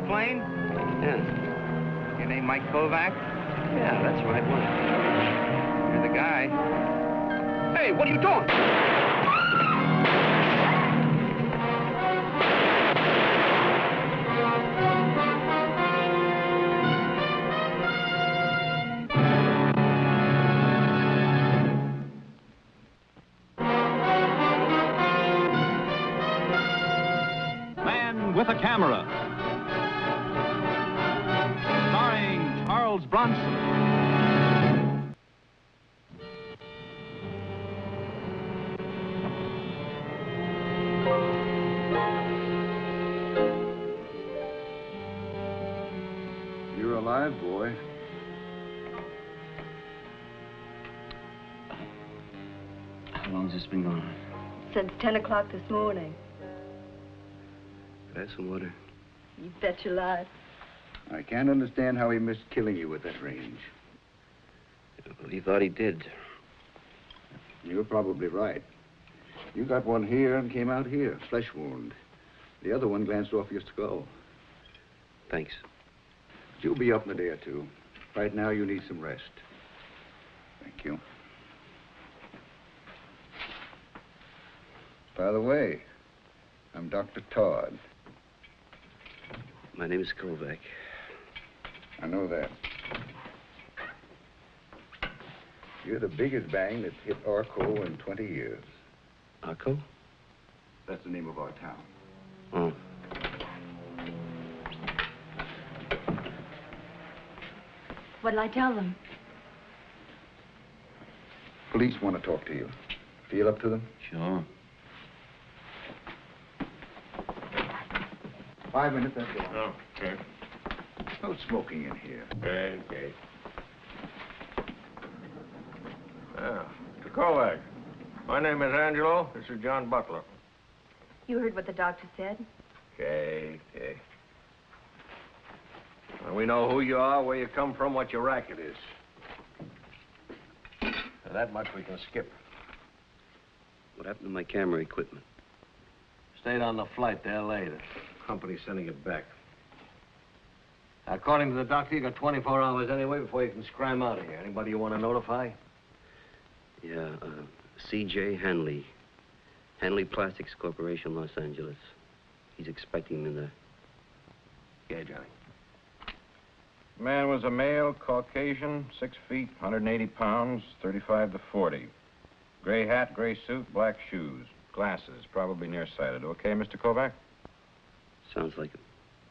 plane? Yeah. Your name Mike Kovac? Yeah, that's right. What? You're the guy. Hey, what are you doing? Man with a Camera, starring Charles Bronson. You're alive, boy. How long's this been going on? Since 10 o'clock this morning. Could I have some water? You bet your life. I can't understand how he missed killing you at that range. Well, he thought he did. You're probably right. You got one here and came out here, flesh wound. The other one glanced off your skull. Thanks. You'll be up in a day or two. Right now, you need some rest. Thank you. By the way, I'm Dr. Todd. My name is Kovac. I know that. You're the biggest bang that's hit Arco in 20 years. Arco? That's the name of our town. Oh. What'll I tell them? Police want to talk to you. Feel up to them? Sure. 5 minutes, that's all. Oh, okay. No smoking in here. Okay. Well, Mr. Kovac, my name is Angelo. This is John Butler. You heard what the doctor said? Okay. Well, we know who you are, where you come from, what your racket is. Now, that much we can skip. What happened to my camera equipment? Stayed on the flight to L.A. The company's sending it back. According to the doctor, you got 24 hours anyway before you can scram out of here. Anybody you want to notify? Yeah, C.J. Hanley. Hanley Plastics Corporation, Los Angeles. He's expecting him in there. Yeah, Johnny. Man was a male, Caucasian, 6 feet, 180 pounds, 35 to 40. Gray hat, gray suit, black shoes. Glasses, probably nearsighted. Okay, Mr. Kovac? Sounds like it.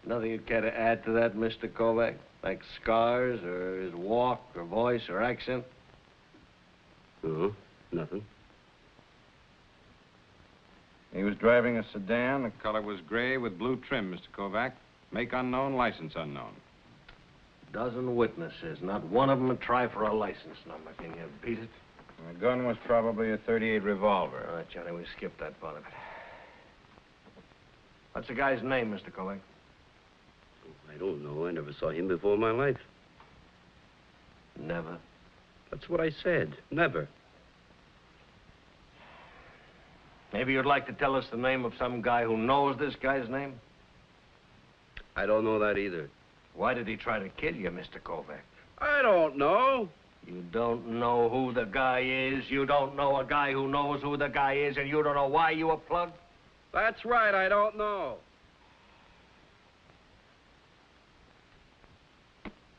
Nothing you'd care to add to that, Mr. Kovac? Like scars, or his walk, or voice, or accent? No, nothing. He was driving a sedan. The color was gray with blue trim, Mr. Kovac. Make unknown, license unknown. Dozen witnesses, not one of them would try for a license number. Can you beat it? The gun was probably a .38 revolver. All right, Johnny, we skipped that part of it. What's the guy's name, Mr. Kovac? I don't know. I never saw him before in my life. Never. That's what I said. Never. Maybe you'd like to tell us the name of some guy who knows this guy's name? I don't know that either. Why did he try to kill you, Mr. Kovac? I don't know. You don't know who the guy is. You don't know a guy who knows who the guy is, and you don't know why you were plugged? That's right, I don't know.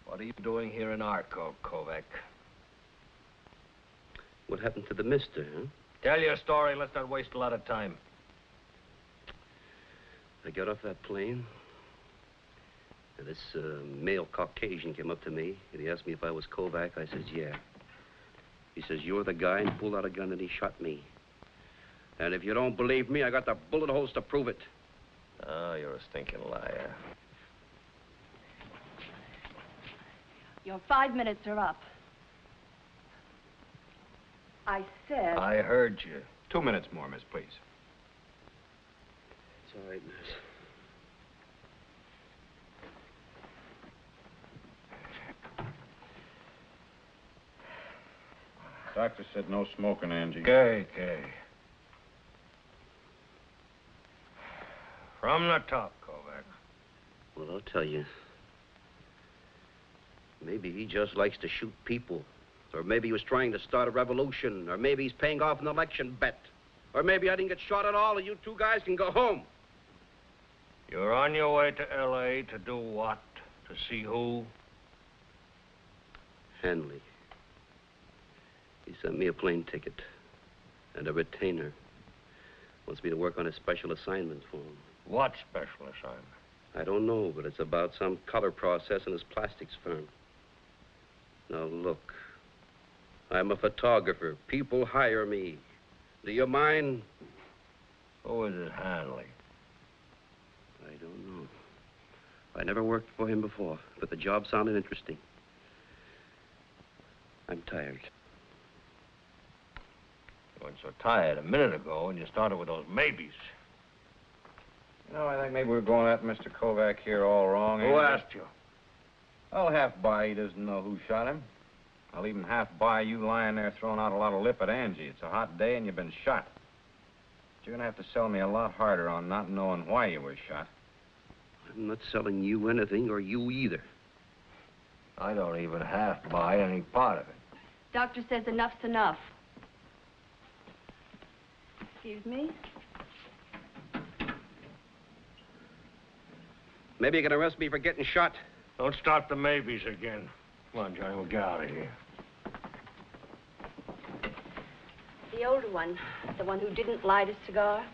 What are you doing here in Arco, Kovac? What happened to the mister, huh? Tell your story. Let's not waste a lot of time. I got off that plane. And this male Caucasian came up to me, and he asked me if I was Kovac. I says, yeah. He says, you're the guy, and pulled out a gun, and he shot me. And if you don't believe me, I got the bullet holes to prove it. Oh, you're a stinking liar. Your 5 minutes are up. I said... I heard you. 2 minutes more, miss, please. It's all right, miss. Doctor said no smoking, Angie. Okay. From the top, Kovac. Well, tell you. Maybe he just likes to shoot people. Or maybe he was trying to start a revolution. Or maybe he's paying off an election bet. Or maybe I didn't get shot at all and you two guys can go home. You're on your way to L.A. to do what? To see who? Hanley. He sent me a plane ticket and a retainer. Wants me to work on a special assignment for him. What special assignment? I don't know, but it's about some color process in his plastics firm. Now, look. I'm a photographer. People hire me. Do you mind? Who is it, Hanley? I don't know. I never worked for him before, but the job sounded interesting. I'm tired. You weren't so tired a minute ago when you started with those maybes. You know, I think maybe we're going at Mr. Kovac here all wrong. Who asked you? I'll half buy he doesn't know who shot him. I'll even half buy you lying there throwing out a lot of lip at Angie. It's a hot day and you've been shot. But you're gonna have to sell me a lot harder on not knowing why you were shot. I'm not selling you anything, or you either. I don't even half buy any part of it. Doctor says enough's enough. Excuse me? Maybe you can arrest me for getting shot. Don't start the maybes again. Come on, Johnny, we'll get out of here. The older one. The one who didn't light a cigar.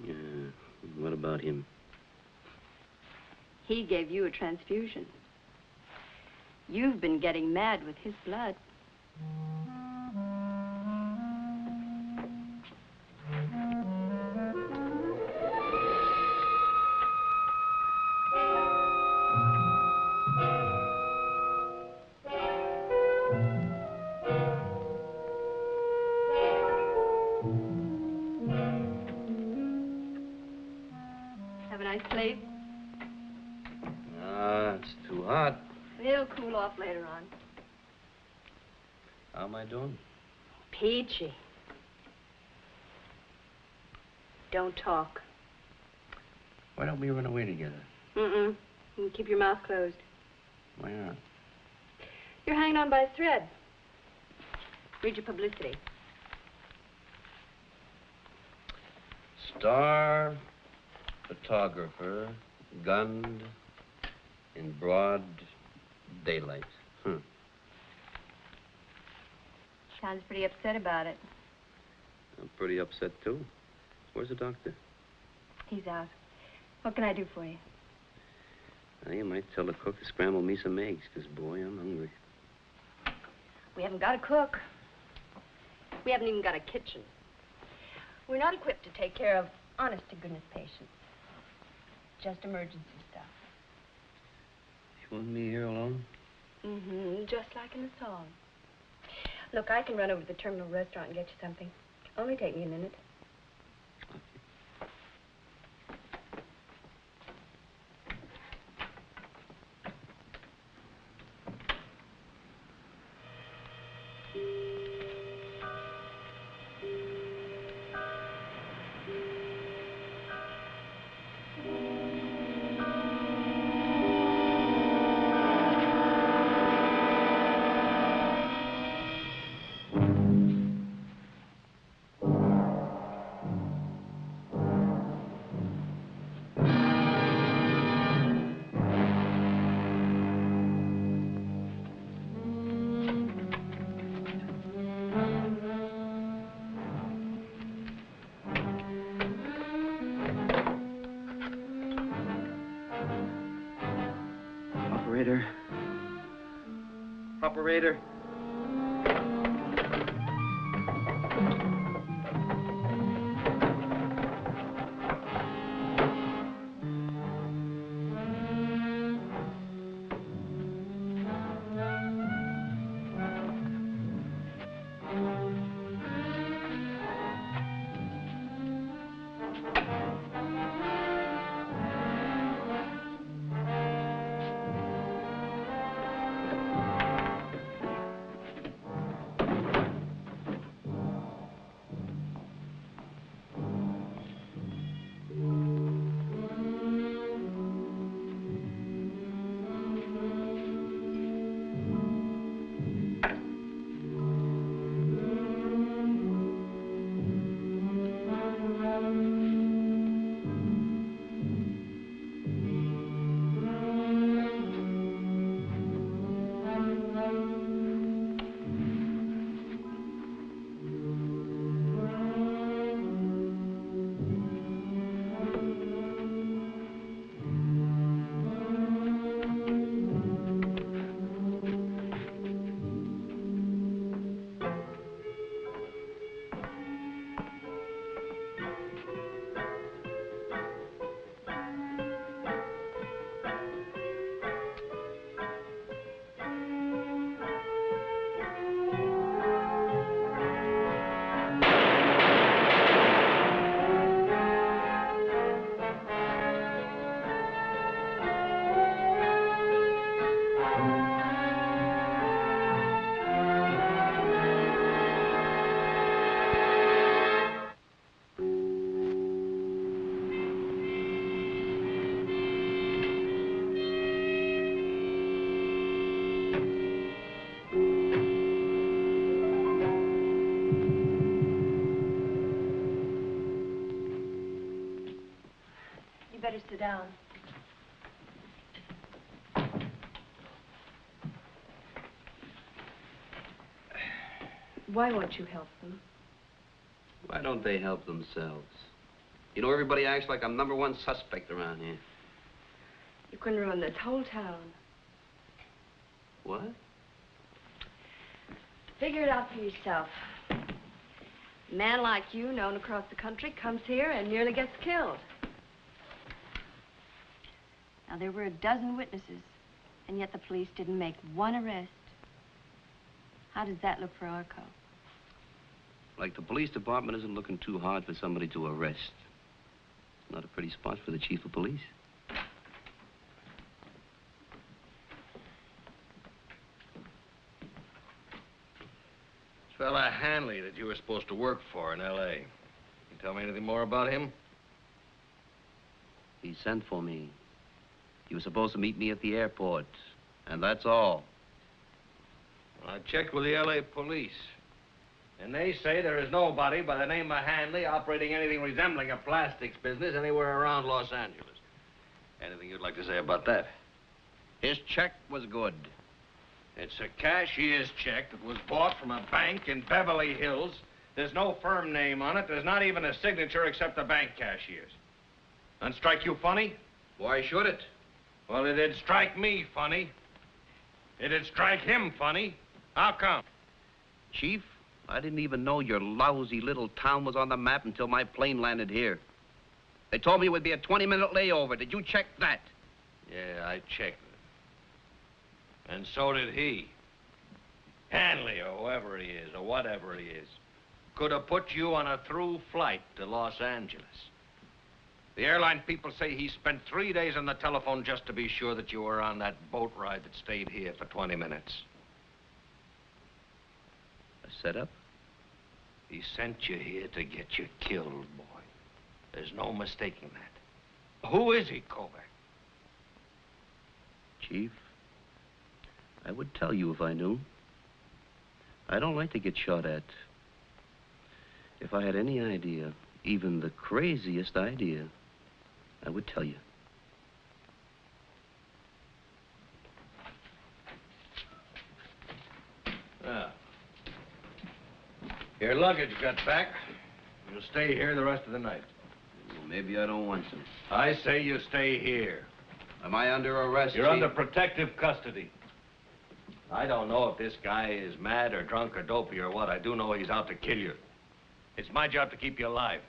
Yeah, what about him? He gave you a transfusion. You've been getting mad with his blood. Have a nice sleep. It's too hot. It'll cool off later on. How am I doing? Peachy. Don't talk. Why don't we run away together? Mm-mm. You can keep your mouth closed. Why not? You're hanging on by a thread. Read your publicity. Star photographer gunned in broad daylight. Sounds pretty upset about it. I'm pretty upset, too. Where's the doctor? He's out. What can I do for you? You might tell the cook to scramble me some eggs, because, boy, I'm hungry. We haven't got a cook. We haven't even got a kitchen. We're not equipped to take care of honest-to-goodness patients. Just emergency stuff. You want me here alone? Mm-hmm, just like in the song. Look, I can run over to the terminal restaurant and get you something. Only take me a minute. Operator. Operator. down. Why won't you help them? Why don't they help themselves? You know, everybody acts like I'm #1 suspect around here. You can ruin this whole town. What? Figure it out for yourself. A man like you, known across the country, comes here and nearly gets killed. Now, there were a dozen witnesses, and yet the police didn't make one arrest. How does that look for our cause? Like the police department isn't looking too hard for somebody to arrest. Not a pretty spot for the chief of police. This fella Hanley that you were supposed to work for in L.A. Can you tell me anything more about him? He sent for me. He was supposed to meet me at the airport, and that's all. Well, I checked with the L.A. police, and they say there is nobody by the name of Hanley operating anything resembling a plastics business anywhere around Los Angeles. Anything you'd like to say about that? His check was good. It's a cashier's check that was bought from a bank in Beverly Hills. There's no firm name on it. There's not even a signature except the bank cashier's. Doesn't strike you funny? Why should it? Well, it'd strike me funny. It'd strike him funny. How come? Chief, I didn't even know your lousy little town was on the map until my plane landed here. They told me it would be a 20-minute layover. Did you check that? Yeah, I checked it. And so did he. Hanley, or whoever he is, or whatever he is, could have put you on a through flight to Los Angeles. The airline people say he spent 3 days on the telephone just to be sure that you were on that boat ride that stayed here for 20 minutes. A setup? He sent you here to get you killed, boy. There's no mistaking that. Who is he, Kovac? Chief, I would tell you if I knew. I don't like to get shot at. If I had any idea, even the craziest idea, I would tell you. Ah. Your luggage got back. You'll stay here the rest of the night. Well, maybe I don't want to. I say you stay here. Am I under arrest, You're Chief? under protective custody. I don't know if this guy is mad or drunk or dopey or what. I do know he's out to kill you. It's my job to keep you alive.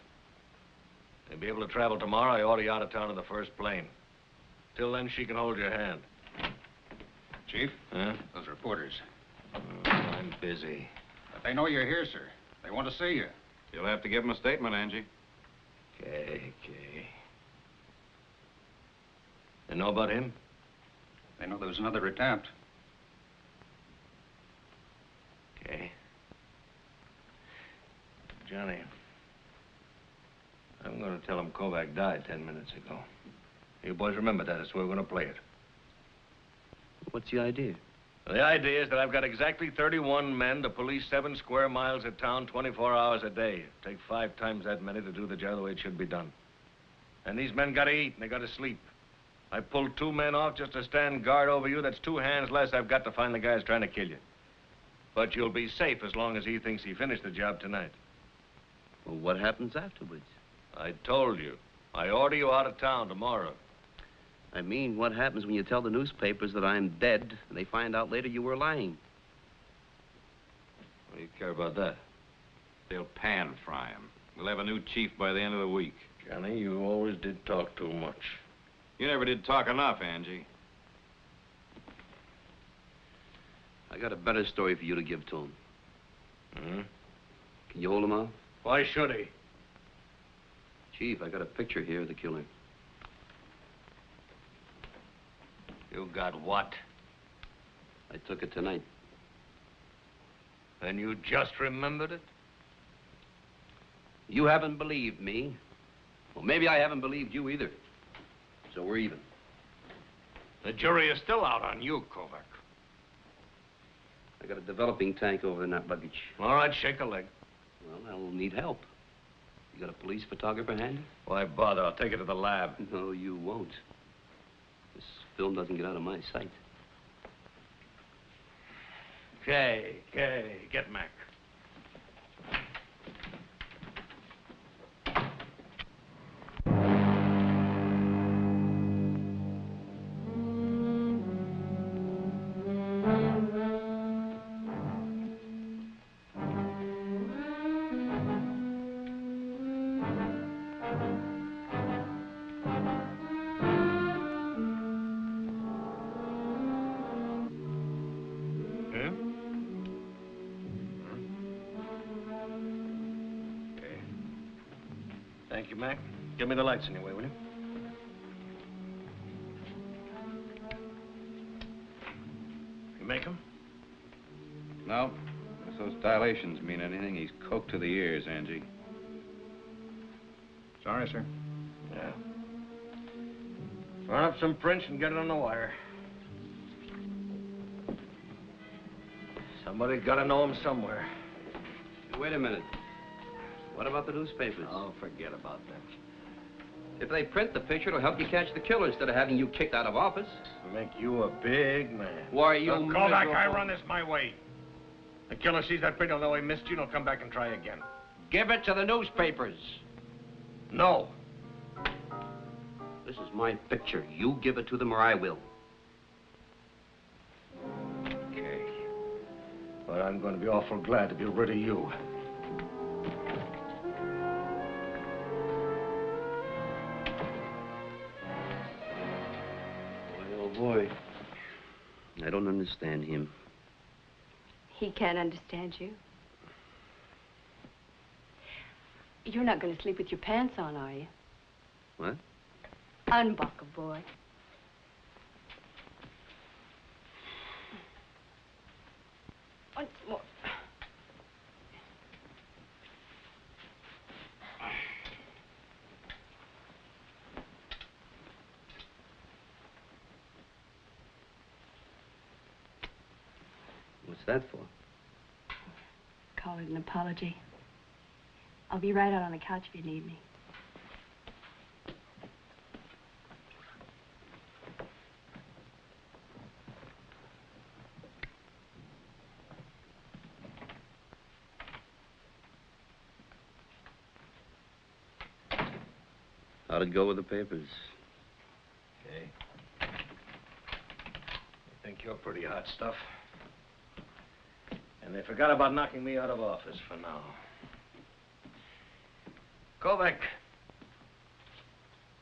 You'll be able to travel tomorrow. I order you out of town in the first plane. Till then, she can hold your hand. Chief? Huh? Those reporters. I'm busy. But they know you're here, sir. They want to see you. You'll have to give him a statement, Angie. Okay. They know about him? They know there was another attempt. Okay. Johnny, I'm going to tell him Kovac died 10 minutes ago. You boys remember that. That's the way we're going to play it. What's the idea? The idea is that I've got exactly 31 men to police 7 square miles of town 24 hours a day. Take 5 times that many to do the job the way it should be done. And these men got to eat and they got to sleep. I pulled 2 men off just to stand guard over you. That's 2 hands less I've got to find the guys trying to kill you. But you'll be safe as long as he thinks he finished the job tonight. Well, what happens afterwards? I told you. I order you out of town tomorrow. I mean, what happens when you tell the newspapers that I'm dead and they find out later you were lying? What do you care about that? They'll pan-fry him. We'll have a new chief by the end of the week. Johnny, you always did talk too much. You never did talk enough, Angie. I got a better story for you to give to him. Hmm? Can you hold him off? Why should he? Chief, I got a picture here of the killer. You got what? I took it tonight. And you just remembered it? You haven't believed me. Well, maybe I haven't believed you either. So we're even. The jury is still out on you, Kovac. I got a developing tank over in that luggage. All right, shake a leg. Well, I'll need help. You got a police photographer handy? Why bother? I'll take it to the lab. No, you won't. This film doesn't get out of my sight. Okay, get Mac. Thank you, Mac. Give me the lights anyway, will you? You make them? No. If those dilations mean anything, he's coked to the ears, Angie. Sorry, sir. Yeah. Run up some prints and get it on the wire. Somebody's got to know him somewhere. Wait a minute. What about the newspapers? Oh, forget about that. If they print the picture, it'll help you catch the killer instead of having you kicked out of office. Make you a big man. Why, you Kovac, I run this my way. The killer sees that print, he'll know he missed you, and he'll come back and try again. Give it to the newspapers. No. This is my picture. You give it to them or I will. Okay. But I'm going to be awful glad to be rid of you. Boy, I don't understand him. He can't understand you. You're not going to sleep with your pants on, are you? What? Unbuckle, boy. Once more. What's that for? Call it an apology. I'll be right out on the couch if you need me. How'd it go with the papers? Okay. I think you're pretty hot stuff. And they forgot about knocking me out of office for now. Kovac,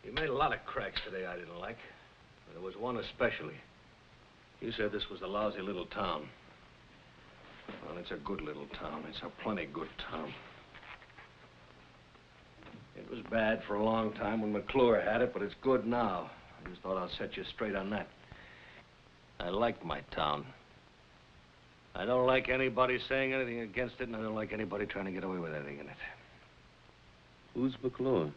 you made a lot of cracks today I didn't like. But there was one especially. You said this was a lousy little town. Well, it's a good little town. It's a plenty good town. It was bad for a long time when McClure had it, but it's good now. I just thought I'll set you straight on that. I like my town. I don't like anybody saying anything against it, and I don't like anybody trying to get away with anything in it. Who's McClure?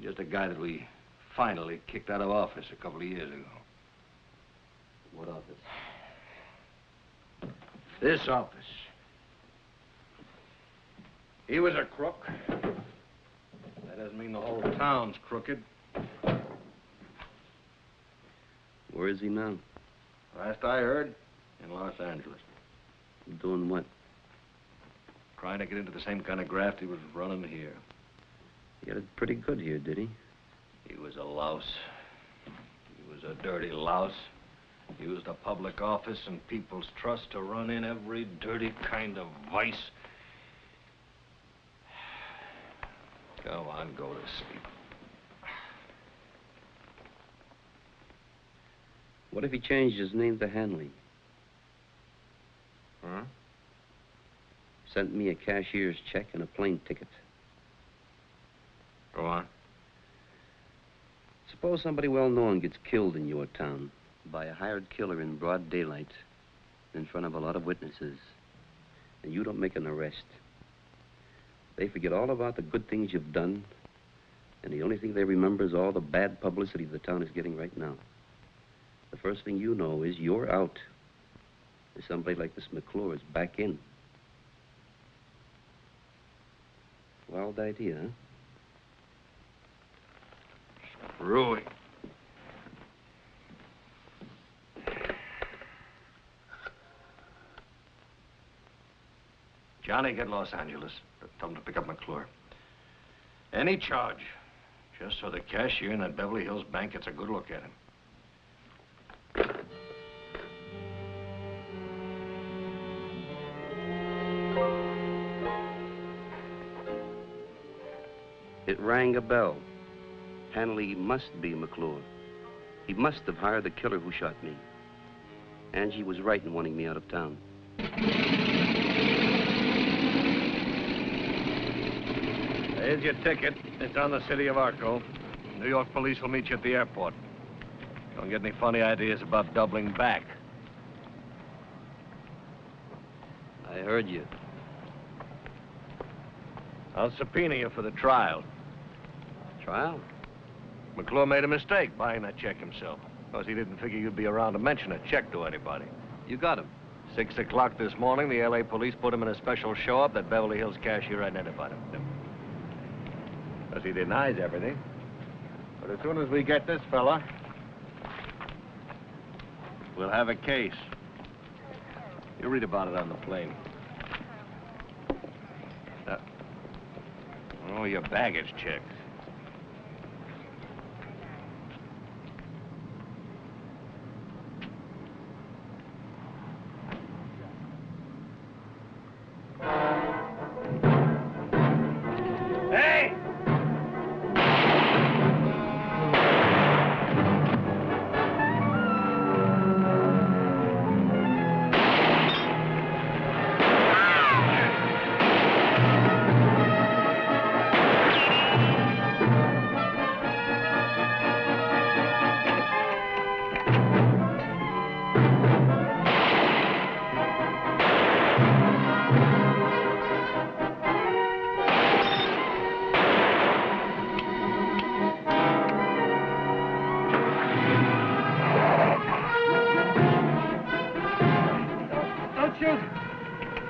Just a guy that we finally kicked out of office a couple of years ago. What office? This office. He was a crook. That doesn't mean the whole town's crooked. Where is he now? Last I heard, in Los Angeles. Doing what? Trying to get into the same kind of graft he was running here. He had it pretty good here, did he? He was a louse. He was a dirty louse. Used the public office and people's trust to run in every dirty kind of vice. Go on, go to sleep. What if he changed his name to Hanley? Huh? Sent me a cashier's check and a plane ticket. Go on. Suppose somebody well-known gets killed in your town by a hired killer in broad daylight in front of a lot of witnesses, and you don't make an arrest. They forget all about the good things you've done, and the only thing they remember is all the bad publicity the town is getting right now. The first thing you know is you're out. And somebody like this McClure is back in. Wild idea, huh? Screwy. Johnny, get Los Angeles. Tell him to pick up McClure. Any charge, just so the cashier in that Beverly Hills bank gets a good look at him. It rang a bell. Hanley must be McClure. He must have hired the killer who shot me. Angie was right in wanting me out of town. Here's your ticket. It's on the city of Arco. New York police will meet you at the airport. Don't get any funny ideas about doubling back. I heard you. I'll subpoena you for the trial. Trial? McClure made a mistake buying that check himself. Because he didn't figure you'd be around to mention a check to anybody. You got him. 6 o'clock this morning, the L.A. police put him in a special show-up that Beverly Hills cashier identified him. Because he denies everything. But as soon as we get this fella, we'll have a case. You'll read about it on the plane. Oh, your baggage checked. Hey!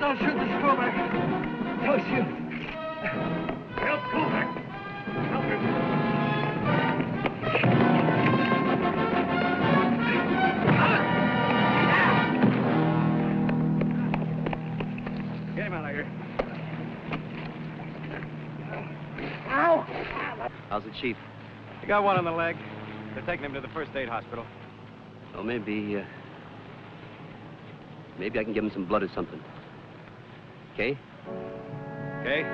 Don't shoot this Kovac. Don't shoot. Help Kovac. Help him. Get him out of here. Ow! How's the chief? You got one on the leg. They're taking him to the first aid hospital. Oh, maybe I can give him some blood or something. Okay? Okay?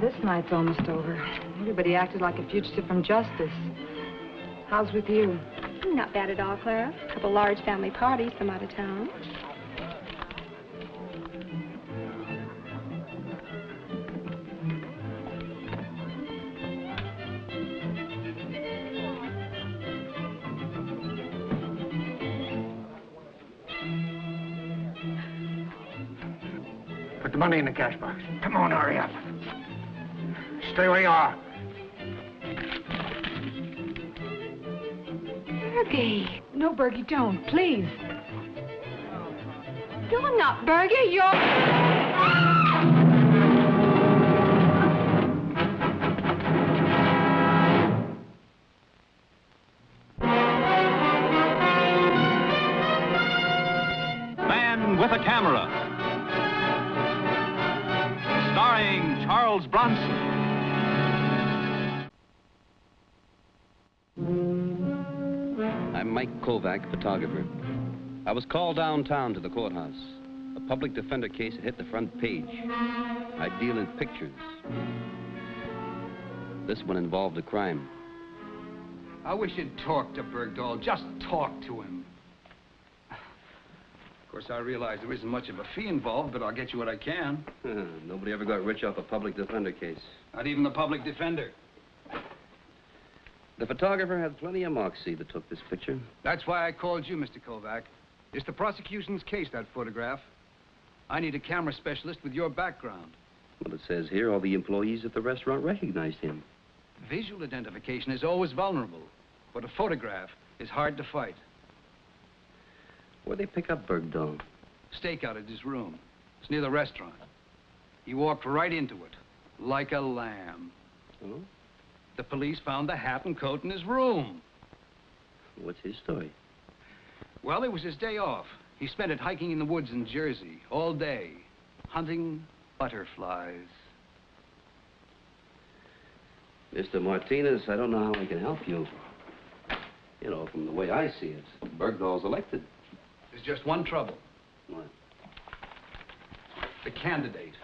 this night's almost over. Everybody acted like a fugitive from justice. How's with you? Not bad at all, Clara. A couple large family parties from out of town. Put the money in the cash box. Come on, hurry up. Stay where you are. Bergie. No, Bergie, don't. Please. You're not Bergie. You're... Man with a Camera. Starring Charles Bronson. I'm Mike Kovac, photographer. I was called downtown to the courthouse. A public defender case had hit the front page. I deal in pictures. This one involved a crime. I wish you'd talk to Bergdahl. Just talk to him. Of course, I realize there isn't much of a fee involved, but I'll get you what I can. Nobody ever got rich off a public defender case. Not even the public defender. The photographer had plenty of moxie that took this picture. That's why I called you, Mr. Kovac. It's the prosecution's case, that photograph. I need a camera specialist with your background. Well, it says here all the employees at the restaurant recognized him. Visual identification is always vulnerable, but a photograph is hard to fight. Where'd they pick up Bergdahl? Stakeout at his room. It's near the restaurant. He walked right into it, like a lamb. Oh? The police found the hat and coat in his room. What's his story? Well, it was his day off. He spent it hiking in the woods in Jersey all day, hunting butterflies. Mr. Martinez, I don't know how I can help you. You know, from the way I see it, Bergdahl's elected. There's just one trouble. What? The candidate.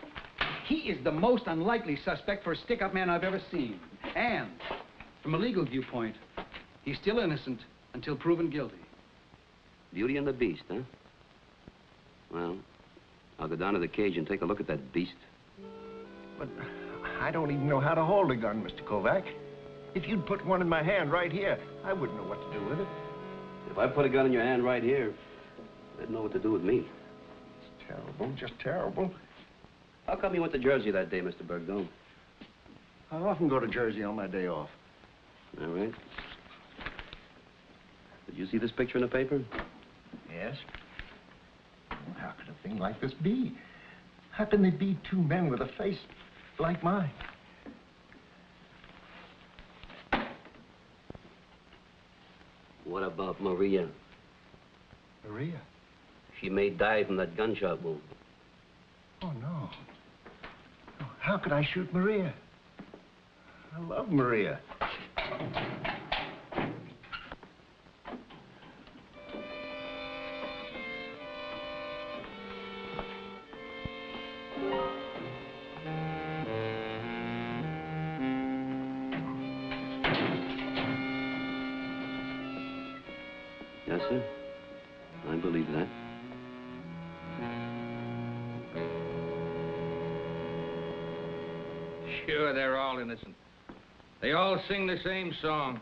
He is the most unlikely suspect for a stick-up man I've ever seen. And, from a legal viewpoint, he's still innocent until proven guilty. Beauty and the Beast, huh? Well, I'll go down to the cage and take a look at that beast. But I don't even know how to hold a gun, Mr. Kovac. If you'd put one in my hand right here, I wouldn't know what to do with it. If I put a gun in your hand right here, they'd know what to do with me. It's terrible, just terrible. How come you went to Jersey that day, Mr. Bergdahl? I often go to Jersey on my day off. All right. Did you see this picture in the paper? Yes. How could a thing like this be? How can there be two men with a face like mine? What about Maria? Maria? She may die from that gunshot wound. Oh, no. No, how could I shoot Maria? I love Maria. Yes, sir. I believe that. Sure, they're all innocent. They all sing the same song.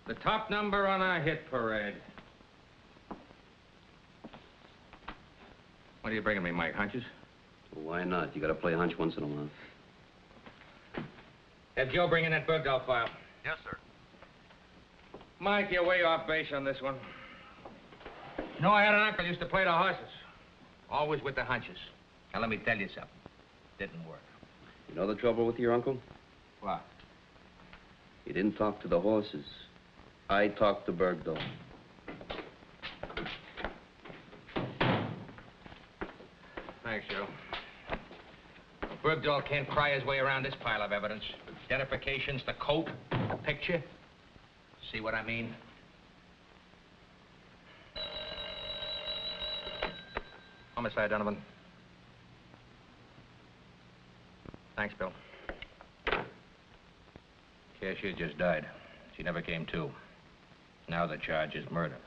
The top number on our hit parade. What are you bringing me, Mike? Hunches? Well, why not? You gotta play hunch once in a while. Have Joe bring in that Bergdahl file. Yes, sir. Mike, you're way off base on this one. You know, I had an uncle who used to play the horses. Always with the hunches. Now, let me tell you something. Didn't work. You know the trouble with your uncle? What? He didn't talk to the horses. I talked to Bergdahl. Thanks, Joe. Bergdahl can't pry his way around this pile of evidence. Identifications, the coat, the picture. See what I mean? Homicide, Donovan. Thanks, Bill. Cashier just died. She never came to. Now the charge is murder.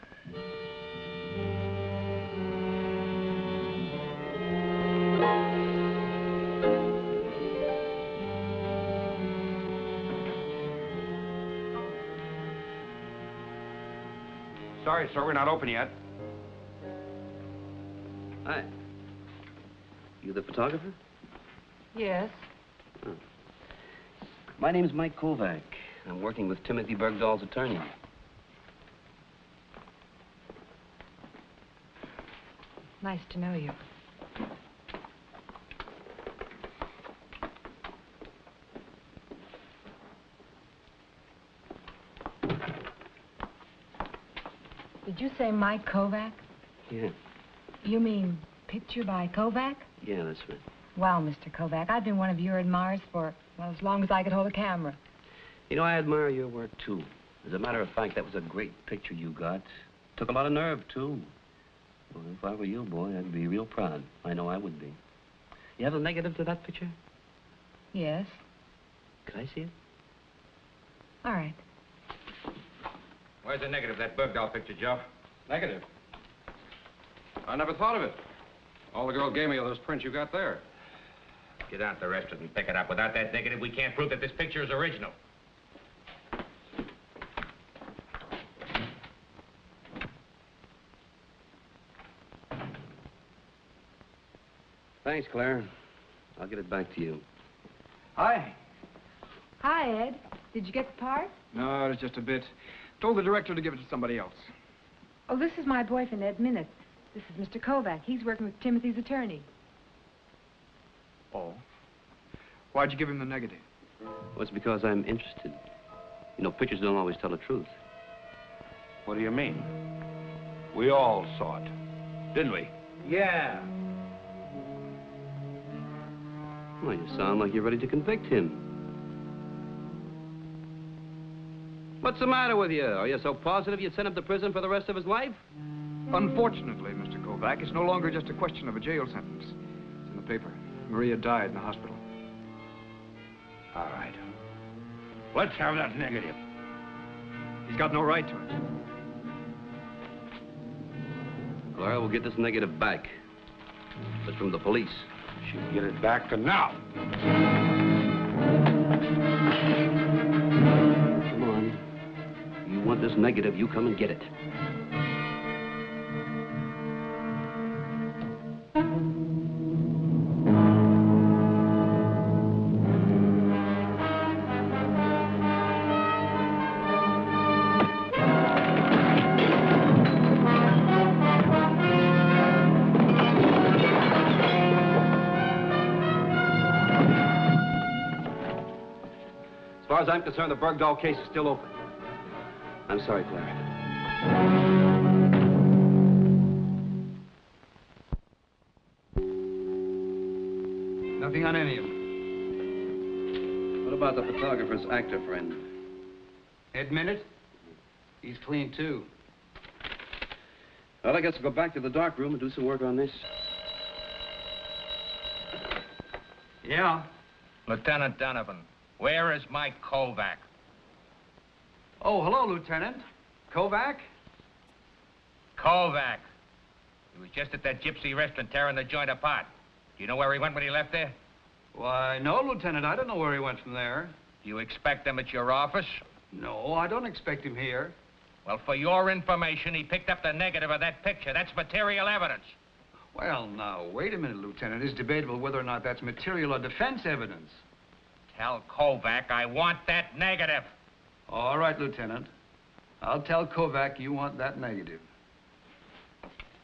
Sorry, sir, we're not open yet. Hi. You the photographer? Yes. Oh. My name's Mike Kovac. I'm working with Timothy Bergdahl's attorney. Nice to know you. Did you say Mike Kovac? Yeah. You mean picture by Kovac? Yeah, that's right. Wow, Mr. Kovac, I've been one of your admirers for, well, as long as I could hold a camera. You know, I admire your work, too. As a matter of fact, that was a great picture you got. Took a lot of nerve, too. Well, if I were you, boy, I'd be real proud. I know I would be. You have a negative to that picture? Yes. Could I see it? All right. Where's the negative of that Bergdahl picture, Joe? Negative. I never thought of it. All the girl gave me are those prints you got there. Get out the rest of it and pick it up. Without that negative, we can't prove that this picture is original. Thanks, Claire. I'll get it back to you. Hi. Hi, Ed. Did you get the part? No, it was just a bit. Told the director to give it to somebody else. Oh, this is my boyfriend, Ed Minnis. This is Mr. Kovac. He's working with Timothy's attorney. Oh. Why'd you give him the negative? Well, it's because I'm interested. You know, pictures don't always tell the truth. What do you mean? We all saw it, didn't we? Yeah. Well, you sound like you're ready to convict him. What's the matter with you? Are you so positive you'd send him to prison for the rest of his life? Unfortunately, Mr. Kovac, it's no longer just a question of a jail sentence. It's in the paper. Maria died in the hospital. All right. Let's have that negative. He's got no right to it. Clara, we'll get this negative back. It's from the police. She'll get it back now. Come on. You want this negative, you come and get it. As far as I'm concerned, the Bergdahl case is still open. I'm sorry, Claire. Nothing on any of them. What about the photographer's actor friend? Ed Minnis? He's clean, too. Well, I guess I'll go back to the darkroom and do some work on this. Yeah. Lieutenant Donovan, where is Mike Kovac? Oh, hello, Lieutenant. Kovac? Kovac. He was just at that gypsy restaurant tearing the joint apart. Do you know where he went when he left there? Why, no, Lieutenant. I don't know where he went from there. Do you expect him at your office? No, I don't expect him here. Well, for your information, he picked up the negative of that picture. That's material evidence. Well, now, wait a minute, Lieutenant. It's debatable whether or not that's material or defense evidence. Tell Kovac I want that negative. All right, Lieutenant. I'll tell Kovac you want that negative.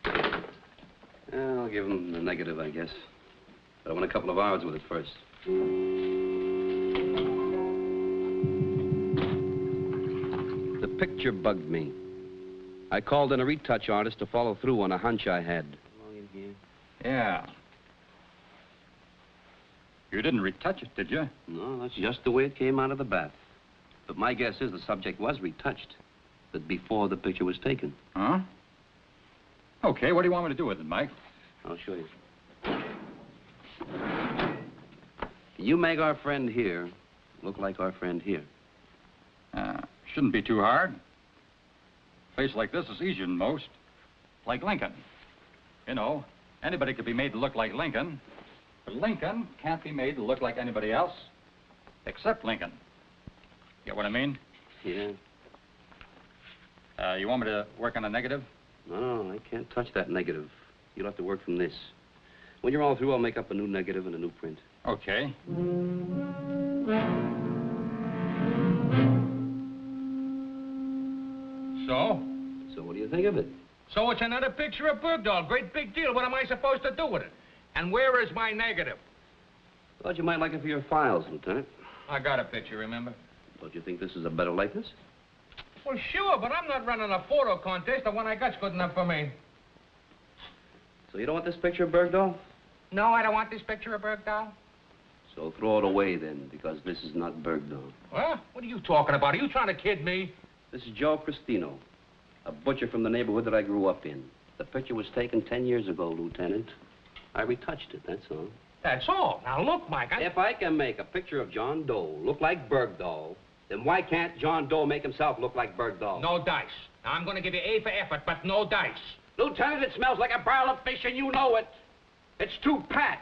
I'll give him the negative, I guess. But I want a couple of hours with it first. The picture bugged me. I called in a retouch artist to follow through on a hunch I had. Yeah. You didn't retouch it, did you? No, that's just the way it came out of the bath. But my guess is the subject was retouched, but before the picture was taken. Huh? Okay, what do you want me to do with it, Mike? I'll show you. You make our friend here look like our friend here. Shouldn't be too hard. A face like this is easier than most. Like Lincoln. You know, anybody could be made to look like Lincoln, but Lincoln can't be made to look like anybody else except Lincoln. Get what I mean? Yeah. You want me to work on a negative? No, I can't touch that negative. You'll have to work from this. When you're all through, I'll make up a new negative and a new print. Okay. So? So what do you think of it? So it's another picture of Bergdahl. Great big deal. What am I supposed to do with it? And where is my negative? Thought you might like it for your files, Lieutenant. I got a picture, remember? Don't you think this is a better likeness? Well, sure, but I'm not running a photo contest. The one I got's good enough for me. So you don't want this picture of Bergdahl? No, I don't want this picture of Bergdahl. So throw it away then, because this is not Bergdahl. What? What are you talking about? Are you trying to kid me? This is Joe Cristino, a butcher from the neighborhood that I grew up in. The picture was taken 10 years ago, Lieutenant. I retouched it, that's all. That's all. Now, look, Mike, If I can make a picture of John Doe look like Bergdahl, then why can't John Doe make himself look like Bergdahl? No dice. Now, I'm going to give you A for effort, but no dice. Lieutenant, it smells like a barrel of fish, and you know it. It's too pat.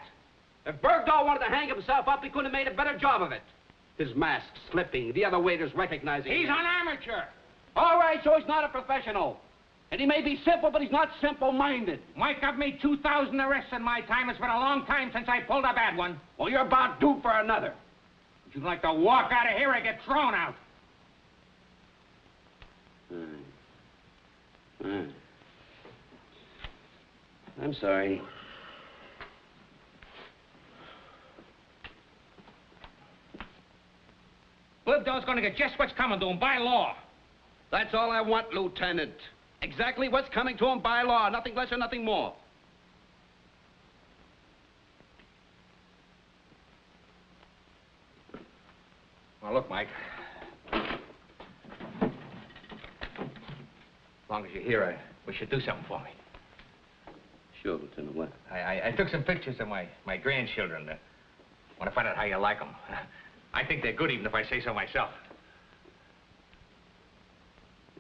If Bergdahl wanted to hang himself up, he couldn't have made a better job of it. His mask slipping, the other waiters recognizing He's him. an amateur. All right, so he's not a professional. And he may be simple, but he's not simple-minded. Mike, I've made 2,000 arrests in my time. It's been a long time since I pulled a bad one. Well, you're about due for another. Would you like to walk out of here or get thrown out? I'm sorry. Bergdahl's going to get just what's coming to him by law. That's all I want, Lieutenant. Exactly what's coming to him by law, nothing less or nothing more. Well, look, Mike. As long as you're here, we should do something for me. Sure, Lieutenant, what? I took some pictures of my grandchildren. Want to find out how you like them. I think they're good, even if I say so myself.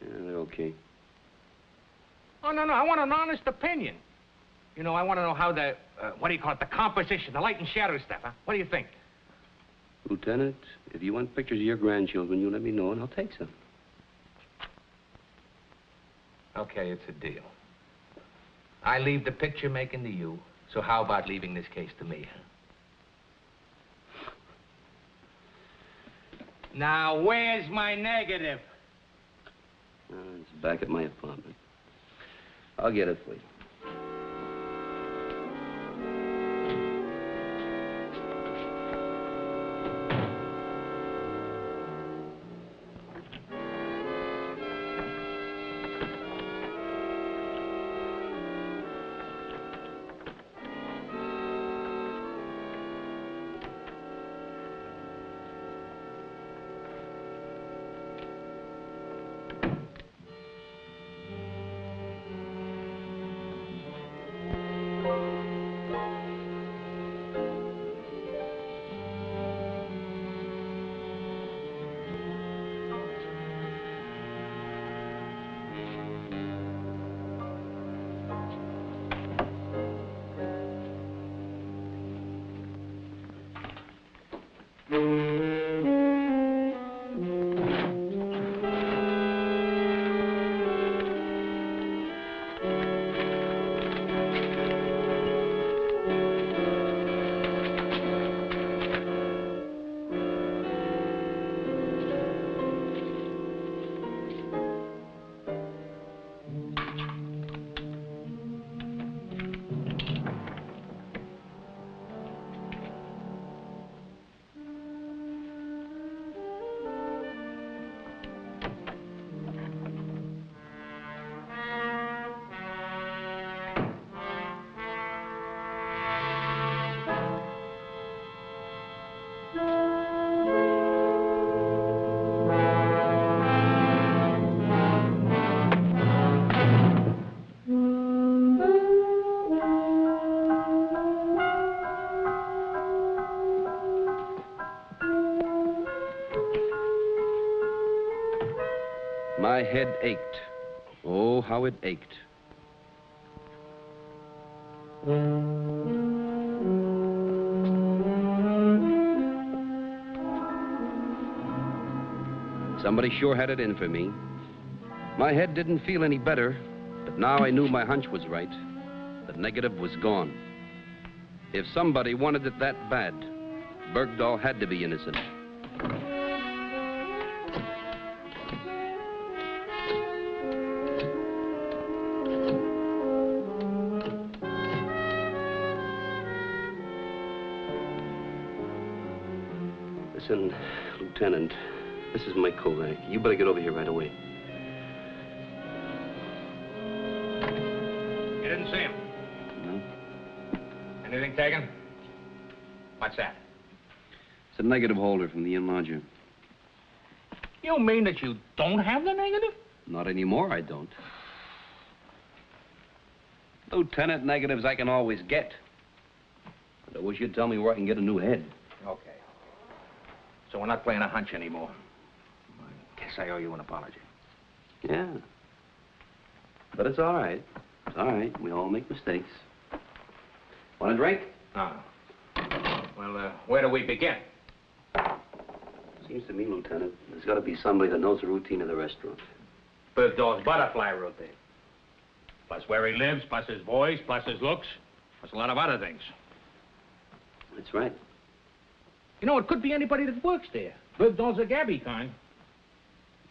Yeah, they're okay. Oh, no, I want an honest opinion. You know, I want to know how the, what do you call it, the composition, the light and shadow stuff, huh? What do you think? Lieutenant, if you want pictures of your grandchildren, you let me know and I'll take some. Okay, it's a deal. I leave the picture making to you, so how about leaving this case to me, huh? Now, where's my negative? It's back at my apartment. I'll get it for you. My head ached. Oh, how it ached. Somebody sure had it in for me. My head didn't feel any better, but now I knew my hunch was right. The negative was gone. If somebody wanted it that bad, Bergdahl had to be innocent. Listen, Lieutenant, this is Mike Kovac. You better get over here right away. You didn't see him? No? Anything taken? What's that? It's a negative holder from the enlarger. You mean that you don't have the negative? Not anymore, I don't. Lieutenant, negatives I can always get. But I wish you'd tell me where I can get a new head. Okay. So we're not playing a hunch anymore. I guess I owe you an apology. Yeah. But it's all right. It's all right. We all make mistakes. Want a drink? No. Well, where do we begin? Seems to me, Lieutenant, there's got to be somebody that knows the routine of the restaurant. Bergdahl's butterfly routine. Plus where he lives, plus his voice, plus his looks, plus a lot of other things. That's right. You know, it could be anybody that works there. Bergdahl's a Gabby kind.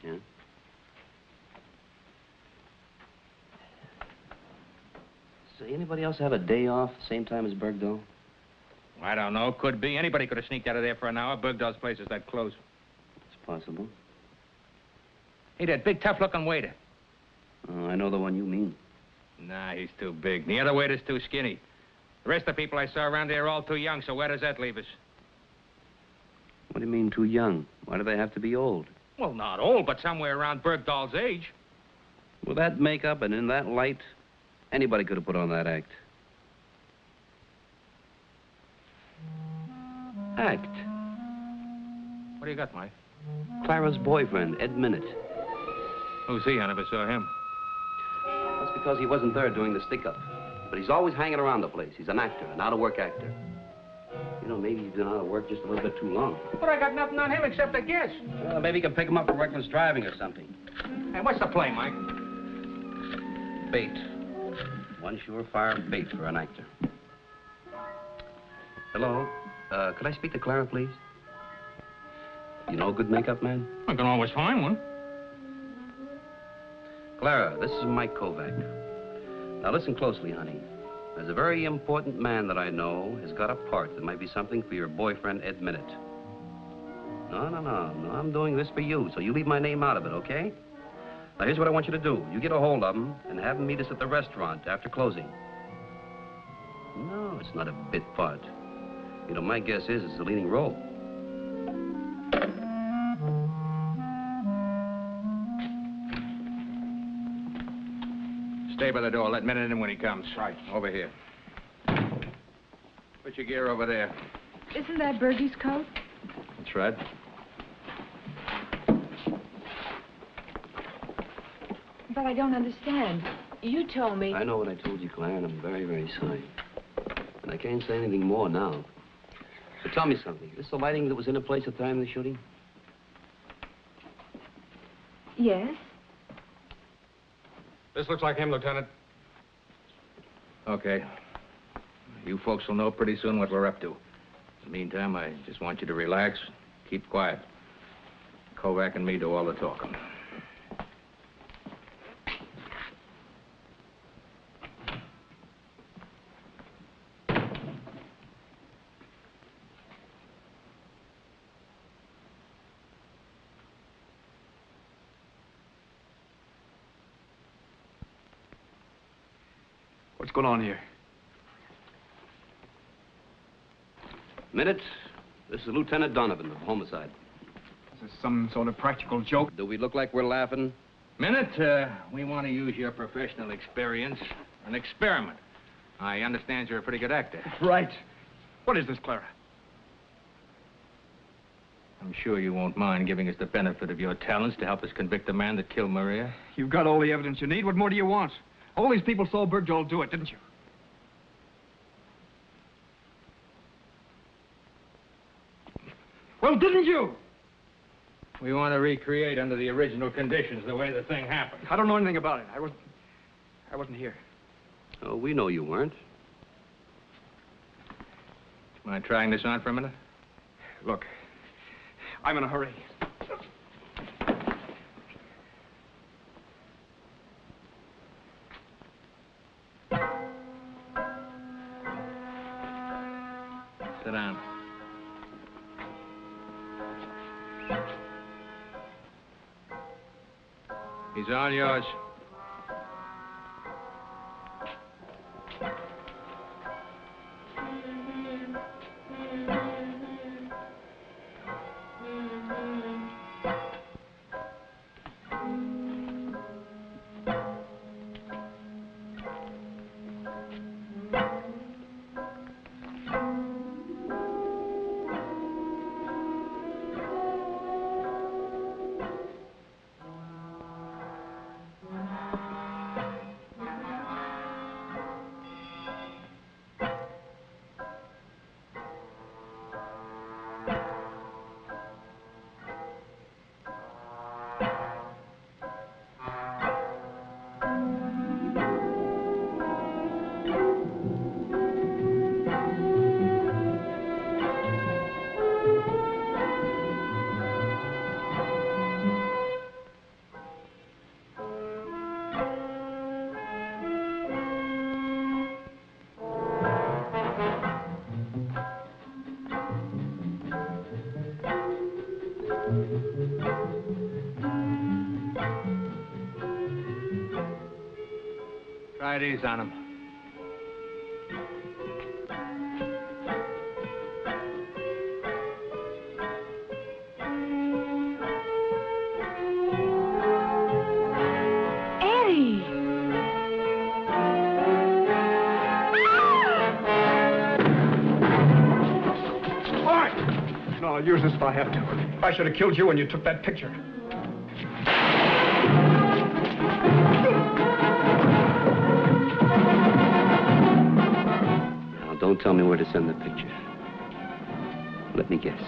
Yeah? Say, anybody else have a day off the same time as Bergdahl? I don't know. Could be. Anybody could have sneaked out of there for an hour. Bergdahl's place is that close. It's possible. Hey, that big, tough-looking waiter. Oh, I know the one you mean. Nah, he's too big. The other waiter's too skinny. The rest of the people I saw around there are all too young, so where does that leave us? What do you mean, too young? Why do they have to be old? Well, not old, but somewhere around Bergdahl's age. With that makeup and in that light, anybody could have put on that act. Act? What do you got, Mike? Clara's boyfriend, Ed Minute. Who's he? I never saw him. That's because he wasn't there doing the stick-up. But he's always hanging around the place. He's an actor, an out-of-work actor. You know, maybe he's been out of work just a little bit too long. But I got nothing on him except a guess. Well, maybe you can pick him up for reckless driving or something. Hey, what's the play, Mike? Bait. One surefire bait for an actor. Hello? Could I speak to Clara, please? You know a good makeup man? I can always find one. Clara, this is Mike Kovac. Now listen closely, honey. There's a very important man that I know has got a part that might be something for your boyfriend, Ed Minute. No, I'm doing this for you, so you leave my name out of it, okay? Now, here's what I want you to do. You get a hold of him and have him meet us at the restaurant after closing. No, it's not a bit part. You know, my guess is it's the leading role. Stay by the door. Let Minute in when he comes. Right. Over here. Put your gear over there. Isn't that Bergie's coat? That's right. But I don't understand. You told me... I know what I told you, Clara, and I'm very, very sorry. And I can't say anything more now. But tell me something. Is this the lighting that was in the place at the time of the shooting? Yes? This looks like him, Lieutenant. Okay. You folks will know pretty soon what we're up to. In the meantime, I just want you to relax, keep quiet. Kovac and me do all the talking. What's going on here? Minute, this is Lieutenant Donovan of Homicide. Is this some sort of practical joke? Do we look like we're laughing? Minute, we want to use your professional experience, an experiment. I understand you're a pretty good actor. Right. What is this, Clara? I'm sure you won't mind giving us the benefit of your talents to help us convict the man that killed Maria. You've got all the evidence you need. What more do you want? All these people saw Bergdahl do it, didn't you? Well, didn't you? We want to recreate under the original conditions the way the thing happened. I don't know anything about it. I wasn't here. Oh, we know you weren't. Mind trying this on for a minute? Look, I'm in a hurry. Sit down. He's all yours. Try these on him. Eddie! All right. No, I'll use this if I have to. I should have killed you when you took that picture. Don't tell me where to send the picture. Let me guess.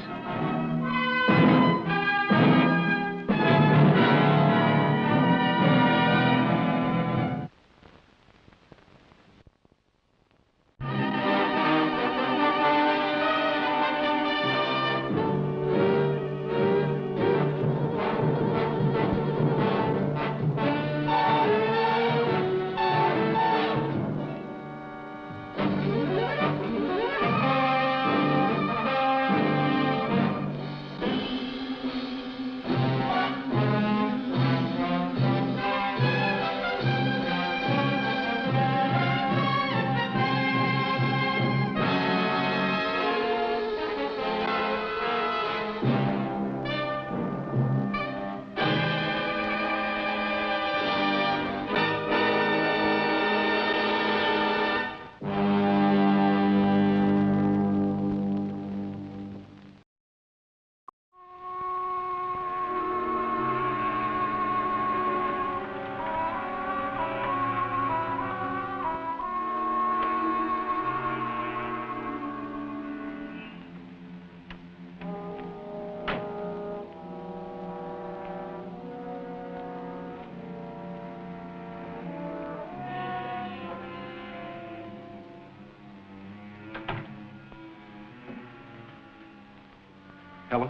Helen?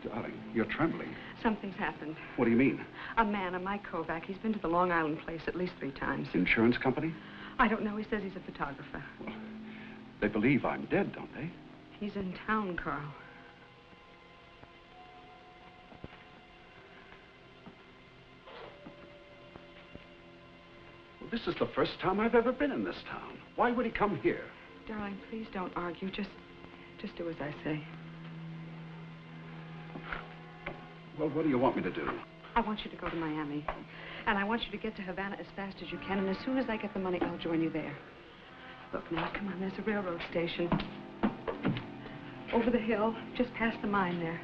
Darling, you're trembling. Something's happened. What do you mean? A man, a Mike Kovac, he's been to the Long Island place at least 3 times. Insurance company? I don't know. He says he's a photographer. Well, they believe I'm dead, don't they? He's in town, Carl. Well, this is the first time I've ever been in this town. Why would he come here? Darling, please don't argue. Just do as I say. Well, what do you want me to do? I want you to go to Miami. And I want you to get to Havana as fast as you can. And as soon as I get the money, I'll join you there. Look, now, come on. There's a railroad station. Over the hill, just past the mine there.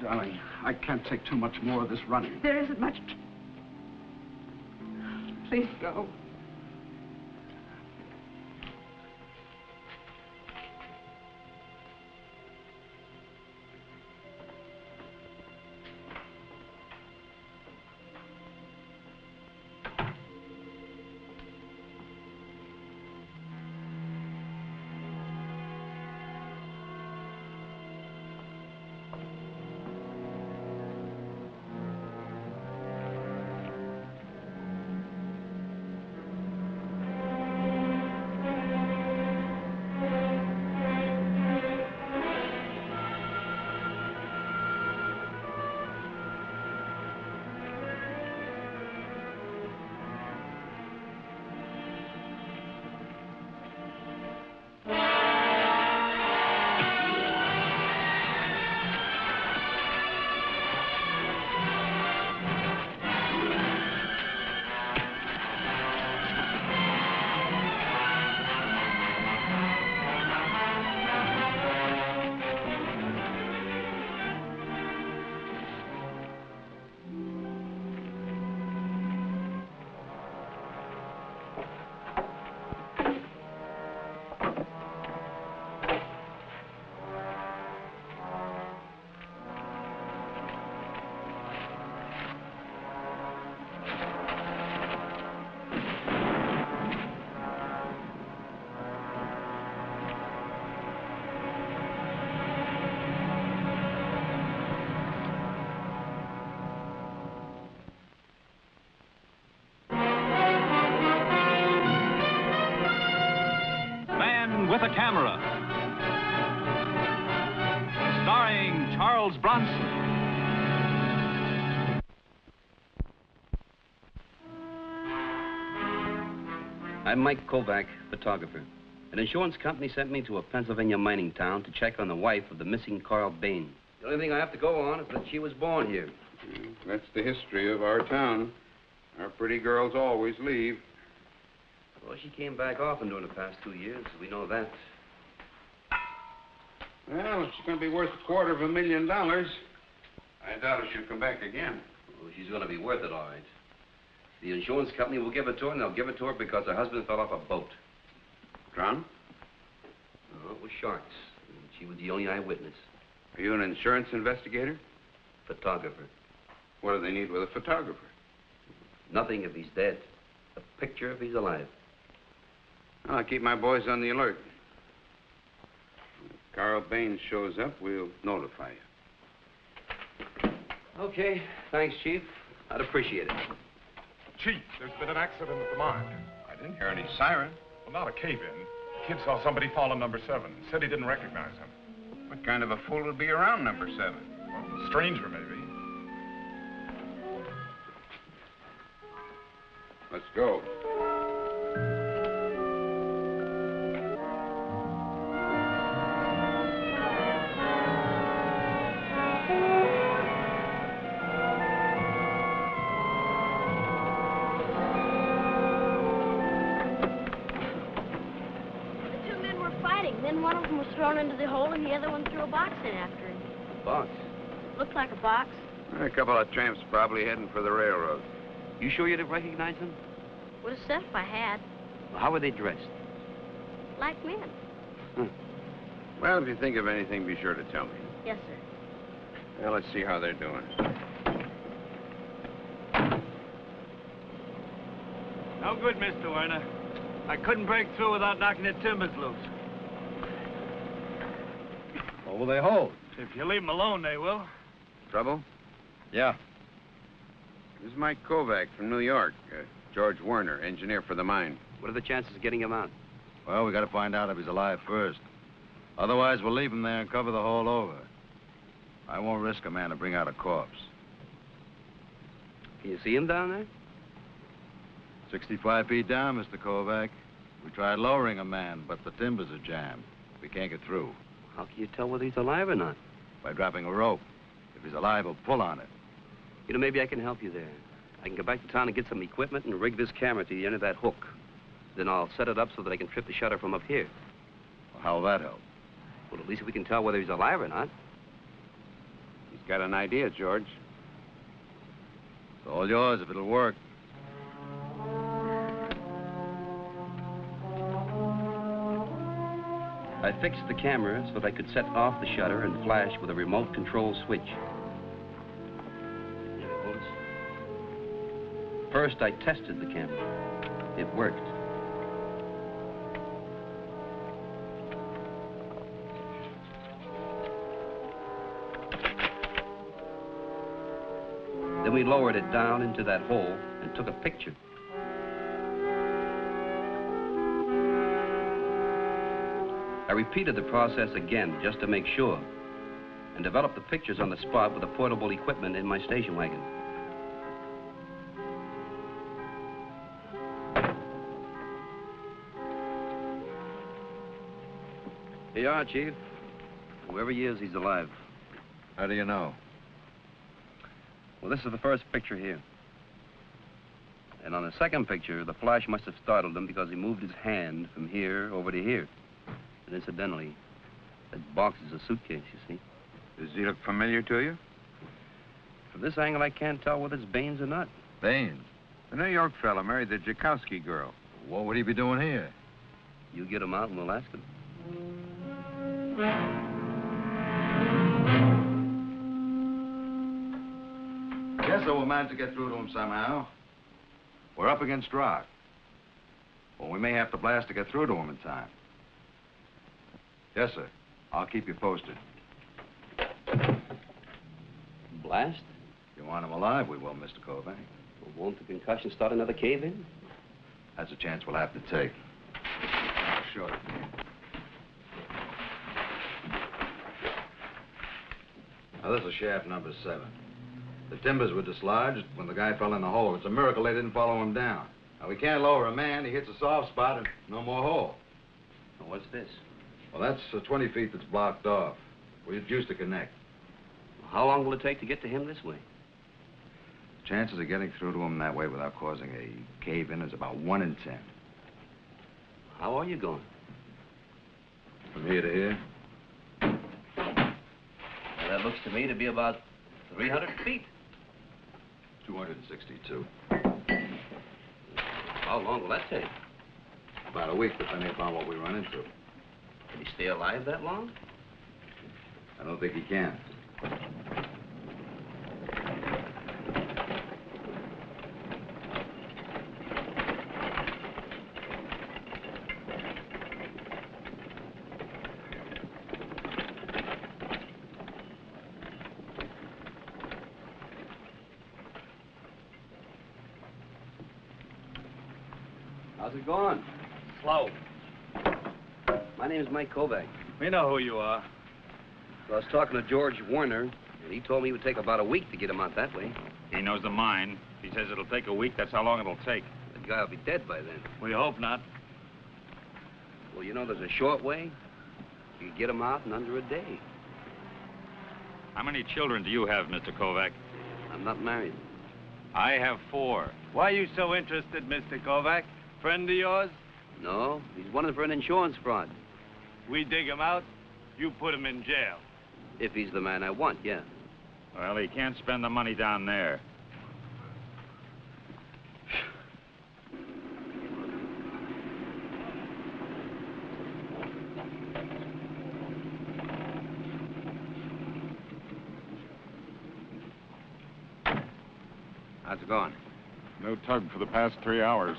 Darling, I can't take too much more of this running. There isn't much. Please go. With a Camera, starring Charles Bronson. I'm Mike Kovac, photographer. An insurance company sent me to a Pennsylvania mining town to check on the wife of the missing Carl Bain. The only thing I have to go on is that she was born here. That's the history of our town. Our pretty girls always leave. Well, she came back often during the past 2 years. We know that. Well, if she's going to be worth $250,000, I doubt if she'll come back again. Well, she's going to be worth it, all right. The insurance company will give it to her, and they'll give it to her because her husband fell off a boat. Drowned? No, it was sharks. And she was the only eyewitness. Are you an insurance investigator? Photographer. What do they need with a photographer? Nothing if he's dead. A picture if he's alive. I'll keep my boys on the alert. If Carl Bain shows up, we'll notify you. Okay. Thanks, Chief. I'd appreciate it. Chief, there's been an accident at the mine. I didn't hear any siren. Well, not a cave-in. The kid saw somebody fall on number 7. Said he didn't recognize him. What kind of a fool would be around number 7? Well, a stranger, maybe. Let's go. Then one of them was thrown into the hole, and the other one threw a box in after him. A box? Looked like a box. A couple of tramps probably heading for the railroad. You sure you didn't recognize them? Would have said if I had. Well, how were they dressed? Like men. Well, if you think of anything, be sure to tell me. Yes, sir. Well, let's see how they're doing. No good, Mr. Werner. I couldn't break through without knocking the timbers loose. What will they hold? If you leave them alone, they will. Trouble? Yeah. This is Mike Kovac from New York. George Werner, engineer for the mine. What are the chances of getting him out? Well, we got to find out if he's alive first. Otherwise, we'll leave him there and cover the hole over. I won't risk a man to bring out a corpse. Can you see him down there? 65 feet down, Mr. Kovac. We tried lowering a man, but the timbers are jammed. We can't get through. How can you tell whether he's alive or not? By dropping a rope. If he's alive, he'll pull on it. You know, maybe I can help you there. I can go back to town and get some equipment and rig this camera to the end of that hook. Then I'll set it up so that I can trip the shutter from up here. Well, how'll that help? Well, at least we can tell whether he's alive or not. He's got an idea, George. It's all yours if it'll work. I fixed the camera so that I could set off the shutter and flash with a remote control switch. Here, hold it. First, I tested the camera. It worked. Then we lowered it down into that hole and took a picture. I repeated the process again just to make sure and developed the pictures on the spot with the portable equipment in my station wagon. Here you are, Chief. Whoever he is, he's alive. How do you know? Well, this is the first picture here. And on the second picture, the flash must have startled him because he moved his hand from here over to here. And incidentally, that box is a suitcase, you see. Does he look familiar to you? From this angle, I can't tell whether it's Baines or not. Baines? The New York fella married the Jakowski girl. What would he be doing here? You get him out and we'll ask him. Yes, sir, we'll manage to get through to him somehow. We're up against rock. Well, we may have to blast to get through to him in time. Yes, sir. I'll keep you posted. Blast? If you want him alive, we will, Mr. Kovac. Well, won't the concussion start another cave-in? That's a chance we'll have to take. Sure. Now, this is shaft number 7. The timbers were dislodged when the guy fell in the hole. It's a miracle they didn't follow him down. Now, we can't lower a man. He hits a soft spot and no more hole. Well, what's this? Well, that's 20 feet that's blocked off. We used to connect. Well, how long will it take to get to him this way? Chances of getting through to him that way without causing a cave-in is about 1 in 10. How are you going? From here to here? Well, that looks to me to be about 300 feet. 262. How long will that take? About a week, depending upon what we run into. Can he stay alive that long? I don't think he can. How's it going? Slow. My name is Mike Kovac. We know who you are. I was talking to George Warner, and he told me it would take about a week to get him out that way. He knows the mine. He says it'll take a week. That's how long it'll take. The guy will be dead by then. We hope not. Well, you know, there's a short way. You can get him out in under a day. How many children do you have, Mr. Kovac? I'm not married. I have 4. Why are you so interested, Mr. Kovac? Friend of yours? No, he's wanted for an insurance fraud. We dig him out, you put him in jail. If he's the man I want, yeah. Well, he can't spend the money down there. How's it going? No tug for the past 3 hours.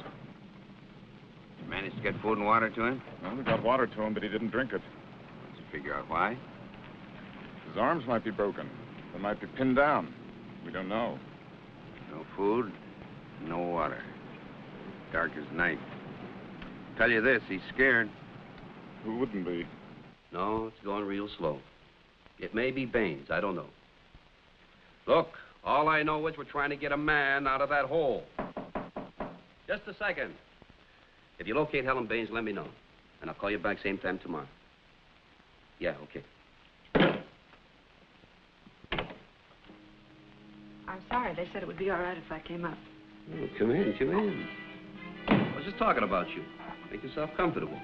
You managed to get food and water to him? Well, we got water to him, but he didn't drink it. Did you figure out why? His arms might be broken. They might be pinned down. We don't know. No food, no water. Dark as night. Tell you this, he's scared. Who wouldn't be? No, it's going real slow. It may be Baines, I don't know. Look, all I know is we're trying to get a man out of that hole. Just a second. If you locate Helen Baines, let me know. And I'll call you back same time tomorrow. Yeah, okay. I'm sorry. They said it would be all right if I came up. Oh, come in, come in. I was just talking about you. Make yourself comfortable.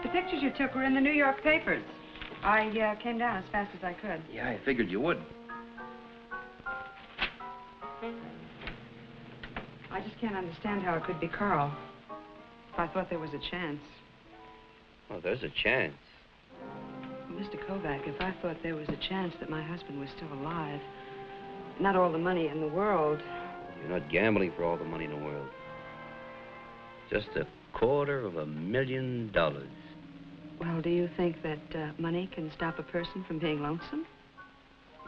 The pictures you took were in the New York papers. I came down as fast as I could. Yeah, I figured you would. I just can't understand how it could be Carl. If I thought there was a chance. Well, there's a chance. Well, Mr. Kovac, if I thought there was a chance that my husband was still alive, not all the money in the world. You're not gambling for all the money in the world. Just $250,000. Well, do you think that money can stop a person from being lonesome?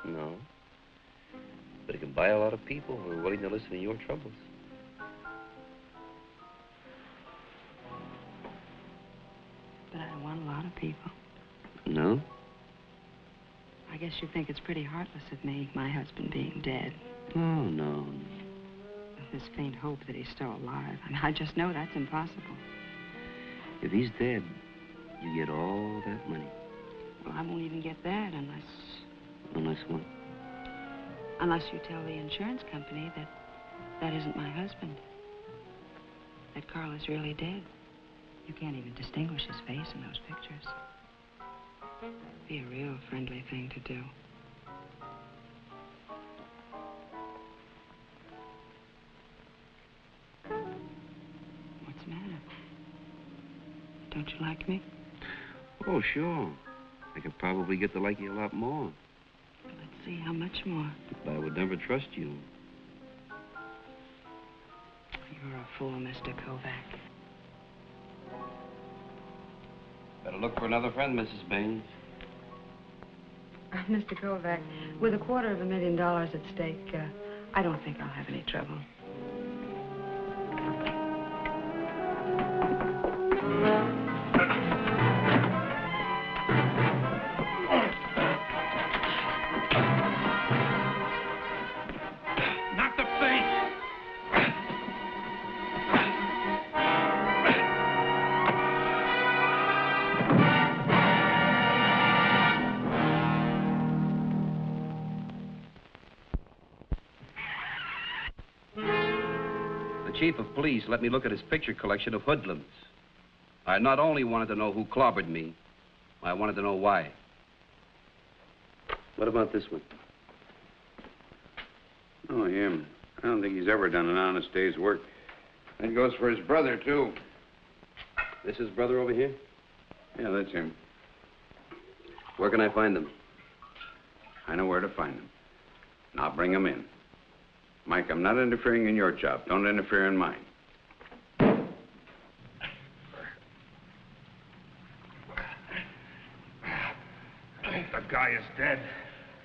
No. But it can buy a lot of people who are willing to listen to your troubles. But I don't want a lot of people. No? I guess you think it's pretty heartless of me, my husband being dead. Oh, no. With this faint hope that he's still alive. I mean, I just know that's impossible. If he's dead, you get all that money. Well, I won't even get that unless... Unless what? Unless you tell the insurance company that that isn't my husband. That Carl is really dead. You can't even distinguish his face in those pictures. Be a real friendly thing to do. What's the matter? Don't you like me? Oh, sure. I could probably get to like you a lot more. Let's see, how much more? But I would never trust you. You're a fool, Mr. Kovac. Better look for another friend, Mrs. Baines. Mr. Kovac, with $250,000 at stake, I don't think I'll have any trouble. Not the face! The chief of police let me look at his picture collection of hoodlums. I not only wanted to know who clobbered me, I wanted to know why. What about this one? Oh, him. I don't think he's ever done an honest day's work. That goes for his brother, too. This his brother over here? Yeah, that's him. Where can I find him? I know where to find him. And I'll bring him in. Mike, I'm not interfering in your job. Don't interfere in mine. I think the guy is dead.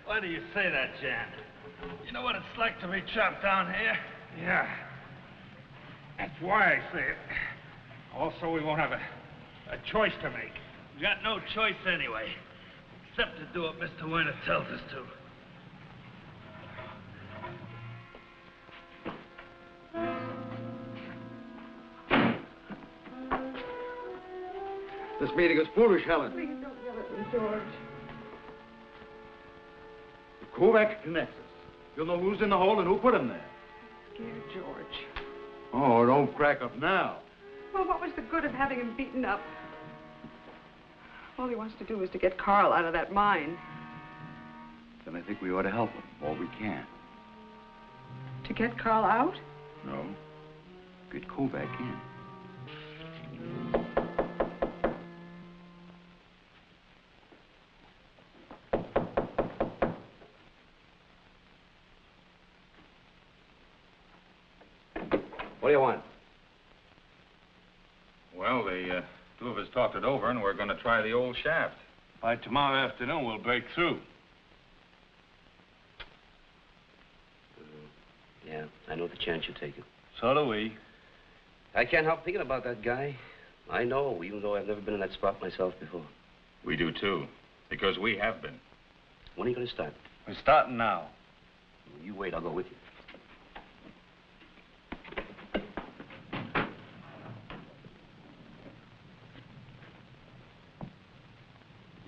Why do you say that, Jan? You know what it's like to be chopped down here? Yeah. That's why I say it. Also, we won't have a choice to make. We got no choice anyway, except to do what Mr. Werner tells us to. This meeting is foolish, Helen. Please don't yell at me, George. The Kovac connects us. You'll know who's in the hole and who put him there. Scared George. Oh, don't crack up now. Well, what was the good of having him beaten up? All he wants to do is to get Carl out of that mine. Then I think we ought to help him all we can. To get Carl out? No. Get Kovac in. What do you want? Well, the two of us talked it over, and we're going to try the old shaft. By tomorrow afternoon, we'll break through. Yeah, I know the chance you're taking. So do we. I can't help thinking about that guy. I know, even though I've never been in that spot myself before. We do, too, because we have been. When are you going to start? We're starting now. You wait, I'll go with you.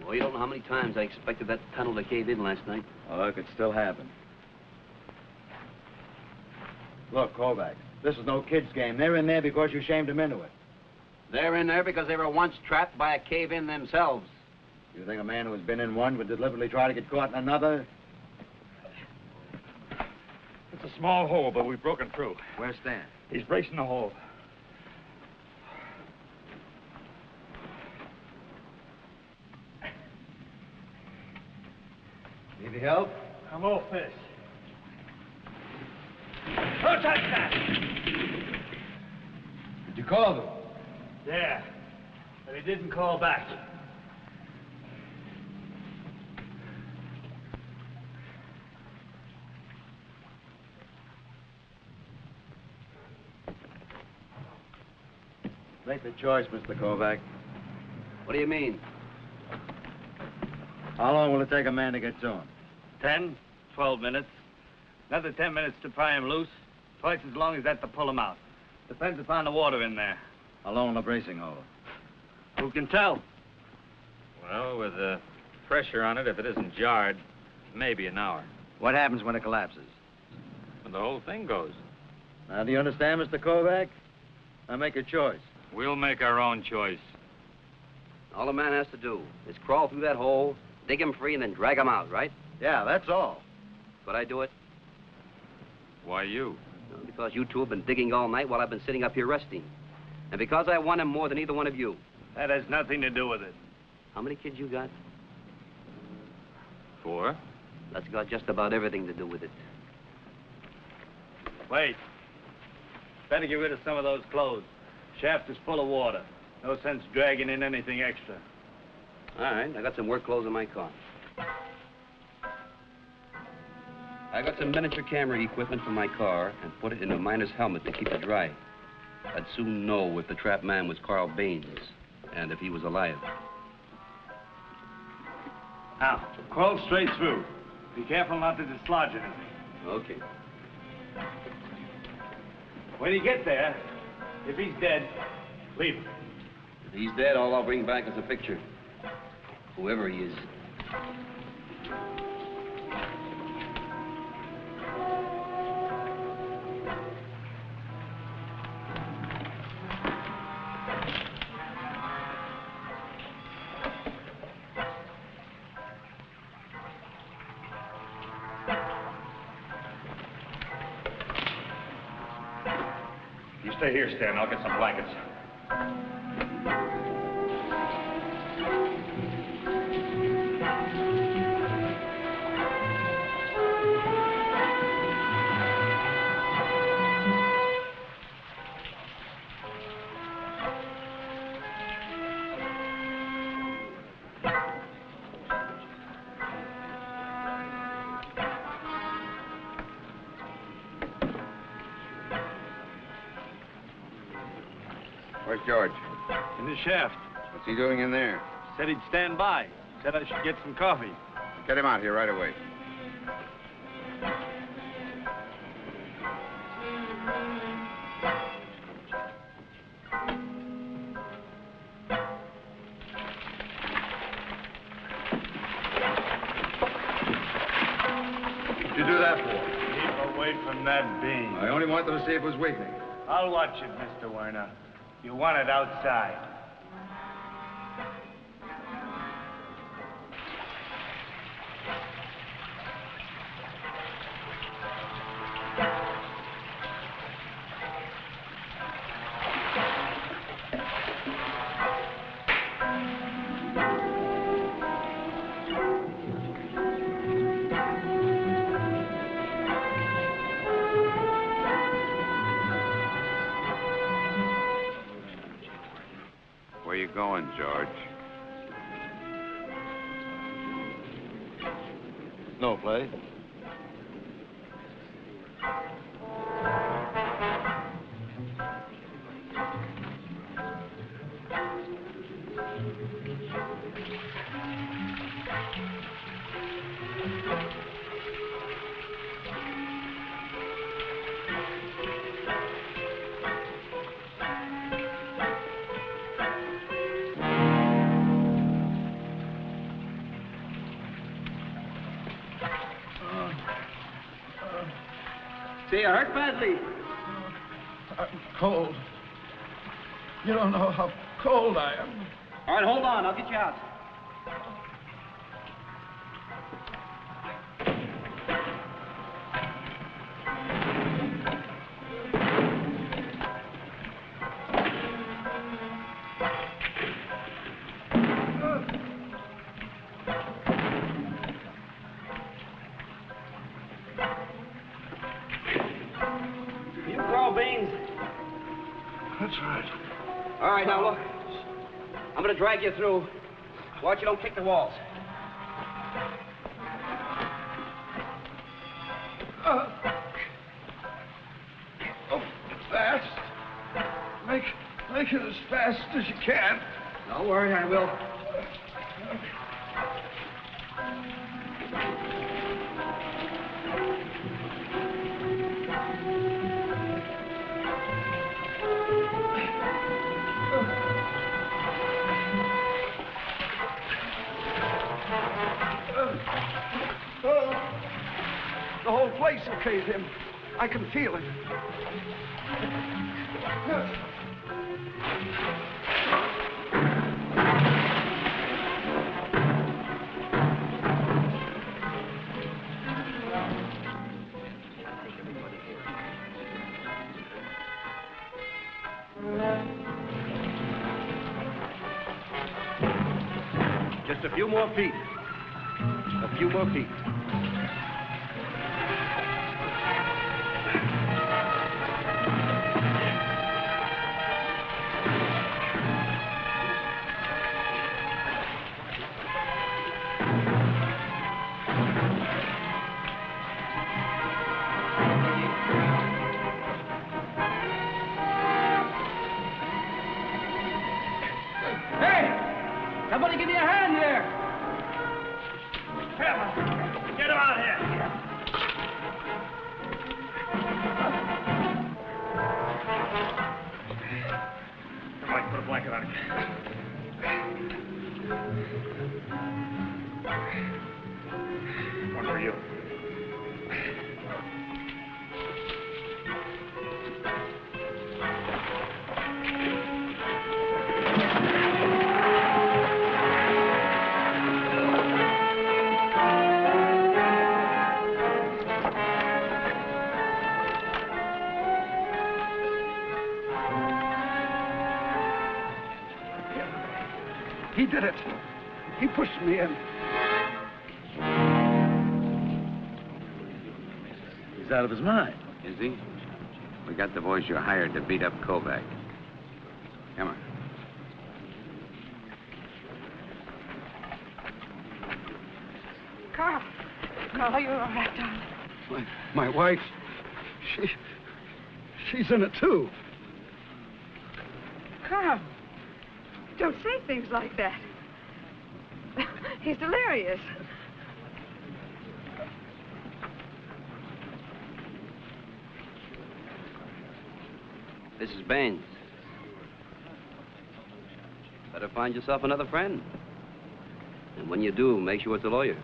Well, you don't know how many times I expected that tunnel to cave in last night. Oh, it could still happen. Look, Kovac, this is no kid's game. They're in there because you shamed them into it. They're in there because they were once trapped by a cave-in themselves. You think a man who has been in one would deliberately try to get caught in another? It's a small hole, but we've broken through. Where's Stan? He's bracing the hole. Need any help? I'm all fish. Don't touch that! Did you call them? Yeah, but he didn't call back. Make the choice, Mr. Kovac. What do you mean? How long will it take a man to get to him? 10, 12 minutes. Another 10 minutes to pry him loose. Twice as long as that to pull him out. Depends upon the water in there. How long will the bracing hold? Who can tell? Well, with the pressure on it, if it isn't jarred, maybe an hour. What happens when it collapses? When the whole thing goes. Now, do you understand, Mr. Kovac? Now make a choice. We'll make our own choice. All a man has to do is crawl through that hole, dig him free, and then drag him out, right? Yeah, that's all. But I do it? Why you? No, because you two have been digging all night while I've been sitting up here resting. And because I want him more than either one of you. That has nothing to do with it. How many kids you got? 4. That's got just about everything to do with it. Wait. Better get rid of some of those clothes. Shaft is full of water. No sense dragging in anything extra. All right, I got some work clothes in my car. I got some miniature camera equipment from my car and put it in a miner's helmet to keep it dry. I'd soon know if the trapped man was Carl Baines and if he was alive. Now, crawl straight through. Be careful not to dislodge anything. Okay. When you get there, if he's dead, leave him. If he's dead, all I'll bring back is a picture. Whoever he is. You stay here, Stan. I'll get some blankets. Where's George? In the shaft. What's he doing in there? Said he'd stand by. Said I should get some coffee. Get him out here right away. What'd you do that for? Keep away from that beam. I only wanted to see if it was weakening. I'll watch it, Mr. Werner. You want it outside. Where you going, George? No play. say you hurt badly. I'm cold. You don't know how cold I am. All right, hold on. I'll get you out. You grow beans. That's right. All right, now look. I'm going to drag you through. Watch you don't kick the walls. Fast. Make it as fast as you can. Don't worry, I will. The whole place will cave in. I can feel it. Just a few more feet. A few more feet. Hey! Somebody give me a hand here! Get him out here. Mike, put a blanket on him. One for you. He did it. He pushed me in. He's out of his mind. Is he? We got the boys you hired to beat up Kovac. Come on. Carl. Carl, are you all right, darling? My wife, she's in it too. Carl, don't say things like that. He's delirious. This is Baines. Better find yourself another friend. And when you do, make sure it's a lawyer.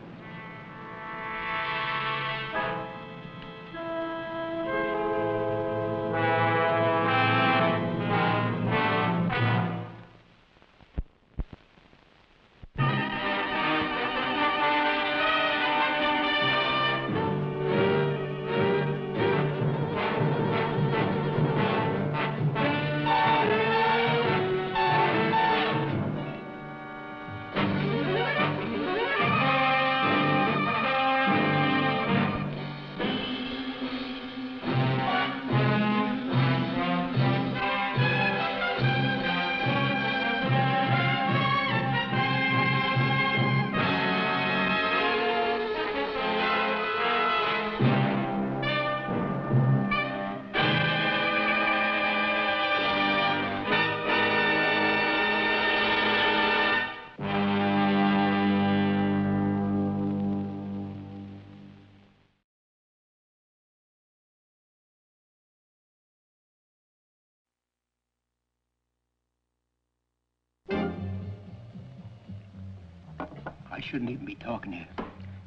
I shouldn't even be talking here.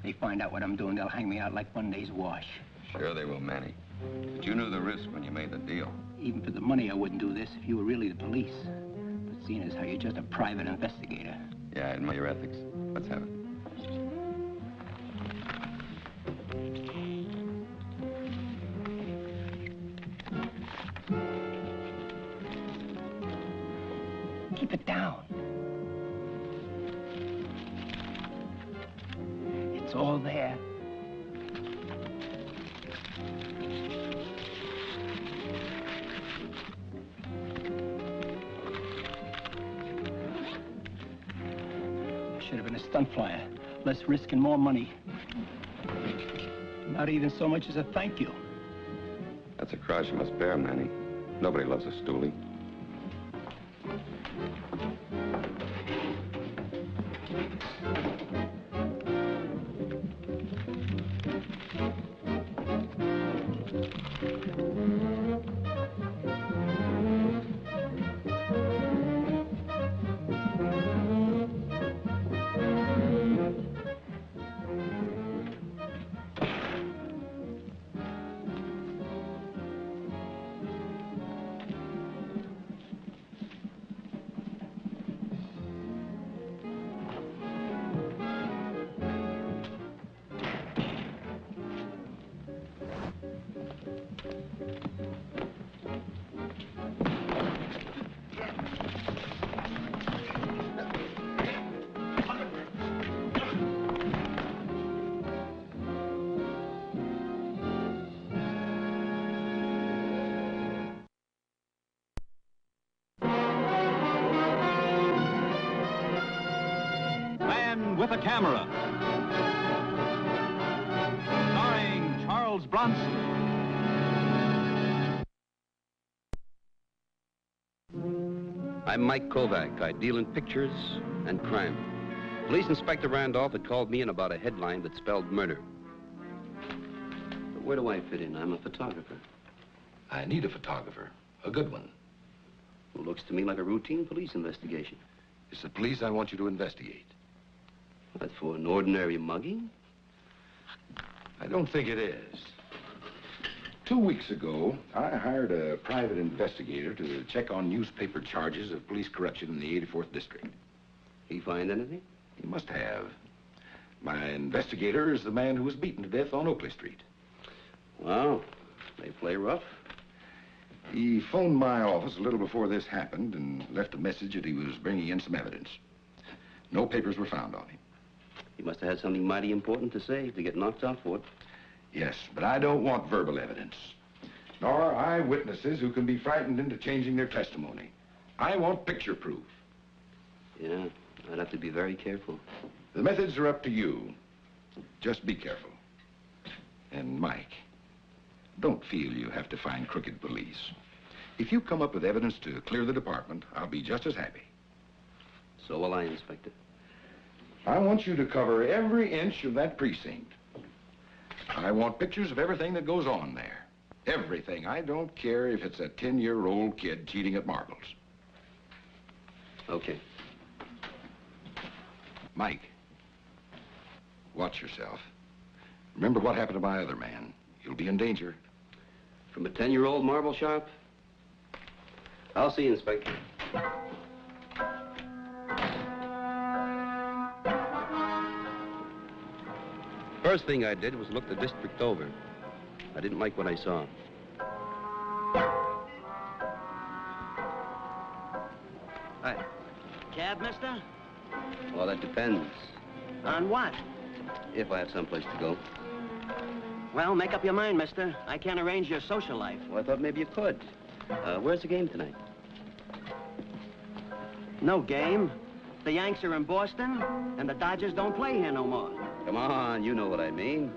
They find out what I'm doing, they'll hang me out like one day's wash. Sure they will, Manny. But you knew the risk when you made the deal. Even for the money, I wouldn't do this if you were really the police. But seeing as how you're just a private investigator. Yeah, I admire your ethics. Let's have it. Keep it down. It's all there. Should have been a stunt flyer. Less risk and more money. Not even so much as a thank you. That's a cross you must bear, Manny. Nobody loves a stoolie. With a Camera, starring Charles Bronson. I'm Mike Kovac. I deal in pictures and crime. Police Inspector Randolph had called me in about a headline that spelled murder. But where do I fit in? I'm a photographer. I need a photographer, a good one. Well, looks to me like a routine police investigation. It's the police I want you to investigate. That's for an ordinary mugging? I don't think it is. 2 weeks ago, I hired a private investigator to check on newspaper charges of police corruption in the 84th District. He find anything? He must have. My investigator is the man who was beaten to death on Oakley Street. Wow, they play rough. He phoned my office a little before this happened and left a message that he was bringing in some evidence. No papers were found on him. He must have had something mighty important to say to get knocked out for it. Yes, but I don't want verbal evidence, nor eyewitnesses who can be frightened into changing their testimony. I want picture proof. Yeah, I'd have to be very careful. The methods are up to you. Just be careful. And Mike, don't feel you have to find crooked police. If you come up with evidence to clear the department, I'll be just as happy. So will I, Inspector. I want you to cover every inch of that precinct. I want pictures of everything that goes on there. Everything. I don't care if it's a 10-year-old kid cheating at marbles. Okay. Mike, watch yourself. Remember what happened to my other man. You'll be in danger. From a 10-year-old marble shop? I'll see you, Inspector. First thing I did was look the district over. I didn't like what I saw. Hi. Cab, mister? Well, that depends. On what? If I have someplace to go. Well, make up your mind, mister. I can't arrange your social life. Well, I thought maybe you could. Where's the game tonight? No game. The Yanks are in Boston, and the Dodgers don't play here no more. Come on, you know what I mean.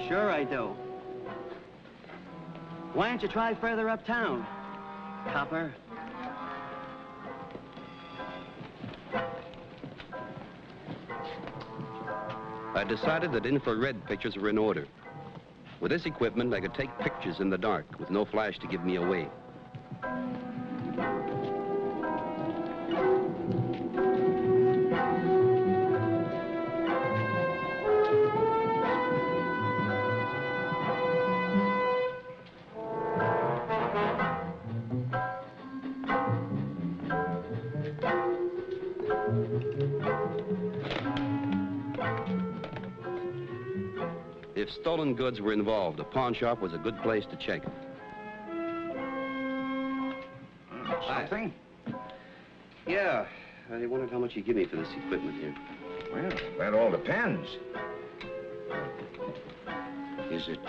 Sure I do. Why don't you try further uptown, copper? I decided that infrared pictures were in order. With this equipment, I could take pictures in the dark with no flash to give me away. If stolen goods were involved, a pawn shop was a good place to check. Something? Yeah, I wondered how much you'd give me for this equipment here. Well, that all depends. Is it,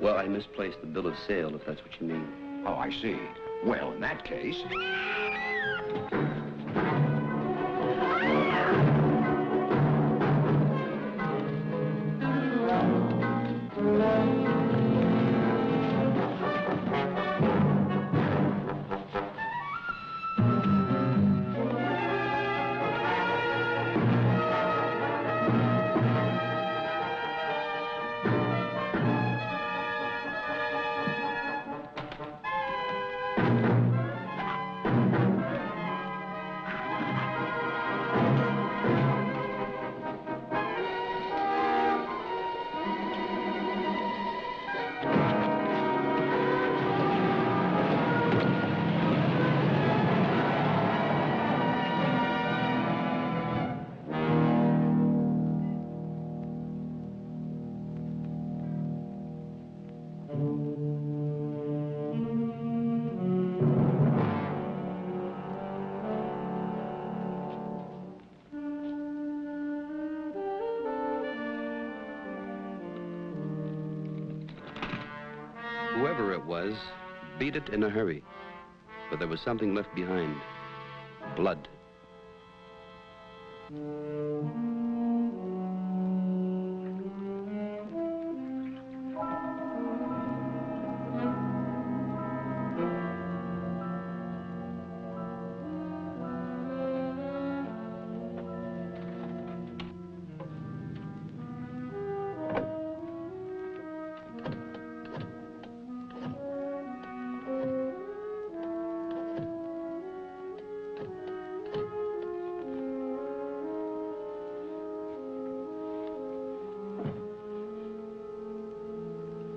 Well, I misplaced the bill of sale, if that's what you mean. Oh, I see. Well, in that case... Whoever it was, beat it in a hurry. But there was something left behind. Blood.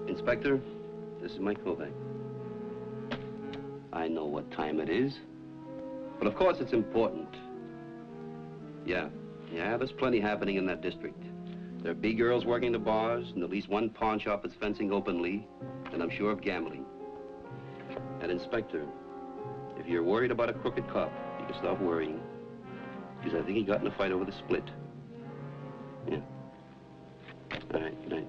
Inspector, this is Mike Kovac. I know what time it is, but of course it's important. Yeah, there's plenty happening in that district. There are B-girls working the bars, and at least one pawn shop is fencing openly, and I'm sure of gambling. And Inspector, if you're worried about a crooked cop, you can stop worrying, because I think he got in a fight over the split. Yeah. All right, good night.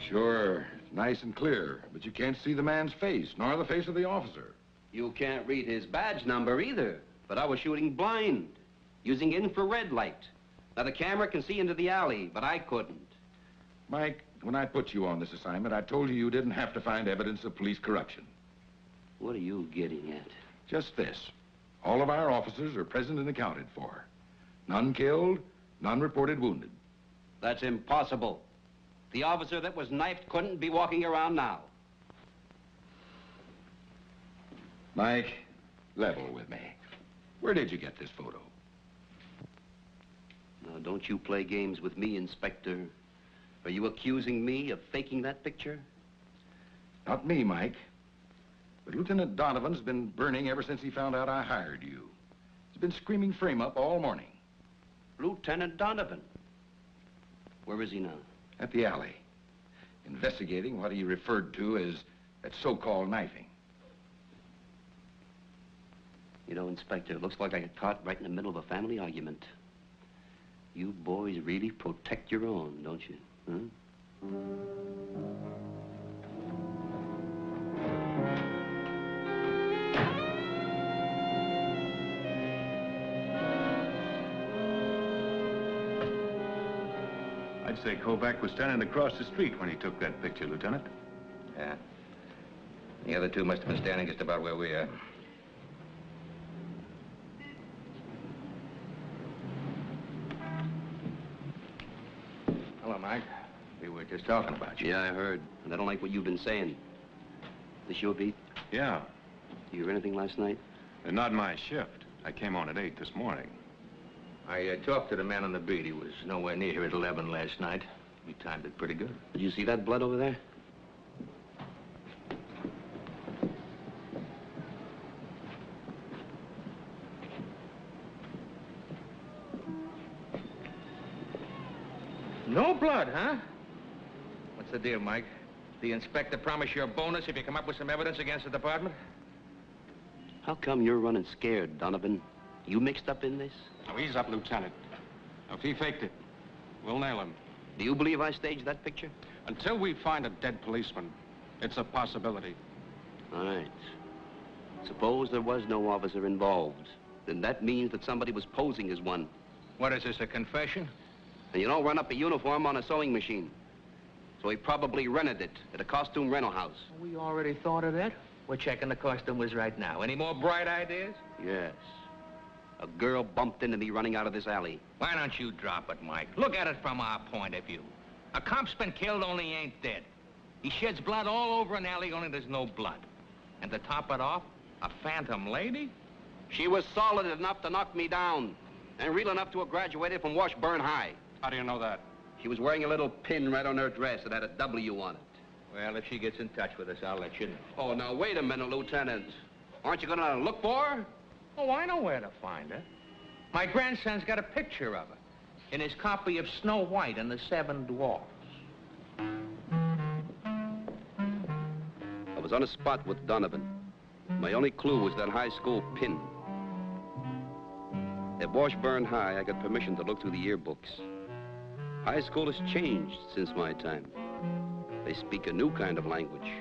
Sure, nice and clear, but you can't see the man's face, nor the face of the officer. You can't read his badge number either, but I was shooting blind, using infrared light. Now, the camera can see into the alley, but I couldn't. Mike, when I put you on this assignment, I told you you didn't have to find evidence of police corruption. What are you getting at? Just this. All of our officers are present and accounted for. None killed, none reported wounded. That's impossible. The officer that was knifed couldn't be walking around now. Mike, level with me. Where did you get this photo? Now, don't you play games with me, Inspector. Are you accusing me of faking that picture? Not me, Mike. But Lieutenant Donovan's been burning ever since he found out I hired you. He's been screaming frame up all morning. Lieutenant Donovan? Where is he now? At the alley, investigating what he referred to as that so-called knifing. You know, Inspector, it looks like I got caught right in the middle of a family argument. You boys really protect your own, don't you? Huh? I'd say Kovac was standing across the street when he took that picture, Lieutenant. Yeah. The other two must have been standing just about where we are. Hello, Mike. We were just talking about you. Yeah, I heard. And I don't like what you've been saying. This your beat? Yeah. You hear anything last night? Not my shift. I came on at 8 this morning. I talked to the man on the beat. He was nowhere near here at 11 last night. We timed it pretty good. Did you see that blood over there? No blood, huh? What's the deal, Mike? The inspector promise you a bonus if you come up with some evidence against the department? How come you're running scared, Donovan? You mixed up in this? Now, ease up, Lieutenant. Now, if he faked it, we'll nail him. Do you believe I staged that picture? Until we find a dead policeman, it's a possibility. All right. Suppose there was no officer involved. Then that means that somebody was posing as one. What is this, a confession? And you don't run up a uniform on a sewing machine. So he probably rented it at a costume rental house. We already thought of that. We're checking the costumers right now. Any more bright ideas? Yes. A girl bumped into me running out of this alley. Why don't you drop it, Mike? Look at it from our point of view. A cop's been killed, only he ain't dead. He sheds blood all over an alley, only there's no blood. And to top it off, a phantom lady? She was solid enough to knock me down, and real enough to have graduated from Washburn High. How do you know that? She was wearing a little pin right on her dress that had a W on it. Well, if she gets in touch with us, I'll let you know. Oh, now, wait a minute, Lieutenant. Aren't you gonna look for her? Oh, I know where to find her. My grandson's got a picture of her in his copy of Snow White and the Seven Dwarfs. I was on a spot with Donovan. My only clue was that high school pin. At Washburn High, I got permission to look through the yearbooks. High school has changed since my time. They speak a new kind of language.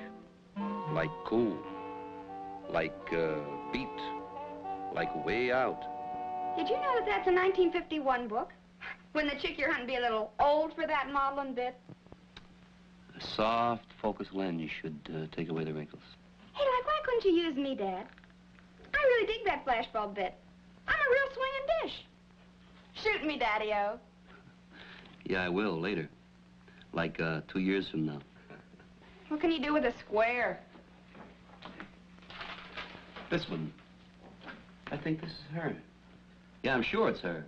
Like cool. Like, beat. Like way out. Did you know that that's a 1951 book? When the chick you're hunting be a little old for that modeling bit? A soft focus lens should take away the wrinkles. Hey, like, why couldn't you use me, Dad? I really dig that flashbulb bit. I'm a real swinging dish. Shoot me, Daddy-o. Yeah, I will, later. Like, 2 years from now. What can you do with a square? This one. I think this is her. Yeah, I'm sure it's her.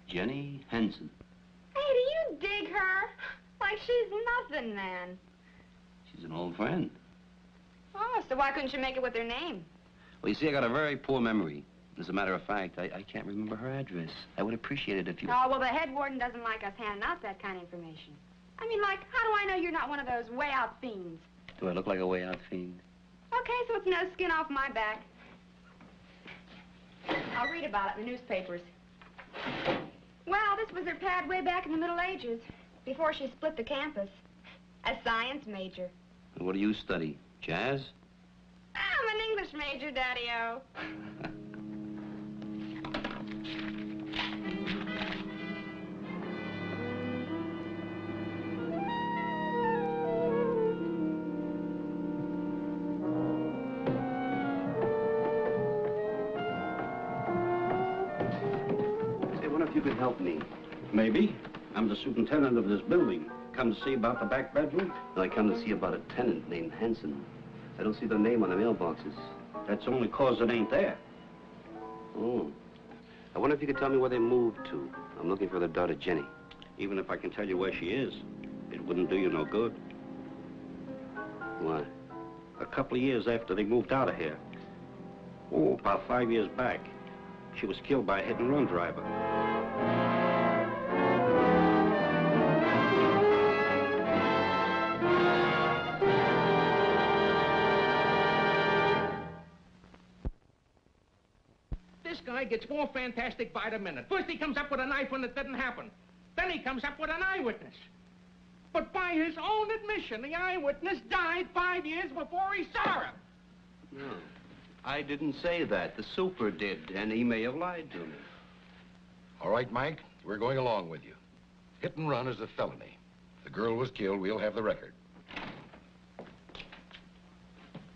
Jenny Henson. Hey, do you dig her? Like she's nothing, man. She's an old friend. Oh, so why couldn't you make it with her name? Well, you see, I got a very poor memory. As a matter of fact, I can't remember her address. I would appreciate it if you... Oh, well, the head warden doesn't like us handing out that kind of information. I mean, like, how do I know you're not one of those way-out fiends? Do I look like a way-out fiend? Okay, so it's no skin off my back. I'll read about it in the newspapers. Well, this was her pad way back in the Middle Ages, before she split the campus. A science major. And what do you study? Jazz? I'm an English major, Daddy-o. You could help me. Maybe. I'm the superintendent of this building. Come to see about the back bedroom? No, I come to see about a tenant named Henson. I don't see the name on the mailboxes. That's only 'cause it ain't there. Oh. I wonder if you could tell me where they moved to. I'm looking for their daughter, Jenny. Even if I can tell you where she is, it wouldn't do you no good. Why? A couple of years after they moved out of here. Oh, about 5 years back. She was killed by a hit-and-run driver. This guy gets more fantastic by the minute. First he comes up with a knife when it didn't happen. Then he comes up with an eyewitness. But by his own admission, the eyewitness died 5 years before he saw her. No, I didn't say that. The super did, and he may have lied to me. All right, Mike, we're going along with you. Hit and run is a felony. If the girl was killed, we'll have the record.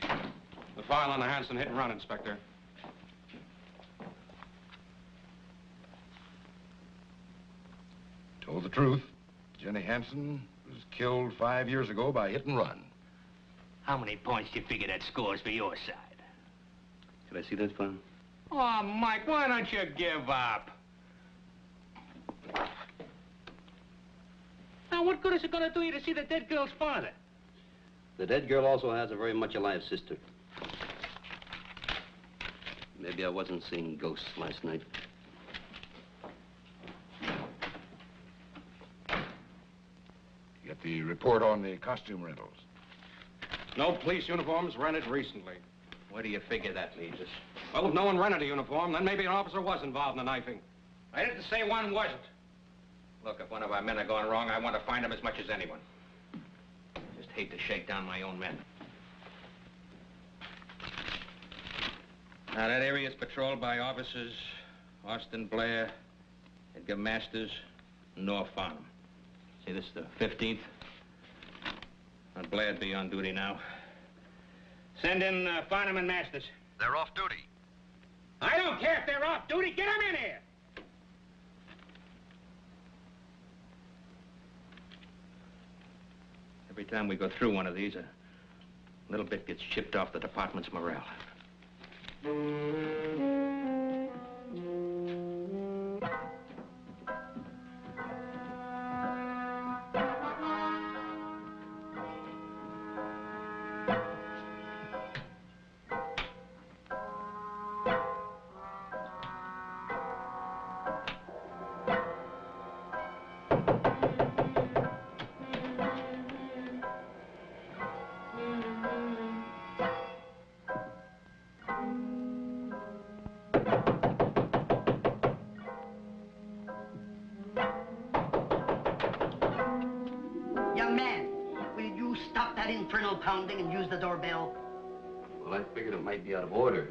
The file on the Hanson hit and run, Inspector. Told the truth. Jenny Hanson was killed 5 years ago by hit and run. How many points do you figure that scores for your side? Could I see that file? Oh, Mike, why don't you give up? Now, what good is it going to do you to see the dead girl's father? The dead girl also has a very much alive sister. Maybe I wasn't seeing ghosts last night. Get the report on the costume rentals. No police uniforms rented recently. What do you figure that means? Well, if no one rented a uniform, then maybe an officer was involved in the knifing. I didn't say one wasn't. Look, if one of our men are gone wrong, I want to find him as much as anyone. Just hate to shake down my own men. Now, that area is patrolled by officers Austin Blair, Edgar Masters, and North Farnham. See, this is the 15th. Now, Blair'd be on duty now. Send in Farnham and Masters. They're off duty. I don't care if they're off duty. Get them in here. Every time we go through one of these, a little bit gets chipped off the department's morale. Pounding and use the doorbell? Well, I figured it might be out of order.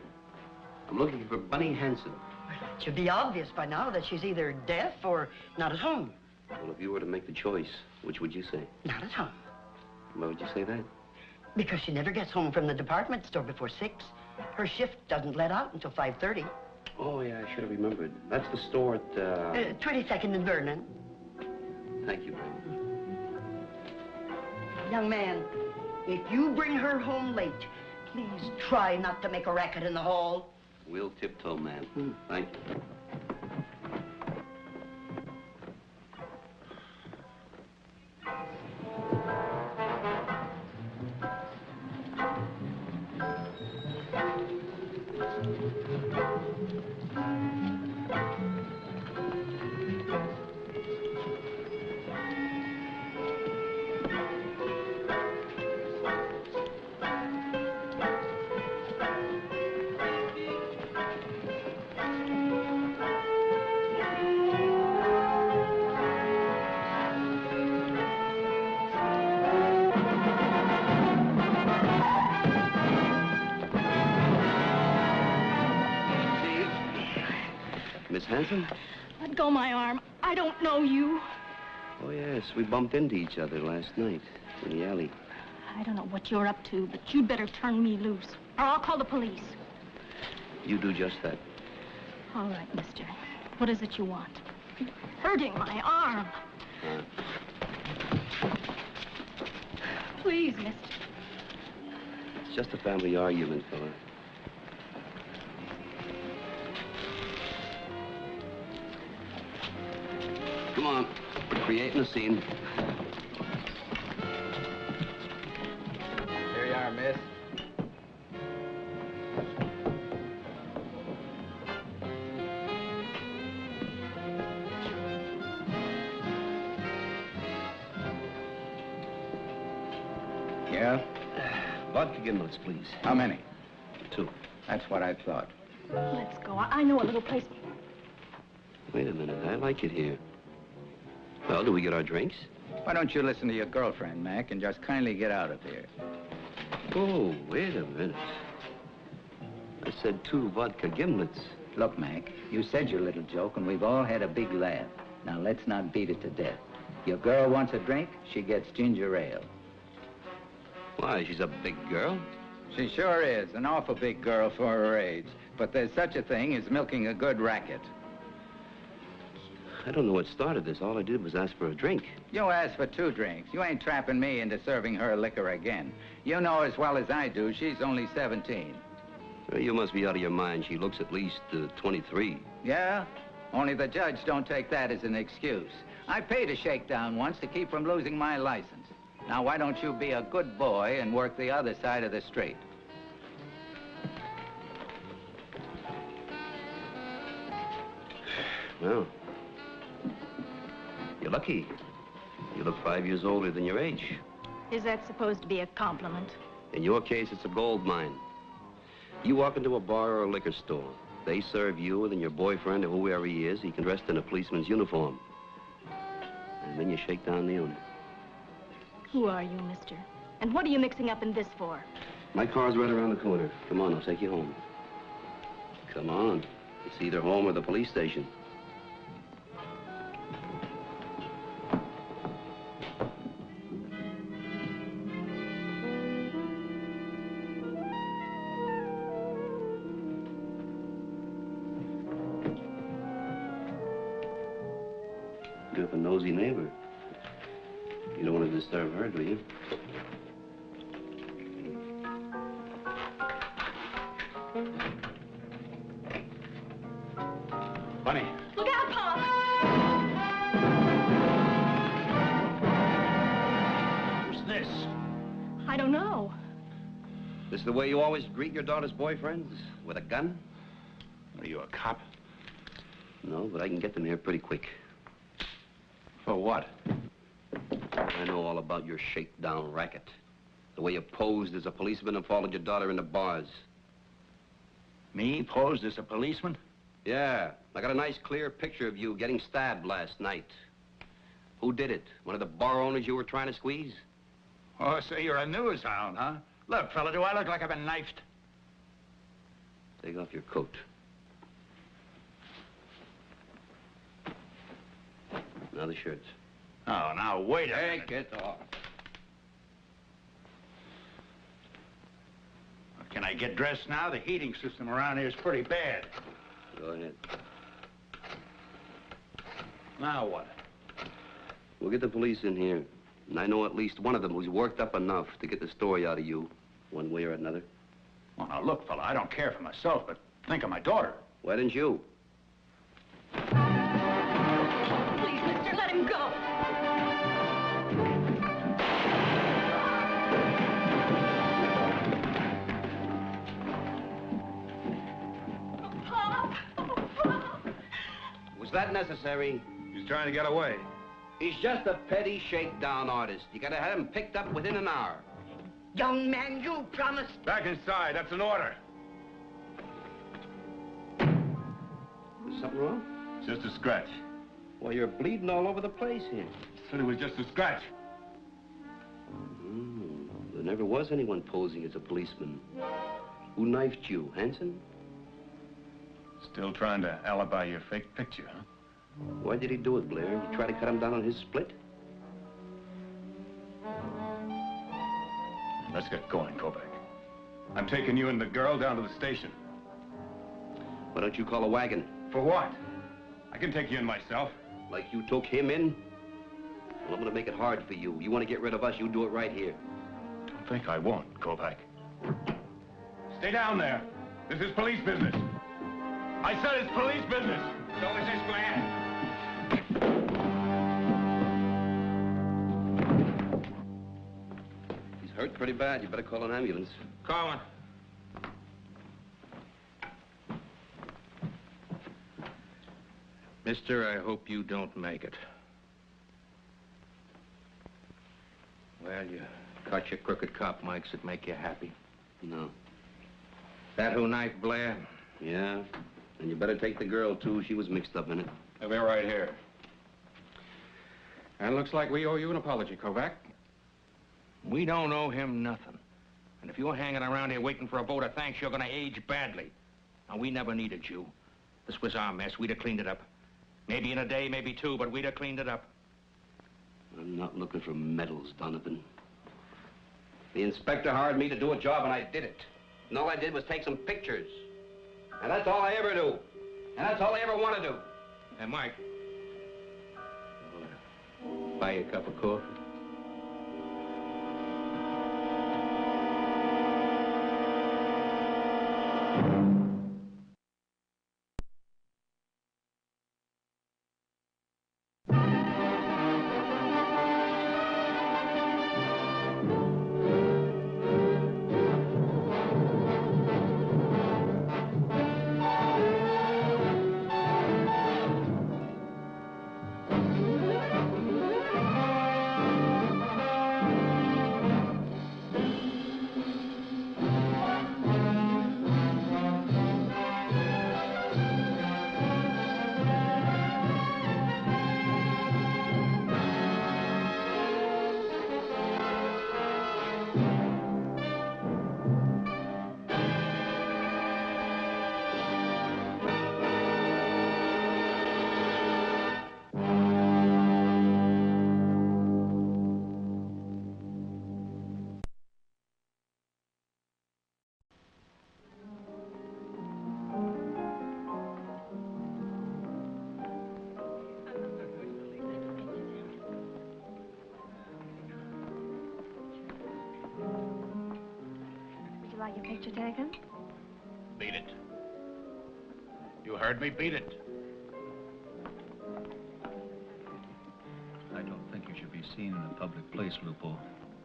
I'm looking for Bunny Hansen. Well, it should be obvious by now that she's either deaf or not at home. Well, if you were to make the choice, which would you say? Not at home. Why would you say that? Because she never gets home from the department store before 6. Her shift doesn't let out until 5:30. Oh, yeah, I should have remembered. That's the store at, 22nd and Vernon. Thank you, Brandon. Young man, if you bring her home late, please try not to make a racket in the hall. We'll tiptoe, ma'am. Thank you. Miss Hanson? Let go my arm. I don't know you. Oh, yes. We bumped into each other last night in the alley. I don't know what you're up to, but you'd better turn me loose, or I'll call the police. You do just that. All right, mister. What is it you want? You're hurting my arm. Please, mister. It's just a family argument, fella. Come on, we're creating a scene. Here you are, miss. Yeah? Vodka gimlets, please. How many? 2. That's what I thought. Let's go. I know a little place. Wait a minute. I like it here. Well, do we get our drinks? Why don't you listen to your girlfriend, Mac, and just kindly get out of here? Oh, wait a minute. I said 2 vodka gimlets. Look, Mac, you said your little joke, and we've all had a big laugh. Now, let's not beat it to death. Your girl wants a drink, she gets ginger ale. Why, she's a big girl. She sure is, an awful big girl for her age. But there's such a thing as milking a good racket. I don't know what started this. All I did was ask for a drink. You asked for 2 drinks. You ain't trapping me into serving her liquor again. You know as well as I do, she's only 17. Well, you must be out of your mind. She looks at least 23. Yeah? Only the judge don't take that as an excuse. I paid a shakedown once to keep from losing my license. Now, why don't you be a good boy and work the other side of the street? Well, you're lucky. You look 5 years older than your age. Is that supposed to be a compliment? In your case, it's a gold mine. You walk into a bar or a liquor store. They serve you, and then your boyfriend, or whoever he is, he can dress in a policeman's uniform. And then you shake down the owner. Who are you, mister? And what are you mixing up in this for? My car's right around the corner. Come on, I'll take you home. Come on. It's either home or the police station. You have a nosy neighbor. You don't want to disturb her, do you? Bunny. Look out, Pop! Who's this? I don't know. This is the way you always greet your daughter's boyfriends? With a gun? Are you a cop? No, but I can get them here pretty quick. For what? I know all about your shakedown racket. The way you posed as a policeman and followed your daughter into bars. Me posed as a policeman? Yeah. I got a nice, clear picture of you getting stabbed last night. Who did it? One of the bar owners you were trying to squeeze? Oh, so you're a news hound, huh? Look, fella, do I look like I've been knifed? Take off your coat. Now the shirts. Oh, now, wait a minute. Take it off. Can I get dressed now? The heating system around here is pretty bad. Go ahead. Now what? We'll get the police in here. And I know at least one of them who's worked up enough to get the story out of you, one way or another. Well, now, look, fella, I don't care for myself, but think of my daughter. Why didn't you? Please, mister, let him go. Pop! Was that necessary? He's trying to get away. He's just a petty shakedown artist. You gotta have him picked up within an hour. Young man, you promised. Back inside. That's an order. Is something wrong? Just a scratch. Well, you're bleeding all over the place here. Said it was just a scratch. There never was anyone posing as a policeman. Who knifed you, Hanson? Still trying to alibi your fake picture, huh? Why did he do it, Blair? You try to cut him down on his split? Let's get going, Kovac. I'm taking you and the girl down to the station. Why don't you call a wagon? For what? I can take you in myself. Like you took him in? Well, I'm gonna make it hard for you. You want to get rid of us, you do it right here. Don't think I won't, Kovac. Stay down there. This is police business. I said it's police business. So is this Blair. He's hurt pretty bad. You better call an ambulance. Calling. Mister, I hope you don't make it. Well, you caught your crooked cop, Mike's. It make you happy? No. That who knifed Blair? Yeah. And you better take the girl, too. She was mixed up in it. They'll be right here. And looks like we owe you an apology, Kovac. We don't owe him nothing. And if you're hanging around here waiting for a vote of thanks, you're gonna age badly. Now, we never needed you. This was our mess. We'd have cleaned it up. Maybe in a day, maybe two, but we'd have cleaned it up. I'm not looking for medals, Donovan. The inspector hired me to do a job, and I did it. And all I did was take some pictures. And that's all I ever do. And that's all I ever want to do. And Mike, buy you a cup of coffee? like your picture taken? Beat it. You heard me, beat it. I don't think you should be seen in a public place, Lupo.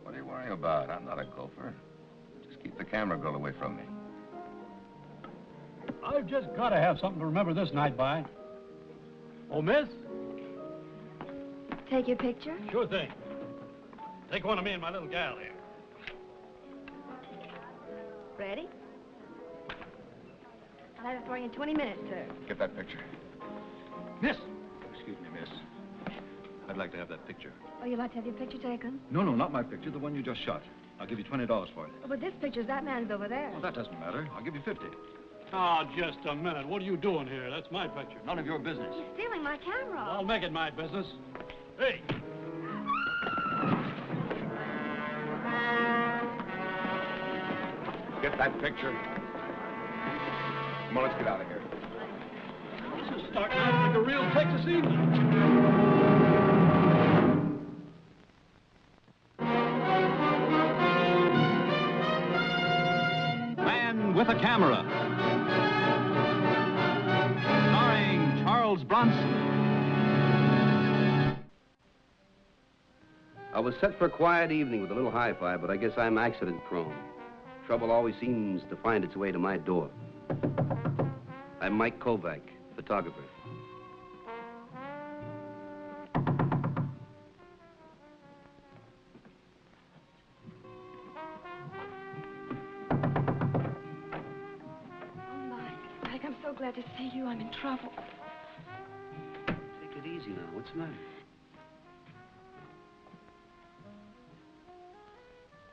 What are you worrying about? I'm not a gopher. Just keep the camera girl away from me. I've just got to have something to remember this night by. Oh, miss? Take your picture? Sure thing. Take one of me and my little gal here. Ready? I'll have it for you in 20 minutes, sir. Get that picture. Miss! Excuse me, miss. I'd like to have that picture. Oh, you'd like to have your picture taken? No, not my picture, the one you just shot. I'll give you $20 for it. Oh, but this picture's that man's over there. Well, that doesn't matter. I'll give you 50. Oh, just a minute. What are you doing here? That's my picture. None of your business. He's stealing my camera. Well, I'll make it my business. Hey! Get that picture. Come on, let's get out of here. This is starting out like a real Texas evening. Man with a Camera. Starring Charles Bronson. I was set for a quiet evening with a little hi-fi, but I guess I'm accident-prone. Trouble always seems to find its way to my door. I'm Mike Kovac, photographer. Mike, I'm so glad to see you. I'm in trouble. Take it easy now. What's the matter?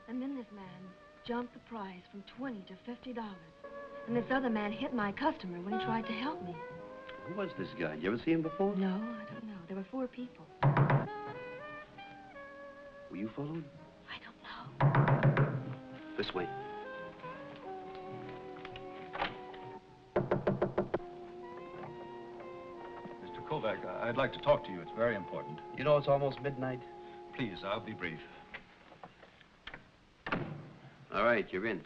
And then this man jumped the price from $20 to $50. And this other man hit my customer when he tried to help me. Who was this guy? You ever see him before? No, I don't know. There were 4 people. Were you followed? I don't know. This way. Mr. Kovac, I'd like to talk to you. It's very important. You know it's almost midnight. Please, I'll be brief. All right, you're in.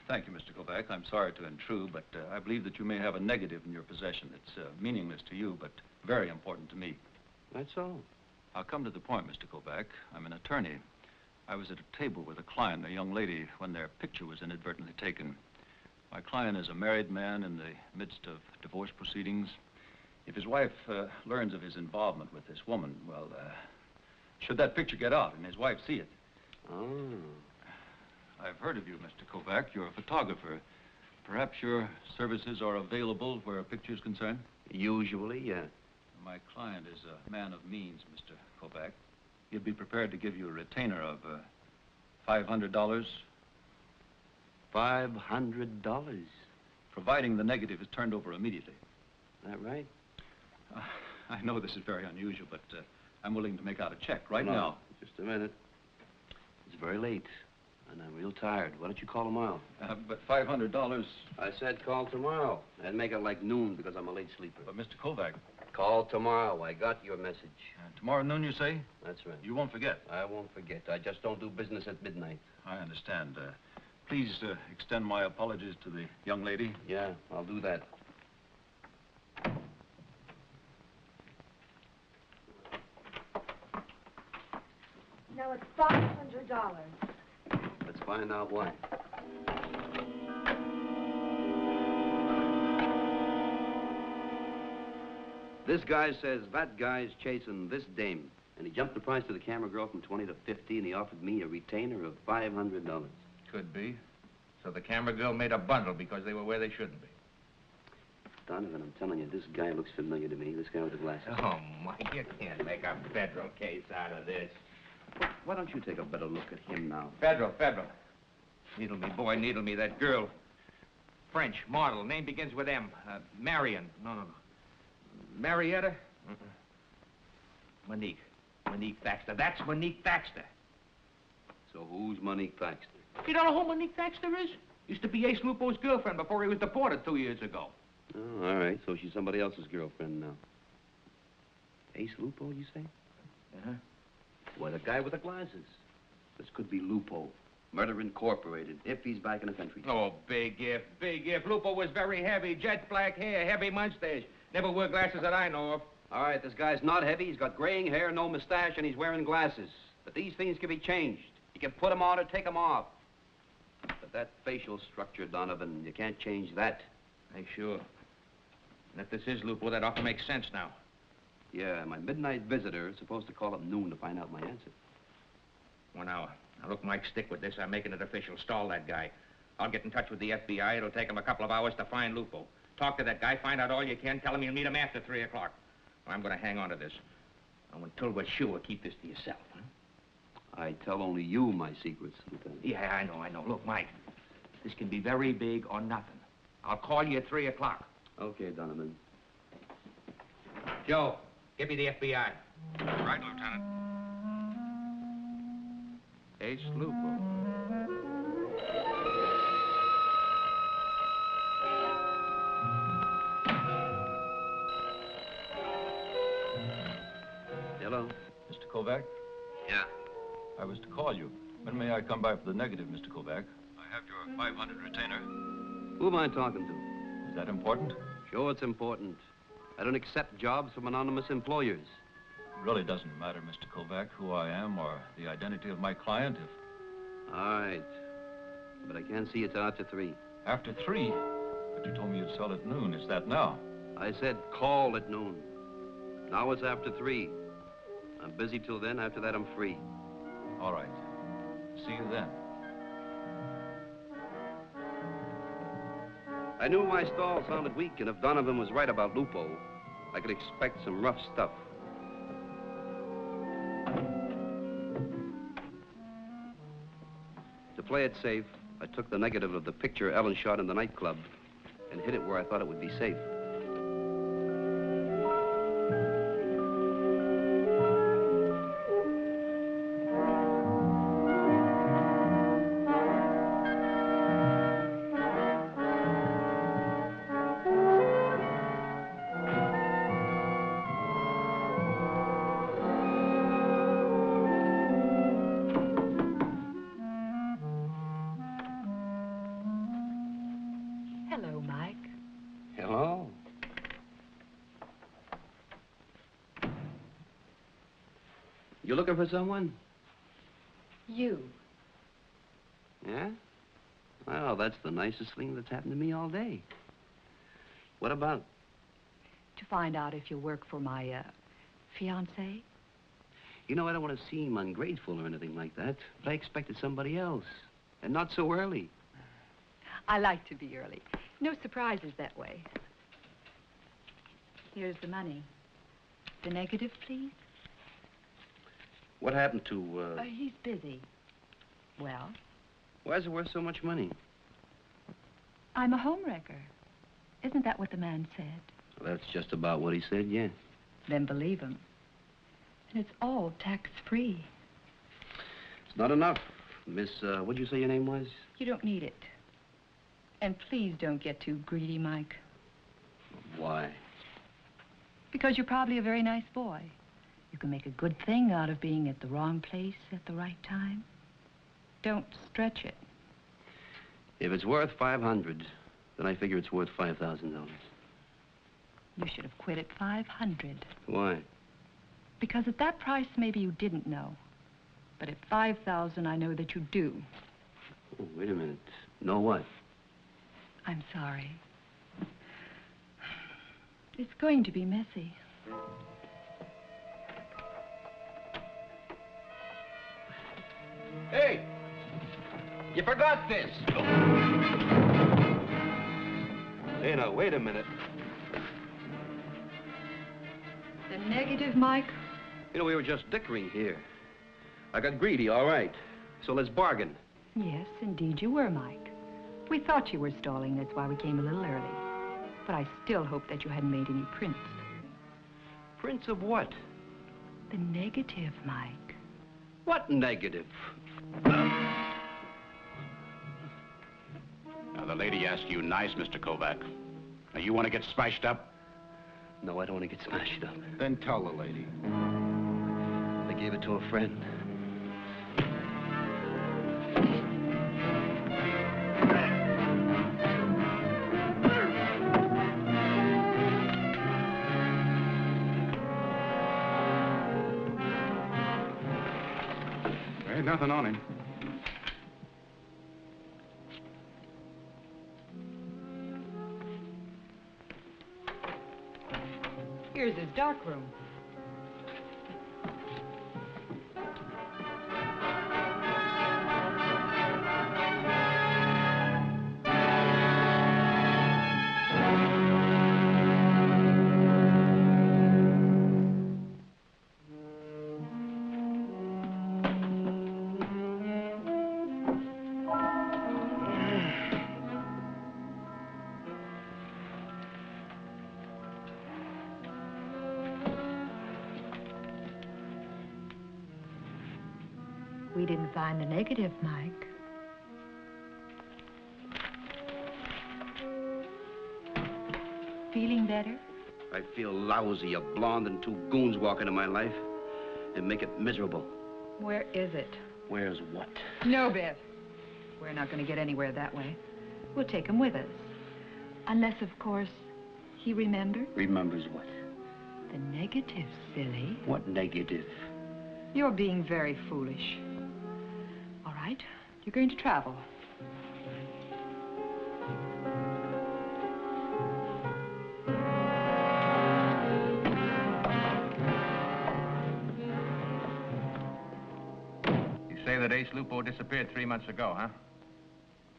Thank you, Mr. Kovac. I'm sorry to intrude, but I believe that you may have a negative in your possession. It's meaningless to you, but very important to me. That's all. I'll come to the point, Mr. Kovac. I'm an attorney. I was at a table with a client, a young lady, when their picture was inadvertently taken. My client is a married man in the midst of divorce proceedings. If his wife learns of his involvement with this woman, well, should that picture get out and his wife see it? Oh. I've heard of you, Mr. Kovac. You're a photographer. Perhaps your services are available where a picture is concerned? Usually, yeah. My client is a man of means, Mr. Kovac. He'd be prepared to give you a retainer of $500. $500? Providing the negative is turned over immediately. That right? I know this is very unusual, but I'm willing to make out a check right now. Just a minute. It's very late. And I'm real tired. Why don't you call tomorrow? But $500... I said call tomorrow. And make it like noon because I'm a late sleeper. But, Mr. Kovac... Call tomorrow. I got your message. Tomorrow noon, you say? That's right. You won't forget? I won't forget. I just don't do business at midnight. I understand. Please extend my apologies to the young lady. Yeah, I'll do that. Now it's $500. Let's find out why. This guy says that guy's chasing this dame. And he jumped the price of the camera girl from 20 to 50, and he offered me a retainer of $500. Could be. So the camera girl made a bundle because they were where they shouldn't be. Donovan, I'm telling you, this guy looks familiar to me. This guy with the glasses. Oh, Mike, you can't make a federal case out of this. Why don't you take a better look at him now? Federal. Needle me, boy, needle me. That girl. French, model. Name begins with M. Marion. No. Marietta? Monique. Monique Thaxter. That's Monique Thaxter. So who's Monique Thaxter? You don't know who Monique Thaxter is? Used to be Ace Lupo's girlfriend before he was deported 2 years ago. Oh, all right. So she's somebody else's girlfriend now. Ace Lupo, you say? Uh-huh. Why, the guy with the glasses. This could be Lupo. Murder Incorporated, if he's back in the country. Oh, big if, big if. Lupo was very heavy, jet black hair, heavy mustache. Never wore glasses that I know of. All right, this guy's not heavy. He's got graying hair, no mustache, and he's wearing glasses. But these things can be changed. You can put them on or take them off. But that facial structure, Donovan, you can't change that. Hey, sure. And if this is Lupo, that ought to make sense now. Yeah, my midnight visitor is supposed to call at noon to find out my answer. 1 hour. Now, look, Mike, stick with this. I'm making it official. Stall that guy. I'll get in touch with the FBI. It'll take him a couple of hours to find Lupo. Talk to that guy, find out all you can. Tell him you'll meet him after 3 o'clock. I'm going to hang on to this. And until we're sure, keep this to yourself, huh? I tell only you my secrets, Lieutenant. Yeah, I know. Look, Mike, this can be very big or nothing. I'll call you at 3 o'clock. Okay, Donovan. Joe, give me the FBI. Right, Lieutenant. Ace Lupo. Hello? Mr. Kovac? Yeah. I was to call you. When may I come by for the negative, Mr. Kovac? I have your 500 retainer. Who am I talking to? Is that important? Sure, it's important. I don't accept jobs from anonymous employers. It really doesn't matter, Mr. Kovac, who I am or the identity of my client if... All right. But I can't see you till after 3. After 3? But you told me you'd sell at noon. Is that now? I said call at noon. Now it's after 3. I'm busy till then. After that, I'm free. All right. See you then. I knew my stall sounded weak, and if Donovan was right about Lupo, I could expect some rough stuff. To play it safe, I took the negative of the picture Ellen shot in the nightclub and hid it where I thought it would be safe. Hello, Mike. Hello. You looking for someone? You. Yeah? Well, that's the nicest thing that's happened to me all day. What about? To find out if you work for my, fiancé? You know, I don't want to seem ungrateful or anything like that, but I expected somebody else. And not so early. I like to be early. No surprises that way. Here's the money. The negative, please. What happened to, He's busy. Well? Why is it worth so much money? I'm a homewrecker. Isn't that what the man said? Well, that's just about what he said, yeah. Then believe him. And it's all tax-free. It's not enough. Miss, what'd you say your name was? You don't need it. And please don't get too greedy, Mike. Why? Because you're probably a very nice boy. You can make a good thing out of being at the wrong place at the right time. Don't stretch it. If it's worth $500, then I figure it's worth $5,000. You should have quit at $500. Why? Because at that price, maybe you didn't know. But at $5,000, I know that you do. Oh, wait a minute. Know what? I'm sorry. It's going to be messy. Hey! You forgot this! Hey, now, wait a minute. The negative, Mike? You know, we were just dickering here. I got greedy, all right. So let's bargain. Yes, indeed you were, Mike. We thought you were stalling, that's why we came a little early. But I still hope that you hadn't made any prints. Prints of what? The negative, Mike. What negative? Now, the lady asked you nice, Mr. Kovac. Now, you want to get smashed up? No, I don't want to get smashed up. Then tell the lady. I gave it to a friend. Ain't nothing on him. Here's his darkroom. We didn't find the negative, Mike. Feeling better? I feel lousy. A blonde and two goons walk into my life and make it miserable. Where is it? Where's what? No, Bev. We're not going to get anywhere that way. We'll take him with us. Unless, of course, he remembers. Remembers what? The negative, silly. What negative? You're being very foolish. All right, you're going to travel. You say that Ace Lupo disappeared 3 months ago, huh?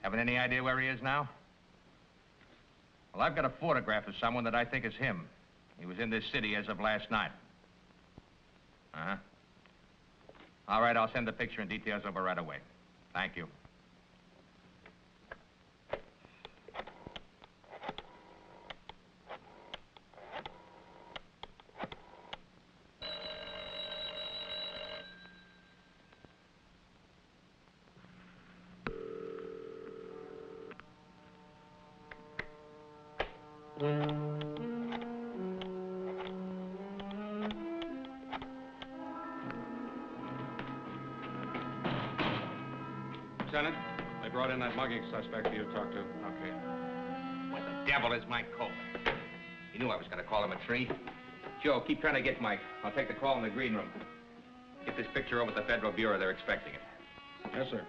Haven't any idea where he is now? Well, I've got a photograph of someone that I think is him. He was in this city as of last night. Uh-huh. All right, I'll send the picture and details over right away. Thank you. Lieutenant, they brought in that mugging suspect for you to talk to. Okay. Where the devil is Mike Kovac? He knew I was going to call him a tree. Joe, keep trying to get Mike. I'll take the call in the green room. Get this picture over to the Federal Bureau. They're expecting it. Yes, sir.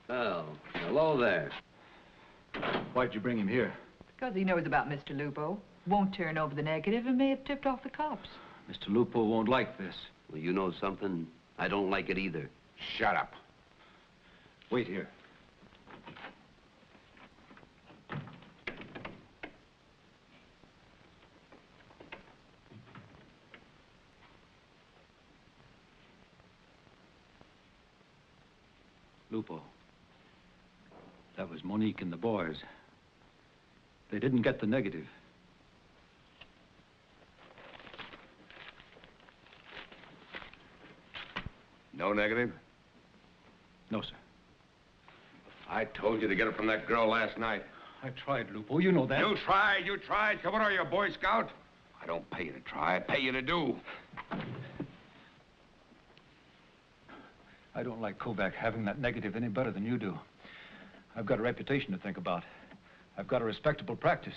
Oh, hello there. Why'd you bring him here? Because he knows about Mr. Lupo. Won't turn over the negative and may have tipped off the cops. Mr. Lupo won't like this. Well, you know something? I don't like it either. Shut up. Wait here. Lupo. That was Monique and the boys. They didn't get the negative. No negative? No, sir. I told you to get it from that girl last night. I tried, Lupo. You know that. You tried. Come on, are you a Boy Scout? I don't pay you to try. I pay you to do. I don't like Kovac having that negative any better than you do. I've got a reputation to think about. I've got a respectable practice.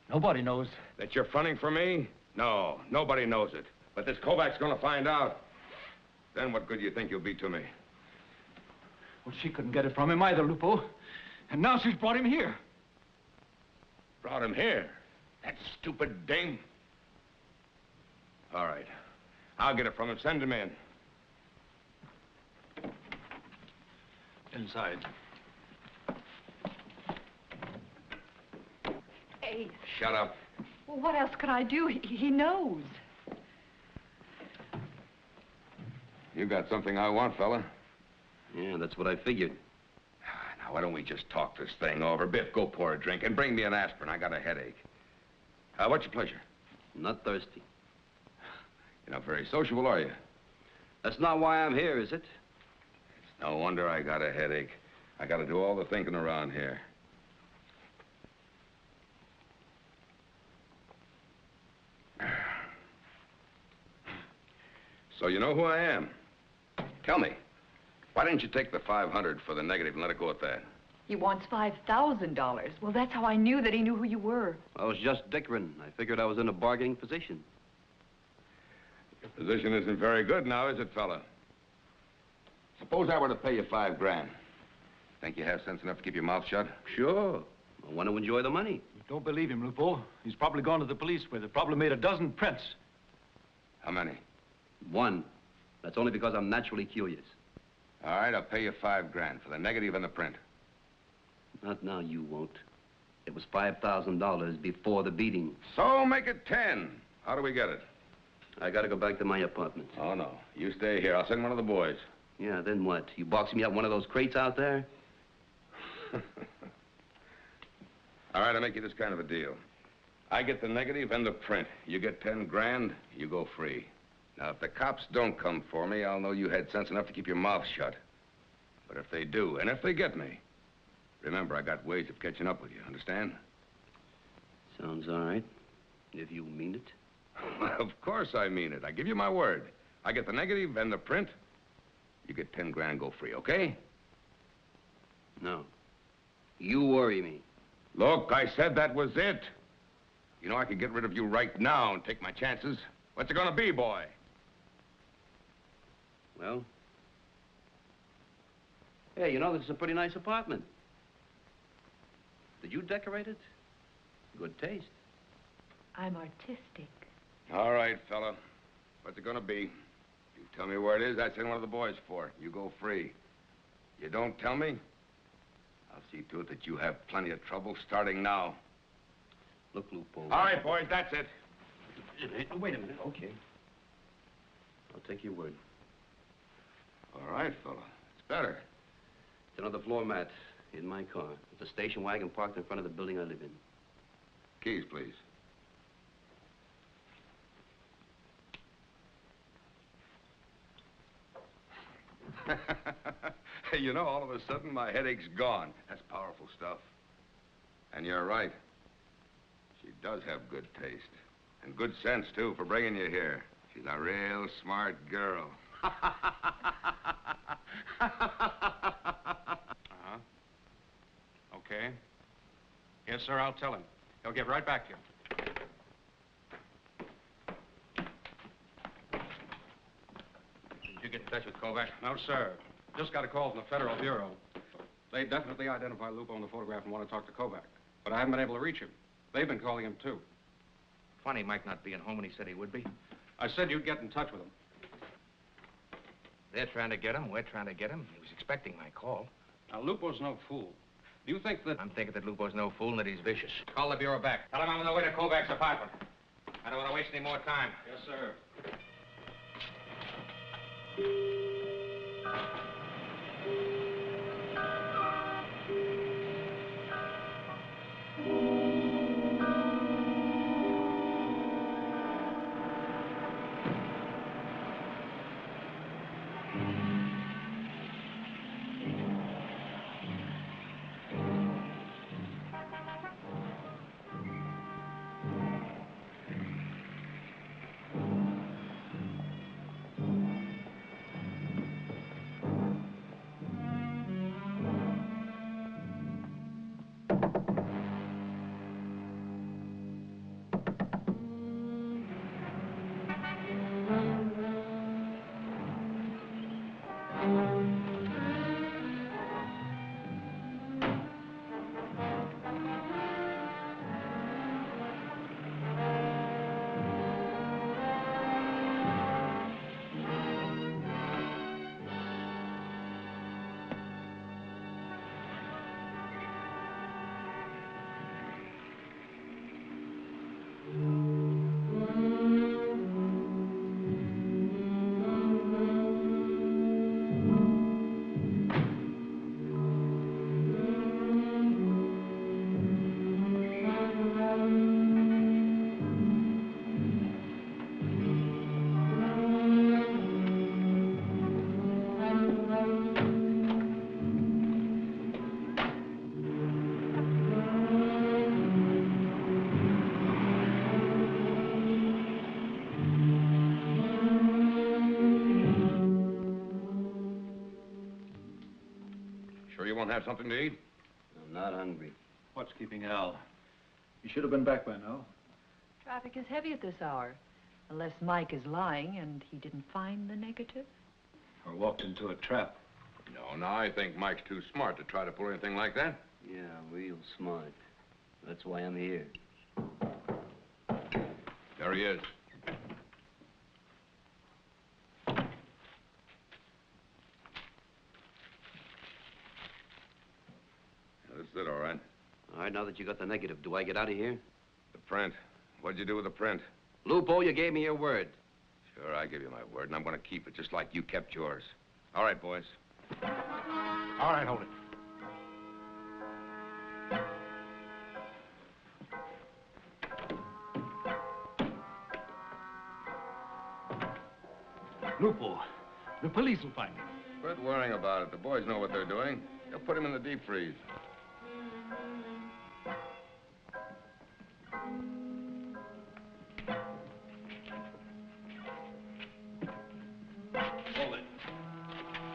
Nobody knows. That you're fronting for me? No, nobody knows it. But this Kovac's gonna find out. Then what good do you think you'll be to me? Well, she couldn't get it from him either, Lupo. And now she's brought him here. Brought him here? That stupid dame? All right. I'll get it from him. Send him in. Inside. Hey. Shut up. Well, what else could I do? He knows. You got something I want, fella. Yeah, that's what I figured. Now, why don't we just talk this thing over? Biff, go pour a drink and bring me an aspirin. I got a headache. What's your pleasure? Not thirsty. You're not very sociable, are you? That's not why I'm here, is it? It's no wonder I got a headache. I got to do all the thinking around here. So you know who I am. Tell me, why didn't you take the $500 for the negative and let it go at that? He wants $5,000. Well, that's how I knew that he knew who you were. I was just dickering. I figured I was in a bargaining position. Your position isn't very good now, is it, fella? Suppose I were to pay you $5 grand. Think you have sense enough to keep your mouth shut? Sure. I want to enjoy the money. Don't believe him, Lupo. He's probably gone to the police with it. Probably made a dozen prints. How many? One. That's only because I'm naturally curious. All right, I'll pay you $5 grand for the negative and the print. Not now, you won't. It was $5,000 before the beating. So make it 10. How do we get it? I gotta go back to my apartment. Oh, no. You stay here. I'll send one of the boys. Yeah, then what? You box me up one of those crates out there? All right, I'll make you this kind of a deal. I get the negative and the print. You get 10 grand, you go free. Now, if the cops don't come for me, I'll know you had sense enough to keep your mouth shut. But if they do, and if they get me, remember, I got ways of catching up with you, understand? Sounds all right. If you mean it. Of course I mean it. I give you my word. I get the negative and the print. You get 10 grand, go free, okay? No. You worry me. Look, I said that was it. You know, I could get rid of you right now and take my chances. What's it gonna be, boy? Well? Hey, you know, this is a pretty nice apartment. Did you decorate it? Good taste. I'm artistic. All right, fella. What's it gonna be? You tell me where it is, I'd send one of the boys for it. You go free. You don't tell me, I'll see to it that you have plenty of trouble starting now. Look, Lupo. All right, boys, that's it. Wait a minute. Okay. I'll take your word. All right, fella. It's better. It's another floor mat in my car. It's a station wagon parked in front of the building I live in. Keys, please. You know, all of a sudden, my headache's gone. That's powerful stuff. And you're right. She does have good taste. And good sense, too, for bringing you here. She's a real smart girl. Okay. Yes, sir, I'll tell him. He'll get right back to you. Did you get in touch with Kovac? No, sir. Just got a call from the Federal Bureau. They definitely identified Lupo in the photograph and want to talk to Kovac. But I haven't been able to reach him. They've been calling him, too. Funny Mike not being home when he said he would be. I said you'd get in touch with him. They're trying to get him. We're trying to get him. He was expecting my call. Now, Lupo's no fool. Do you think that... I'm thinking that Lupo's no fool and that he's vicious. Call the Bureau back. Tell him I'm on the way to Kovac's apartment. I don't want to waste any more time. Yes, sir. Want to have something to eat? I'm not hungry. What's keeping Al? He should have been back by now. Traffic is heavy at this hour. Unless Mike is lying and he didn't find the negative. Or walked into a trap. No, I think Mike's too smart to try to pull anything like that. Yeah, real smart. That's why I'm here. There he is. This is it, all right. All right, now that you got the negative, do I get out of here? The print. What'd you do with the print? Lupo, you gave me your word. Sure, I gave you my word, and I'm going to keep it just like you kept yours. All right, boys. All right, hold it. Lupo, the police will find him. Quit worrying about it. The boys know what they're doing. They'll put him in the deep freeze. Hold it.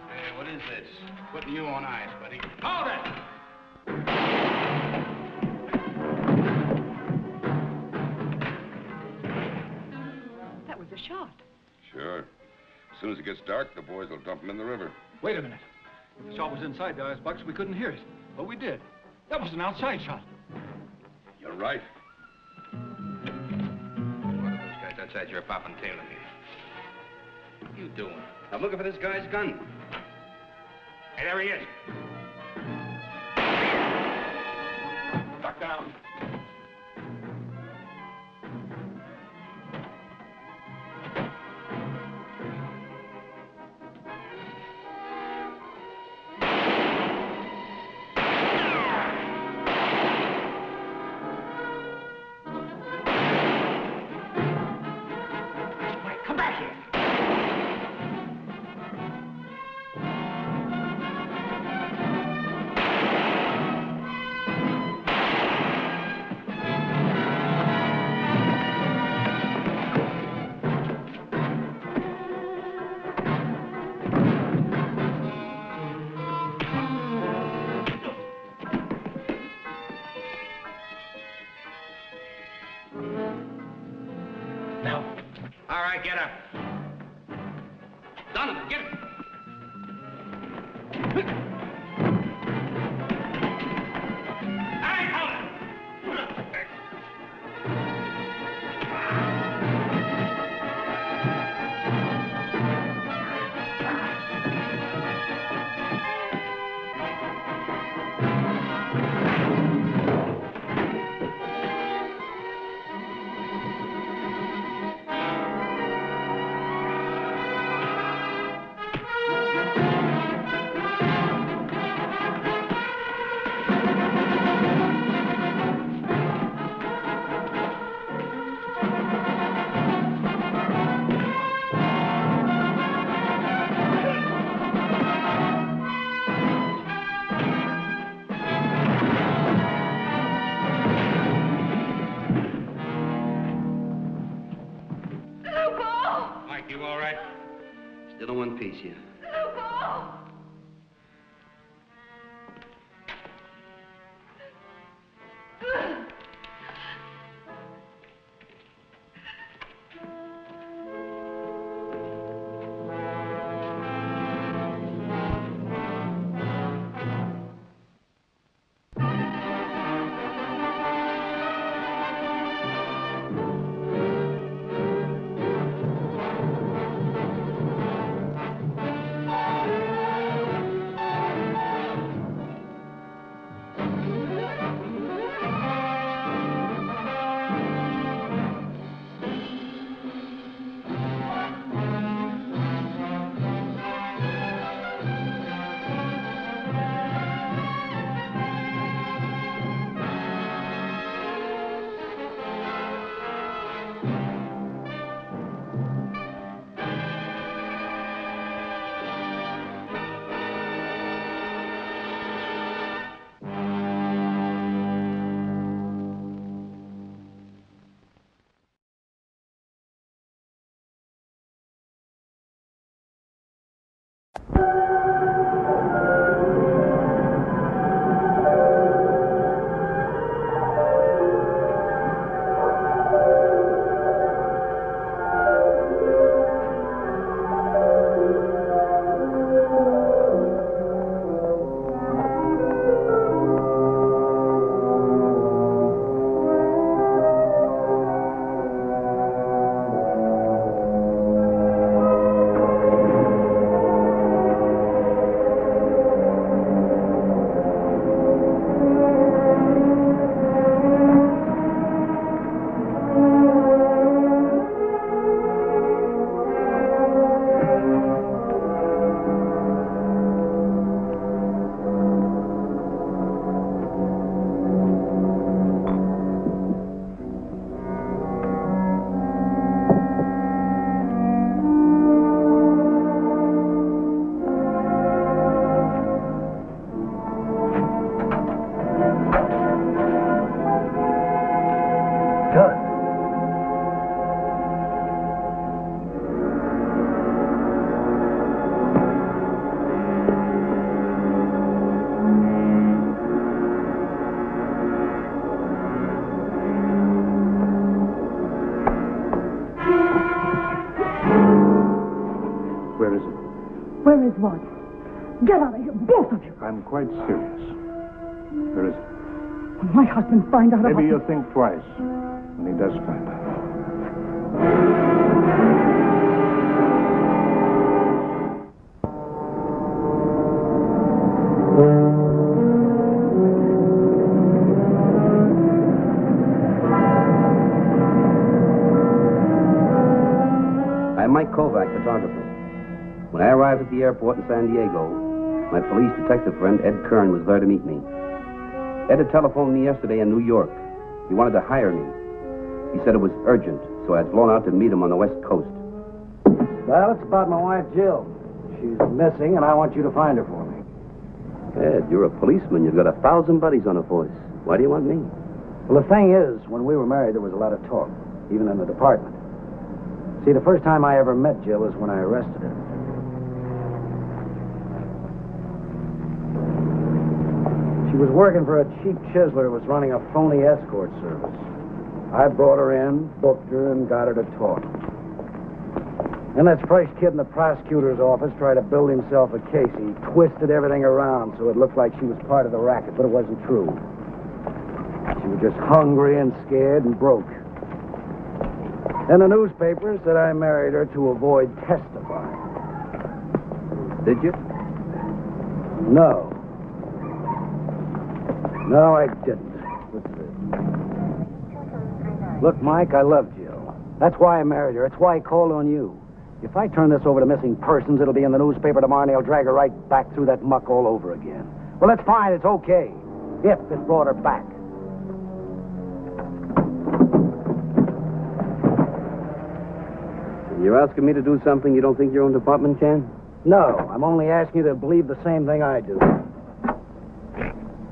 Hey, what is this? Putting you on ice, buddy. Hold it! That was a shot. Sure. As soon as it gets dark, the boys will dump him in the river. Wait a minute. If the shot was inside the icebox, we couldn't hear it. But we did. That was an outside shot. You're right. One of those guys outside your pop and tailing me. What you doing? I'm looking for this guy's gun. Hey, there he is. Duck down. Come back here. All right, get up. Donovan, get him. All right, hold it. Mike, you all right? Still in one piece here. does. Where is it? Where is what? Get out of here, both of you. I'm quite serious. Where is it? When my husband finds out Maybe about you'll think twice when he does find out. I'm Mike Kovac, photographer. When I arrived at the airport in San Diego, my police detective friend Ed Kern was there to meet me. Ed had telephoned me yesterday in New York. He wanted to hire me. He said it was urgent, so I'd flown out to meet him on the West Coast. Well, it's about my wife, Jill. She's missing, and I want you to find her for me. Ed, you're a policeman. You've got 1,000 buddies on the force. Why do you want me? Well, the thing is, when we were married, there was a lot of talk, even in the department. See, the first time I ever met Jill was when I arrested her. She was working for a cheap chiseler who was running a phony escort service. I brought her in, booked her, and got her to talk. Then that fresh kid in the prosecutor's office tried to build himself a case. He twisted everything around so it looked like she was part of the racket, but it wasn't true. She was just hungry and scared and broke. Then the newspaper said I married her to avoid testifying. Did you? No. No, I didn't. What's this? Look, Mike, I love Jill. That's why I married her. It's why I called on you. If I turn this over to missing persons, it'll be in the newspaper tomorrow, and they'll drag her right back through that muck all over again. Well, that's fine. It's okay. If it brought her back. You're asking me to do something you don't think your own department can? No, I'm only asking you to believe the same thing I do.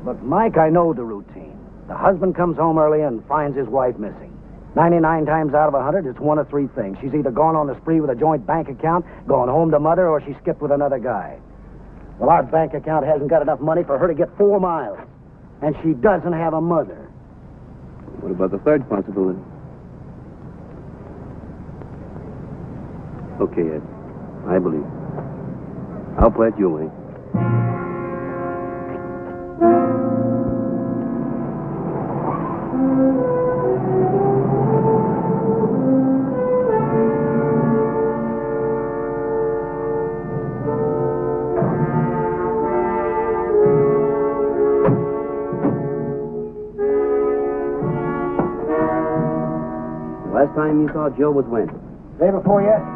Look, Mike, I know the routine. The husband comes home early and finds his wife missing. 99 times out of 100, it's one of three things. She's either gone on the spree with a joint bank account, gone home to mother, or she skipped with another guy. Well, our bank account hasn't got enough money for her to get 4 miles. And she doesn't have a mother. What about the third possibility? Okay, Ed. I believe. I'll play it your way. Last time you saw Jill was when? Day before yesterday.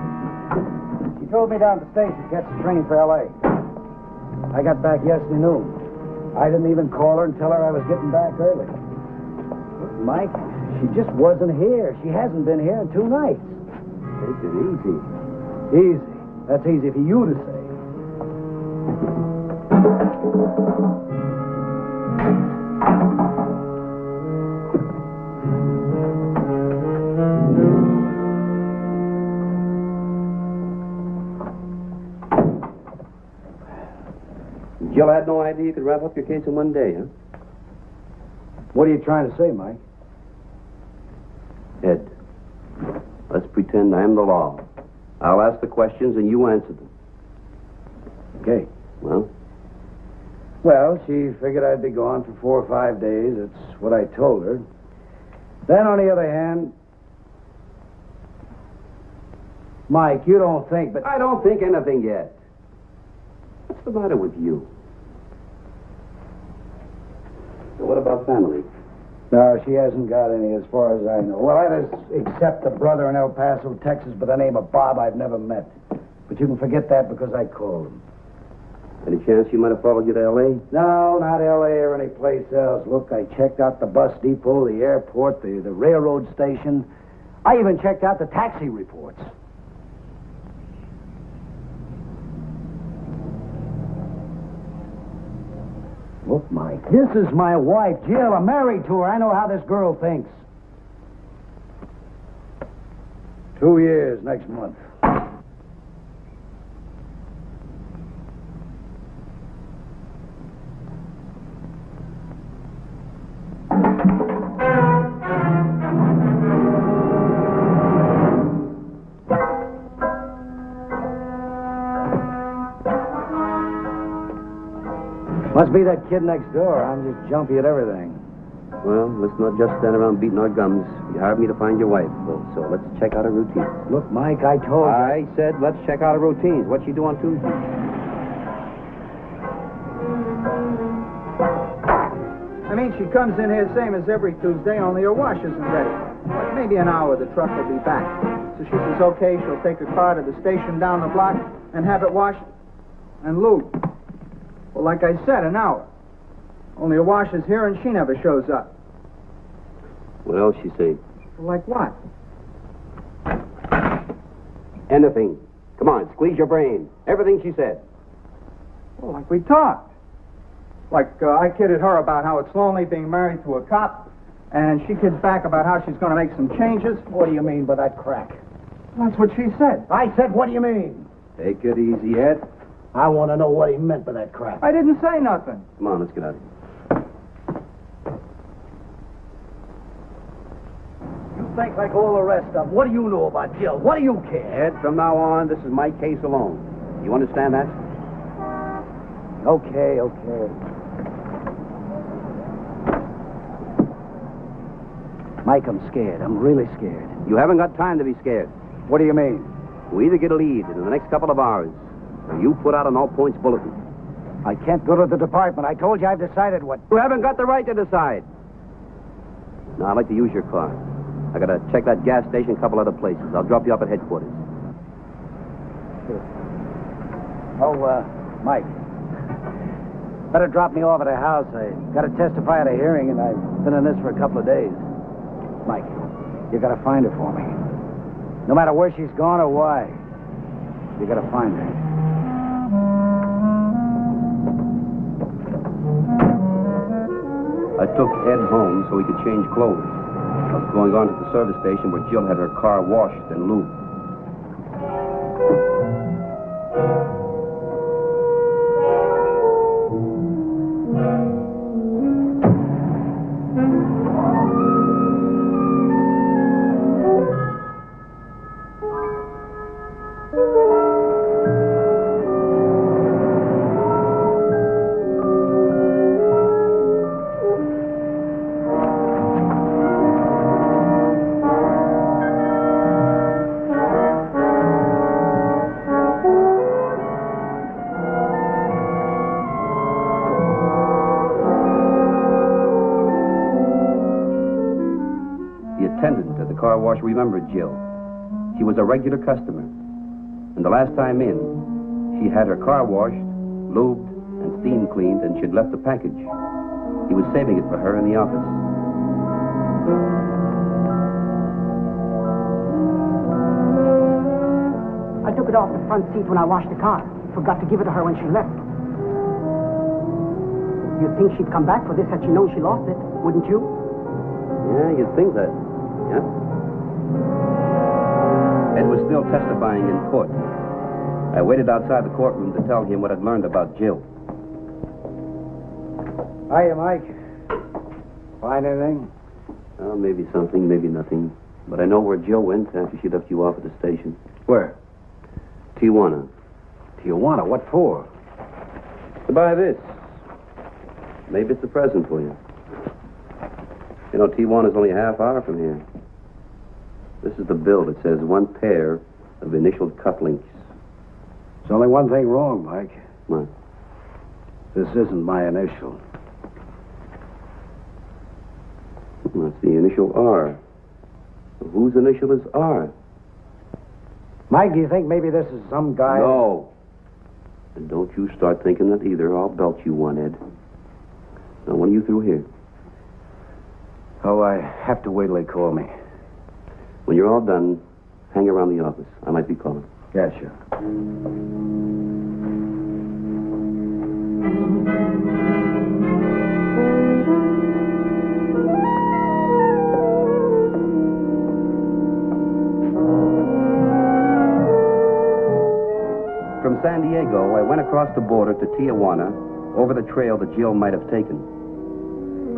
She drove me down to the station to catch the train for L.A. I got back yesterday noon. I didn't even call her and tell her I was getting back early. Look, Mike, she just wasn't here. She hasn't been here in 2 nights. Take it easy. Easy. That's easy for you to say. Jill had no idea you could wrap up your case in one day, huh? What are you trying to say, Mike? Ed, let's pretend I'm the law. I'll ask the questions and you answer them. Okay. Well? Well, she figured I'd be gone for 4 or 5 days. That's what I told her. Then, on the other hand, Mike, you don't think, but... I don't think anything yet. What's the matter with you? So what about family? No, she hasn't got any as far as I know. Well, that is, except a brother in El Paso, Texas, by the name of Bob I've never met. But you can forget that because I called him. Any chance she might have followed you to L.A.? No, not L.A. or any place else. Look, I checked out the bus depot, the airport, the railroad station. I even checked out the taxi reports. Look, Mike, this is my wife, Jill. I'm married to her. I know how this girl thinks. 2 years next month. Must be that kid next door. I'm just jumpy at everything. Well, let's not just stand around beating our gums. You hired me to find your wife, so let's check out her routine. Look, Mike, I told you. I said let's check out her routines. What she do on Tuesday? I mean, she comes in here same as every Tuesday, only her wash isn't ready. But maybe an hour, the truck will be back. So she says, okay, she'll take her car to the station down the block and have it washed and lubed. Well, like I said, an hour. Only her wash is here and she never shows up. What else she say? Like what? Anything. Come on, squeeze your brain. Everything she said. Well, like we talked. Like I kidded her about how it's lonely being married to a cop, and she kids back about how she's going to make some changes. What do you mean by that crack? That's what she said. I said, what do you mean? Take it easy, Ed. I want to know what he meant by that crack. I didn't say nothing. Come on, let's get out of here. You think like all the rest of them. What do you know about Jill? What do you care? Ed, from now on, this is my case alone. You understand that? Okay. Mike, I'm scared. I'm really scared. You haven't got time to be scared. What do you mean? We either get a lead in the next couple of hours, or you put out an all-points bulletin. I can't go to the department. I told you I've decided what... You haven't got the right to decide. Now, I'd like to use your car. I gotta check that gas station, a couple other places. I'll drop you up at headquarters. Sure. Oh, Mike. Better drop me off at a house. I gotta testify at a hearing, and I've been in this for a couple of days. Mike, you gotta find her for me. No matter where she's gone or why. You gotta find her. I took Ed home so he could change clothes. I was going on to the service station where Jill had her car washed and lubed. Car wash remembered Jill. She was a regular customer. And the last time in, she had her car washed, lubed, and steam cleaned, and she'd left the package. He was saving it for her in the office. I took it off the front seat when I washed the car. Forgot to give it to her when she left. You'd think she'd come back for this had she known she lost it, wouldn't you? Yeah, you'd think that. Yeah. Ed was still testifying in court. I waited outside the courtroom to tell him what I'd learned about Jill. Hiya, Mike. Find anything? Well, maybe something, maybe nothing. But I know where Jill went after she left you off at the station. Where? Tijuana. Tijuana? What for? To buy this. Maybe it's a present for you. You know, Tijuana's only a half hour from here. This is the bill that says 1 pair of initialed cufflinks. There's only one thing wrong, Mike. What? This isn't my initial. That's the initial R. Well, whose initial is R? Mike, do you think maybe this is some guy... No. And don't you start thinking that either. I'll belt you one, Ed. Now, when are you through here? Oh, I have to wait till they call me. When you're all done, hang around the office. I might be calling. Yeah, sure. San Diego, I went across the border to Tijuana, over the trail that Jill might have taken.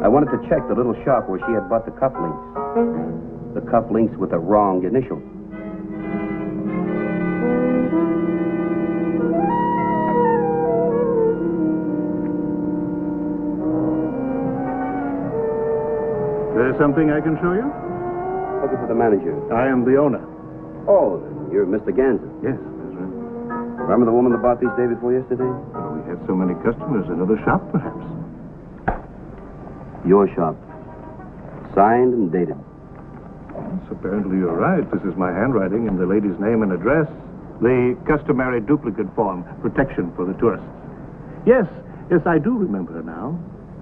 I wanted to check the little shop where she had bought the cufflinks. The cufflinks with the wrong initial. There's something I can show you? Looking for the manager. I am the owner. Oh, you're Mr. Ganser. Yes, that's right. Remember the woman that bought these day before yesterday? Well, we had so many customers. Another shop, perhaps. Your shop. Signed and dated. Yes, apparently you're right. This is my handwriting and the lady's name and address. The customary duplicate form, protection for the tourists. Yes, I do remember her now.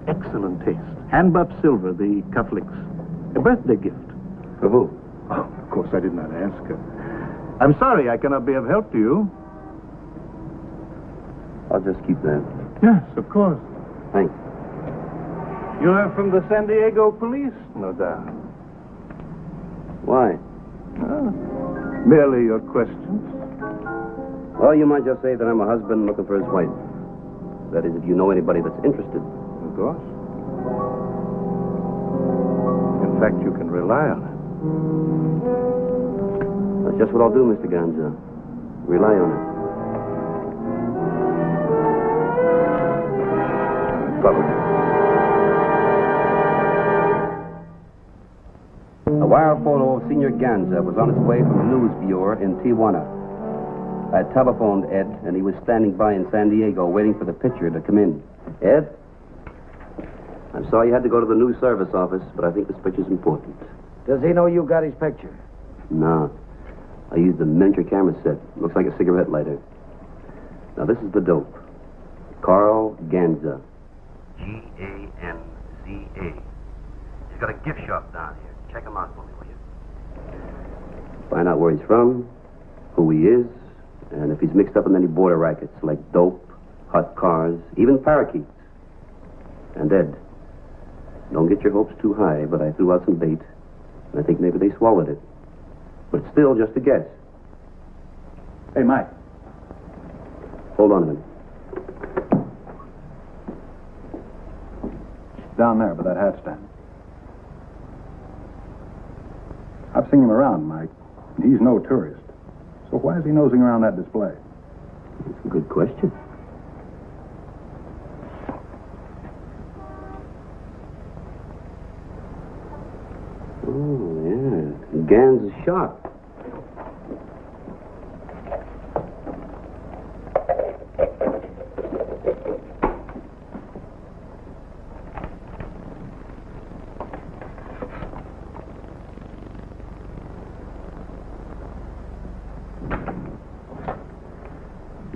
Excellent taste. Hand-buffed silver, the cufflinks. A birthday gift. For who? Oh, of course I did not ask her. I'm sorry I cannot be of help to you. I'll just keep that. Yes, of course. Thanks. You are from the San Diego police, no doubt. Why? Merely your questions. Well, you might just say that I'm a husband looking for his wife. That is, if you know anybody that's interested. Of course. In fact, you can rely on it. That's just what I'll do, Mr. Ganser. Rely on it. Follow me. A wire photo of Senor Ganser was on its way from the news bureau in Tijuana. I telephoned Ed, and he was standing by in San Diego waiting for the picture to come in. Ed? I'm sorry you had to go to the news service office, but I think this picture's important. Does he know you got his picture? No. I used a miniature camera set. Looks like a cigarette lighter. Now, this is the dope. Carl Ganser. Ganza. He's got a gift shop down here. Check him out for me, will you? Find out where he's from, who he is, and if he's mixed up in any border rackets like dope, hot cars, even parakeets. And Ed, don't get your hopes too high, but I threw out some bait, and I think maybe they swallowed it. But it's still just a guess. Hey, Mike. Hold on a minute. Down there by that hat stand. I've seen him around, Mike. He's no tourist. So why is he nosing around that display? That's a good question. Oh, yeah. Gan's shop.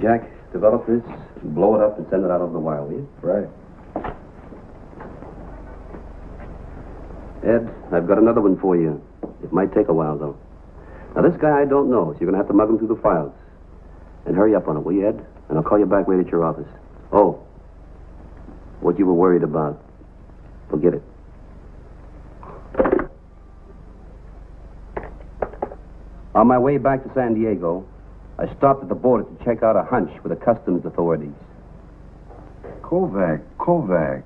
Jack, develop this, blow it up, and send it out over the wire, will you? Right. Ed, I've got another one for you. It might take a while, though. Now, this guy I don't know, so you're going to have to mug him through the files. And hurry up on it, will you, Ed? And I'll call you back right at your office. Oh, what you were worried about. Forget it. On my way back to San Diego, I stopped at the border to check out a hunch with the customs authorities. Kovac.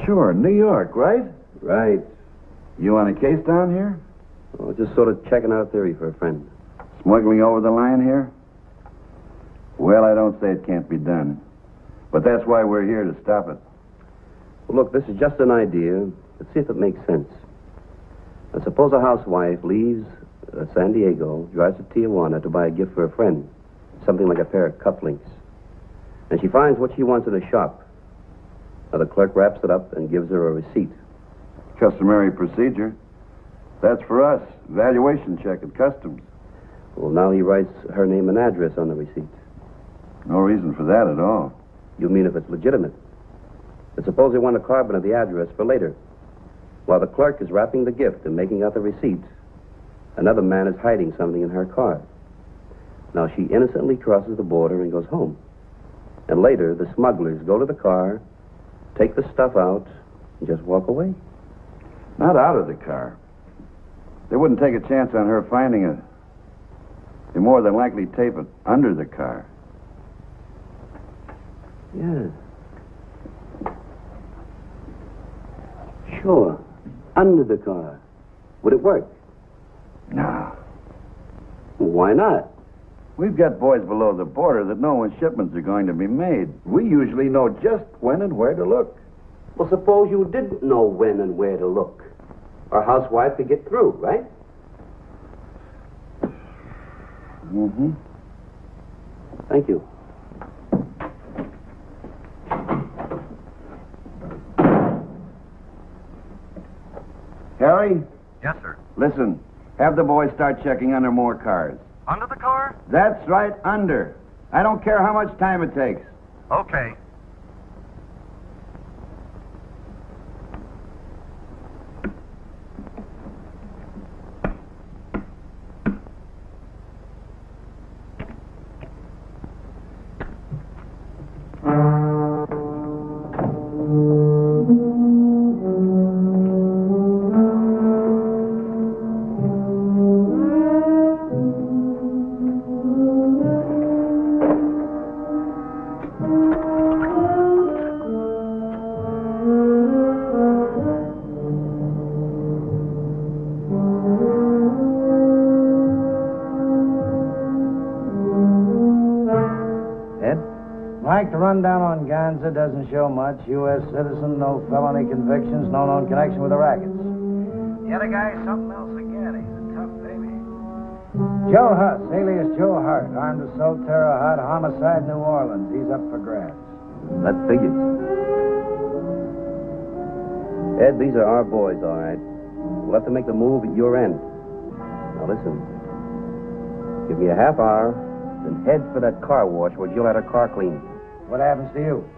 Sure, New York, right? Right. You on a case down here? Oh, just sort of checking out a theory for a friend. Smuggling over the line here? Well, I don't say it can't be done. But that's why we're here, to stop it. Well, look, this is just an idea. Let's see if it makes sense. Now, suppose a housewife leaves San Diego, drives to Tijuana to buy a gift for a friend, something like a pair of cufflinks. And she finds what she wants in a shop. Now, the clerk wraps it up and gives her a receipt. Customary procedure. That's for us. Valuation check at customs. Well, now he writes her name and address on the receipt. No reason for that at all. You mean if it's legitimate? But suppose they want a carbon of the address for later. While the clerk is wrapping the gift and making out the receipt, another man is hiding something in her car. Now, she innocently crosses the border and goes home. And later, the smugglers go to the car, take the stuff out, and just walk away. Not out of the car. They wouldn't take a chance on her finding They more than likely tape it under the car. Yeah. Sure. Under the car. Would it work? No. Why not? We've got boys below the border that know when shipments are going to be made. We usually know just when and where to look. Well, suppose you didn't know when and where to look. Our housewife could get through, right? Mm-hmm. Thank you. Harry? Yes, sir. Listen, have the boys start checking under more cars. Under the car? That's right, under. I don't care how much time it takes. Okay. Mike, the rundown on Gonza doesn't show much. U.S. citizen, no felony convictions, no known connection with the rackets. The other guy's something else again. He's a tough baby. Joe Huss, alias Joe Hart, armed assault, terror, hot homicide, New Orleans. He's up for grabs. That figures. Ed, these are our boys, all right. We'll have to make the move at your end. Now, listen. Give me a half hour, then head for that car wash where Jill had her car cleaned. What happens to you?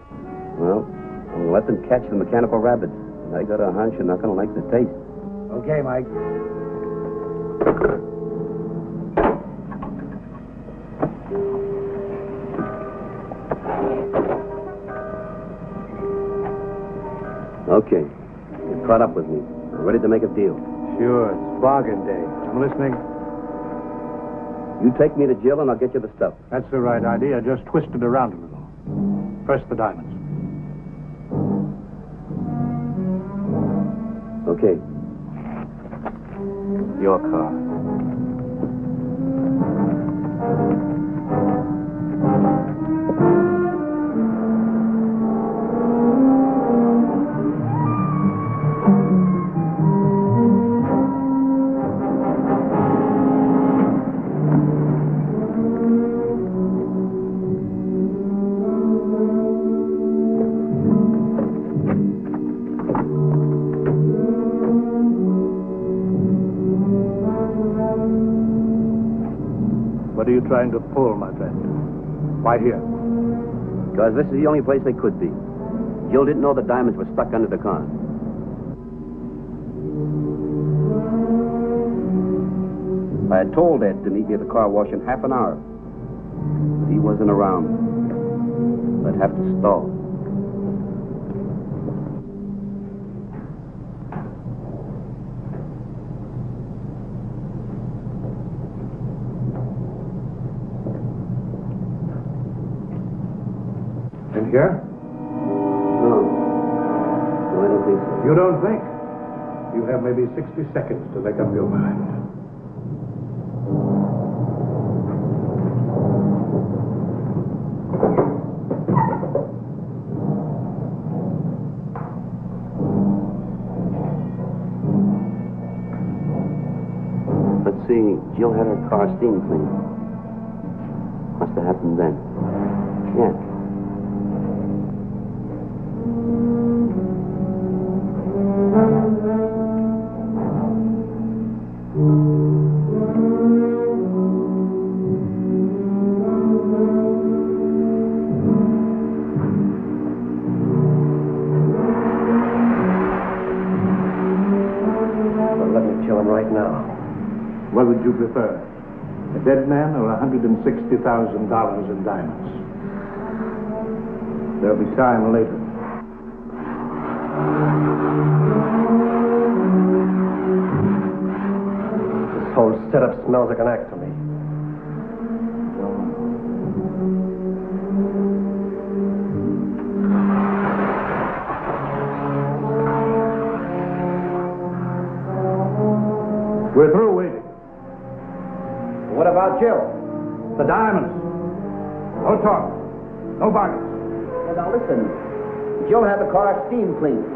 Well, I'm going to let them catch the mechanical rabbits. And I got a hunch you're not going to like the taste. Okay, Mike. Okay. You're caught up with me. I'm ready to make a deal. Sure, it's bargain day. I'm listening. You take me to Jill and I'll get you the stuff. That's the right idea. Just twist it around a little. First the diamonds. Okay. Your car. What are you trying to pull, my friend? Why here? Because this is the only place they could be. Jill didn't know the diamonds were stuck under the car. I had told Ed to meet me at the car wash in half an hour. But he wasn't around. I'd have to stall. In here? No. No, I don't think so. You don't think? You have maybe 60 seconds to make up your mind. Let's see. Jill had her car steam cleaned. Must have happened then. Yeah. Let me kill him right now. What would you prefer? A dead man or $160,000 in diamonds? There'll be time later. This whole setup smells like an act to me. We're through waiting. What about Jill? The diamonds. No talk. No bargains. Well, now listen. Jill had the car steam cleaned.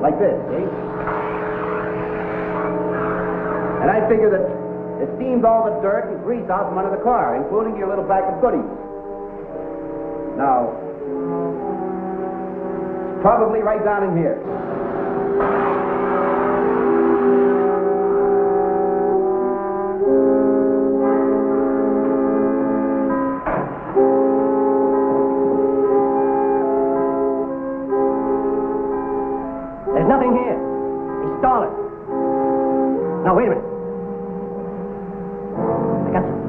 Like this, see? And I figure that it steamed all the dirt and grease out from under the car, including your little bag of goodies. Now, it's probably right down in here. There's nothing here. He's stolen. Now, wait a minute. I got some.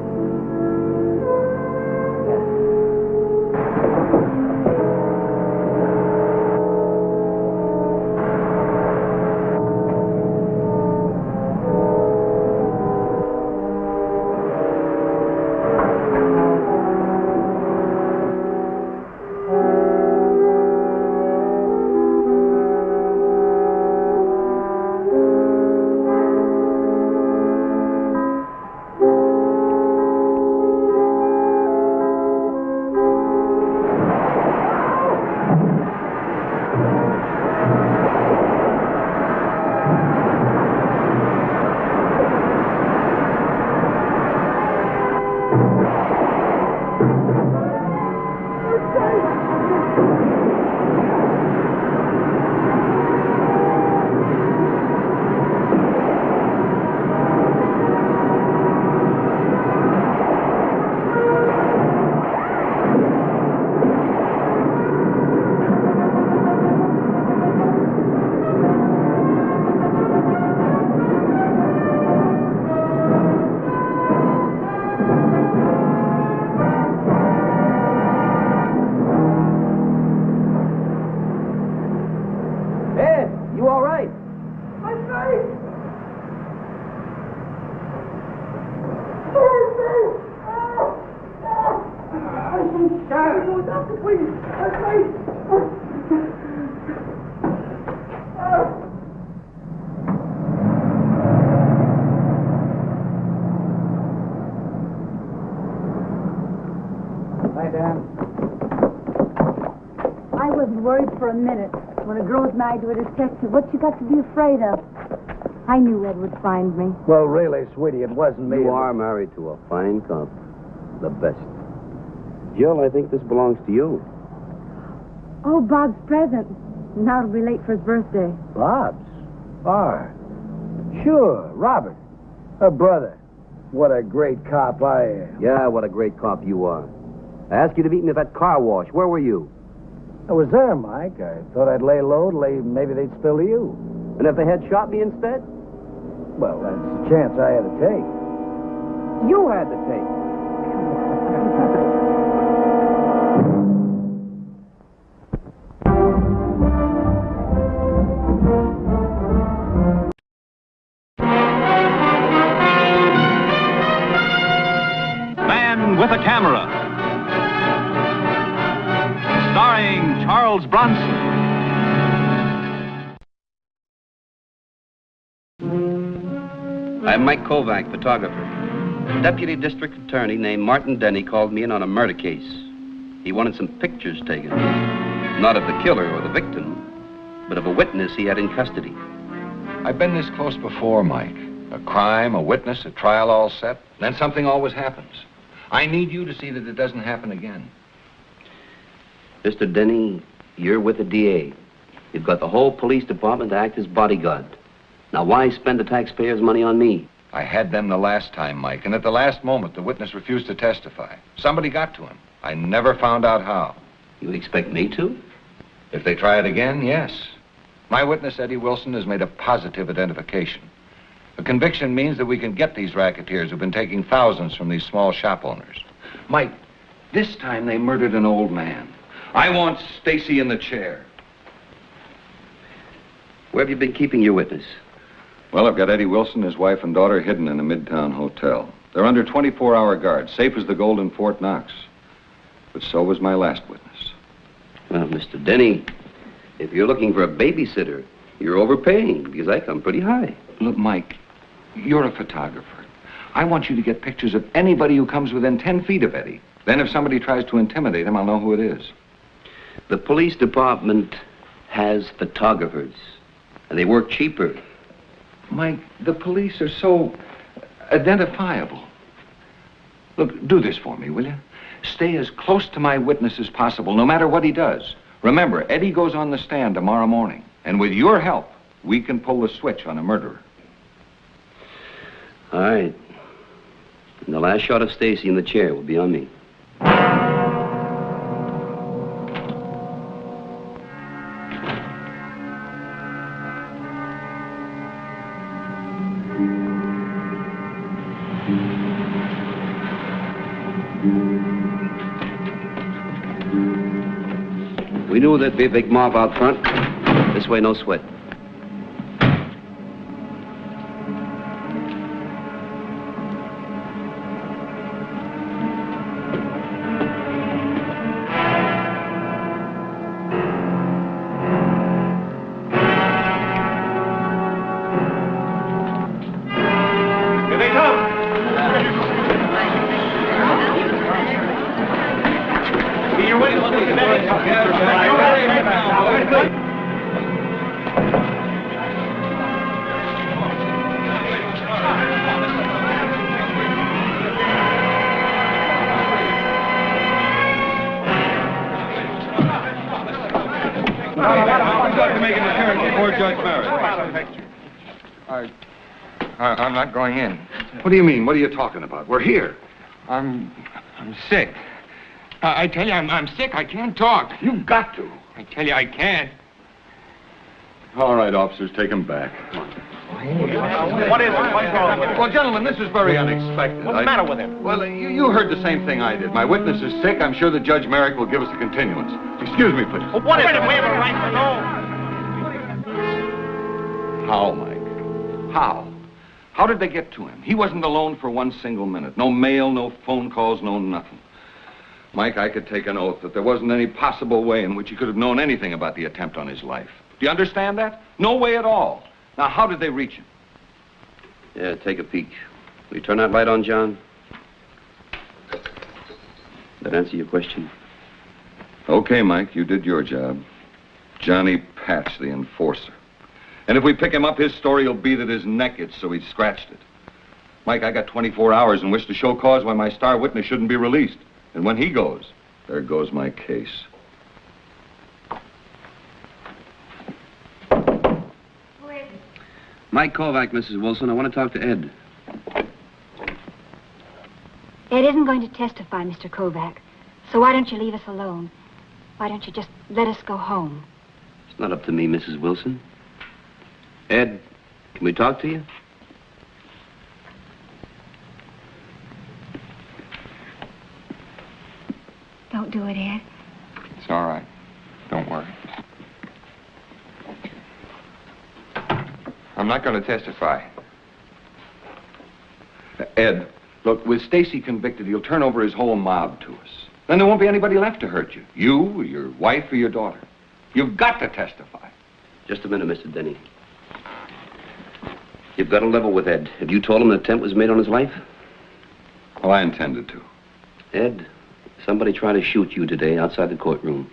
A minute. When a girl's married to a detective, what you got to be afraid of? I knew Ed would find me. Well, really, sweetie, it wasn't me. You are married to a fine cop. The best. Jill, I think this belongs to you. Oh, Bob's present. Now it'll be late for his birthday. Bob's? Sure, Robert. Her brother. What a great cop I am. Yeah, what a great cop you are. I asked you to meet me at that car wash. Where were you? I was there, Mike. I thought I'd lay low, maybe they'd spill to you. And if they had shot me instead? Well, that's the chance I had to take. You had to take. Man with a Camera. Starring Charles Bronson. I'm Mike Kovac, photographer. A deputy district attorney named Martin Denny called me in on a murder case. He wanted some pictures taken. Not of the killer or the victim, but of a witness he had in custody. I've been this close before, Mike. A crime, a witness, a trial all set, then something always happens. I need you to see that it doesn't happen again. Mr. Denny, you're with the DA. You've got the whole police department to act as bodyguard. Now, why spend the taxpayers' money on me? I had them the last time, Mike, and at the last moment, the witness refused to testify. Somebody got to him. I never found out how. You expect me to? If they try it again, yes. My witness, Eddie Wilson, has made a positive identification. A conviction means that we can get these racketeers who've been taking thousands from these small shop owners. Mike, this time they murdered an old man. I want Stacy in the chair. Where have you been keeping your witness? Well, I've got Eddie Wilson, his wife and daughter hidden in a midtown hotel. They're under 24-hour guard, safe as the gold in Fort Knox. But so was my last witness. Well, Mr. Denny, if you're looking for a babysitter, you're overpaying, because I come pretty high. Look, Mike, You're a photographer. I want you to get pictures of anybody who comes within 10 feet of Eddie. Then if somebody tries to intimidate him, I'll know who it is. The police department has photographers, and they work cheaper. Mike, the police are so identifiable. Look, do this for me, will you? Stay as close to my witness as possible, no matter what he does. Remember, Eddie goes on the stand tomorrow morning, and with your help, we can pull the switch on a murderer. All right. And the last shot of Stacy in the chair will be on me. We knew there'd be a big mob out front. This way, no sweat. I'm not going in. What do you mean? What are you talking about? We're here. I'm sick. I tell you, I'm sick. I can't talk. You've got to. I tell you, I can't. All right, officers, take him back. What is it? What's wrong with him? Well, gentlemen, this is very unexpected. What's the matter with him? Well, you heard the same thing I did. My witness is sick. I'm sure that Judge Merrick will give us a continuance. Excuse me, please. Well, what is it? We have a right to know. How, Mike? How? How did they get to him? He wasn't alone for one single minute. No mail, no phone calls, no nothing. Mike, I could take an oath that there wasn't any possible way in which he could have known anything about the attempt on his life. Do you understand that? No way at all. Now, how did they reach him? Yeah, take a peek. Will you turn that light on, John? That answer your question? Okay, Mike, you did your job. Johnny Patch, the enforcer. And if we pick him up, his story will be that his neck itched, so he scratched it. Mike, I got 24 hours in which to show cause why my star witness shouldn't be released. And when he goes, there goes my case. Mike Kovac, Mrs. Wilson. I want to talk to Ed. Ed isn't going to testify, Mr. Kovac. So why don't you leave us alone? Why don't you just let us go home? It's not up to me, Mrs. Wilson. Ed, can we talk to you? Don't do it, Ed. It's all right. Don't worry. I'm not going to testify. Ed, look, with Stacy convicted, he'll turn over his whole mob to us. Then there won't be anybody left to hurt you. You, or your wife, or your daughter. You've got to testify. Just a minute, Mr. Denny. You've got to level with Ed. Have you told him an attempt was made on his life? Well, I intended to. Ed, somebody tried to shoot you today outside the courtroom.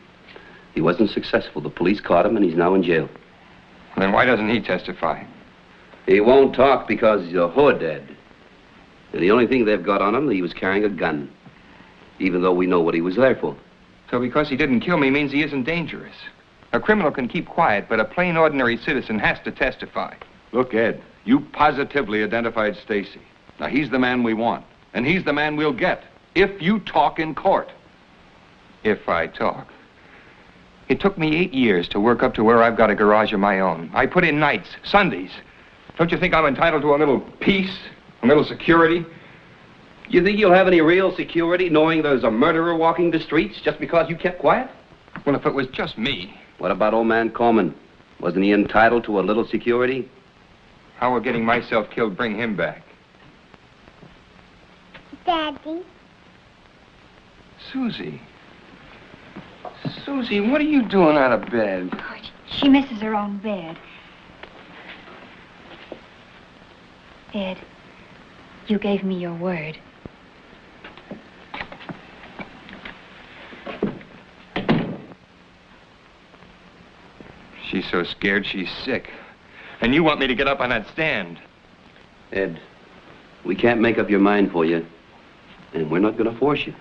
He wasn't successful. The police caught him, and he's now in jail. Then why doesn't he testify? He won't talk because he's a hood, Ed. And the only thing they've got on him, he was carrying a gun. Even though we know what he was there for. So because he didn't kill me means he isn't dangerous. A criminal can keep quiet, but a plain, ordinary citizen has to testify. Look, Ed, you positively identified Stacy. Now, he's the man we want, and he's the man we'll get, if you talk in court. If I talk. It took me 8 years to work up to where I've got a garage of my own. I put in nights, Sundays. Don't you think I'm entitled to a little peace, a little security? You think you'll have any real security knowing there's a murderer walking the streets just because you kept quiet? Well, if it was just me. What about old man Coleman? Wasn't he entitled to a little security? How will getting myself killed bring him back? Daddy. Susie. Susie, what are you doing out of bed? She misses her own bed. Ed, you gave me your word. She's so scared she's sick. And you want me to get up on that stand. Ed, we can't make up your mind for you, and we're not going to force you.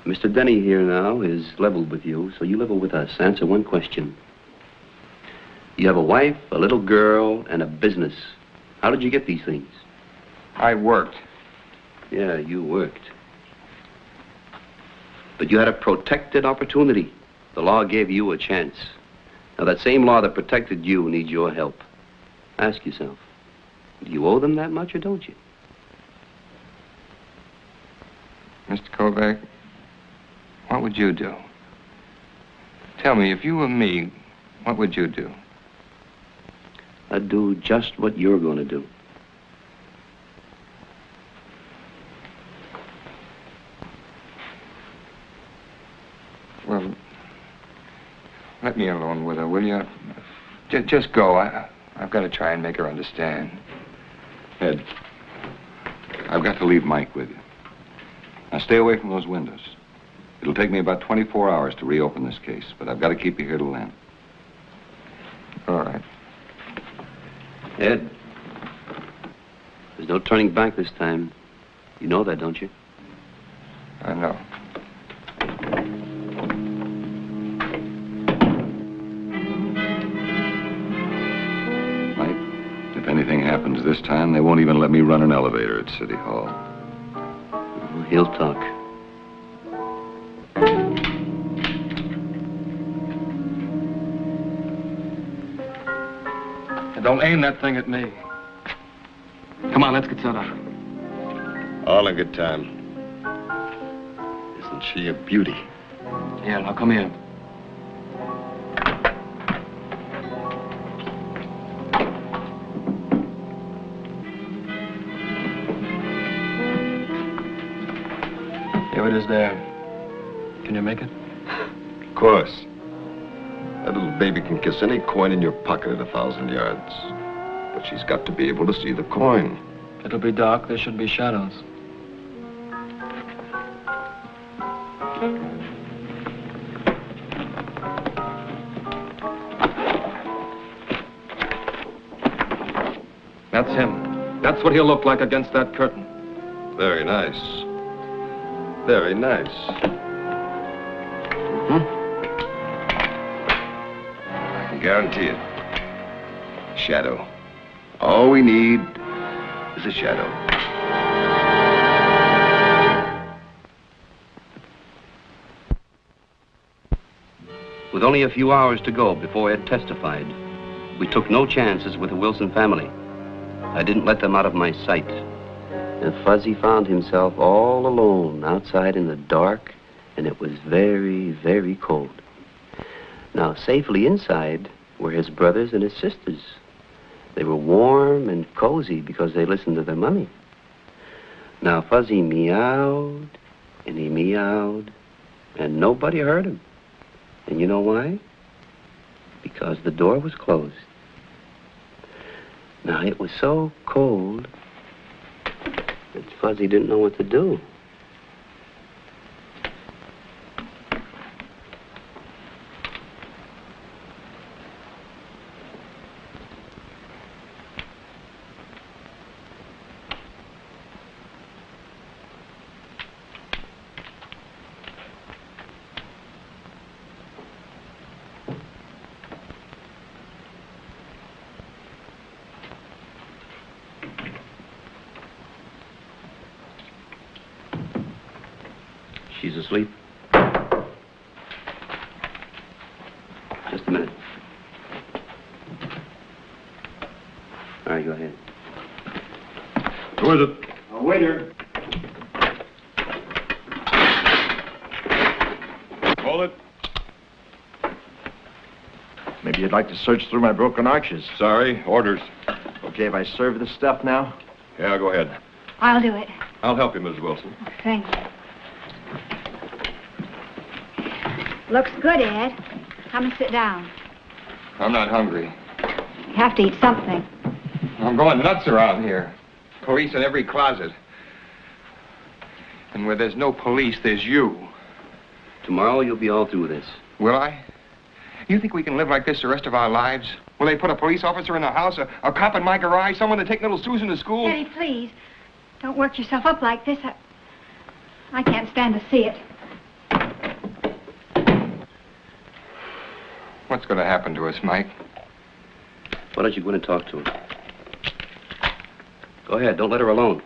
Mr. Denny here now is leveled with you, so you level with us. Answer one question. You have a wife, a little girl, and a business. How did you get these things? I worked. Yeah, you worked. But you had a protected opportunity. The law gave you a chance. Now, that same law that protected you needs your help. Ask yourself, do you owe them that much or don't you? Mr. Kovac, what would you do? Tell me, if you were me, what would you do? I'd do just what you're going to do. Well, let me alone with her, will you? Just go. I've got to try and make her understand. Ed, I've got to leave Mike with you. Now, stay away from those windows. It'll take me about 24 hours to reopen this case, but I've got to keep you here till then. All right. Ed, there's no turning back this time. You know that, don't you? I know. Mike, if anything happens this time, they won't even let me run an elevator at City Hall. He'll talk. Don't aim that thing at me. Come on, let's get set up. All in good time. Isn't she a beauty? Yeah, now come here. Here it is there. Can you make it? Of course. That little baby can kiss any coin in your pocket at 1,000 yards. But she's got to be able to see the coin. It'll be dark. There should be shadows. That's him. That's what he'll look like against that curtain. Very nice. Very nice. I can guarantee it. Shadow. All we need is a shadow. With only a few hours to go before Ed testified, we took no chances with the Wilson family. I didn't let them out of my sight. And Fuzzy found himself all alone outside in the dark, and it was very, very cold. Now, safely inside were his brothers and his sisters. They were warm and cozy because they listened to their mommy. Now, Fuzzy meowed, and he meowed, and nobody heard him. And you know why? Because the door was closed. Now, it was so cold that Fuzzy didn't know what to do. She's asleep. Just a minute. All right, go ahead. Who is it? A waiter. Hold it. Maybe you'd like to search through my broken arches. Sorry, orders. Okay, if I serve this stuff now? Yeah, go ahead. I'll do it. I'll help you, Mrs. Wilson. Thanks. Looks good, Ed. Come and sit down. I'm not hungry. You have to eat something. I'm going nuts around here. Police in every closet. And where there's no police, there's you. Tomorrow you'll be all through this. Will I? You think we can live like this the rest of our lives? Will they put a police officer in the house, a cop in my garage, someone to take little Susan to school? Eddie, please. Don't work yourself up like this. I can't stand to see it. What's going to happen to us, Mike? Why don't you go in and talk to her? Go ahead. Don't let her alone.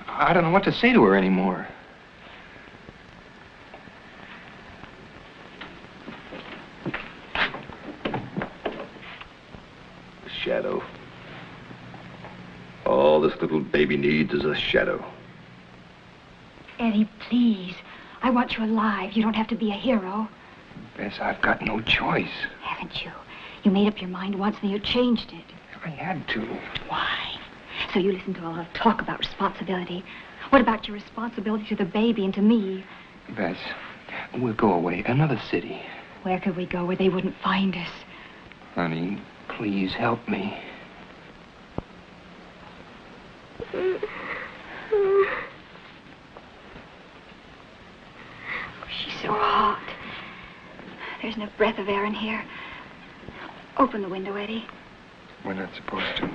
I don't know what to say to her anymore. Shadow. All this little baby needs is a shadow. Eddie, please. I want you alive. You don't have to be a hero. Bess, I've got no choice. Haven't you? You made up your mind once and you changed it. I had to. Why? So you listen to a lot of talk about responsibility. What about your responsibility to the baby and to me? Bess, we'll go away. Another city. Where could we go where they wouldn't find us? Honey, please help me. She's so hot. There's no breath of air in here. Open the window, Eddie. We're not supposed to.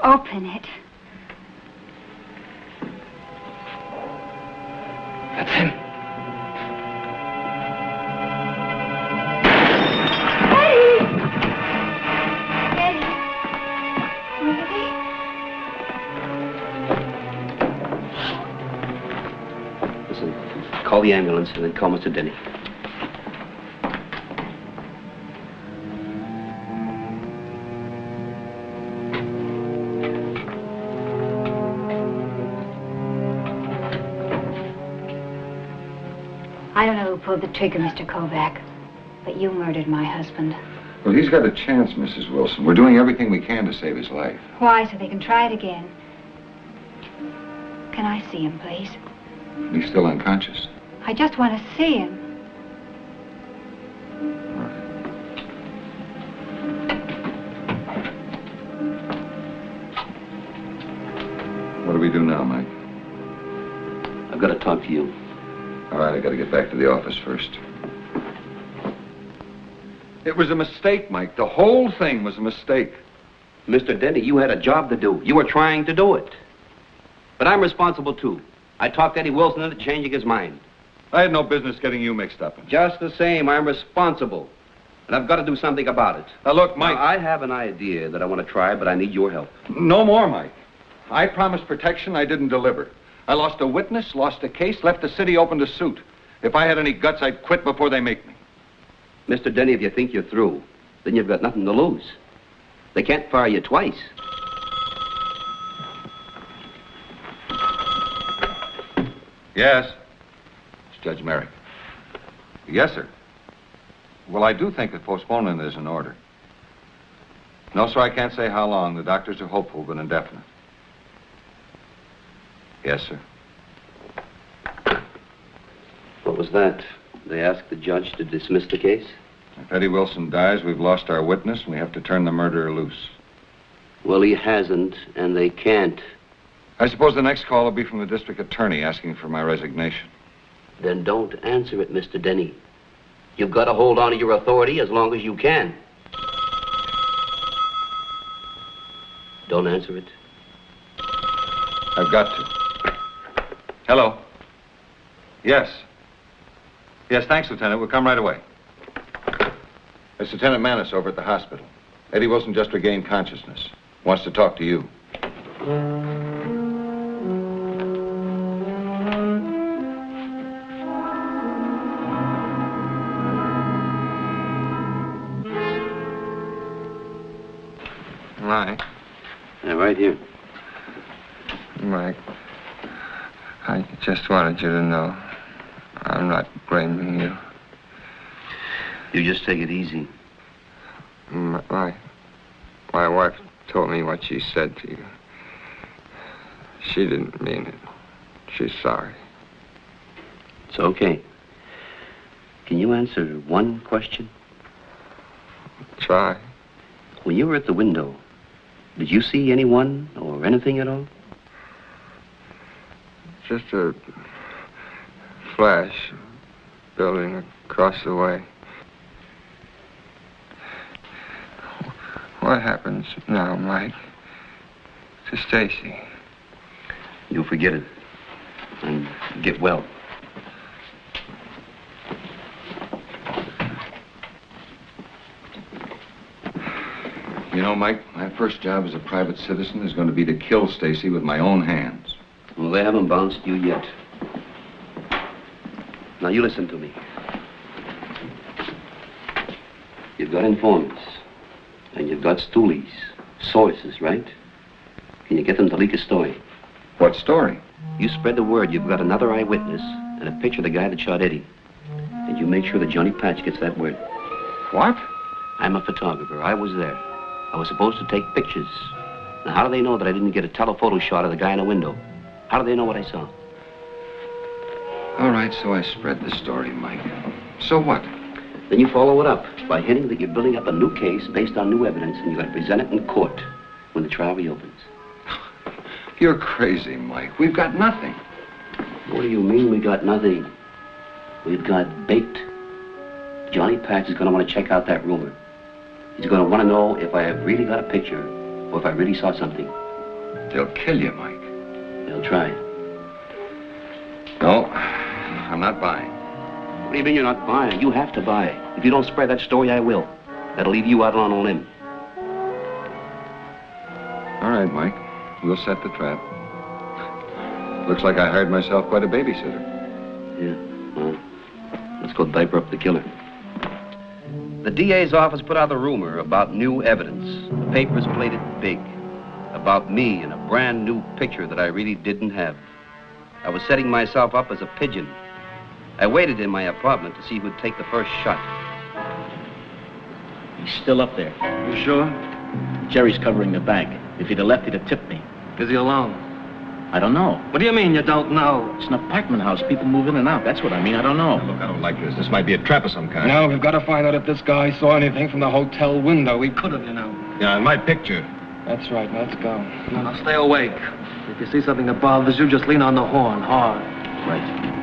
Open it. That's him. Listen, call the ambulance and then call Mr. Denny. I don't know who pulled the trigger, Mr. Kovac, but you murdered my husband. Well, he's got a chance, Mrs. Wilson. We're doing everything we can to save his life. Why? So they can try it again. Can I see him, please? He's still unconscious. I just want to see him. What do we do now, Mike? I've got to talk to you. All right, I got to get back to the office first. It was a mistake, Mike. The whole thing was a mistake. Mr. Denny, you had a job to do. You were trying to do it. But I'm responsible, too. I talked Eddie Wilson into changing his mind. I had no business getting you mixed up in it. Just the same, I'm responsible. And I've got to do something about it. Now, look, Mike... Now, I have an idea that I want to try, but I need your help. No more, Mike. I promised protection, I didn't deliver. I lost a witness, lost a case, left the city open to suit. If I had any guts, I'd quit before they make me. Mr. Denny, if you think you're through, then you've got nothing to lose. They can't fire you twice. Yes? It's Judge Merrick. Yes, sir. Well, I do think that postponement is in order. No, sir, I can't say how long. The doctors are hopeful, but indefinite. Yes, sir. What was that? They asked the judge to dismiss the case? If Eddie Wilson dies, we've lost our witness, and we have to turn the murderer loose. Well, he hasn't, and they can't. I suppose the next call will be from the district attorney asking for my resignation. Then don't answer it, Mr. Denny. You've got to hold on to your authority as long as you can. Don't answer it. I've got to. Hello? Yes. Yes, thanks, Lieutenant. We'll come right away. It's Lieutenant Manis over at the hospital. Eddie Wilson just regained consciousness. Wants to talk to you. Mike. Yeah, right here. Mike, I just wanted you to know I'm not blaming you. You just take it easy. My wife told me what she said to you. She didn't mean it. She's sorry. It's okay. Can you answer one question? Try. When you were at the window, Did you see anyone or anything at all? Just a flash. Building across the way. What happens now, Mike? To Stacy? You'll forget it. And get well. You know, Mike, my first job as a private citizen is going to be to kill Stacy with my own hands. Well, they haven't bounced you yet. Now, you listen to me. You've got informants. And you've got stoolies. Sources, right? Can you get them to leak a story? What story? You spread the word you've got another eyewitness and a picture of the guy that shot Eddie. And you make sure that Johnny Patch gets that word. What? I'm a photographer. I was there. I was supposed to take pictures. Now, how do they know that I didn't get a telephoto shot of the guy in a window? How do they know what I saw? All right, so I spread the story, Mike. So what? Then you follow it up by hinting that you're building up a new case based on new evidence, and you're going to present it in court when the trial reopens. You're crazy, Mike. We've got nothing. What do you mean we got nothing? We've got bait. Johnny Patch is going to want to check out that rumor. He's going to want to know if I have really got a picture or if I really saw something. They'll kill you, Mike. They'll try. No, I'm not buying. What do you mean you're not buying? You have to buy. If you don't spread that story, I will. That'll leave you out on a limb. All right, Mike. We'll set the trap. Looks like I hired myself quite a babysitter. Yeah, well, let's go diaper up the killer. The DA's office put out the rumor about new evidence. The papers played it big. About me and a brand new picture that I really didn't have. I was setting myself up as a pigeon. I waited in my apartment to see who'd take the first shot. He's still up there. You sure? Jerry's covering the bank. If he'd have left, he'd have tipped me. Is he alone? I don't know. What do you mean you don't know? It's an apartment house. People move in and out. That's what I mean. I don't know. Now, look, I don't like this. This might be a trap of some kind. No, we've got to find out if this guy saw anything from the hotel window. We could have, you know. Yeah, and my picture. That's right. Let's go. Now, stay awake. If you see something that bothers you, just lean on the horn hard. Right.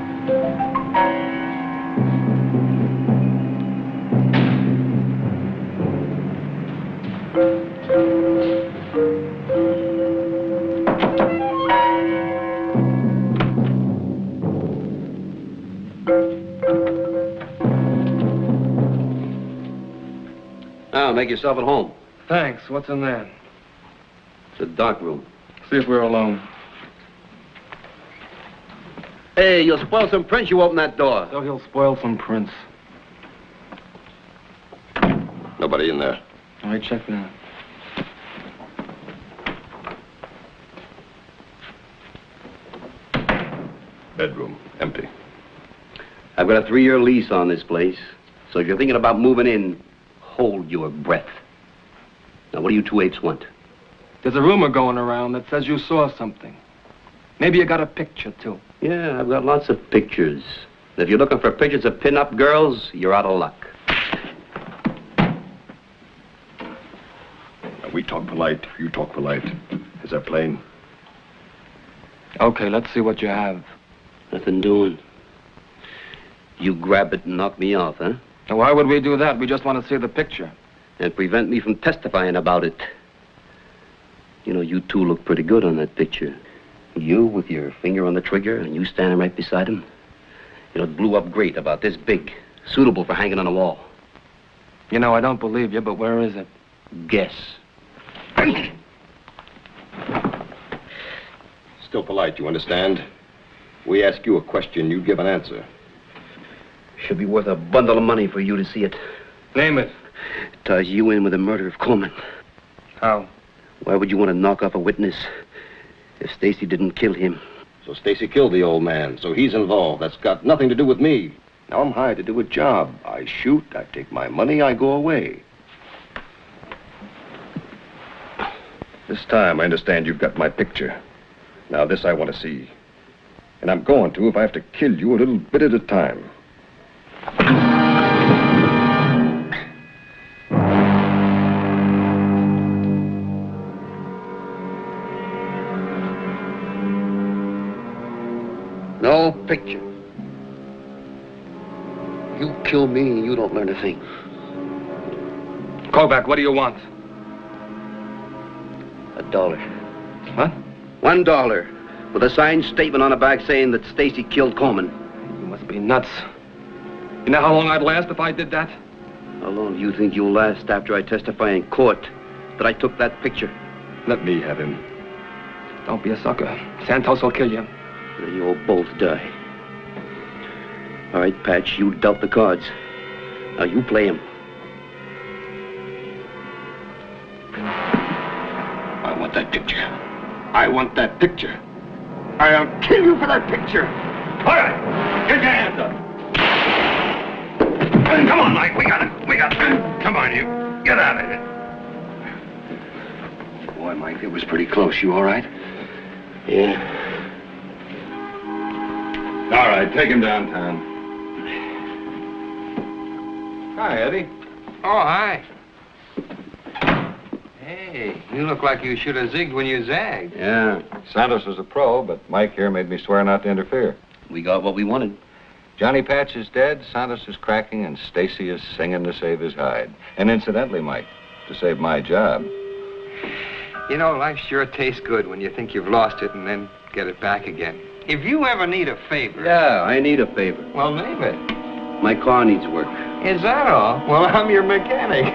Now, make yourself at home. Thanks. What's in there? It's a dark room. See if we're alone. Hey, you'll spoil some prints, you open that door. So he'll spoil some prints. Nobody in there. All right, check that. Bedroom, empty. I've got a 3-year lease on this place. So if you're thinking about moving in, hold your breath. Now, what do you two apes want? There's a rumor going around that says you saw something. Maybe you got a picture, too. Yeah, I've got lots of pictures. If you're looking for pictures of pin-up girls, you're out of luck. Now, we talk polite. You talk polite. Is that plain? Okay, let's see what you have. Nothing doing. You grab it and knock me off, huh? Now, why would we do that? We just want to see the picture. And prevent me from testifying about it. You know, you two look pretty good on that picture. You with your finger on the trigger and you standing right beside him. You know, it blew up great, about this big. Suitable for hanging on a wall. You know, I don't believe you, but where is it? Guess. Still polite, you understand? We ask you a question, you give an answer. Should be worth a bundle of money for you to see it. Name it. It ties you in with the murder of Coleman. How? Why would you want to knock off a witness if Stacy didn't kill him? So Stacy killed the old man, so he's involved. That's got nothing to do with me. Now I'm hired to do a job. I shoot, I take my money, I go away. This time, I understand you've got my picture. Now this I want to see. And I'm going to if I have to kill you a little bit at a time. No picture. You kill me and you don't learn a thing. Kovac, what do you want? $1. What? $1 with a signed statement on the back saying that Stacy killed Coleman. You must be nuts. You know how long I'd last if I did that? How long do you think you'll last after I testify in court that I took that picture? Let me have him. Don't be a sucker. Santos will kill you. Then you'll both die. All right, Patch, you dealt the cards. Now you play him. I want that picture. I want that picture. I'll kill you for that picture. All right, get your hands up. Come on, Mike, we got it. Come on, you. Get out of here. Boy, Mike, it was pretty close. You all right? Yeah. All right, take him downtown. Hi, Eddie. Oh, hi. Hey, you look like you should have zigged when you zagged. Yeah. Santos is a pro, but Mike here made me swear not to interfere. We got what we wanted. Johnny Patch is dead, Santos is cracking, and Stacy is singing to save his hide. And incidentally, Mike, to save my job. You know, life sure tastes good when you think you've lost it and then get it back again. If you ever need a favor... Yeah, I need a favor. Well, name it. My car needs work. Is that all? Well, I'm your mechanic.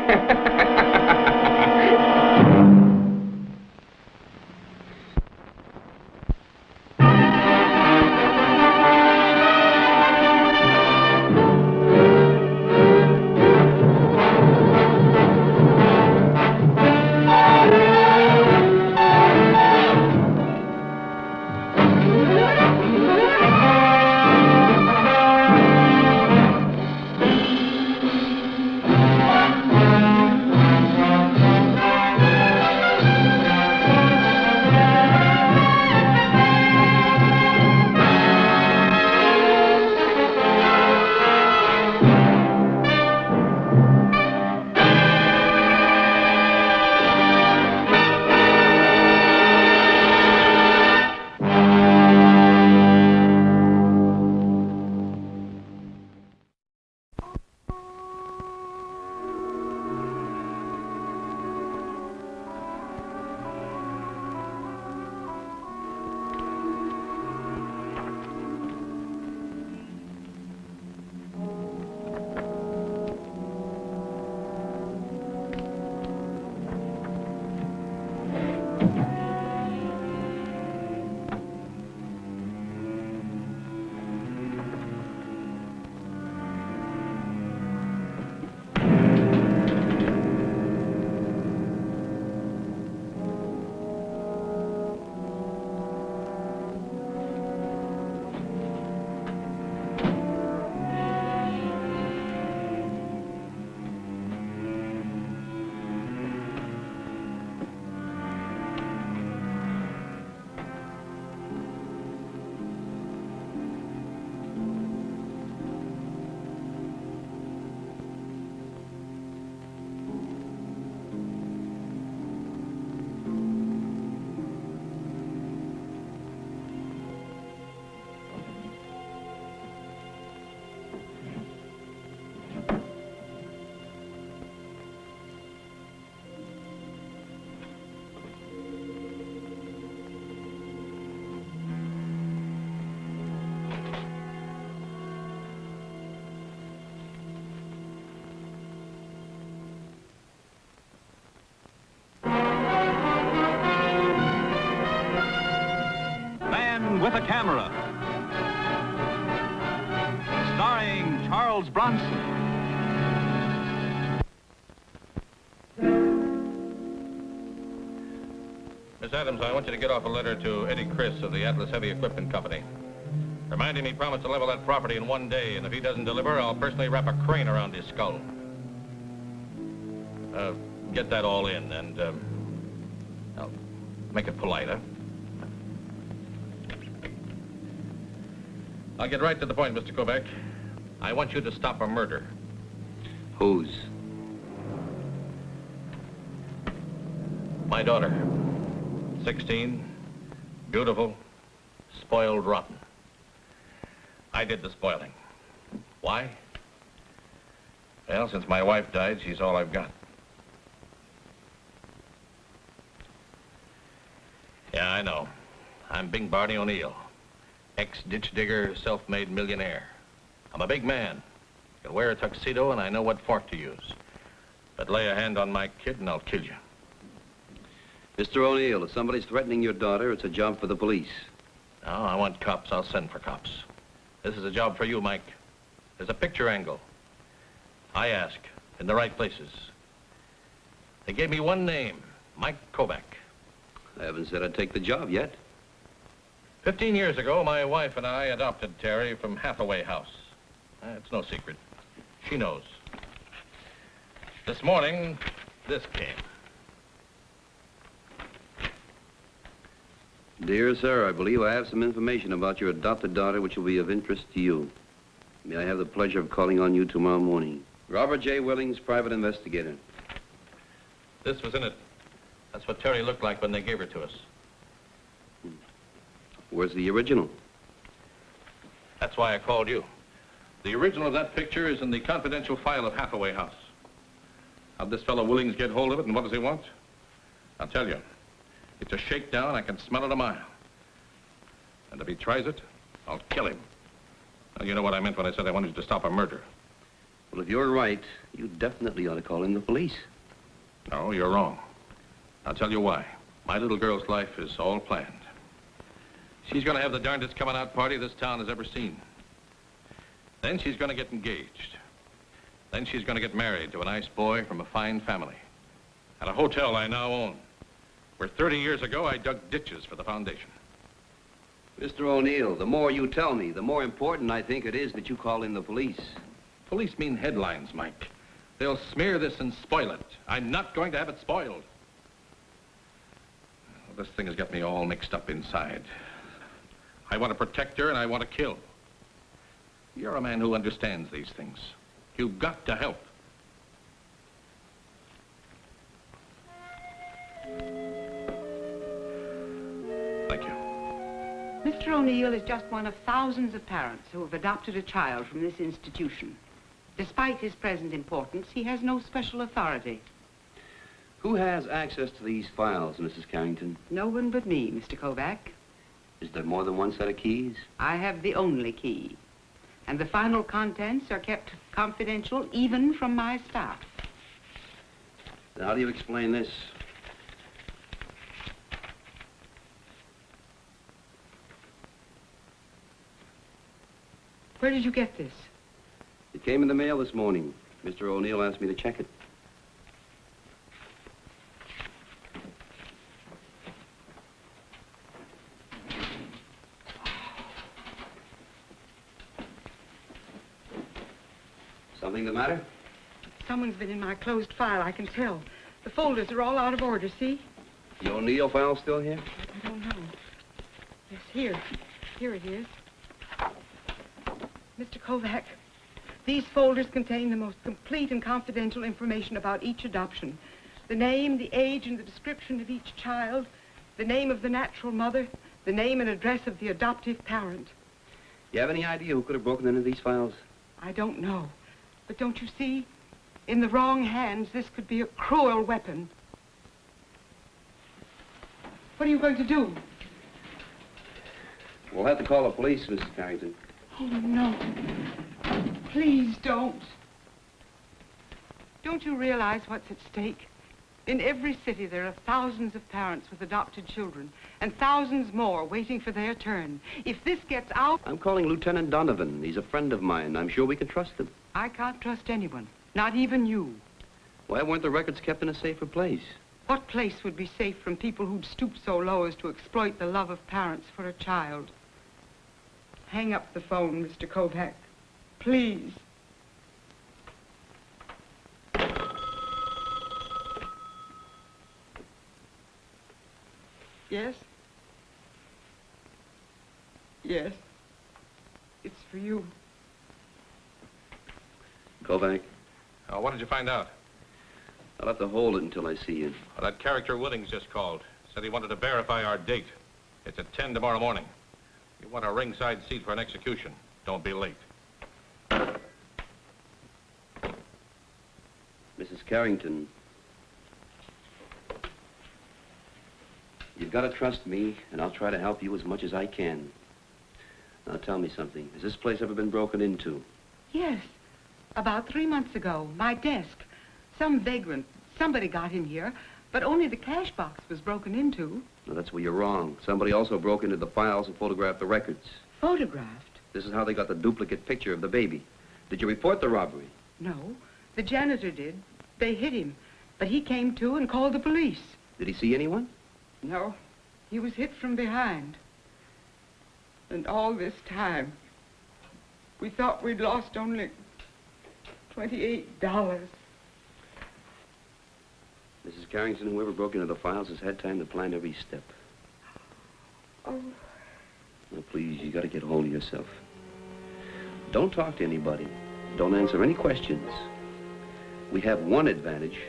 With a Camera, starring Charles Bronson. Miss Adams, I want you to get off a letter to Eddie Chris of the Atlas Heavy Equipment Company. Remind him he promised to level that property in 1 day, and if he doesn't deliver, I'll personally wrap a crane around his skull. Get that all in, and I'll make it polite, huh? I'll get right to the point, Mr. Kovac. I want you to stop a murder. Whose? My daughter. 16, beautiful, spoiled rotten. I did the spoiling. Why? Well, since my wife died, she's all I've got. Yeah, I know. I'm Big Barney O'Neill, ex-ditch digger, self-made millionaire. I'm a big man. I can wear a tuxedo, and I know what fork to use. But lay a hand on my kid, and I'll kill you. Mr. O'Neill, if somebody's threatening your daughter, it's a job for the police. No, I want cops. I'll send for cops. This is a job for you, Mike. There's a picture angle. I ask, in the right places. They gave me one name, Mike Kovac. I haven't said I'd take the job yet. 15 years ago, my wife and I adopted Terry from Hathaway House. It's no secret. She knows. This morning, this came. Dear sir, I believe I have some information about your adopted daughter which will be of interest to you. May I have the pleasure of calling on you tomorrow morning? Robert J. Willings, private investigator. This was in it. That's what Terry looked like when they gave her to us. Where's the original? That's why I called you. The original of that picture is in the confidential file of Hathaway House. How'd this fellow Willings get hold of it, and what does he want? I'll tell you. It's a shakedown. I can smell it a mile. And if he tries it, I'll kill him. Now, you know what I meant when I said I wanted you to stop a murder. Well, if you're right, you definitely ought to call in the police. No, you're wrong. I'll tell you why. My little girl's life is all planned. She's going to have the darndest coming-out party this town has ever seen. Then she's going to get engaged. Then she's going to get married to a nice boy from a fine family. At a hotel I now own, where 30 years ago I dug ditches for the foundation. Mr. O'Neill, the more you tell me, the more important I think it is that you call in the police. Police mean headlines, Mike. They'll smear this and spoil it. I'm not going to have it spoiled. This thing has got me all mixed up inside. I want to protect her and I want to kill. You're a man who understands these things. You've got to help. Thank you. Mr. O'Neill is just one of thousands of parents who have adopted a child from this institution. Despite his present importance, he has no special authority. Who has access to these files, Mrs. Carrington? No one but me, Mr. Kovac. Is there more than one set of keys? I have the only key. And the final contents are kept confidential even from my staff. Now, how do you explain this? Where did you get this? It came in the mail this morning. Mr. O'Neill asked me to check it. Something the matter? Someone's been in my closed file, I can tell. The folders are all out of order, see? The O'Neill file still here? I don't know. Yes, here. Here it is. Mr. Kovac, these folders contain the most complete and confidential information about each adoption. The name, the age, and the description of each child, the name of the natural mother, the name and address of the adoptive parent. You have any idea who could have broken into these files? I don't know. But don't you see? In the wrong hands, this could be a cruel weapon. What are you going to do? We'll have to call the police, Mrs. Carrington. Oh, no. Please don't. Don't you realize what's at stake? In every city, there are thousands of parents with adopted children, and thousands more waiting for their turn. If this gets out... I'm calling Lieutenant Donovan. He's a friend of mine. I'm sure we can trust him. I can't trust anyone, not even you. Why weren't the records kept in a safer place? What place would be safe from people who'd stoop so low as to exploit the love of parents for a child? Hang up the phone, Mr. Kovac. Please. Yes? Yes. It's for you. Kovac? What did you find out? I'll have to hold it until I see you. Well, that character Willings just called. Said he wanted to verify our date. It's at 10 tomorrow morning. You want a ringside seat for an execution. Don't be late. Mrs. Carrington, you've got to trust me, and I'll try to help you as much as I can. Now, tell me something. Has this place ever been broken into? Yes. About 3 months ago, my desk. Some vagrant, somebody got in here, but only the cash box was broken into. No, that's where you're wrong. Somebody also broke into the files and photographed the records. Photographed? This is how they got the duplicate picture of the baby. Did you report the robbery? No. The janitor did. They hit him. But he came to and called the police. Did he see anyone? No. He was hit from behind. And all this time, we thought we'd lost only $28. Mrs. Carrington, whoever broke into the files has had time to plan every step. Oh. Now, please, you got to get hold of yourself. Don't talk to anybody. Don't answer any questions. We have one advantage.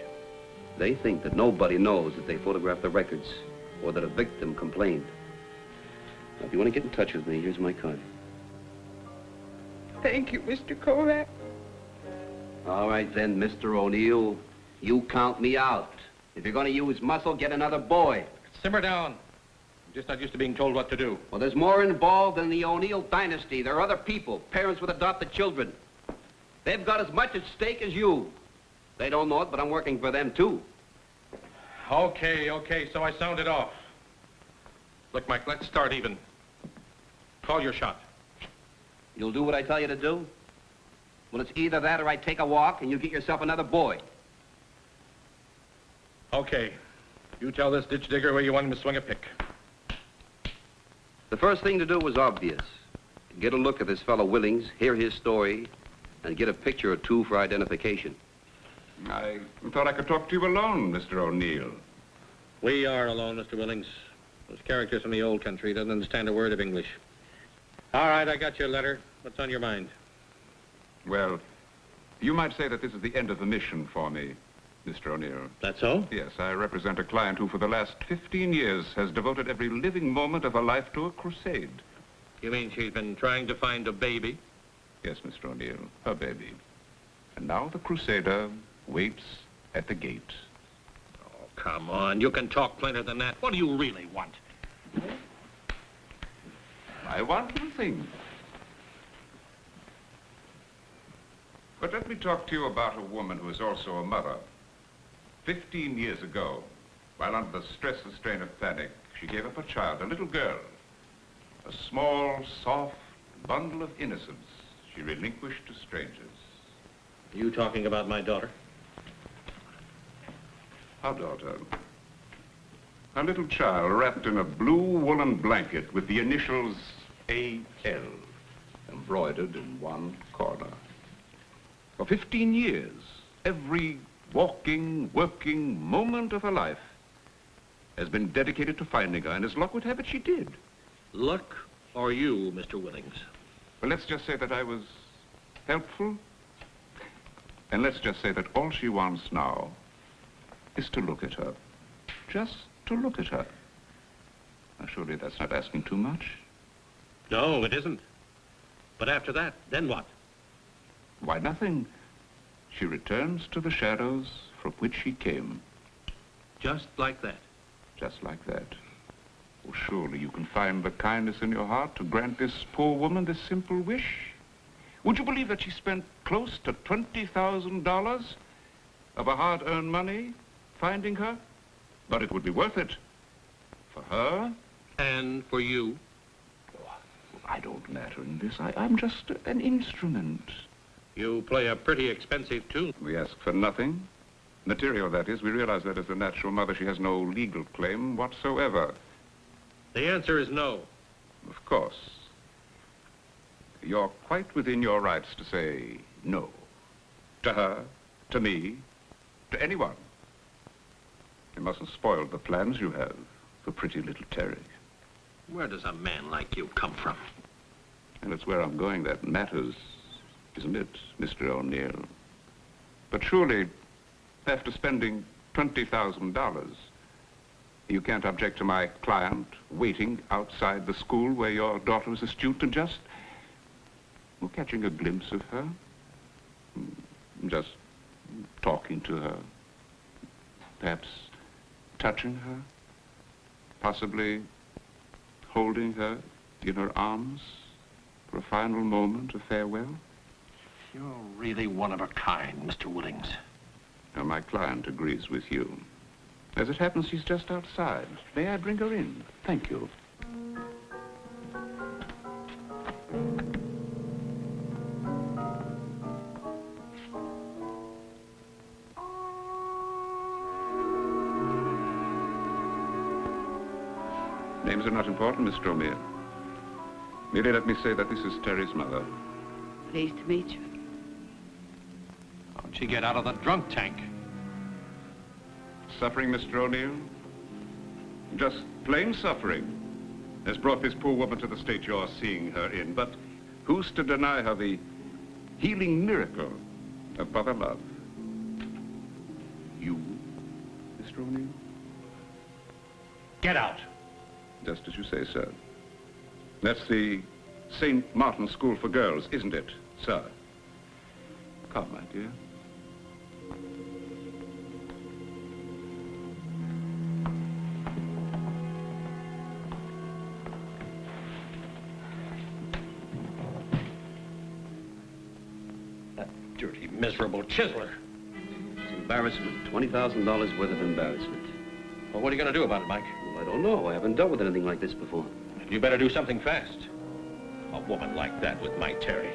They think that nobody knows that they photographed the records or that a victim complained. Now, if you want to get in touch with me, here's my card. Thank you, Mr. Kovac. All right, then, Mr. O'Neill. You count me out. If you're going to use muscle, get another boy. Simmer down. I'm just not used to being told what to do. Well, there's more involved than the O'Neill dynasty. There are other people, parents with adopted children. They've got as much at stake as you. They don't know it, but I'm working for them, too. Okay, so I sounded off. Look, Mike, let's start even. Call your shot. You'll do what I tell you to do? Well, it's either that or I take a walk and you get yourself another boy. Okay. You tell this ditch digger where you want him to swing a pick. The first thing to do was obvious. Get a look at this fellow Willings, hear his story, and get a picture or two for identification. I thought I could talk to you alone, Mr. O'Neill. We are alone, Mr. Willings. Those characters from the old country doesn't understand a word of English. All right, I got your letter. What's on your mind? Well, you might say that this is the end of the mission for me, Mr. O'Neill. That's so? Yes, I represent a client who for the last 15 years has devoted every living moment of her life to a crusade. You mean she's been trying to find a baby? Yes, Mr. O'Neill, her baby. And now the crusader waits at the gate. Oh, come on. You can talk plainer than that. What do you really want? I want nothing. But let me talk to you about a woman who is also a mother. 15 years ago, while under the stress and strain of panic, she gave up a child, a little girl. A small, soft bundle of innocence she relinquished to strangers. You talking about my daughter? Our daughter. A little child wrapped in a blue woolen blanket with the initials A.L. embroidered in one corner. For 15 years, every walking, working moment of her life has been dedicated to finding her, and as luck would have it, she did. Luck or you, Mr. Willings? Well, let's just say that I was helpful, and let's just say that all she wants now is to look at her. Just to look at her. Now, surely that's not asking too much. No, it isn't. But after that, then what? Why, nothing. She returns to the shadows from which she came. Just like that? Just like that. Oh, surely you can find the kindness in your heart to grant this poor woman this simple wish. Would you believe that she spent close to $20,000 of her hard-earned money finding her? But it would be worth it. For her. And for you? Oh, I don't matter in this. I'm just an instrument. You play a pretty expensive tune. We ask for nothing. Material, that is. We realize that as a natural mother, she has no legal claim whatsoever. The answer is no. Of course. You're quite within your rights to say no. To her, to me, to anyone. You mustn't spoil the plans you have for pretty little Terry. Where does a man like you come from? And it's where I'm going that matters, isn't it, Mr. O'Neill? But surely, after spending $20,000, you can't object to my client waiting outside the school where your daughter is a student and just Well, catching a glimpse of her. Just talking to her. Perhaps touching her. Possibly holding her in her arms for a final moment of farewell. You're really one of a kind, Mr. Willings. Now, my client agrees with you. As it happens, she's just outside. May I bring her in? Thank you. Names are not important, Miss Stromere. Merely let me say that this is Terry's mother. Pleased to meet you. How'd she get out of the drunk tank? Suffering, Mr. O'Neill? Just plain suffering has brought this poor woman to the state you're seeing her in. But who's to deny her the healing miracle of mother love? You, Mr. O'Neill? Get out. Just as you say, sir. That's the St. Martin's School for Girls, isn't it, sir? Come, my dear. That dirty, miserable chiseler. It's embarrassment. $20,000 worth of embarrassment. Well, what are you going to do about it, Mike? Well, I don't know. I haven't dealt with anything like this before. You better do something fast. A woman like that with my Terry.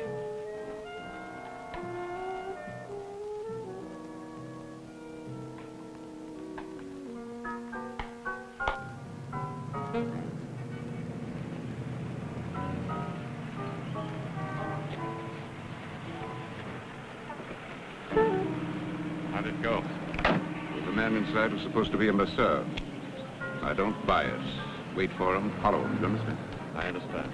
How'd it go? Well, the man inside was supposed to be a masseur. I don't buy it. Wait for him, follow him, you understand? I understand.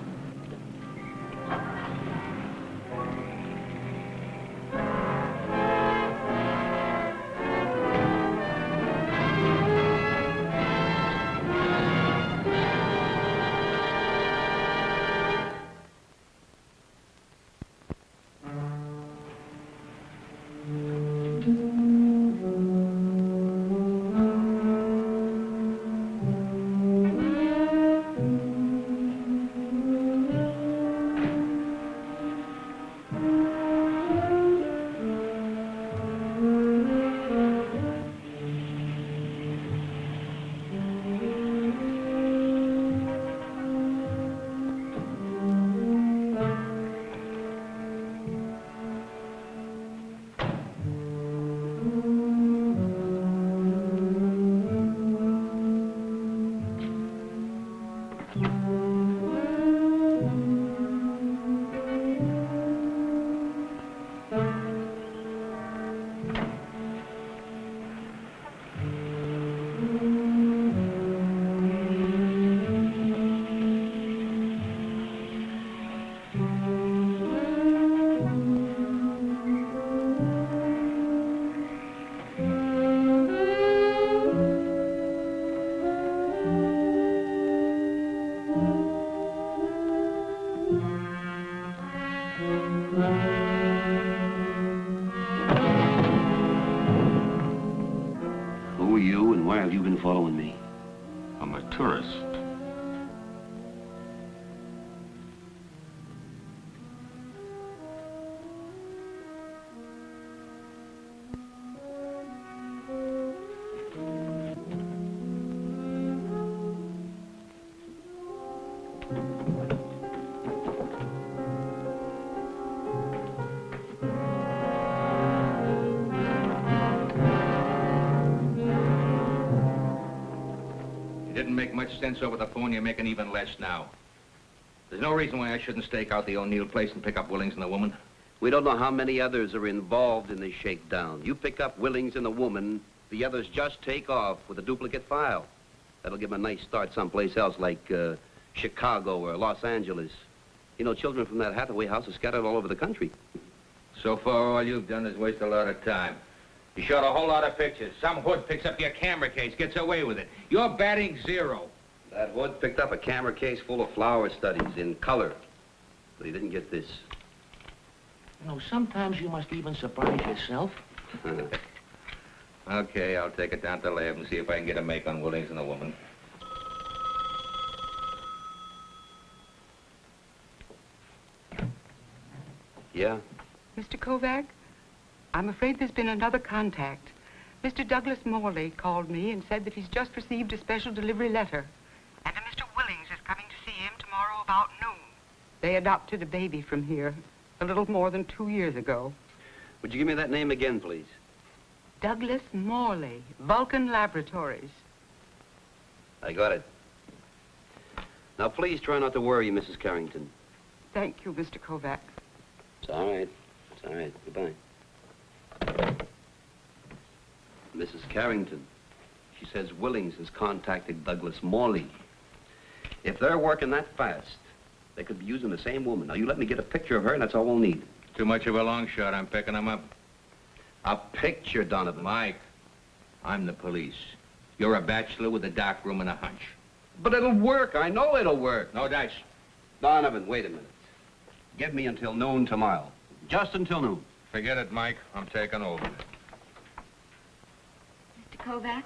Who are you and why have you been following me? I'm a tourist. Didn't make much sense over the phone, you're making even less now. There's no reason why I shouldn't stake out the O'Neill place and pick up Willings and the woman. We don't know how many others are involved in this shakedown. You pick up Willings and the woman, the others just take off with a duplicate file. That'll give them a nice start someplace else, like Chicago or Los Angeles. You know, children from that Hathaway house are scattered all over the country. So far, all you've done is waste a lot of time. You shot a whole lot of pictures. Some hood picks up your camera case, gets away with it. You're batting zero. That hood picked up a camera case full of flower studies in color. But he didn't get this. You know, sometimes you must even surprise yourself. Okay, I'll take it down to the lab and see if I can get a make on Willings and the woman. Yeah? Mr. Kovac, I'm afraid there's been another contact. Mr. Douglas Morley called me and said that he's just received a special delivery letter. And a Mr. Willings is coming to see him tomorrow about noon. They adopted a baby from here a little more than 2 years ago. Would you give me that name again, please? Douglas Morley, Vulcan Laboratories. I got it. Now, please try not to worry, Mrs. Carrington. Thank you, Mr. Kovac. It's all right. It's all right. Goodbye. Mrs. Carrington, she says Willings has contacted Douglas Morley. If they're working that fast, they could be using the same woman. Now, you let me get a picture of her, and that's all we'll need. Too much of a long shot. I'm picking them up. A picture, Donovan. Mike, I'm the police. You're a bachelor with a dark room and a hunch. But it'll work. I know it'll work. No dice. Donovan, wait a minute. Give me until noon tomorrow. Just until noon. Forget it, Mike. I'm taking over. Mr. Kovac,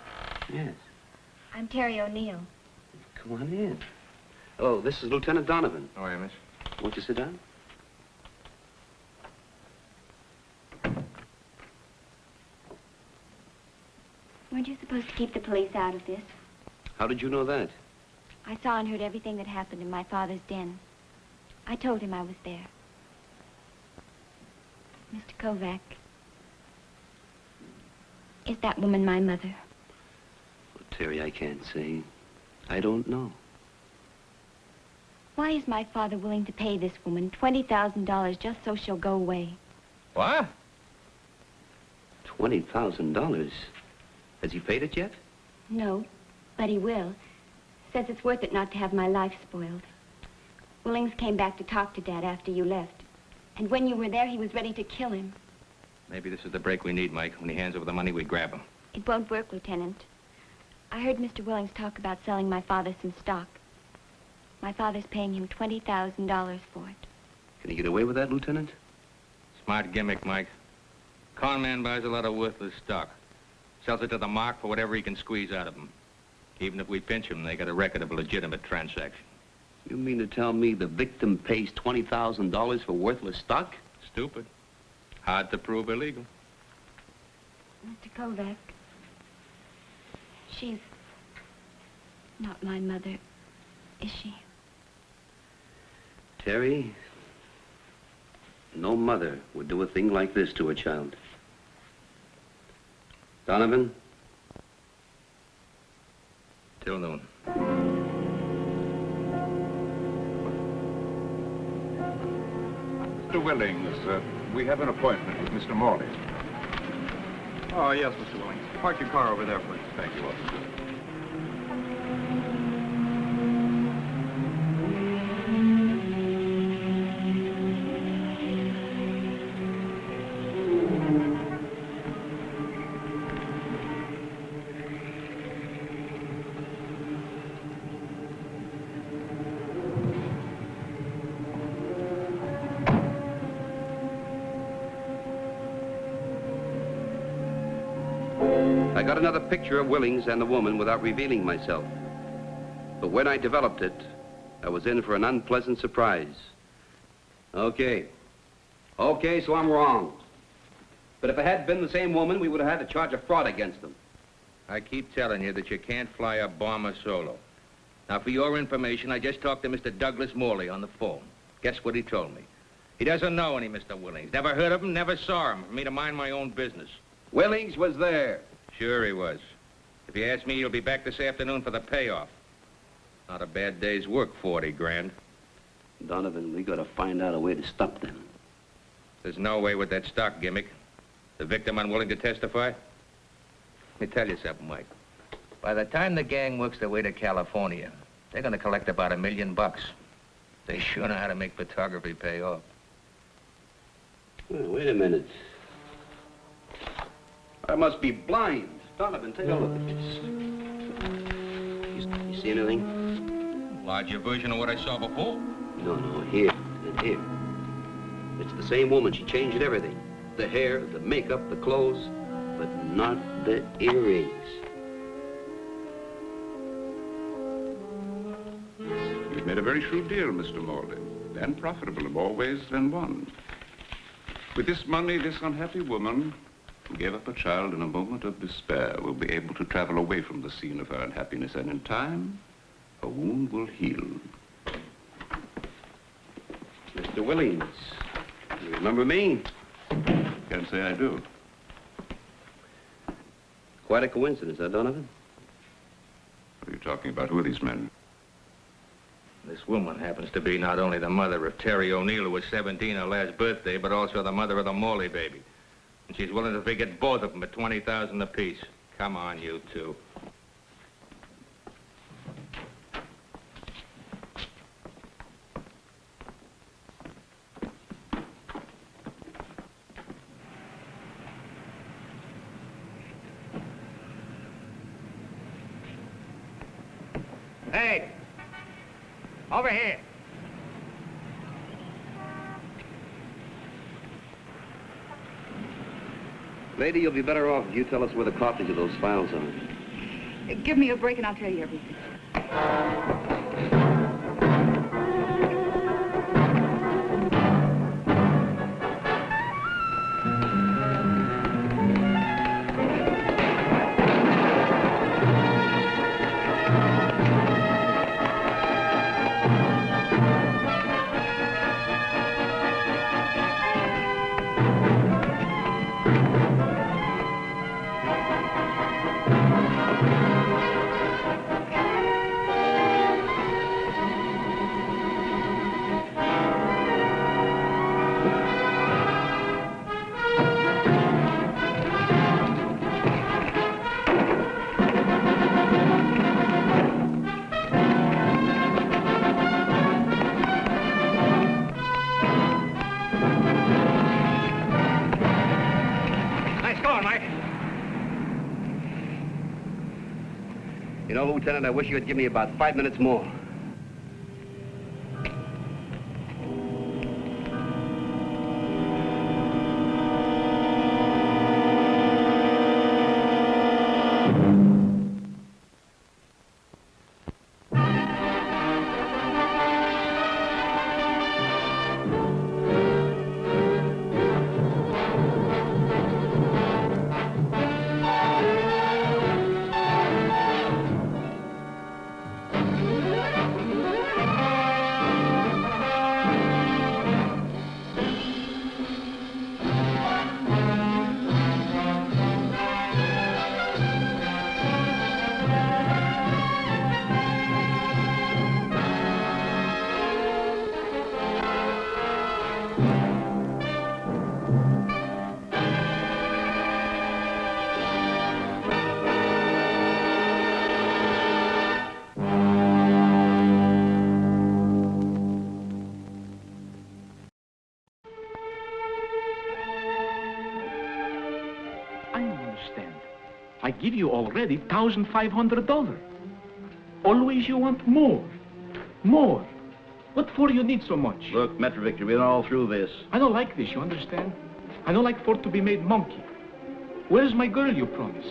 Yes. I'm Terry O'Neill. Come on in. Oh, this is Lieutenant Donovan. How are you, miss? Won't you sit down? Weren't you supposed to keep the police out of this? How did you know that? I saw and heard everything that happened in my father's den. I told him I was there. Mr. Kovac, is that woman my mother? Well, Terry, I can't say. I don't know. Why is my father willing to pay this woman $20,000 just so she'll go away? What? $20,000? Has he paid it yet? No, but he will. Says it's worth it not to have my life spoiled. Willings came back to talk to Dad after you left. And when you were there, he was ready to kill him. Maybe this is the break we need, Mike. When he hands over the money, we grab him. It won't work, Lieutenant. I heard Mr. Willings talk about selling my father some stock. My father's paying him $20,000 for it. Can he get away with that, Lieutenant? Smart gimmick, Mike. Con man buys a lot of worthless stock. Sells it to the mark for whatever he can squeeze out of them. Even if we pinch him, they got a record of a legitimate transaction. You mean to tell me the victim pays $20,000 for worthless stock? Stupid. Hard to prove illegal. Mr. Kovac, she's not my mother, is she? Terry, no mother would do a thing like this to a child. Donovan? Till noon. Mr. Willings, we have an appointment with Mr. Morley. Oh, yes, Mr. Willings. Park your car over there, please. Thank you, officer. I got another picture of Willings and the woman without revealing myself. But when I developed it, I was in for an unpleasant surprise. Okay, so I'm wrong. But if it had been the same woman, we would have had to charge a fraud against them. I keep telling you that you can't fly a bomber solo. Now, for your information, I just talked to Mr. Douglas Morley on the phone. Guess what he told me? He doesn't know any Mr. Willings. Never heard of him, never saw him. For me to mind my own business. Willings was there. Sure he was. If you ask me, he'll be back this afternoon for the payoff. Not a bad day's work, 40 grand. Donovan, we gotta find out a way to stop them. There's no way with that stock gimmick. The victim unwilling to testify? Let me tell you something, Mike. By the time the gang works their way to California, they're gonna collect about $1 million. They sure know how to make photography pay off. Well, wait a minute. I must be blind. Donovan, take a look at this. You see anything? Larger version of what I saw before? No, here and here. It's the same woman. She changed everything. The hair, the makeup, the clothes, but not the earrings. You've made a very shrewd deal, Mr. Morley, and profitable in more ways than one. With this money, this unhappy woman who gave up a child in a moment of despair will be able to travel away from the scene of her unhappiness, and in time, her wound will heal. Mr. Willings, you remember me? Can't say I do. Quite a coincidence, huh, Donovan? What are you talking about? Who are these men? This woman happens to be not only the mother of Terry O'Neill, who was 17 her last birthday, but also the mother of the Morley baby. And she's willing to forget both of them at $20,000 apiece. Come on, you two. Hey! Over here. Lady, you'll be better off if you tell us where the copies of those files are. Give me a break and I'll tell you everything. You know, Lieutenant, I wish you would give me about 5 minutes more. I give you already $1,500. Always you want more. More. What for you need so much? Look, Metrovic, you've been all through this. I don't like this, you understand? I don't like for to be made monkey. Where's my girl you promise?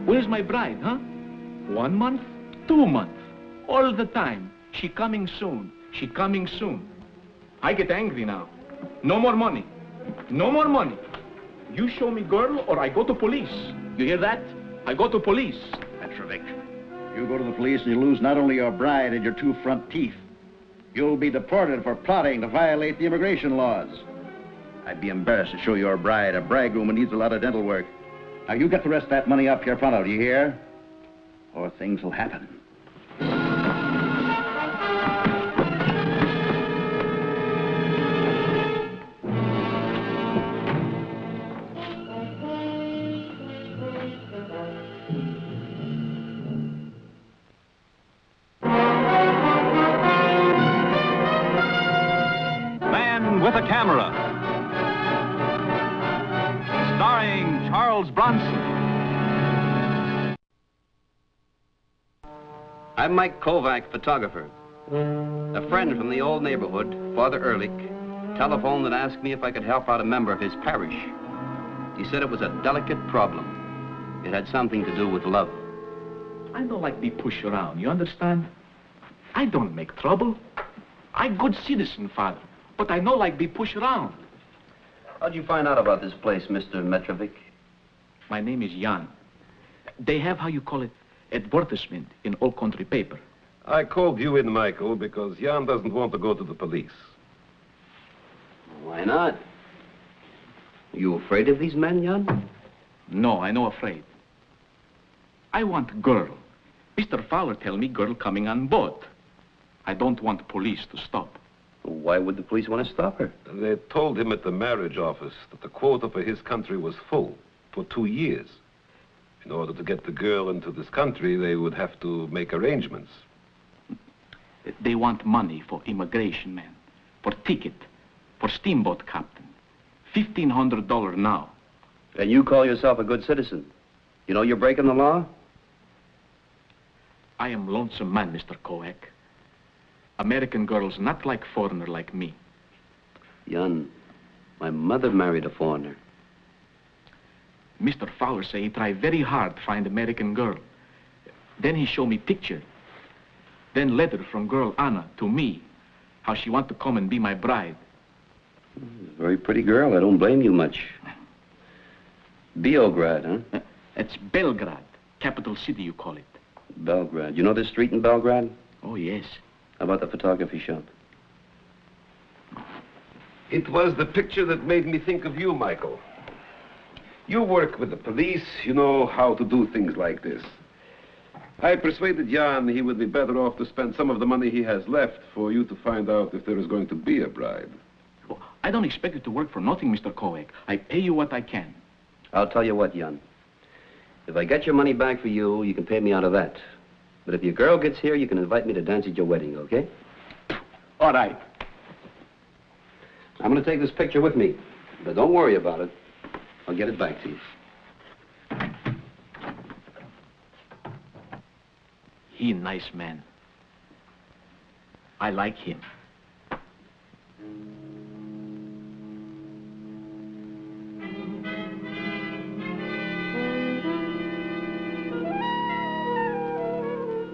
Where's my bride, huh? 1 month, 2 months, all the time. She coming soon. She coming soon. I get angry now. No more money. No more money. You show me girl or I go to police. You hear that? I go to police. Petrovic, you go to the police and you lose not only your bride and your 2 front teeth. You'll be deported for plotting to violate the immigration laws. I'd be embarrassed to show your bride a bridegroom who needs a lot of dental work. Now, you get the rest of that money up here pronto, do you hear? Or things will happen. Man with a Camera, starring Charles Bronson. I'm Mike Kovac, photographer. A friend from the old neighborhood, Father Ehrlich, telephoned and asked me if I could help out a member of his parish. He said it was a delicate problem. It had something to do with love. I don't like be pushed around, you understand? I don't make trouble. I good citizen, Father, but I no like be pushed around. How'd you find out about this place, Mr. Metrovic? My name is Jan. They have, how you call it, advertisement in all country paper. I called you in, Michael, because Jan doesn't want to go to the police. Why not? You afraid of these men, Jan? No, I no afraid. I want girl. Mr. Fowler tell me girl coming on boat. I don't want police to stop. Why would the police want to stop her? They told him at the marriage office that the quota for his country was full for 2 years. In order to get the girl into this country, they would have to make arrangements. They want money for immigration man, for ticket, for steamboat captain. $1,500 now. And you call yourself a good citizen. You know you're breaking the law? I am lonesome man, Mr. Kovac. American girls not like foreigner like me. Jan, my mother married a foreigner. Mr. Fowler say he try very hard to find American girl. Then he show me picture. Then letter from girl Anna to me, how she want to come and be my bride. Very pretty girl. I don't blame you much. Beograd, huh? It's Belgrade, capital city you call it. Belgrade. You know this street in Belgrade? Oh, yes. How about the photography shop? It was the picture that made me think of you, Michael. You work with the police. You know how to do things like this. I persuaded Jan he would be better off to spend some of the money he has left for you to find out if there is going to be a bride. Oh, I don't expect you to work for nothing, Mr. Kovac. I pay you what I can. I'll tell you what, Jan. If I get your money back for you, you can pay me out of that. But if your girl gets here, you can invite me to dance at your wedding, okay? All right. I'm going to take this picture with me. But don't worry about it. I'll get it back to you. He nice man. I like him.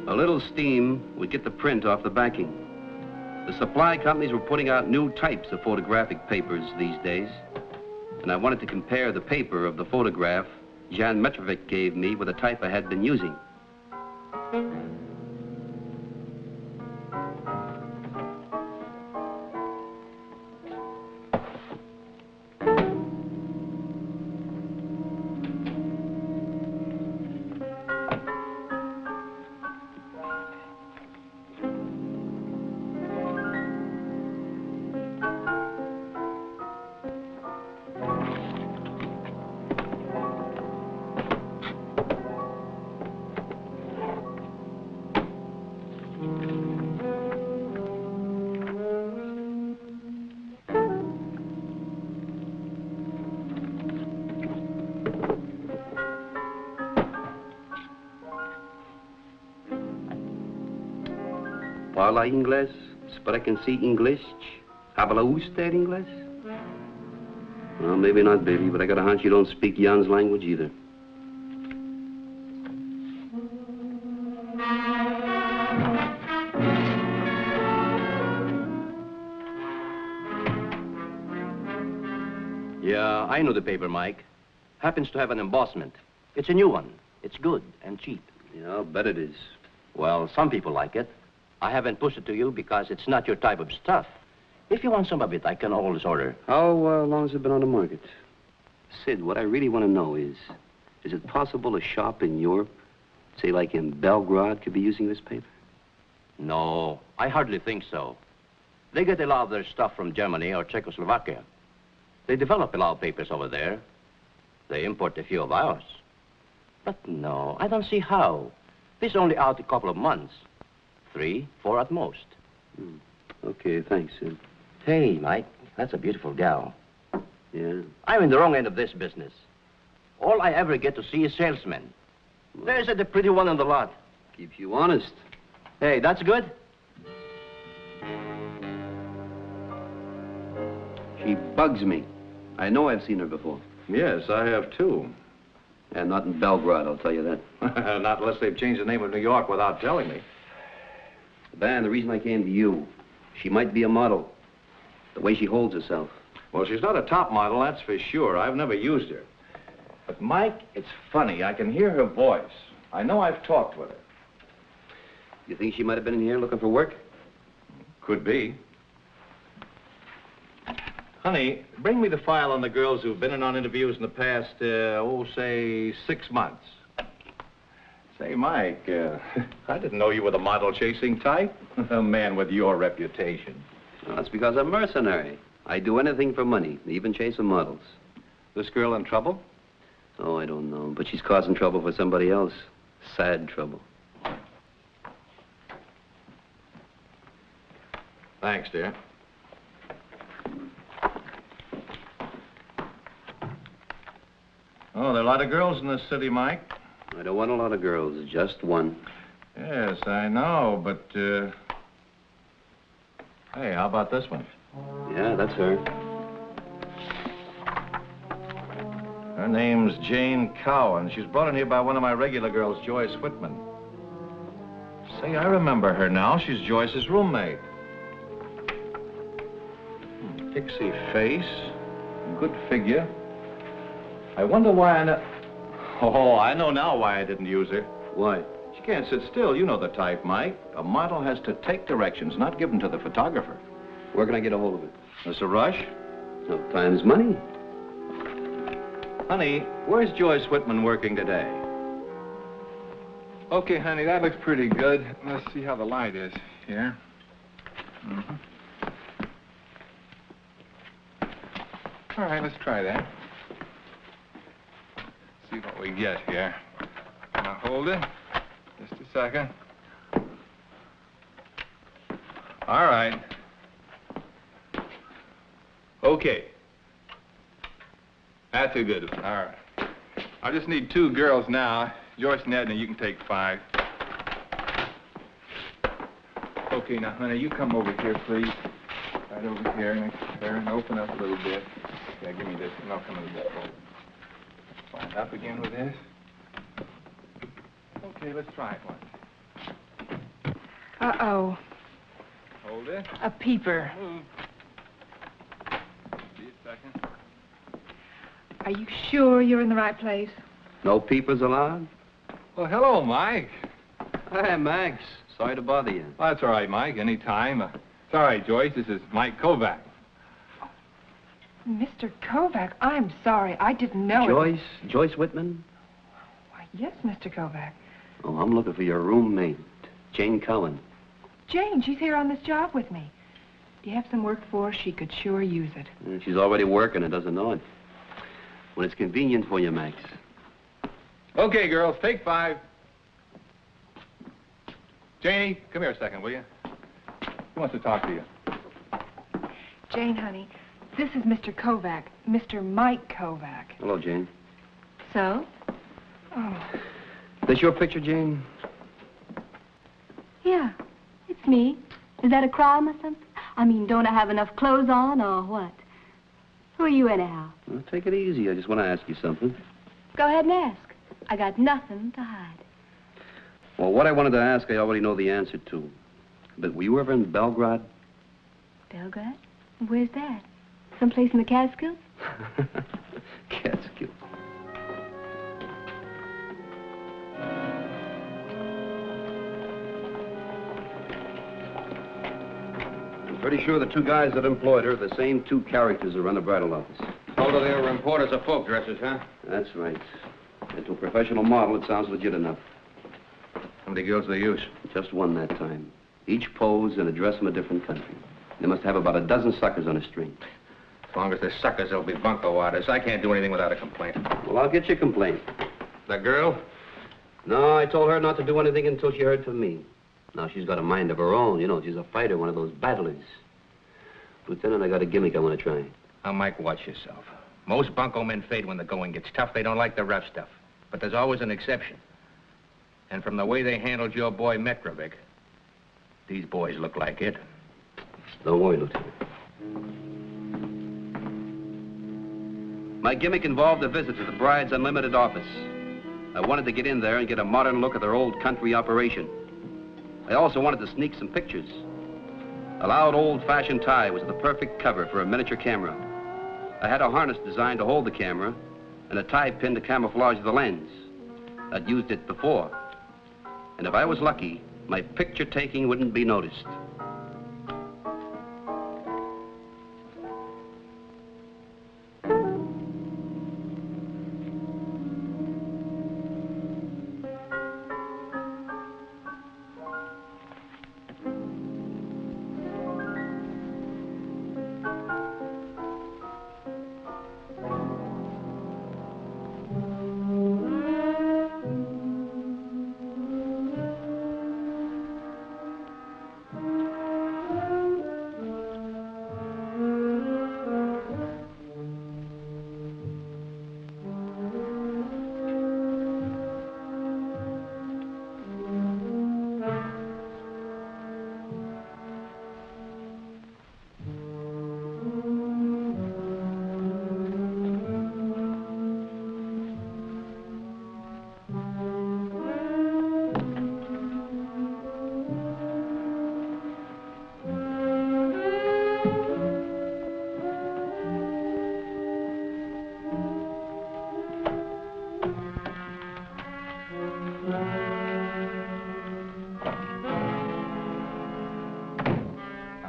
A little steam would get the print off the backing. The supply companies were putting out new types of photographic papers these days. And I wanted to compare the paper of the photograph Jan Metrovic gave me with the type I had been using. Parla inglés? Sprechen Sie English? Habla usted English? Well, maybe not, baby, but I got a hunch you don't speak Jan's language either. Yeah, I know the paper, Mike. Happens to have an embossment. It's a new one. It's good and cheap. Yeah, I'll bet it is. Well, some people like it. I haven't pushed it to you because it's not your type of stuff. If you want some of it, I can always order. How long has it been on the market? Sid, what I really want to know is it possible a shop in Europe, say like in Belgrade, could be using this paper? No, I hardly think so. They get a lot of their stuff from Germany or Czechoslovakia. They develop a lot of papers over there. They import a few of ours. But no, I don't see how. This only out a couple of months. 3, 4 at most. Okay, thanks, Sid. Hey, Mike, that's a beautiful gal. Yeah? I'm in the wrong end of this business. All I ever get to see is salesmen. There's the pretty one in the lot. Keeps you honest. Hey, that's good? She bugs me. I know I've seen her before. Yes, I have too. And not in Belgrade, I'll tell you that. Not unless they've changed the name of New York without telling me. Van, the reason I came to you, she might be a model. The way she holds herself. Well, she's not a top model, that's for sure. I've never used her. But, Mike, it's funny. I can hear her voice. I know I've talked with her. You think she might have been in here looking for work? Could be. Honey, bring me the file on the girls who've been in on interviews in the past, say, 6 months. Say, Mike, I didn't know you were the model-chasing type. A man with your reputation. Well, that's because I'm mercenary. I do anything for money, even chasing models. This girl in trouble? Oh, I don't know, but she's causing trouble for somebody else. Sad trouble. Thanks, dear. Oh, there are a lot of girls in this city, Mike. I don't want a lot of girls, just one. Yes, I know, but, hey, how about this one? Yeah, that's her. Her name's Jane Cowan. She's brought in here by one of my regular girls, Joyce Whitman. Say, I remember her now. She's Joyce's roommate. Pixie face, good figure. I wonder why I know... Oh, I know now why I didn't use her. Why? She can't sit still. You know the type, Mike. A model has to take directions, not give them to the photographer. Where can I get a hold of it? There's a rush? No, time's money. Honey, where's Joyce Whitman working today? Okay, honey, that looks pretty good. Let's see how the light is here. All right, let's try that. See what we get here. Now hold it. Just a second. All right. Okay. That's a good one. All right. I just need 2 girls now. Joyce and Edna, you can take 5. Okay, now, honey, you come over here, please. Right over here next to her and open up a little bit. Yeah, give me this, and I'll come in that way. Wind up again with this. Okay, let's try it once. Uh-oh. Hold it. A peeper. Move. See a second. Are you sure you're in the right place? No peepers allowed? Well, hello, Mike. Hi, Max. Sorry to bother you. Oh, that's all right, Mike. Any time. It's all right, Joyce. This is Mike Kovac. Mr. Kovac, I'm sorry. I didn't know Joyce? Joyce Whitman? Why, yes, Mr. Kovac. Oh, I'm looking for your roommate, Jane Cowan. Jane, she's here on this job with me. Do you have some work for her? She could sure use it. She's already working and doesn't know it. When it's convenient for you, Max. Okay, girls, take 5. Janie, come here a second, will you? He wants to talk to you. Jane, honey, this is Mr. Kovac, Mr. Mike Kovac. Hello, Jane. So? Oh. This your picture, Jane? Yeah, it's me. Is that a crime or something? I mean, don't I have enough clothes on or what? Who are you anyhow? Well, take it easy. I just want to ask you something. Go ahead and ask. I got nothing to hide. Well, what I wanted to ask, I already know the answer to. But were you ever in Belgrade? Belgrade? Where's that? Someplace in the Catskills? Catskills. I'm pretty sure the 2 guys that employed her are the same 2 characters that run the bridal office. Told her they were importers of folk dresses, huh? That's right. And to a professional model, it sounds legit enough. How many girls do they use? Just one that time. Each pose and a dress from a different country. They must have about a dozen suckers on a string. As long as they're suckers, they'll be bunco artists. I can't do anything without a complaint. Well, I'll get you a complaint. That girl? No, I told her not to do anything until she heard from me. Now, she's got a mind of her own. You know, she's a fighter, one of those battlers. Lieutenant, I got a gimmick I want to try. Now, Mike, watch yourself. Most bunco men fade when the going gets tough. They don't like the rough stuff. But there's always an exception. And from the way they handled your boy Metrovic, these boys look like it. Don't worry, Lieutenant. My gimmick involved a visit to the bride's unlimited office. I wanted to get in there and get a modern look at their old country operation. I also wanted to sneak some pictures. A loud old-fashioned tie was the perfect cover for a miniature camera. I had a harness designed to hold the camera and a tie pin to camouflage the lens. I'd used it before. And if I was lucky, my picture taking wouldn't be noticed.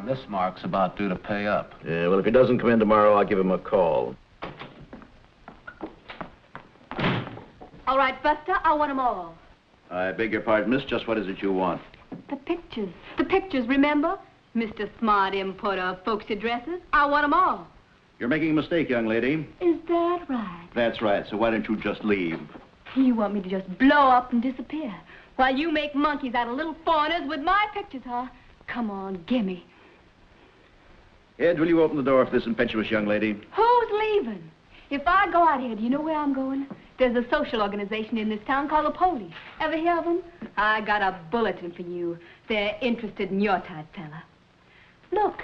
This mark's about due to pay up. Yeah, well, if he doesn't come in tomorrow, I'll give him a call. All right, Buster, I want them all. I beg your pardon, miss. Just what is it you want? The pictures. The pictures, remember? Mr. Smart importer of folksy dresses. I want them all. You're making a mistake, young lady. Is that right? That's right, so why don't you just leave? You want me to just blow up and disappear while you make monkeys out of little foreigners with my pictures, huh? Come on, gimme. Ed, will you open the door for this impetuous young lady? Who's leaving? If I go out here, do you know where I'm going? There's a social organization in this town called the Police. Ever hear of them? I got a bulletin for you. They're interested in your type fella. Look.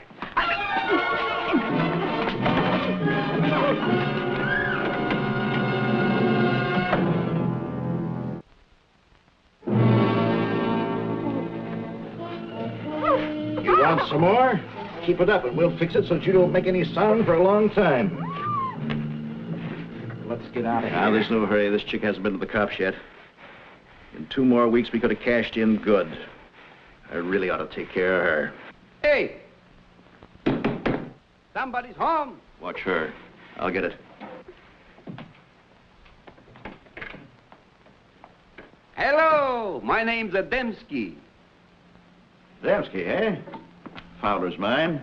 You want some more? Keep it up and we'll fix it so that you don't make any sound for a long time. Let's get out of here. Now, there's no hurry. This chick hasn't been to the cops yet. In 2 more weeks, we could have cashed in good. I really ought to take care of her. Hey! Somebody's home. Watch her. I'll get it. Hello, my name's Adamski. Adamski, eh? Fowler's mine.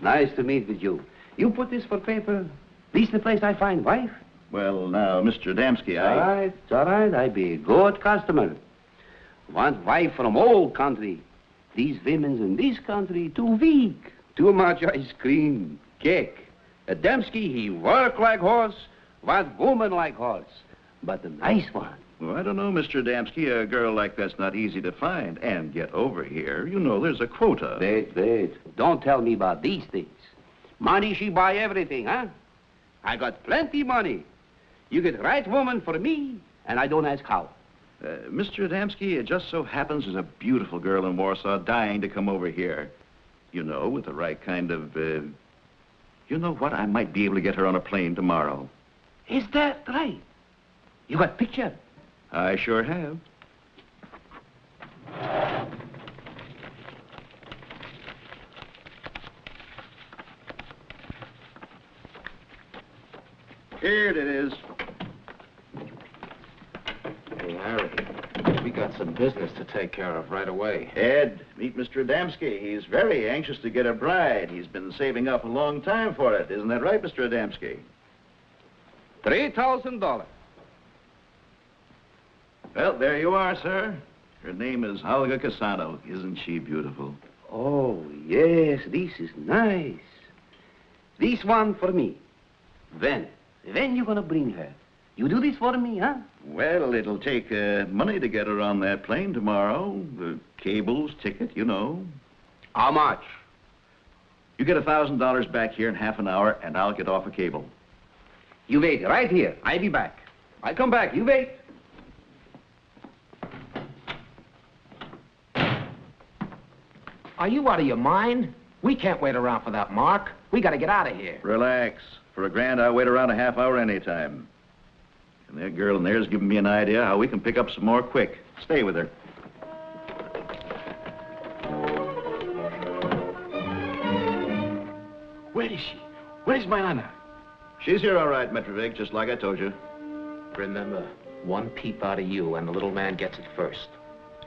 Nice to meet with you. You put this for paper? This the place I find wife? Well, now, Mr. Adamski, It's all right. I be a good customer. Want wife from old country. These women's in this country too weak. Too much ice cream, cake. Adamski, he work like horse, want woman like horse. But the nice one. Well, I don't know, Mr. Adamski. A girl like that's not easy to find and get over here. You know, there's a quota. Wait. Don't tell me about these things. Money, she buy everything, huh? I got plenty money. You get right woman for me, and I don't ask how. Mr. Adamski, it just so happens there's a beautiful girl in Warsaw dying to come over here. You know, with the right kind of, you know what? I might be able to get her on a plane tomorrow. Is that right? You got picture? I sure have. Here it is. Hey, Harry, we got some business to take care of right away. Ed, meet Mr. Adamski. He's very anxious to get a bride. He's been saving up a long time for it. Isn't that right, Mr. Adamski? $3,000. Well, there you are, sir. Her name is Olga Casano. Isn't she beautiful? Oh, yes, this is nice. This one for me. When you gonna bring her? You do this for me, huh? Well, it'll take money to get her on that plane tomorrow. The cables, ticket, you know. How much? You get $1,000 back here in half an hour, and I'll get off a cable. You wait right here. I'll be back. I come back. You wait. Are you out of your mind? We can't wait around for that mark. We gotta get out of here. Relax. For $1,000, I'll wait around a half hour anytime. And that girl in there's giving me an idea how we can pick up some more quick. Stay with her. Where is she? Where is my Anna? She's here all right, Metrovic, just like I told you. Remember, one peep out of you and the little man gets it first.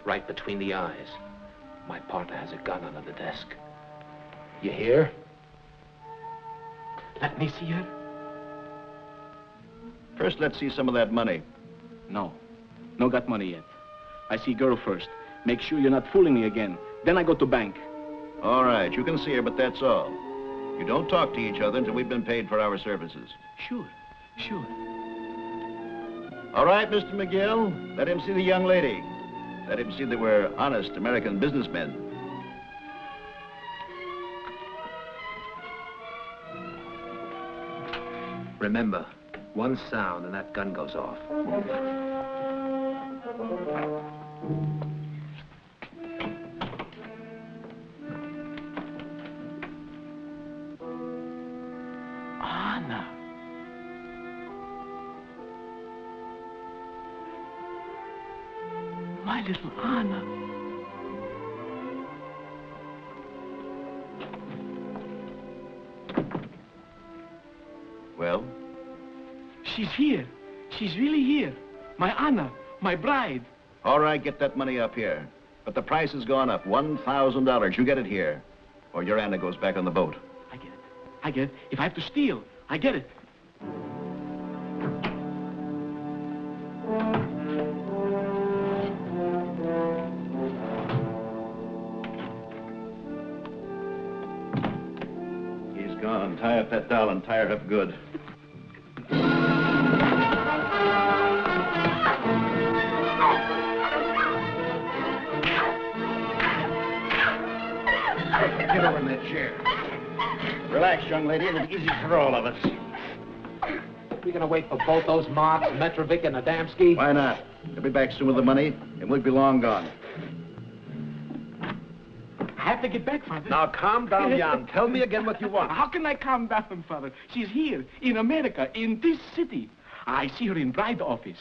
Right between the eyes. My partner has a gun under the desk. You hear? Let me see her. First, let's see some of that money. No. No got money yet. I see girl first. Make sure you're not fooling me again. Then I go to bank. All right, you can see her, but that's all. You don't talk to each other until we've been paid for our services. Sure. All right, Mr. McGill, let him see the young lady. Let him see that we're honest American businessmen. Remember, one sound and that gun goes off. Anna. My little Anna. Well? She's here. She's really here. My Anna, my bride. All right, get that money up here. But the price has gone up, $1,000. You get it here, or your Anna goes back on the boat. I get it. If I have to steal, I get it. He's gone. Tie up that doll and tie her up good. Get over in that chair. Relax, young lady. It'll be easy for all of us. We gonna wait for both those marks, Metrovic and Adamski? Why not? They'll be back soon with the money, and we'll be long gone. I have to get back, Father. Now, calm down, Jan. Tell me again what you want. How can I calm down, Father? She's here, in America, in this city. I see her in bride office.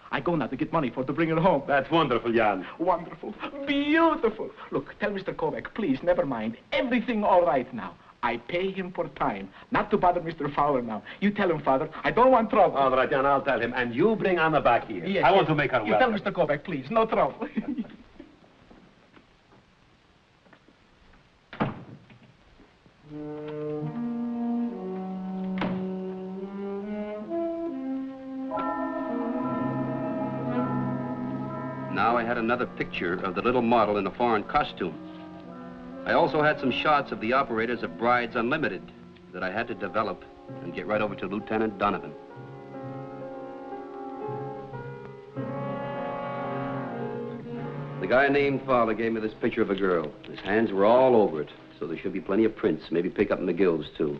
I go now to get money for to bring her home. That's wonderful, Jan. Wonderful. Beautiful. Look, tell Mr. Kovac, please, never mind. Everything all right now. I pay him for time, not to bother Mr. Fowler now. You tell him, Father, I don't want trouble. All right, Jan, I'll tell him. And you bring Anna back here. Yes, I want to make her You well. tell Mr. Kovac, please, no trouble. Now I had another picture of the little model in a foreign costume. I also had some shots of the operators of Brides Unlimited that I had to develop and get right over to Lieutenant Donovan. The guy named Fowler gave me this picture of a girl. His hands were all over it, so there should be plenty of prints, maybe pick up McGill's, too.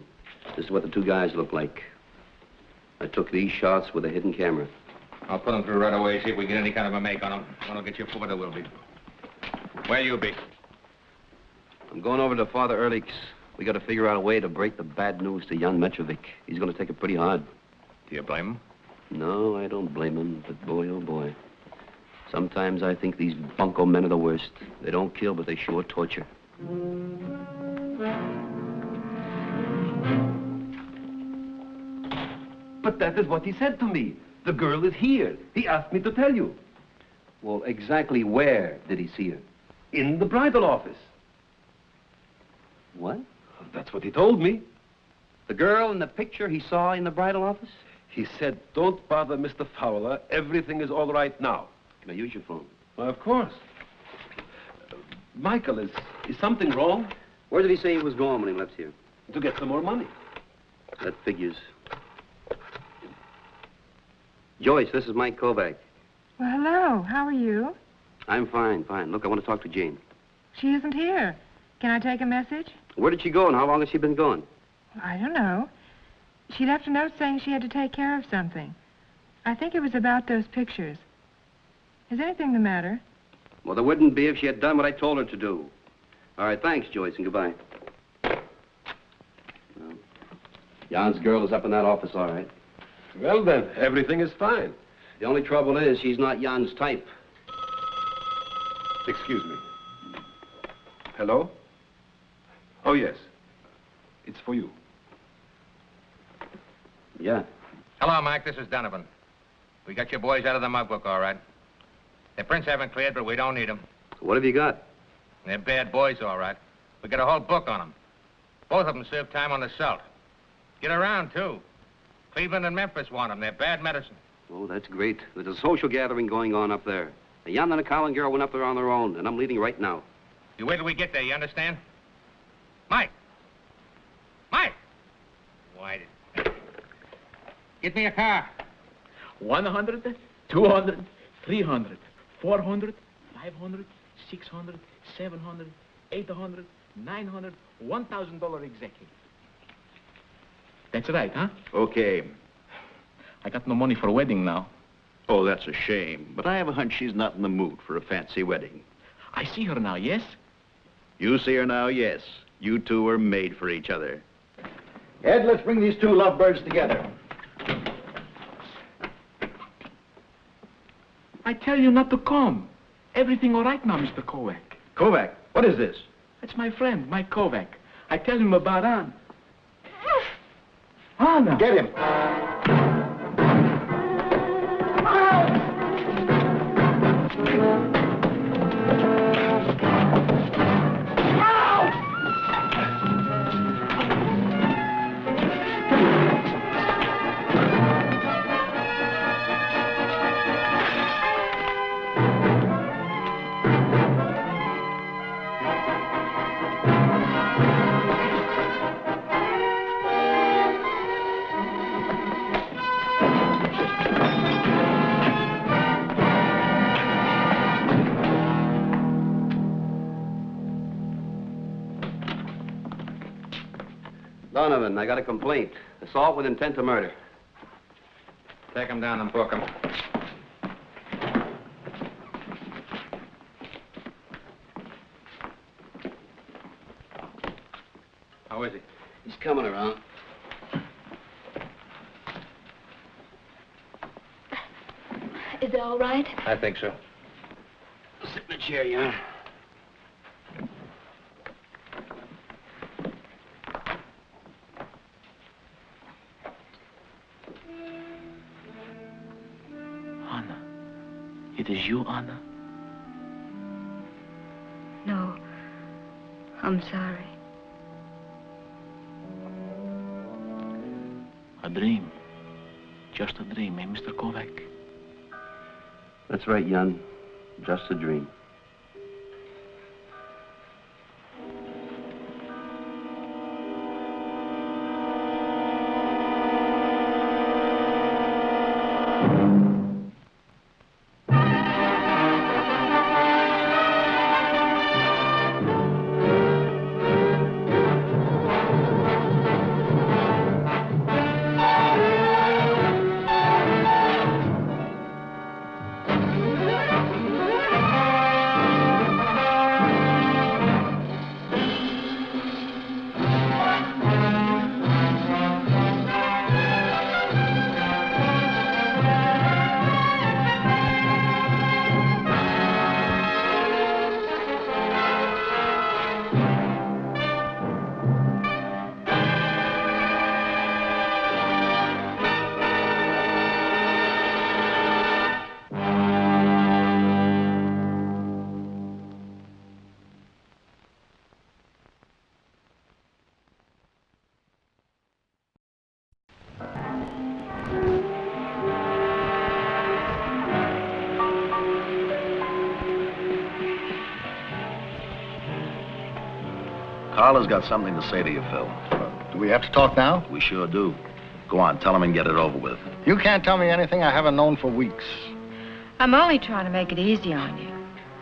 This is what the two guys look like. I took these shots with a hidden camera. I'll put them through right away, see if we get any kind of a make on them. When I'll get you forward, there will be. Where you be? I'm going over to Father Ehrlich's. We got to figure out a way to break the bad news to young Metrovic. He's going to take it pretty hard. Do you blame him? No, I don't blame him, but boy, oh boy. Sometimes I think these bunco men are the worst. They don't kill, but they sure torture. But that is what he said to me. The girl is here. He asked me to tell you. Well, exactly where did he see her? In the bridal office. What? That's what he told me. The girl in the picture he saw in the bridal office? He said, don't bother Mr. Fowler. Everything is all right now. Can I use your phone? Well, of course. Michael, is something wrong? Where did he say he was going when he left here? To get some more money. That figures. Joyce, this is Mike Kovac. Well, hello. How are you? I'm fine, fine. Look, I want to talk to Jane. She isn't here. Can I take a message? Where did she go and how long has she been gone? I don't know. She left a note saying she had to take care of something. I think it was about those pictures. Is anything the matter? Well, there wouldn't be if she had done what I told her to do. All right, thanks, Joyce, and goodbye. Well, Jan's girl is up in that office, all right. Well, then, everything is fine. The only trouble is she's not Jan's type. Excuse me. Hello? Oh, yes. It's for you. Yeah. Hello, Mike. This is Donovan. We got your boys out of the mug book, all right. The prints haven't cleared, but we don't need them. What have you got? They're bad boys, all right. We got a whole book on them. Both of them served time on assault. Get around, too. Cleveland and Memphis want them. They're bad medicine. Oh, that's great. There's a social gathering going on up there. Jan and the Collin girl went up there on their own, and I'm leaving right now. You wait till we get there, you understand? Mike! Mike! Why did... Get me a car. 100, 200, 300, 400, 500, 600, 700, 800, 900, $1,000 exactly. That's right, huh? Okay. I got no money for a wedding now. Oh, that's a shame. But I have a hunch she's not in the mood for a fancy wedding. I see her now, yes? You see her now, yes. You two are made for each other. Ed, let's bring these two lovebirds together. I tell you not to come. Everything all right now, Mr. Kovac. Kovac, what is this? That's my friend, Mike Kovac. I tell him about Anna. Anna! Get him. Donovan, I got a complaint. Assault with intent to murder. Take him down and book him. How is he? He's coming around. Is it all right? I think so. Sit in the chair, Jan. Anna. It is you, Anna? No. I'm sorry. A dream. Just a dream, eh, Mr. Kovac? That's right, Jan. Just a dream. Carla's got something to say to you, Phil. Do we have to talk now? We sure do. Go on, tell him and get it over with. You can't tell me anything I haven't known for weeks. I'm only trying to make it easy on you.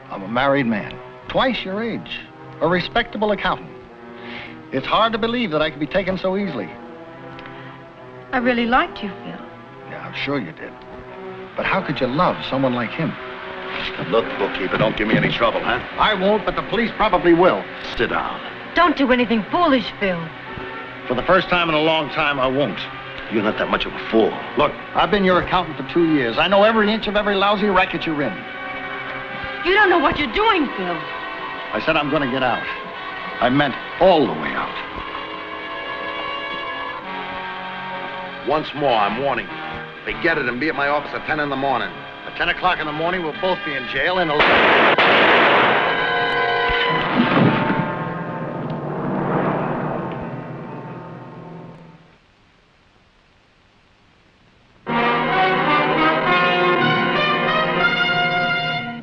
I'm a married man, twice your age, a respectable accountant. It's hard to believe that I could be taken so easily. I really liked you, Phil. Yeah, I'm sure you did. But how could you love someone like him? Look, bookkeeper, don't give me any trouble, huh? I won't, but the police probably will. Sit down. Don't do anything foolish, Phil. For the first time in a long time, I won't. You're not that much of a fool. Look, I've been your accountant for 2 years. I know every inch of every lousy racket you're in. You don't know what you're doing, Phil. I said I'm going to get out. I meant all the way out. Once more, I'm warning you. Forget it and be at my office at 10 in the morning. At 10 o'clock in the morning, we'll both be in jail and...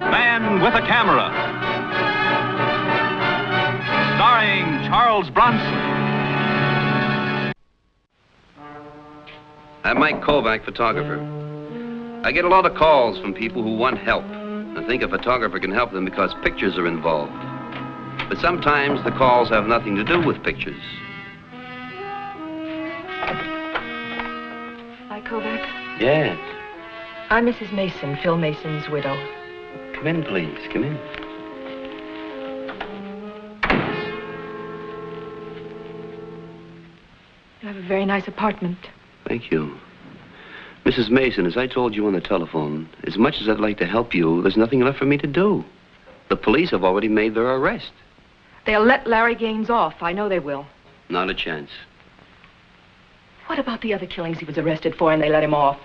Man with a Camera. Starring Charles Bronson. I'm Mike Kovac, photographer. I get a lot of calls from people who want help and think a photographer can help them because pictures are involved. But sometimes the calls have nothing to do with pictures. Mike Kovac? Yes. I'm Mrs. Mason, Phil Mason's widow. Come in, please. Come in. You have a very nice apartment. Thank you. Mrs. Mason, as I told you on the telephone, as much as I'd like to help you, there's nothing left for me to do. The police have already made their arrest. They'll let Larry Gaines off. I know they will. Not a chance. What about the other killings he was arrested for and they let him off?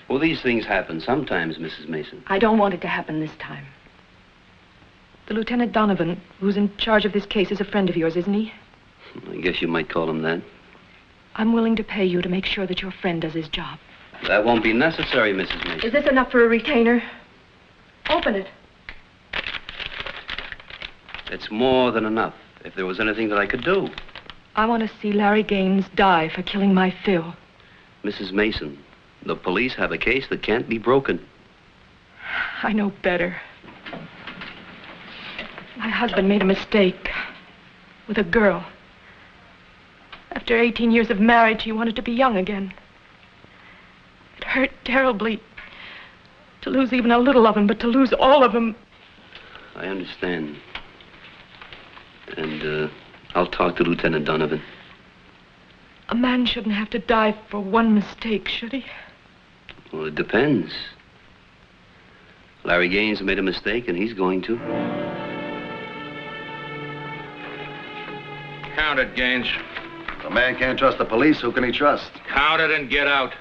Well, these things happen sometimes, Mrs. Mason. I don't want it to happen this time. The Lieutenant Donovan, who's in charge of this case, is a friend of yours, isn't he? I guess you might call him that. I'm willing to pay you to make sure that your friend does his job. That won't be necessary, Mrs. Mason. Is this enough for a retainer? Open it. It's more than enough. If there was anything that I could do. I want to see Larry Gaines die for killing my Phil. Mrs. Mason, the police have a case that can't be broken. I know better. My husband made a mistake with a girl. After 18 years of marriage, he wanted to be young again. It hurt terribly to lose even a little of him, but to lose all of him. I understand. And, I'll talk to Lieutenant Donovan. A man shouldn't have to die for one mistake, should he? Well, it depends. Larry Gaines made a mistake, and he's going to. Count it, Gaines. If a man can't trust the police, who can he trust? Count it and get out.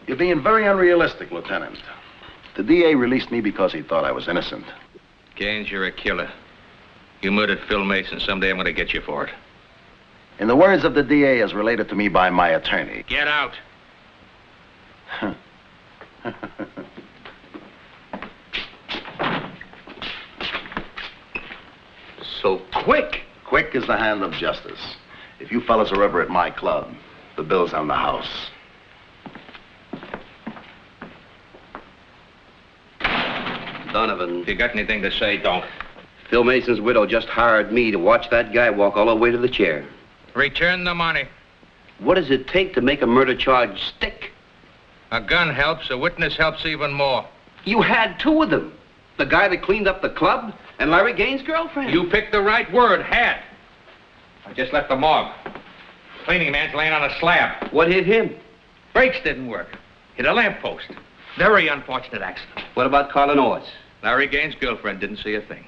You're being very unrealistic, Lieutenant. The DA released me because he thought I was innocent. Gaines, you're a killer. You murdered Phil Mason. Someday I'm going to get you for it. In the words of the DA, as related to me by my attorney. Get out. So quick. Quick is the hand of justice. If you fellas are ever at my club, the bill's on the house. Donovan. If you got anything to say, don't. Phil Mason's widow just hired me to watch that guy walk all the way to the chair. Return the money. What does it take to make a murder charge stick? A gun helps. A witness helps even more. You had two of them. The guy that cleaned up the club and Larry Gaines' girlfriend. You picked the right word, had. I just left the morgue. Cleaning man's laying on a slab. What hit him? Brakes didn't work. Hit a lamppost. Very unfortunate accident. What about Carla Norris? Larry Gaines' girlfriend didn't see a thing.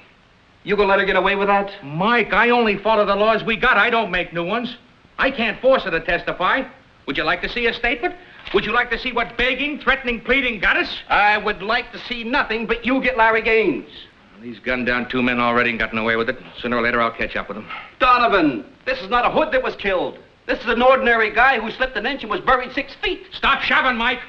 You gonna let her get away with that? Mike, I only follow the laws we got. I don't make new ones. I can't force her to testify. Would you like to see a statement? Would you like to see what begging, threatening, pleading got us? I would like to see nothing but you get Larry Gaines. He's gunned down two men already and gotten away with it. Sooner or later, I'll catch up with him. Donovan, this is not a hood that was killed. This is an ordinary guy who slipped an inch and was buried 6 feet. Stop shoving, Mike.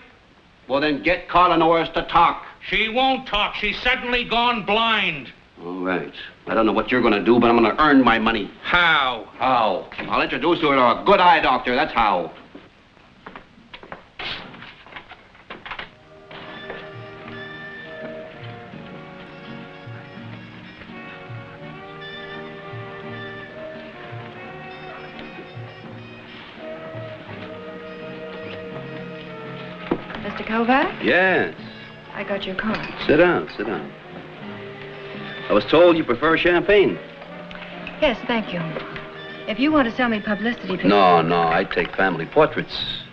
Well, then get Carla Norris to talk. She won't talk. She's suddenly gone blind. All right. I don't know what you're going to do, but I'm going to earn my money. How? How? I'll introduce you to a good eye doctor. That's how. Mr. Kovac? Yes. I got your card. Sit down, sit down. I was told you prefer champagne. Yes, thank you. If you want to sell me publicity pictures... No, I take family portraits.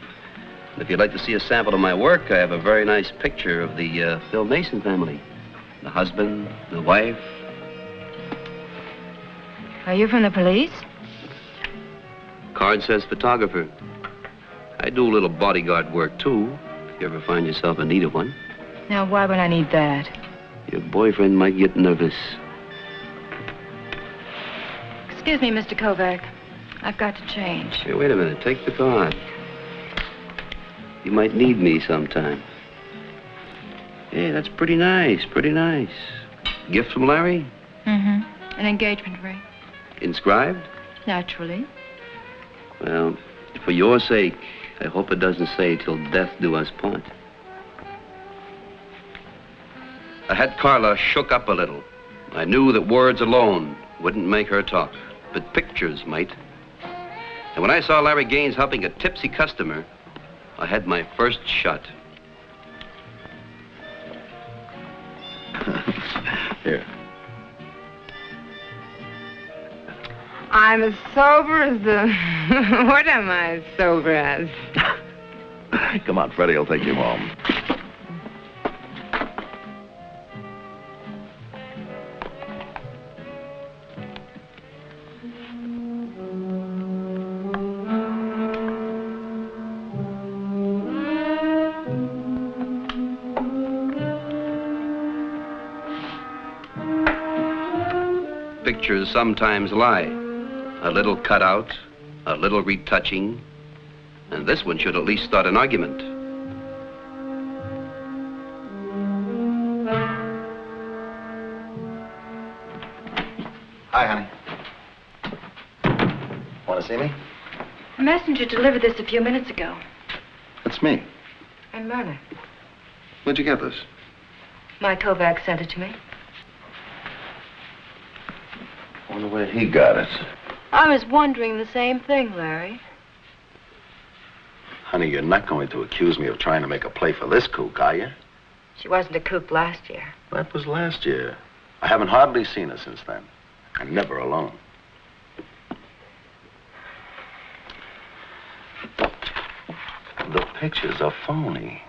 If you'd like to see a sample of my work, I have a very nice picture of the Phil Mason family. The husband, the wife. Are you from the police? Card says photographer. I do a little bodyguard work, too, if you ever find yourself in need of one. Now, why would I need that? Your boyfriend might get nervous. Excuse me, Mr. Kovac. I've got to change. Hey, wait a minute. Take the card. You might need me sometime. Hey, that's pretty nice, pretty nice. Gift from Larry? Mm-hmm. An engagement ring. Inscribed? Naturally. Well, for your sake, I hope it doesn't say till death do us part. I had Carla shook up a little. I knew that words alone wouldn't make her talk, but pictures might. And when I saw Larry Gaines helping a tipsy customer, I had my first shot. Here. I'm as sober as the... What am I as sober as? Come on, Freddie will take you home. Pictures sometimes lie. A little cutout, a little retouching, and this one should at least start an argument. Hi, honey. Want to see me? A messenger delivered this a few minutes ago. That's me. I'm Myrna. Where'd you get this? Mike Kovac sent it to me. Wonder where he got it. I was wondering the same thing, Larry. Honey, you're not going to accuse me of trying to make a play for this kook, are you? She wasn't a kook last year. That was last year. I haven't hardly seen her since then. And never alone. The pictures are phony.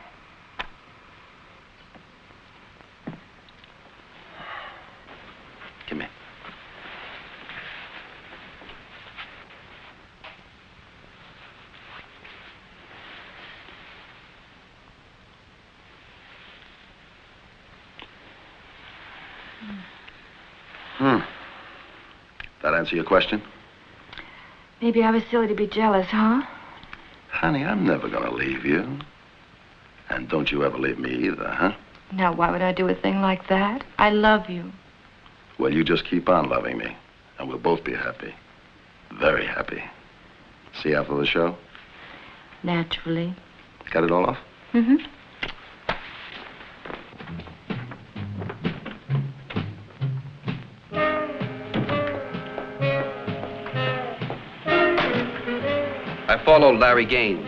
Come here. That answer your question? Maybe I was silly to be jealous, huh? Honey, I'm never gonna leave you. And don't you ever leave me either, huh? Now, why would I do a thing like that? I love you. Well, you just keep on loving me, and we'll both be happy. Very happy. See you after the show? Naturally. Got it all off? Mm-hmm. I followed Larry Gaines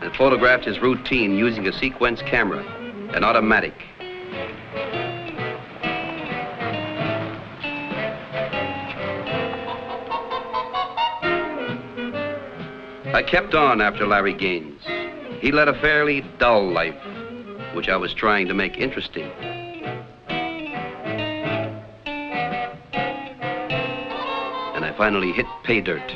and photographed his routine using a sequence camera, an automatic. I kept on after Larry Gaines. He led a fairly dull life, which I was trying to make interesting. And I finally hit pay dirt.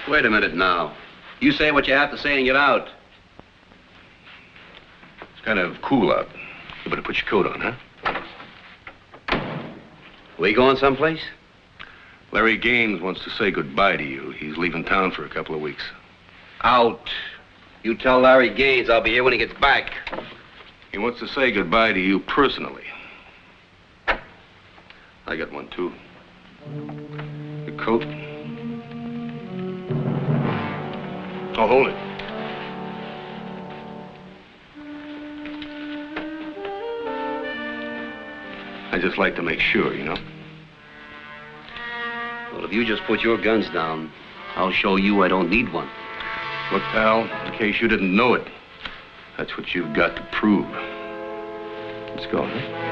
Wait a minute now. You say what you have to say and get out. It's kind of cool out. You better put your coat on, huh? We going someplace? Larry Gaines wants to say goodbye to you. He's leaving town for a couple of weeks. Out. You tell Larry Gaines I'll be here when he gets back. He wants to say goodbye to you personally. I got one, too. The coat. Oh, hold it. I just like to make sure, you know? Well, if you just put your guns down, I'll show you I don't need one. Look, pal, in case you didn't know it, that's what you've got to prove. Let's go, huh?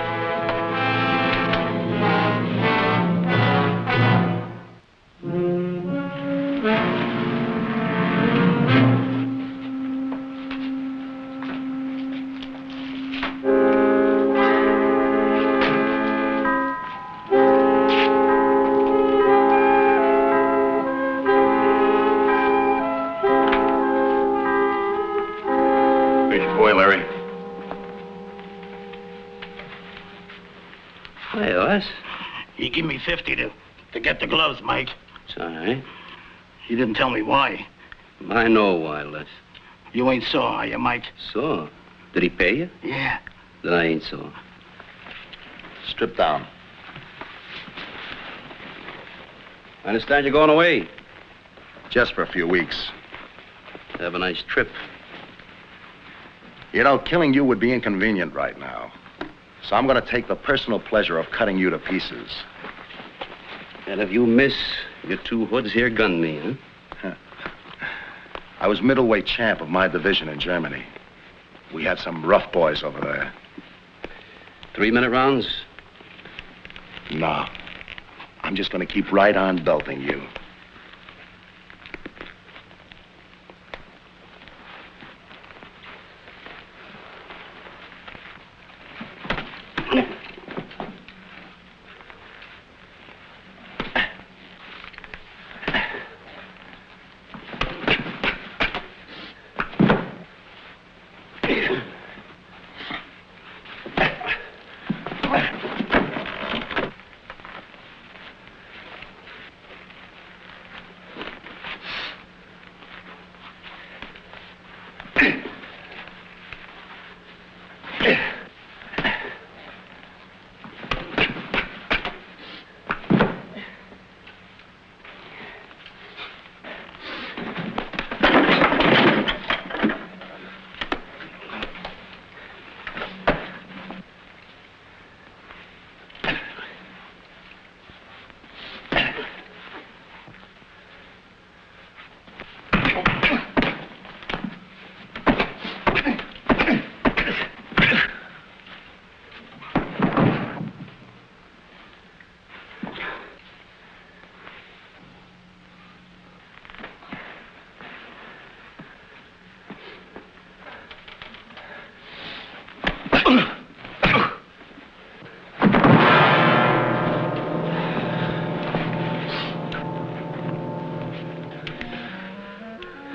Boy, Larry. Hey, Les. He gave me 50 to get the gloves, Mike. It's all right. He didn't tell me why. I know why, Les. You ain't sore, are you, Mike? So? Did he pay you? Yeah. Then I ain't sore. Strip down. I understand you're going away. Just for a few weeks. Have a nice trip. You know, killing you would be inconvenient right now. So I'm going to take the personal pleasure of cutting you to pieces. And if you miss, your two hoods here gun me, huh? I was middleweight champ of my division in Germany. We had some rough boys over there. 3-minute rounds? No. I'm just going to keep right on belting you.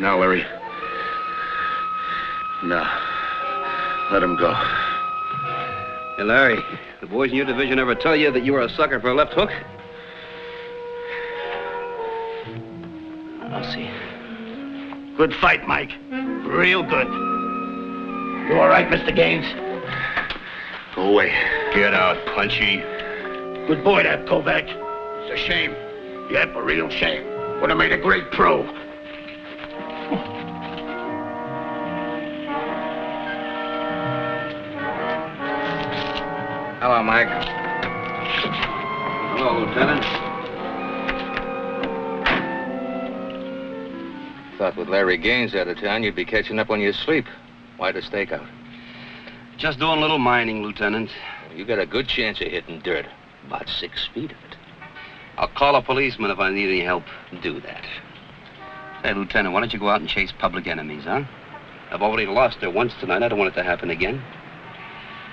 Now, Larry. No. Let him go. Hey, Larry, the boys in your division ever tell you that you were a sucker for a left hook? I'll see. Good fight, Mike. Real good. You all right, Mr. Gaines? Go away. Get out, Punchy. Good boy, that Kovac. It's a shame. Yep, a real shame. Would have made a great pro. Hello, Mike. Hello, Lieutenant. Thought with Larry Gaines out of town, you'd be catching up on your sleep. Why the stakeout? Just doing a little mining, Lieutenant. You got a good chance of hitting dirt. About 6 feet of it. I'll call a policeman if I need any help. Do that. Hey, Lieutenant, why don't you go out and chase public enemies, huh? I've already lost her once tonight. I don't want it to happen again.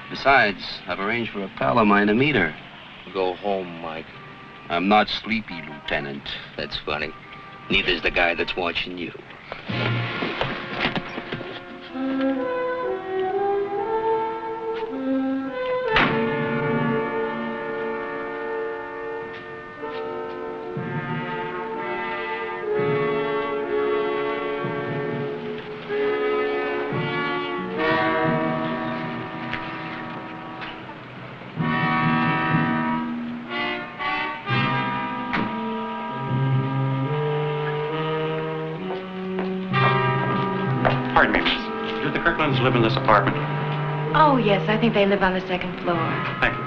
Besides, I've arranged for a pal of mine to meet her. Go home, Mike. I'm not sleepy, Lieutenant. That's funny. Neither's the guy that's watching you. Pardon me, miss. Do the Kirklands live in this apartment? Oh, yes, I think they live on the second floor. Thank you.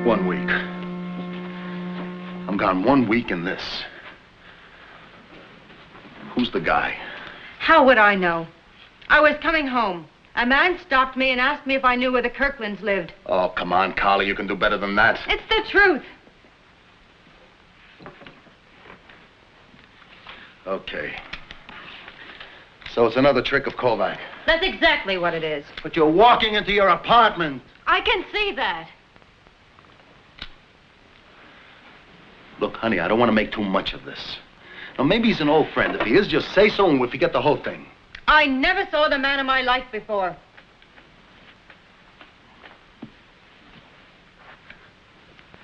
One week. I'm gone 1 week in this. Who's the guy? How would I know? I was coming home. A man stopped me and asked me if I knew where the Kirklands lived. Oh, come on, Carly. You can do better than that. It's the truth. Okay. So it's another trick of Kovac. That's exactly what it is. But you're walking into your apartment. I can see that. Look, honey, I don't want to make too much of this. Now, maybe he's an old friend. If he is, just say so and we'll forget the whole thing. I never saw the man in my life before.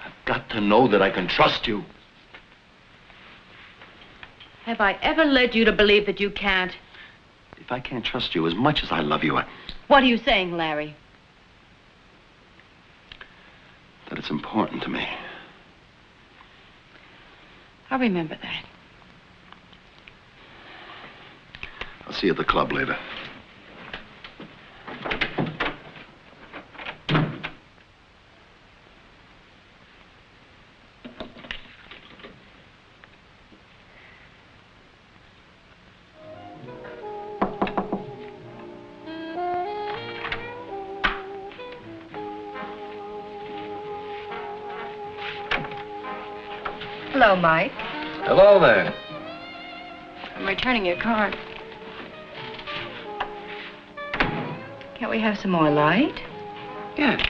I've got to know that I can trust you. Have I ever led you to believe that you can't? If I can't trust you as much as I love you, What are you saying, Larry? that it's important to me. I'll remember that. I'll see you at the club later. Hello, Mike. Hello there. I'm returning your card. Can't we have some more light? Yeah.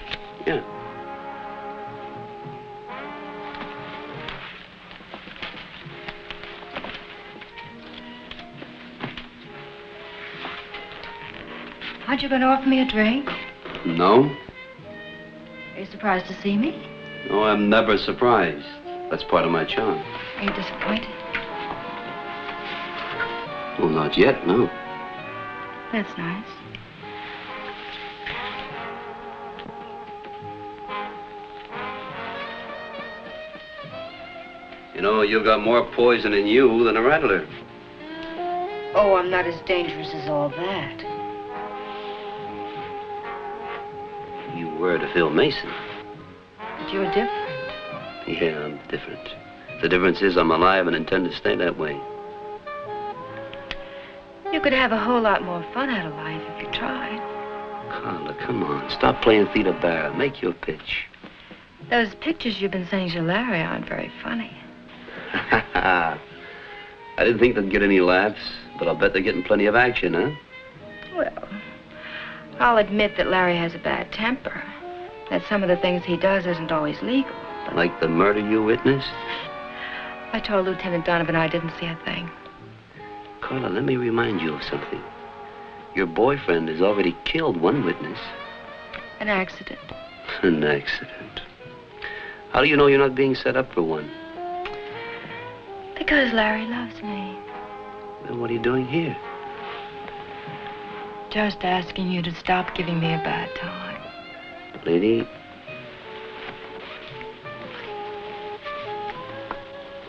Aren't you going to offer me a drink? No? Are you surprised to see me? No, I'm never surprised. That's part of my charm. Are you disappointed? Well, not yet, no. That's nice. You know, you've got more poison in you than a rattler. Oh, I'm not as dangerous as all that. You were to Phil Mason. But you're different. Yeah, I'm different. The difference is I'm alive and intend to stay that way. You could have a whole lot more fun out of life if you tried. Carla, come on. Stop playing Theta Bar. Make your pitch. Those pictures you've been sending to Larry aren't very funny. I didn't think they'd get any laughs, but I'll bet they're getting plenty of action, huh? Well, I'll admit that Larry has a bad temper. That some of the things he does isn't always legal. But Like the murder you witnessed? I told Lieutenant Donovan I didn't see a thing. Carla, let me remind you of something. Your boyfriend has already killed one witness. An accident. An accident. How do you know you're not being set up for one? Because Larry loves me. Then what are you doing here? Just asking you to stop giving me a bad time. Lady,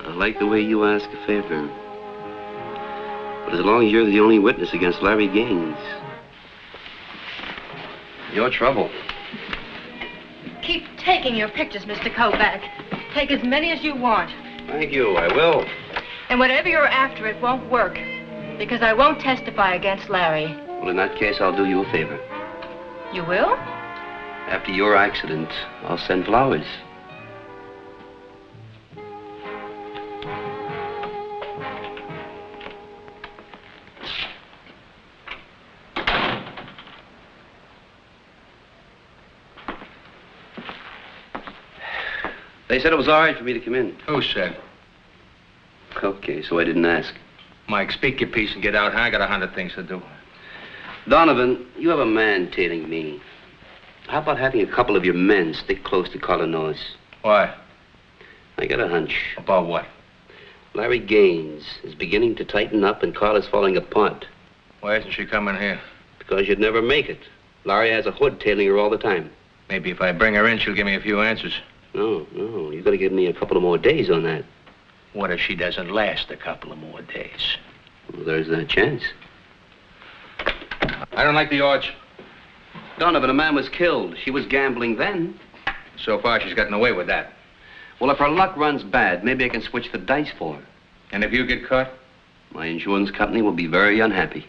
I like the way you ask a favor. But as long as you're the only witness against Larry Gaines, you're trouble. Keep taking your pictures, Mr. Kovac. Take as many as you want. Thank you, I will. And whatever you're after, it won't work. Because I won't testify against Larry. Well, in that case, I'll do you a favor. You will? After your accident, I'll send flowers. They said it was all right for me to come in. Who said? Okay, so I didn't ask. Mike, speak your piece and get out. I got 100 things to do. Donovan, you have a man tailing me. How about having a couple of your men stick close to Carla Noyes? Why? I got a hunch. About what? Larry Gaines is beginning to tighten up and Carla's falling apart. Why isn't she coming here? Because you'd never make it. Larry has a hood tailing her all the time. Maybe if I bring her in, she'll give me a few answers. No, you've got to give me a couple of more days on that. What if she doesn't last a couple of more days? Well, there's that chance. I don't like the odds. Donovan, a man was killed. She was gambling then. So far, she's gotten away with that. Well, if her luck runs bad, maybe I can switch the dice for her. And if you get caught? My insurance company will be very unhappy.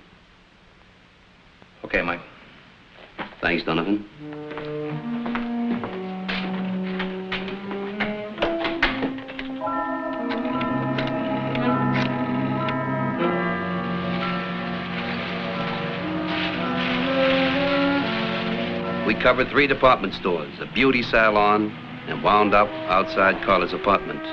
Okay, Mike. Thanks, Donovan. We covered 3 department stores, a beauty salon, and wound up outside Carla's apartment.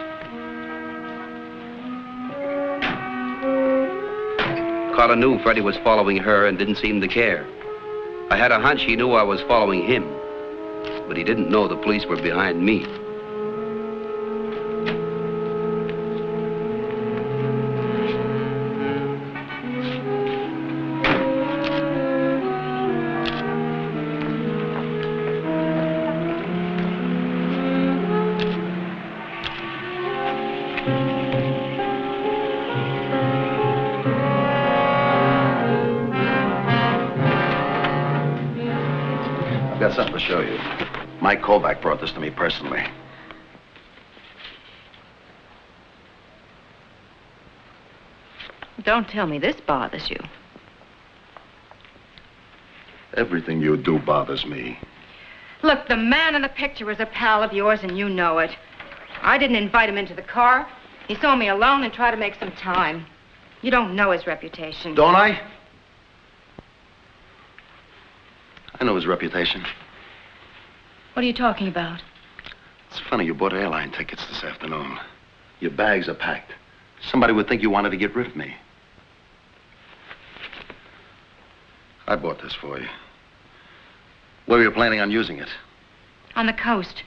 Carla knew Freddie was following her and didn't seem to care. I had a hunch he knew I was following him, but he didn't know the police were behind me. I've got something to show you. Mike Kovac brought this to me personally. Don't tell me this bothers you. Everything you do bothers me. Look, the man in the picture is a pal of yours, and you know it. I didn't invite him into the car. He saw me alone and tried to make some time. You don't know his reputation. Don't I? I know his reputation. What are you talking about? It's funny you bought airline tickets this afternoon. Your bags are packed. Somebody would think you wanted to get rid of me. I bought this for you. Where were you planning on using it? On the coast.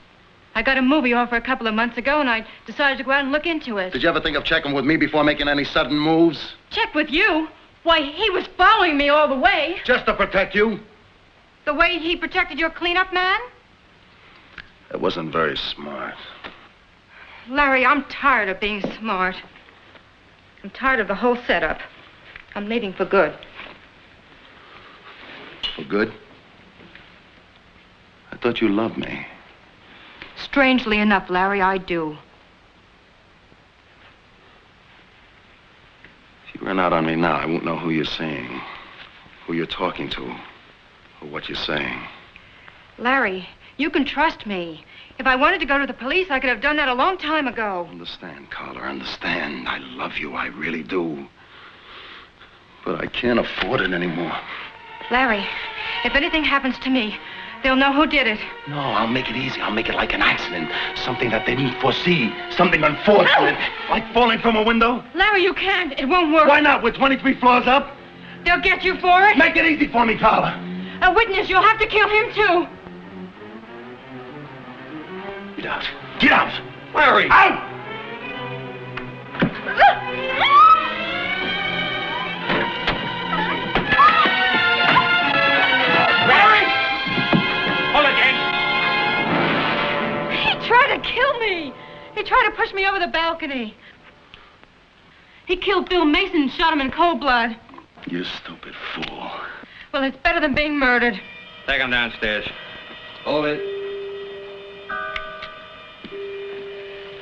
I got a movie offer a couple of months ago, and I decided to go out and look into it. Did you ever think of checking with me before making any sudden moves? Check with you? Why, he was following me all the way. Just to protect you? The way he protected your cleanup man? It wasn't very smart. Larry, I'm tired of being smart. I'm tired of the whole setup. I'm leaving for good. For good? I thought you loved me. Strangely enough, Larry, I do. If you run out on me now, I won't know who you're seeing, who you're talking to, or what you're saying. Larry, you can trust me. If I wanted to go to the police, I could have done that a long time ago. Understand, Carla, understand. I love you, I really do. But I can't afford it anymore. Larry, if anything happens to me, they'll know who did it. No, I'll make it easy. I'll make it like an accident. Something that they didn't foresee. Something unfortunate. Like falling from a window. Larry, you can't. It won't work. Why not? We're 23 floors up. They'll get you for it. Make it easy for me, Carla. A witness, you'll have to kill him, too. Get out. Get out. Larry. Out! He tried to kill me. He tried to push me over the balcony. He killed Bill Mason and shot him in cold blood. You stupid fool. Well, it's better than being murdered. Take him downstairs. Hold it.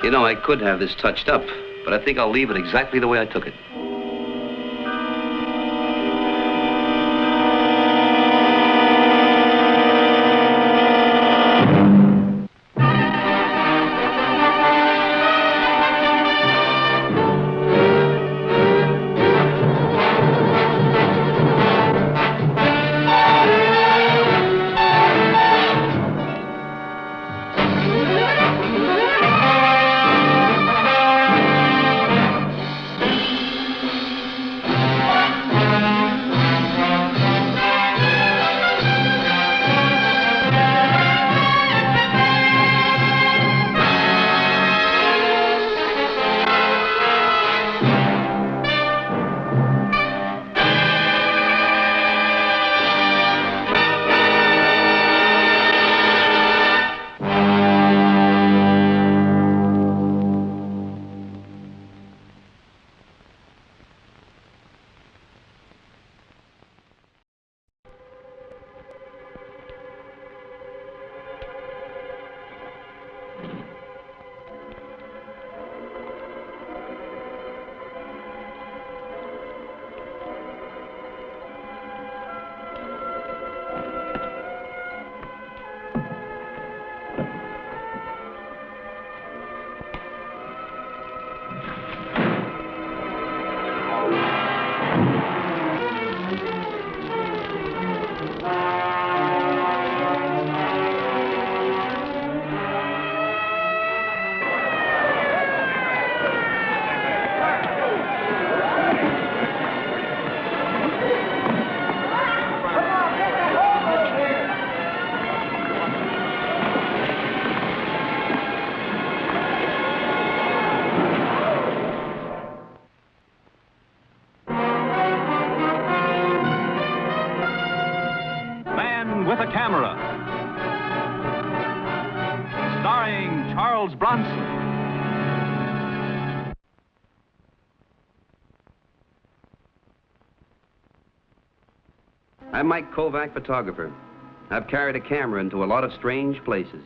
You know, I could have this touched up, but I think I'll leave it exactly the way I took it. Camera. Starring Charles Bronson. I'm Mike Kovac, photographer. I've carried a camera into a lot of strange places.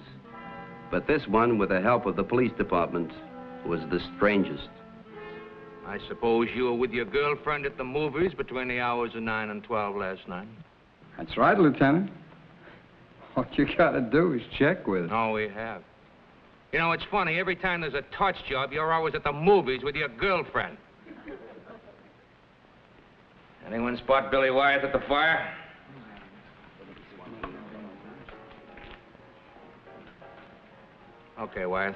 But this one, with the help of the police department, was the strangest. I suppose you were with your girlfriend at the movies between the hours of 9 and 12 last night? That's right, Lieutenant. What you gotta do is check with her. Oh, we have. You know, it's funny. Every time there's a touch job, you're always at the movies with your girlfriend. Anyone spot Billy Wyeth at the fire? Okay, Wyeth.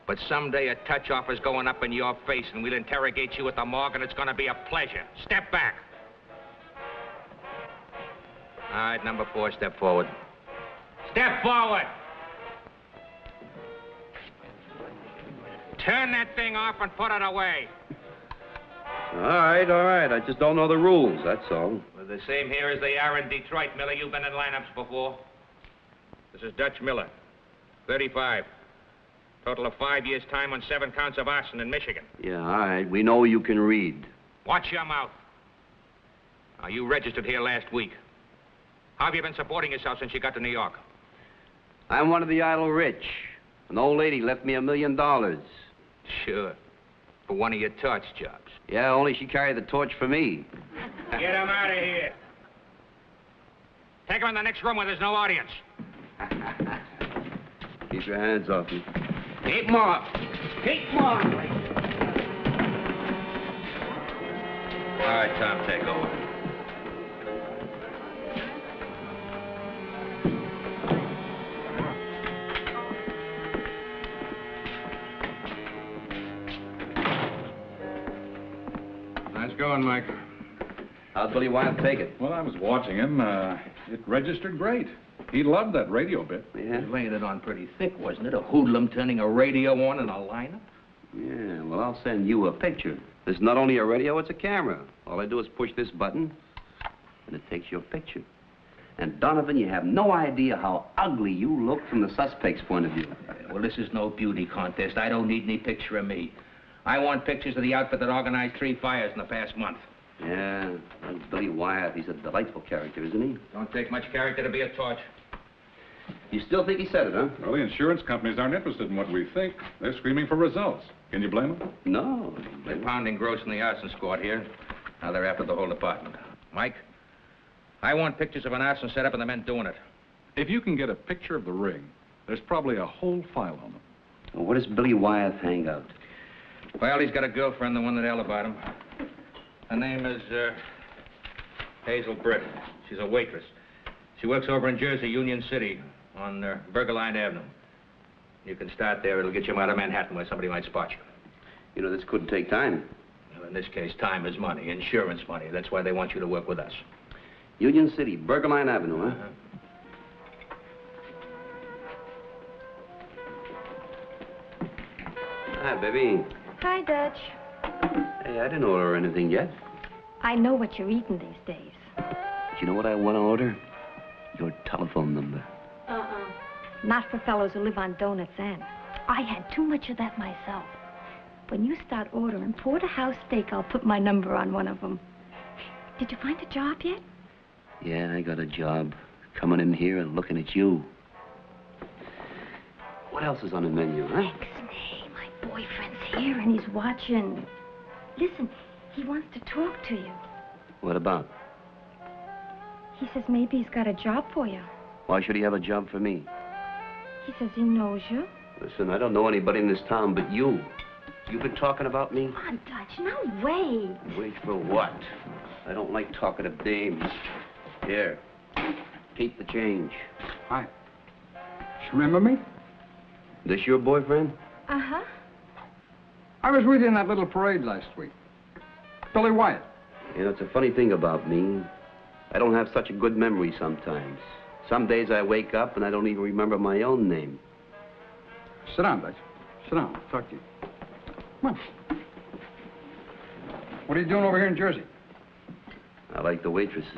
But someday a touch offer's going up in your face, and we'll interrogate you at the morgue, and it's gonna be a pleasure. Step back. All right, number 4, step forward. Step forward! Turn that thing off and put it away. All right. I just don't know the rules, that's all. Well, the same here as they are in Detroit, Miller. You've been in lineups before. This is Dutch Miller, 35. Total of 5 years' time on 7 counts of arson in Michigan. Yeah, all right. We know you can read. Watch your mouth. Now, you registered here last week. How have you been supporting yourself since you got to New York? I'm one of the idle rich. An old lady left me $1 million. Sure. For one of your torch jobs. Yeah, only she carried the torch for me. Get him out of here. Take him in the next room where there's no audience. Keep your hands off me. Keep him off. Keep him off. All right, Tom, take over. Nice going, Mike. How'd Billy Wyeth take it? Well, I was watching him. It registered great. He loved that radio bit. Yeah? He laying it on pretty thick, wasn't it? A hoodlum turning a radio on in a lineup? Yeah, well, I'll send you a picture. This is not only a radio, it's a camera. All I do is push this button, and it takes your picture. And, Donovan, you have no idea how ugly you look from the suspect's point of view. Well, this is no beauty contest. I don't need any picture of me. I want pictures of the outfit that organized 3 fires in the past month. Yeah, that's Billy Wyeth. He's a delightful character, isn't he? Don't take much character to be a torch. You still think he said it, huh? Well, the insurance companies aren't interested in what we think. They're screaming for results. Can you blame them? No. They're pounding gross in the arson squad here. Now they're after the whole department. Mike, I want pictures of an arson setup and the men doing it. If you can get a picture of the ring, there's probably a whole file on them. Well, where does Billy Wyeth hang out? Well, he's got a girlfriend, the one that alibied him. Her name is, Hazel Britt. She's a waitress. She works over in Jersey, Union City, on Bergerline Avenue. You can start there. It'll get you out of Manhattan where somebody might spot you. You know, this could take time. Well, in this case, time is money, insurance money. That's why they want you to work with us. Union City, Bergerline Avenue, huh? Hi, baby. Hi, Dutch. Hey, I didn't order anything yet. I know what you're eating these days. But you know what I want to order? Your telephone number. Not for fellows who live on donuts, Ann. I had too much of that myself. When you start ordering porterhouse steak, I'll put my number on one of them. Did you find a job yet? Yeah, I got a job. Coming in here and looking at you. What else is on the menu, huh? Ixnay, my boyfriend's here and he's watching. Listen, he wants to talk to you. What about? He says maybe he's got a job for you. Why should he have a job for me? He says he knows you. Listen, I don't know anybody in this town but you. You've been talking about me? Come on, Dutch, now wait. Wait for what? I don't like talking to dames. Here, keep the change. Hi. Remember me? This your boyfriend? Uh-huh. I was with you in that little parade last week. Billy Wyeth. You know, it's a funny thing about me. I don't have such a good memory sometimes. Some days I wake up and I don't even remember my own name. Sit down, Dutch. Sit down. I'll talk to you. Come on. What are you doing over here in Jersey? I like the waitresses.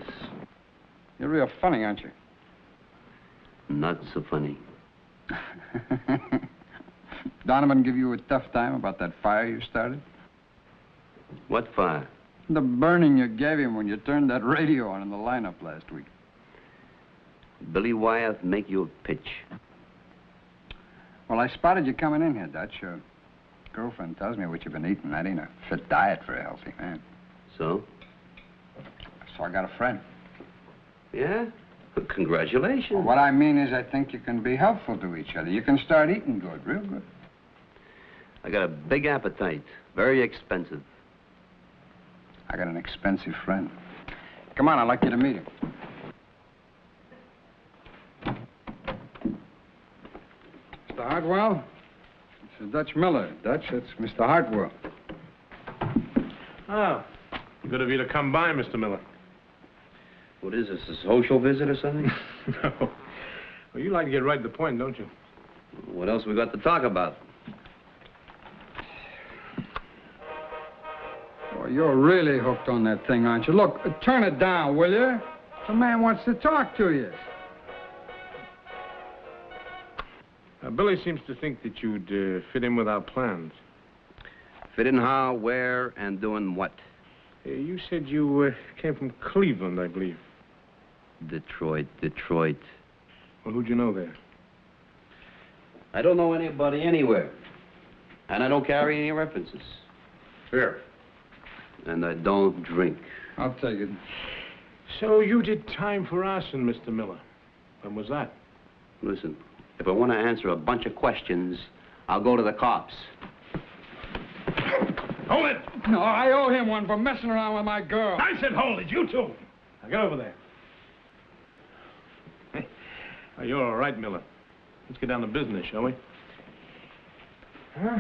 You're real funny, aren't you? Not so funny. Donovan give you a tough time about that fire you started? What fire? The burning you gave him when you turned that radio on in the lineup last week. Billy Wyeth make you a pitch. Well, I spotted you coming in here, Dutch. Your girlfriend tells me what you've been eating. That ain't a fit diet for a healthy man. So? So I got a friend. Yeah? Congratulations. Well, what I mean is I think you can be helpful to each other. You can start eating good, real good. I got a big appetite. Very expensive. I got an expensive friend. Come on, I'd like you to meet him. Mr. Hartwell? This is Dutch Miller. Dutch, that's Mr. Hartwell. Oh, good of you to come by, Mr. Miller. What is this, a social visit or something? No. Well, you like to get right to the point, don't you? What else we got to talk about? Boy, you're really hooked on that thing, aren't you? Look, turn it down, will you? The man wants to talk to you. Billy seems to think that you'd fit in with our plans. Fit in how, where, and doing what? You said you came from Cleveland, I believe. Detroit. Well, who'd you know there? I don't know anybody anywhere. And I don't carry any references. Fair. And I don't drink. I'll take it. So you did time for arson, Mr. Miller. When was that? Listen, if I want to answer a bunch of questions, I'll go to the cops. Hold it! No, I owe him one for messing around with my girl. I said hold it, you too. Now get over there. Oh, you're all right, Miller. Let's get down to business, shall we? Huh?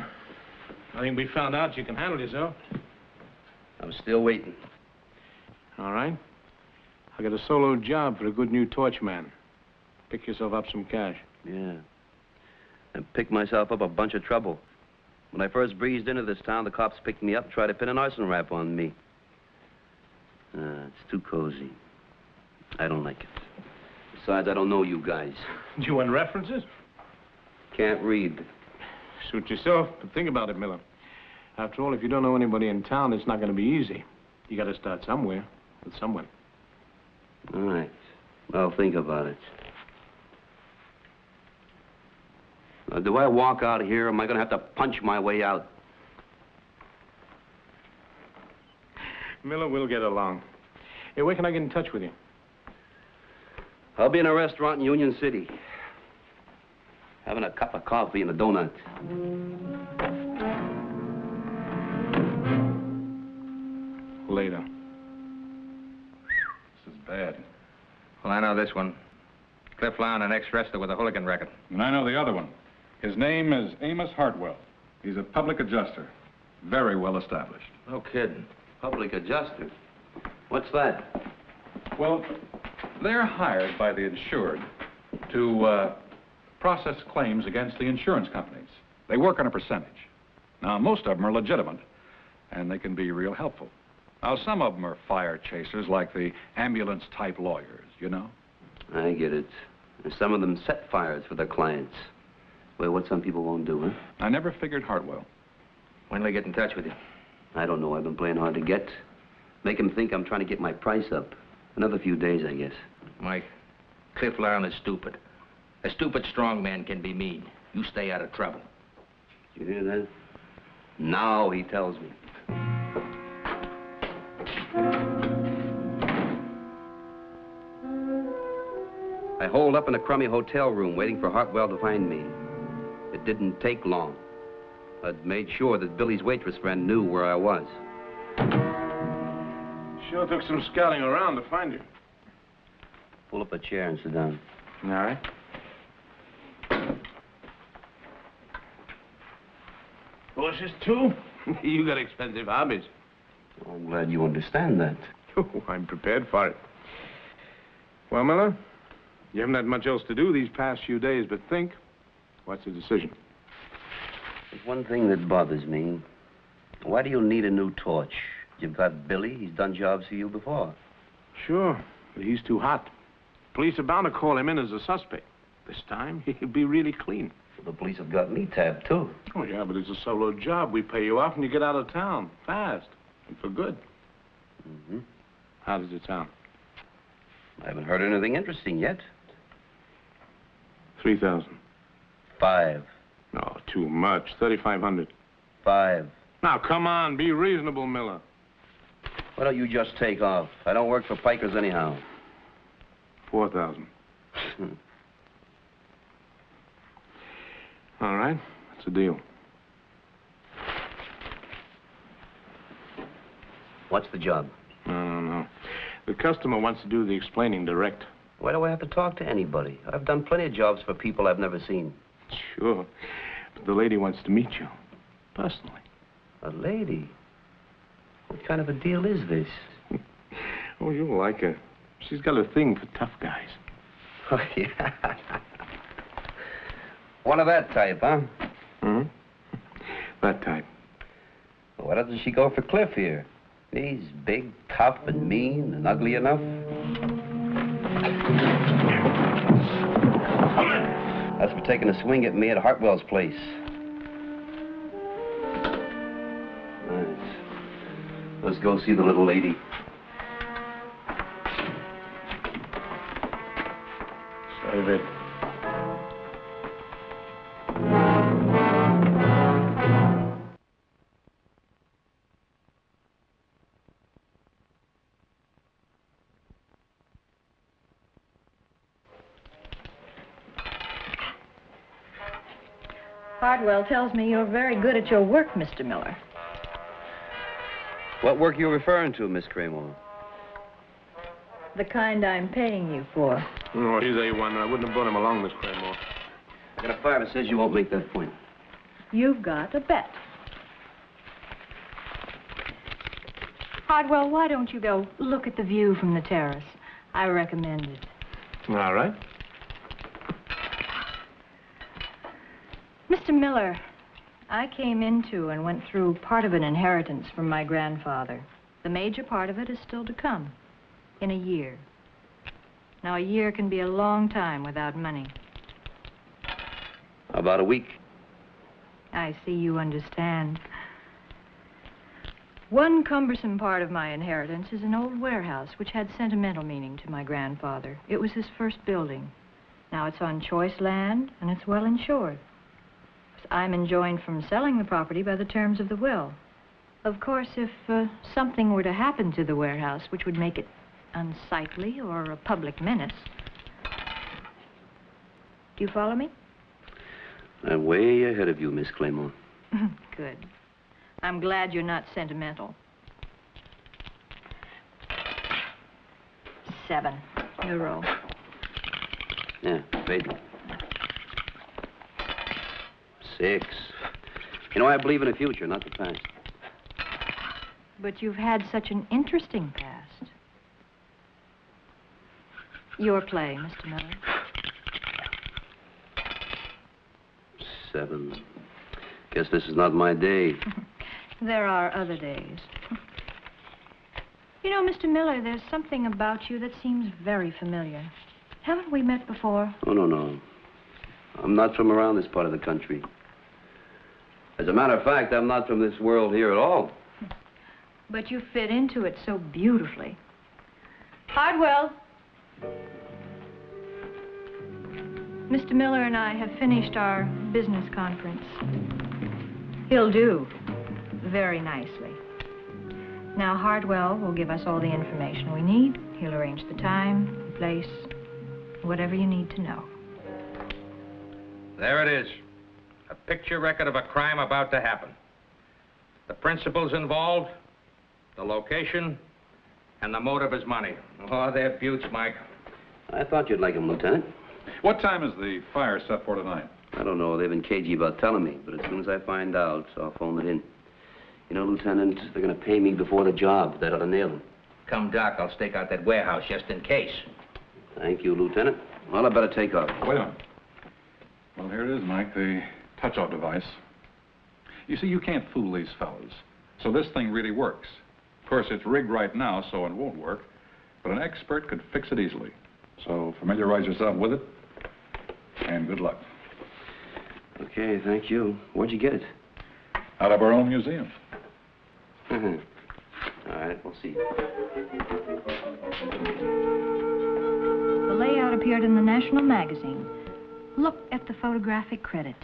I think we found out you can handle yourself. I'm still waiting. All right. I got a solo job for a good new torch man. Pick yourself up some cash. Yeah. And pick myself up a bunch of trouble. When I first breezed into this town, the cops picked me up and tried to pin an arson rap on me. It's too cozy. I don't like it. Besides, I don't know you guys. Do you want references? Can't read. Suit yourself, but think about it, Miller. After all, if you don't know anybody in town, it's not going to be easy. You got to start somewhere, with someone. All right. I'll think about it. Now, do I walk out of here, or am I going to have to punch my way out? Miller, we'll get along. Hey, where can I get in touch with you? I'll be in a restaurant in Union City. Having a cup of coffee and a donut. Later. This is bad. Well, I know this one. Cliff Lown, an ex-wrestler with a hooligan record. And I know the other one. His name is Amos Hartwell. He's a public adjuster. Very well established. No kidding. Public adjuster? What's that? Well, they're hired by the insured to process claims against the insurance companies. They work on a percentage. Now, most of them are legitimate, and they can be real helpful. Now, some of them are fire chasers, like the ambulance-type lawyers, you know? I get it. And some of them set fires for their clients. Well, what some people won't do, huh? I never figured Hartwell. When will they get in touch with you? I don't know. I've been playing hard to get. Make them think I'm trying to get my price up. Another few days, I guess. Mike, Cliff Lown is stupid. A stupid strong man can be mean. You stay out of trouble. You hear that? Now he tells me. I holed up in a crummy hotel room waiting for Hartwell to find me. It didn't take long. I'd made sure that Billy's waitress friend knew where I was. Sure took some scouting around to find you. Pull up a chair and sit down. All right. Horses, too? You got expensive hobbies. I'm glad you understand that. Oh, I'm prepared for it. Well, Miller, you haven't had much else to do these past few days but think. What's the decision? There's one thing that bothers me. Why do you need a new torch? You've got Billy. He's done jobs for you before. Sure, but he's too hot. Police are bound to call him in as a suspect. This time, he'll be really clean. The police have got me tabbed, too. Oh, yeah, but it's a solo job. We pay you off and you get out of town fast and for good. Mm-hmm. How does it sound? I haven't heard anything interesting yet. 3,000. 5. No, too much. 3,500. 5. Now, come on. Be reasonable, Miller. Why don't you just take off? I don't work for pikers anyhow. 4,000. All right. That's the deal. What's the job? No. The customer wants to do the explaining direct. Why do I have to talk to anybody? I've done plenty of jobs for people I've never seen. Sure. But the lady wants to meet you. Personally. A lady? What kind of a deal is this? Oh, you'll like her. She's got a thing for tough guys. Oh, yeah. One of that type, huh? Mm-hmm. That type. Well, why doesn't she go for Cliff here? He's big, tough, and mean, and ugly enough. That's for taking a swing at me at Hartwell's place. Right. Let's go see the little lady. Save it. Hardwell tells me you're very good at your work, Mr. Miller. What work are you referring to, Miss Cramer? The kind I'm paying you for. Oh, he's A1. I wouldn't have brought him along, Miss Cramer. I got a file that says you won't make that point. You've got a bet. Hardwell, why don't you go look at the view from the terrace? I recommend it. All right. Mr. Miller, I came into and went through part of an inheritance from my grandfather. The major part of it is still to come, in a year. Now, a year can be a long time without money. About a week. I see you understand. One cumbersome part of my inheritance is an old warehouse which had sentimental meaning to my grandfather. It was his first building. Now it's on choice land, and it's well insured. I'm enjoined from selling the property by the terms of the will. Of course, if something were to happen to the warehouse which would make it unsightly or a public menace. Do you follow me? I'm way ahead of you, Miss Claymore. Good. I'm glad you're not sentimental. 7. New roll. Yeah, baby. 6. You know, I believe in the future, not the past. But you've had such an interesting past. Your play, Mr. Miller. 7. Guess this is not my day. There are other days. You know, Mr. Miller, there's something about you that seems very familiar. Haven't we met before? Oh, no. I'm not from around this part of the country. As a matter of fact, I'm not from this world here at all. But you fit into it so beautifully. Hardwell. Mr. Miller and I have finished our business conference. He'll do very nicely. Now, Hardwell will give us all the information we need. He'll arrange the time, the place, whatever you need to know. There it is. A picture record of a crime about to happen. The principals involved, the location, and the motive is money. Oh, they're beauts, Mike. I thought you'd like him, Lieutenant. What time is the fire set for tonight? I don't know. They've been cagey about telling me, but as soon as I find out, I'll phone it in. You know, Lieutenant, they're going to pay me before the job. That ought to nail them. Come, Doc, I'll stake out that warehouse just in case. Thank you, Lieutenant. Well, I better take off. Wait a minute. Well, here it is, Mike, the touch-out device. You see, you can't fool these fellas. So this thing really works. Of course, it's rigged right now, so it won't work. But an expert could fix it easily. So familiarize yourself with it. And good luck. Okay, thank you. Where'd you get it? Out of our own museum. All right, we'll see. The layout appeared in the National Magazine. Look at the photographic credit.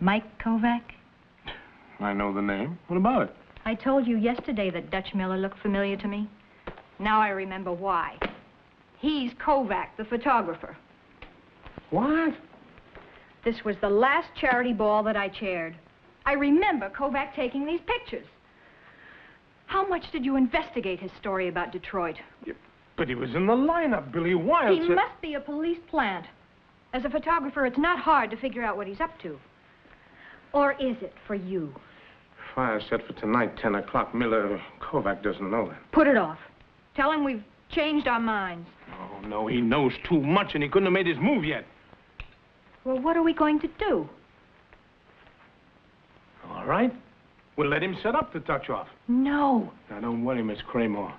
Mike Kovac. I know the name. What about it? I told you yesterday that Dutch Miller looked familiar to me. Now I remember why. He's Kovac, the photographer. What? This was the last charity ball that I chaired. I remember Kovac taking these pictures. How much did you investigate his story about Detroit? Yeah, but he was in the lineup, Billy Wild. He must be a police plant. As a photographer, it's not hard to figure out what he's up to. Or is it for you? Fire set for tonight, 10 o'clock. Kovac doesn't know that. Put it off. Tell him we've changed our minds. Oh, no, he knows too much, and he couldn't have made his move yet. Well, what are we going to do? All right. We'll let him set up the touch-off. No. Now, don't worry, Miss Cramer.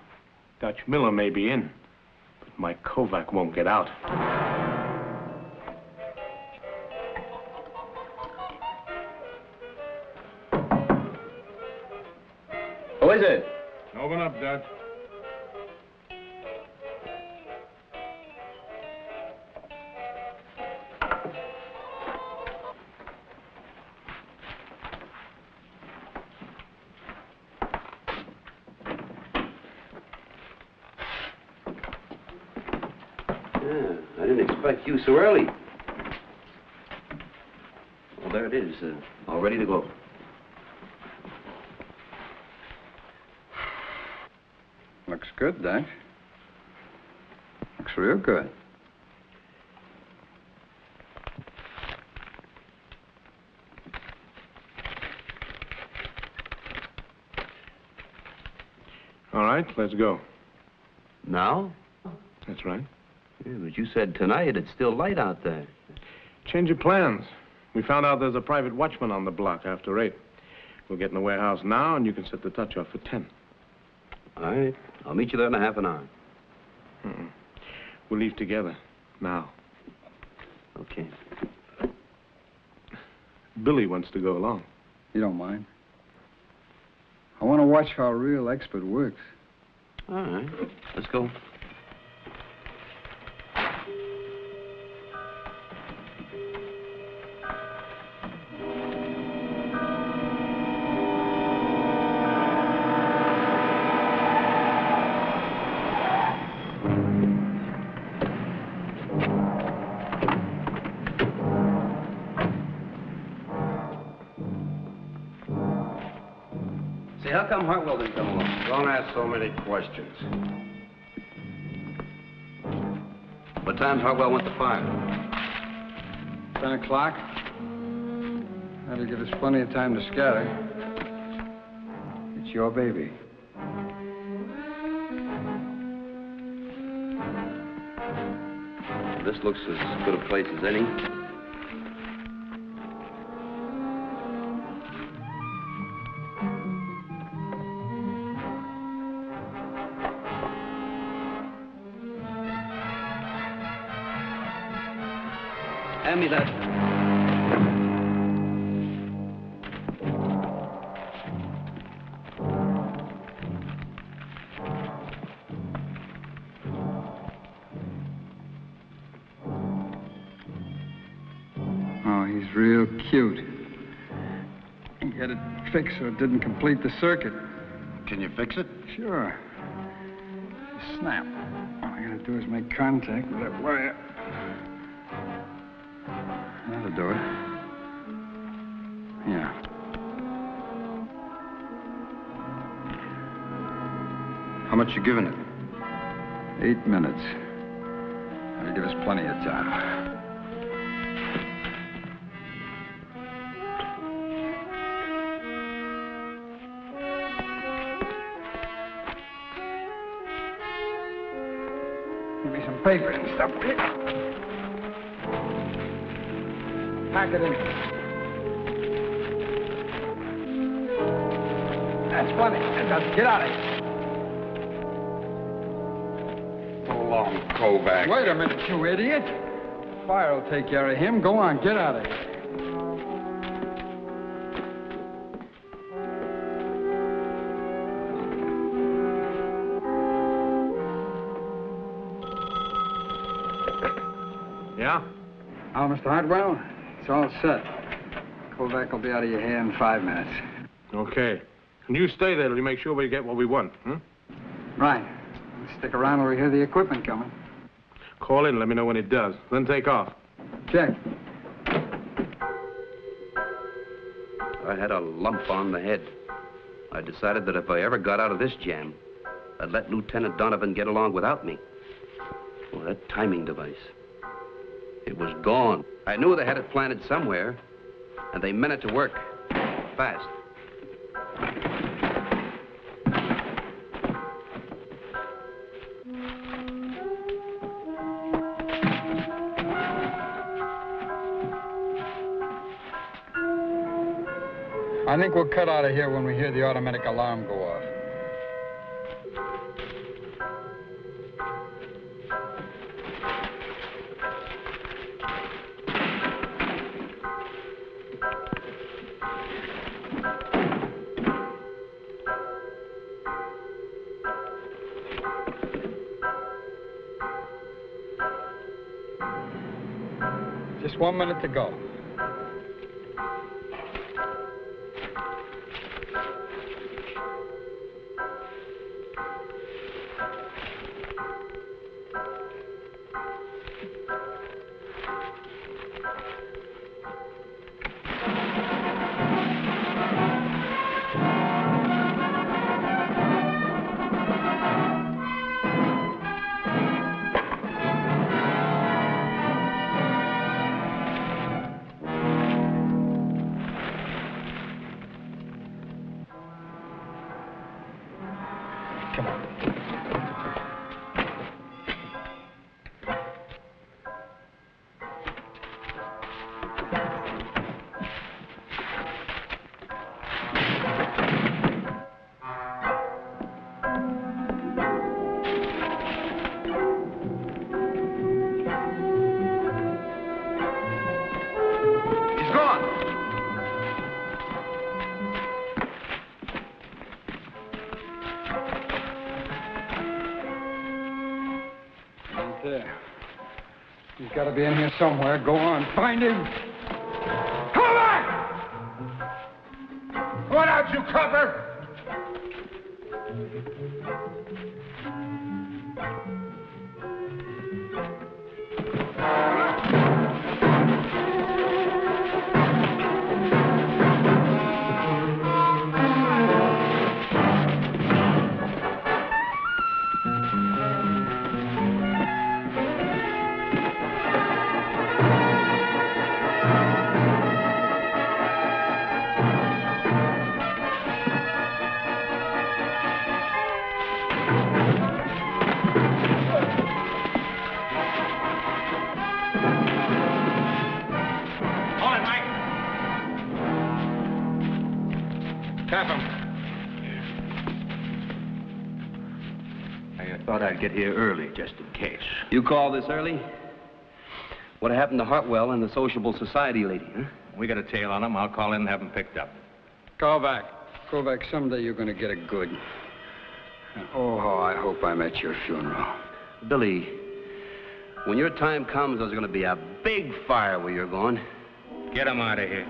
Dutch Miller may be in, but Mike Kovac won't get out. Who is it? Open up, Dutch. I didn't expect you so early. Well, there it is, all ready to go. Looks good, Dutch. Looks real good. All right, let's go. Now? That's right. Yeah, but you said tonight it's still light out there. Change of plans. We found out there's a private watchman on the block after 8. We'll get in the warehouse now, and you can set the touch-off for 10. All right. I'll meet you there in a half an hour. We'll leave together. Now. Okay. Billy wants to go along. You don't mind? I want to watch how a real expert works. All right. Let's go. How come Hartwell didn't come along? Don't ask so many questions. What time's Hartwell went to fire? 10 o'clock. That'll give us plenty of time to scatter. It's your baby. This looks as good a place as any. Hand me that. Oh, he's real cute. Get it fixed so it didn't complete the circuit. Can you fix it? Sure. Snap. All I gotta do is make contact with that wire. That'll do it. Yeah. How much you giving it? 8 minutes. That'll give us plenty of time. Give me some paper and stuff, will you? Pack it in. That's plenty. Just get out of here. So long, Kovac. Wait a minute, you idiot. fire will take care of him. Go on, get out of here. Yeah? Now, Mr. Hartwell, it's all set. Kovac will be out of your hair in 5 minutes. Okay. And you stay there till you make sure we get what we want, hmm? Right. Stick around till we hear the equipment coming. Call in and let me know when it does. Then take off. Check. I had a lump on the head. I decided that if I ever got out of this jam, I'd let Lieutenant Donovan get along without me. Well, that timing device. It was gone. I knew they had it planted somewhere, and they meant it to work. Fast. I think we'll cut out of here when we hear the automatic alarm go off. Just 1 minute to go. There. He's got to be in here somewhere. Go on, find him. Come back! What out, you copper? I'd get here early, just in case. You call this early? What happened to Hartwell and the sociable society lady, huh? We got a tail on him. I'll call in and have him picked up. Kovac. Kovac, someday you're going to get it good. And oh, how I hope I'm at your funeral. Billy, when your time comes, there's going to be a big fire where you're going. Get him out of here.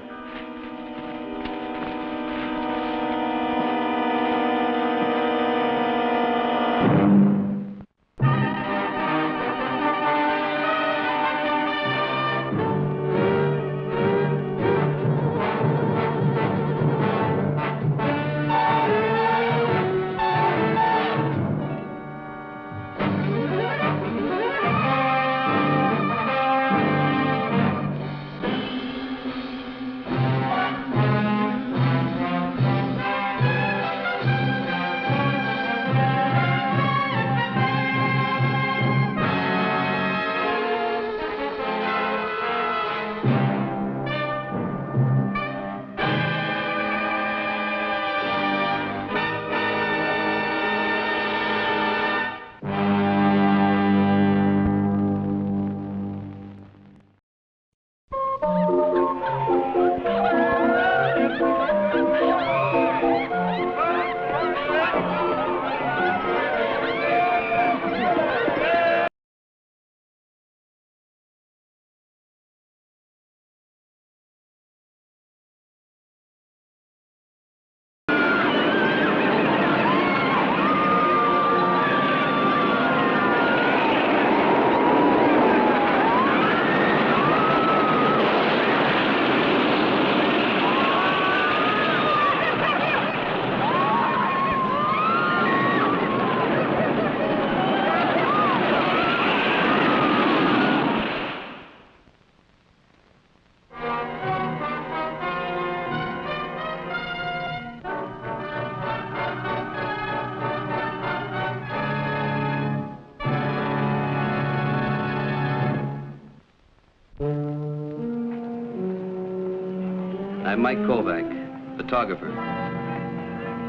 I'm Mike Kovac, photographer.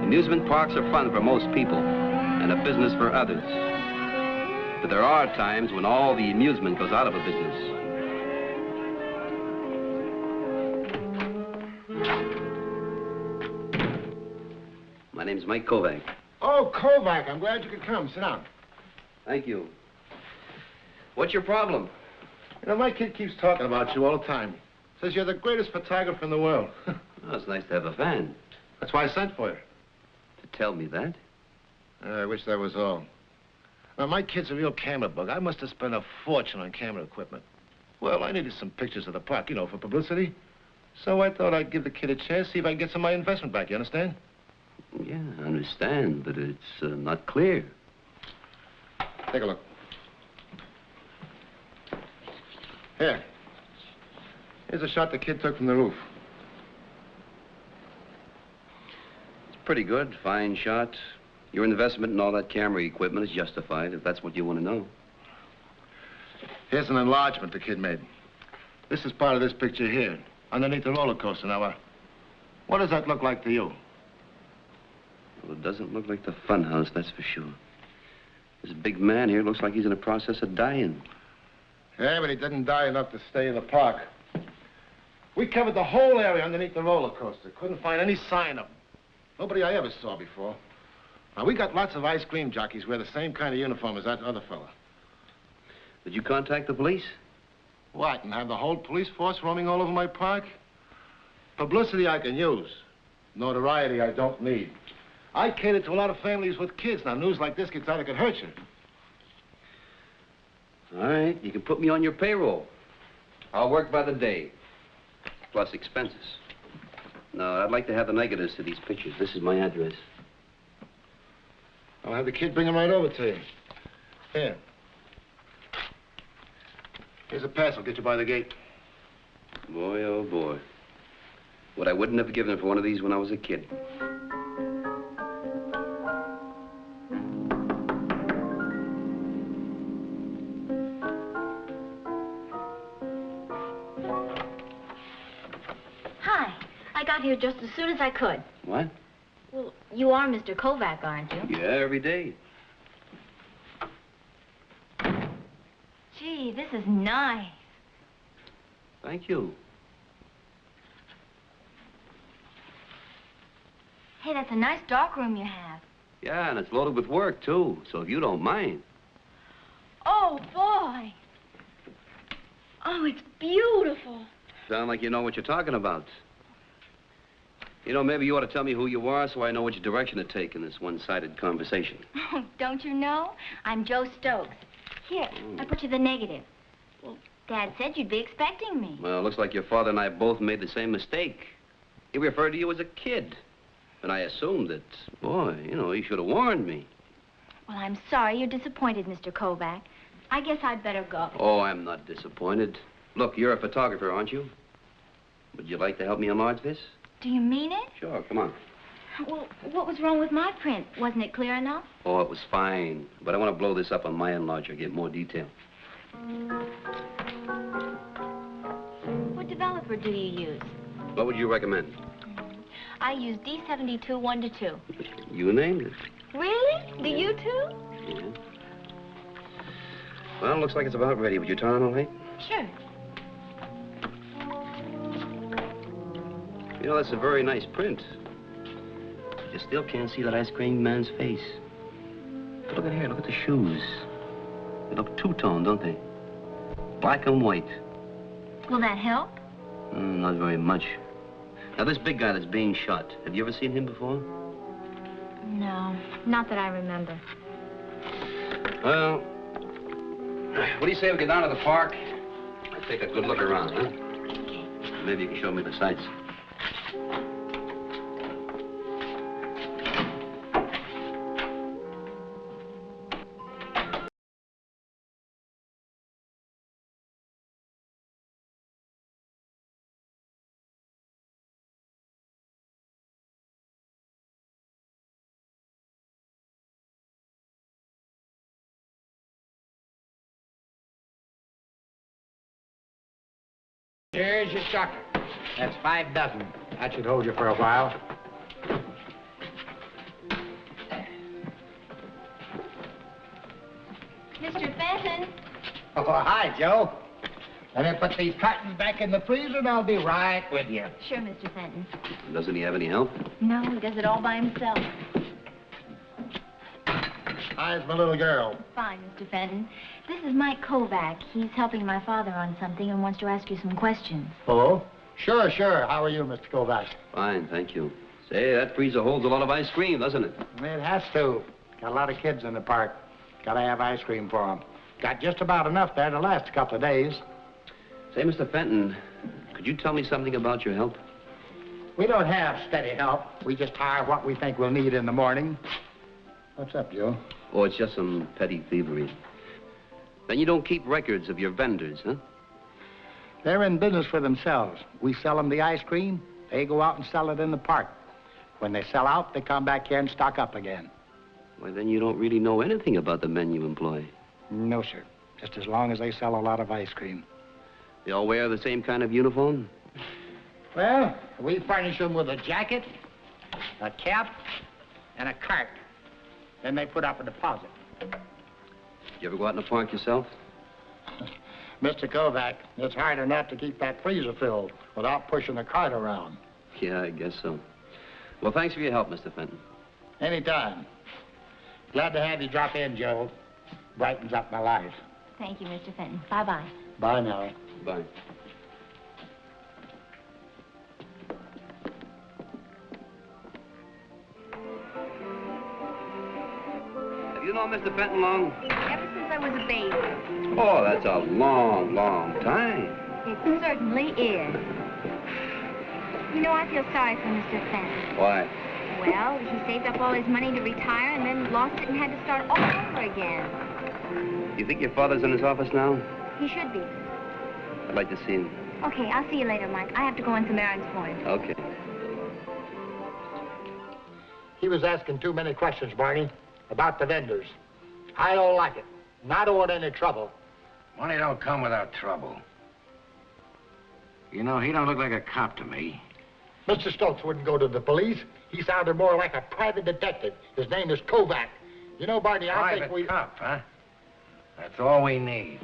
Amusement parks are fun for most people and a business for others. But there are times when all the amusement goes out of a business. My name's Mike Kovac. Oh, Kovac, I'm glad you could come. Sit down. Thank you. What's your problem? You know, my kid keeps talking about you all the time. Says you're the greatest photographer in the world. Oh, it's nice to have a fan. That's why I sent for you. To tell me that? I wish that was all. Now, my kid's a real camera bug. I must have spent a fortune on camera equipment. Well, I needed some pictures of the park, you know, for publicity. So I thought I'd give the kid a chance, see if I can get some of my investment back, you understand? Yeah, I understand, but it's not clear. Take a look. Here. Here's a shot the kid took from the roof. It's pretty good, fine shot. Your investment in all that camera equipment is justified, if that's what you want to know. Here's an enlargement the kid made. This is part of this picture here, underneath the roller coaster. Now, what does that look like to you? Well, it doesn't look like the funhouse, that's for sure. This big man here looks like he's in the process of dying. Yeah, but he didn't die enough to stay in the park. We covered the whole area underneath the roller coaster. Couldn't find any sign of him. Nobody I ever saw before. Now, we got lots of ice cream jockeys wear the same kind of uniform as that other fella. Did you contact the police? What, and have the whole police force roaming all over my park? Publicity I can use. Notoriety I don't need. I cater to a lot of families with kids. Now, news like this gets out, it could hurt you. All right, you can put me on your payroll. I'll work by the day, plus expenses. No, I'd like to have the negatives to these pictures. This is my address. I'll have the kid bring them right over to you. Here. Here's a pass. I'll get you by the gate. Boy, oh boy. What I wouldn't have given for one of these when I was a kid. Hi. I got here just as soon as I could. What? Well, you are Mr. Kovac, aren't you? Yeah, every day. Gee, this is nice. Thank you. Hey, that's a nice darkroom you have. Yeah, and it's loaded with work, too, so if you don't mind. Oh, boy. Oh, it's beautiful. Sound like you know what you're talking about. You know, maybe you ought to tell me who you are so I know which direction to take in this one-sided conversation. Oh, don't you know? I'm Joe Stokes. Here, I put you the negative. Well, Dad said you'd be expecting me. Well, it looks like your father and I both made the same mistake. He referred to you as a kid. And I assumed that, boy, you know, he should have warned me. Well, I'm sorry you're disappointed, Mr. Kovac. I guess I'd better go. Oh, I'm not disappointed. Look, you're a photographer, aren't you? Would you like to help me enlarge this? Do you mean it? Sure, come on. Well, what was wrong with my print? Wasn't it clear enough? Oh, it was fine. But I want to blow this up on my enlarger, get more detail. What developer do you use? What would you recommend? I use D72 1:2. You named it. Really? Do you too? Yeah. Well, looks like it's about ready. Would you turn on the light? Sure. You know, that's a very nice print. You still can't see that ice cream man's face. But look at here, look at the shoes. They look two-tone, don't they? Black and white. Will that help? Not very much. Now, this big guy that's being shot, have you ever seen him before? No, not that I remember. Well, what do you say we get down to the park? I take a good look around, huh? Okay. Maybe you can show me the sights. Here's your chocolate. That's 5 dozen. That should hold you for a while. Mr. Fenton. Oh, hi, Joe. Let me put these cartons back in the freezer and I'll be right with you. Sure, Mr. Fenton. Doesn't he have any help? No, he does it all by himself. How's my little girl? Fine, Mr. Fenton. This is Mike Kovac. He's helping my father on something and wants to ask you some questions. Oh? Sure, sure. How are you, Mr. Kovac? Fine, thank you. Say, that freezer holds a lot of ice cream, doesn't it? It has to. Got a lot of kids in the park. Gotta have ice cream for them. Got just about enough there to last a couple of days. Say, Mr. Fenton, could you tell me something about your help? We don't have steady help. We just hire what we think we'll need in the morning. What's up, Joe? Oh, it's just some petty thievery. Then you don't keep records of your vendors, huh? They're in business for themselves. We sell them the ice cream. They go out and sell it in the park. When they sell out, they come back here and stock up again. Why, then you don't really know anything about the men you employ. No, sir. Just as long as they sell a lot of ice cream. They all wear the same kind of uniform? Well, we furnish them with a jacket, a cap, and a cart. Then they put up a deposit. You ever go out in the park yourself? Mr. Kovac, it's hard enough to keep that freezer filled without pushing the cart around. Yeah, I guess so. Well, thanks for your help, Mr. Fenton. Anytime. Glad to have you drop in, Joe. Brightens up my life. Thank you, Mr. Fenton. Bye-bye. Bye now. Bye. Have you known Mr. Fenton long? Ever since I was a baby. Oh, that's a long, long time. It certainly is. You know, I feel sorry for Mr. Fenton. Why? Well, he saved up all his money to retire and then lost it and had to start all over again. You think your father's in his office now? He should be. I'd like to see him. Okay, I'll see you later, Mike. I have to go on some errands for him. Okay. He was asking too many questions, Barney, about the vendors. I don't like it. And I don't want any trouble. Money don't come without trouble. You know, he don't look like a cop to me. Mr. Stokes wouldn't go to the police. He sounded more like a private detective. His name is Kovac. You know, Barney, I think we... Private cop, huh? That's all we need.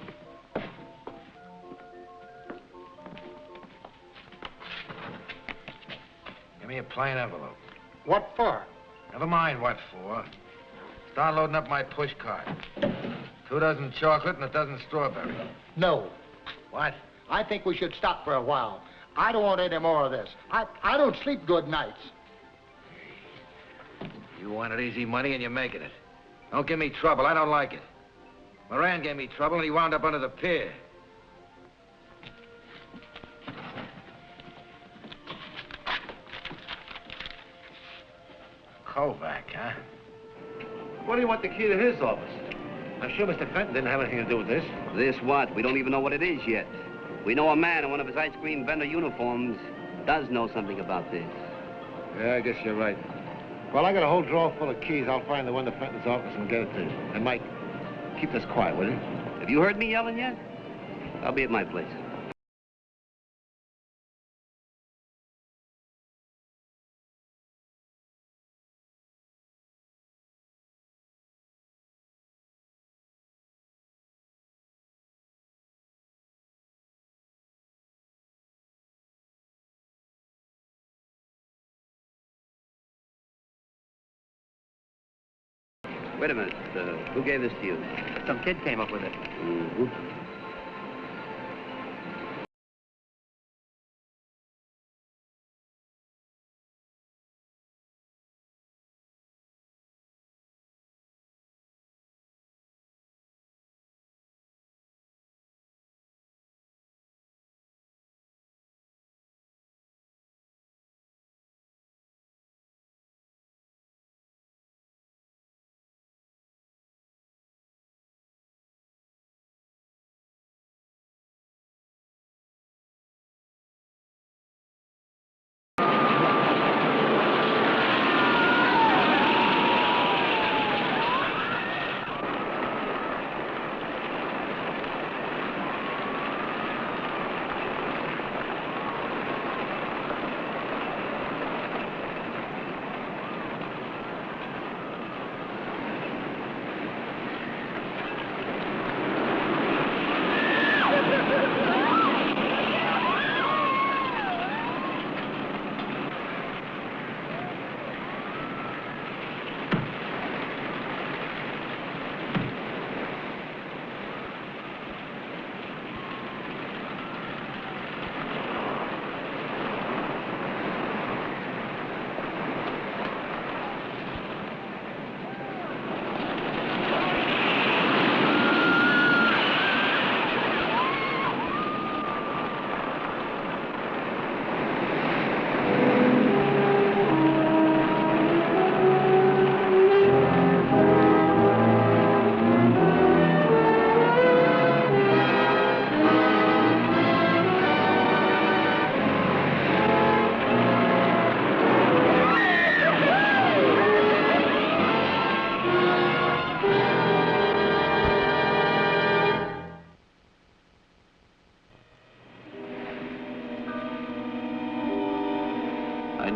Give me a plain envelope. What for? Never mind what for. Start loading up my push cart. 2 dozen chocolate and a dozen strawberry. No. What? I think we should stop for a while. I don't want any more of this. I don't sleep good nights. You wanted easy money and you're making it. Don't give me trouble. I don't like it. Moran gave me trouble and he wound up under the pier. Kovac, huh? What do you want the key to his office? I'm sure Mr. Fenton didn't have anything to do with this. This what? We don't even know what it is yet. We know a man in one of his ice cream vendor uniforms does know something about this. Yeah, I guess you're right. Well, I got a whole drawer full of keys. I'll find the one to Fenton's office and get it to you. And Mike, keep this quiet, will you? Have you heard me yelling yet? I'll be at my place. Wait a minute. Who gave this to you? Some kid came up with it. Mm-hmm.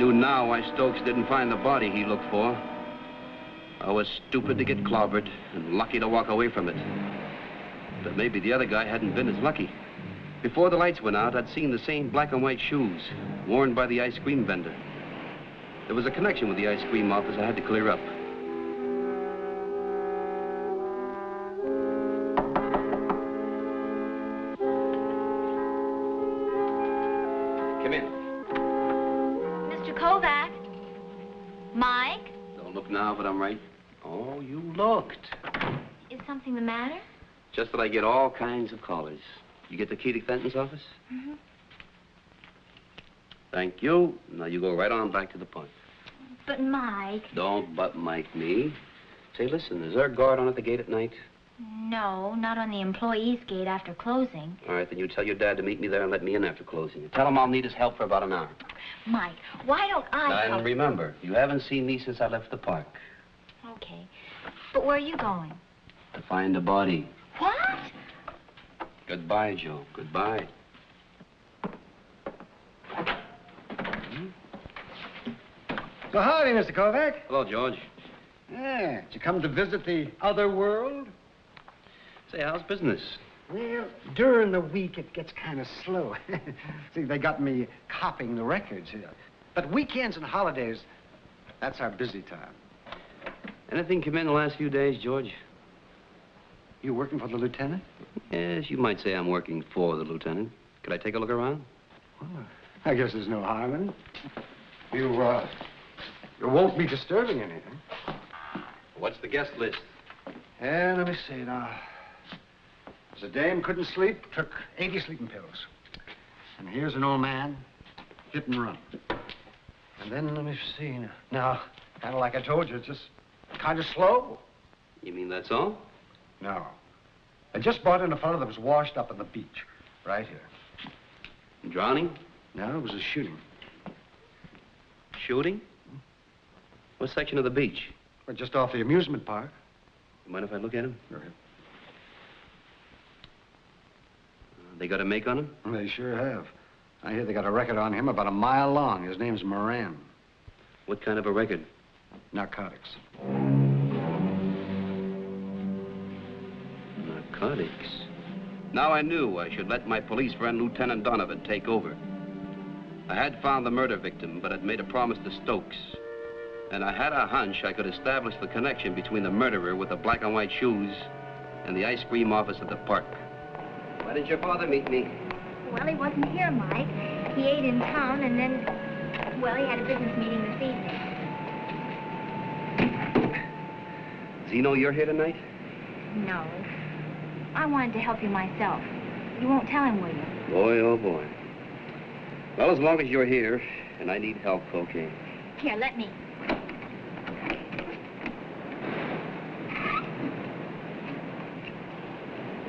knew now why Stokes didn't find the body he looked for. I was stupid to get clobbered and lucky to walk away from it. But maybe the other guy hadn't been as lucky. Before the lights went out, I'd seen the same black and white shoes worn by the ice cream vendor. There was a connection with the ice cream office I had to clear up. Come in. Mr. Kovac? Mike? Don't look now, but I'm right. Oh, you looked. Is something the matter? Just that I get all kinds of callers. You get the key to Fenton's office? Mm-hmm. Thank you. Now you go right on back to the point. But Mike... Don't but Mike me. Say, listen, is there a guard on at the gate at night? No, not on the employees' gate after closing. All right, then you tell your dad to meet me there and let me in after closing. Tell him I'll need his help for about an hour. Mike, why don't I help? And remember, you haven't seen me since I left the park. Okay. But where are you going? To find a body. What? Goodbye, Joe. Goodbye. So howdy, Mr. Kovac. Hello, George. Yeah, did you come to visit the other world? Say, how's business? Well, during the week, it gets kind of slow. See, they got me copying the records here. But weekends and holidays, that's our busy time. Anything come in the last few days, George? You working for the lieutenant? Yes, you might say I'm working for the lieutenant. Could I take a look around? Well, I guess there's no harm in it. You won't be disturbing anything. What's the guest list? Yeah, let me see now. There's a dame couldn't sleep, took 80 sleeping pills. And here's an old man, hit and run. And then, let me see now, kind of like I told you, it's just kind of slow. You mean that's all? No. I just brought in a fellow that was washed up on the beach, right here. Drowning? No, it was a shooting. Shooting? What section of the beach? Well, just off the amusement park. You mind if I look at him? Go ahead. They got a make on him? They sure have. I hear they got a record on him about a mile long. His name's Moran. What kind of a record? Narcotics. Narcotics? Now I knew I should let my police friend, Lieutenant Donovan, take over. I had found the murder victim, but had made a promise to Stokes. And I had a hunch I could establish the connection between the murderer with the black and white shoes and the ice cream office at the park. Why didn't your father meet me? Well, he wasn't here, Mike. He ate in town, and then, well, he had a business meeting this evening. Does he know you're here tonight? No. I wanted to help you myself. You won't tell him, will you? Boy, oh boy. Well, as long as you're here, and I need help, okay. Here, let me.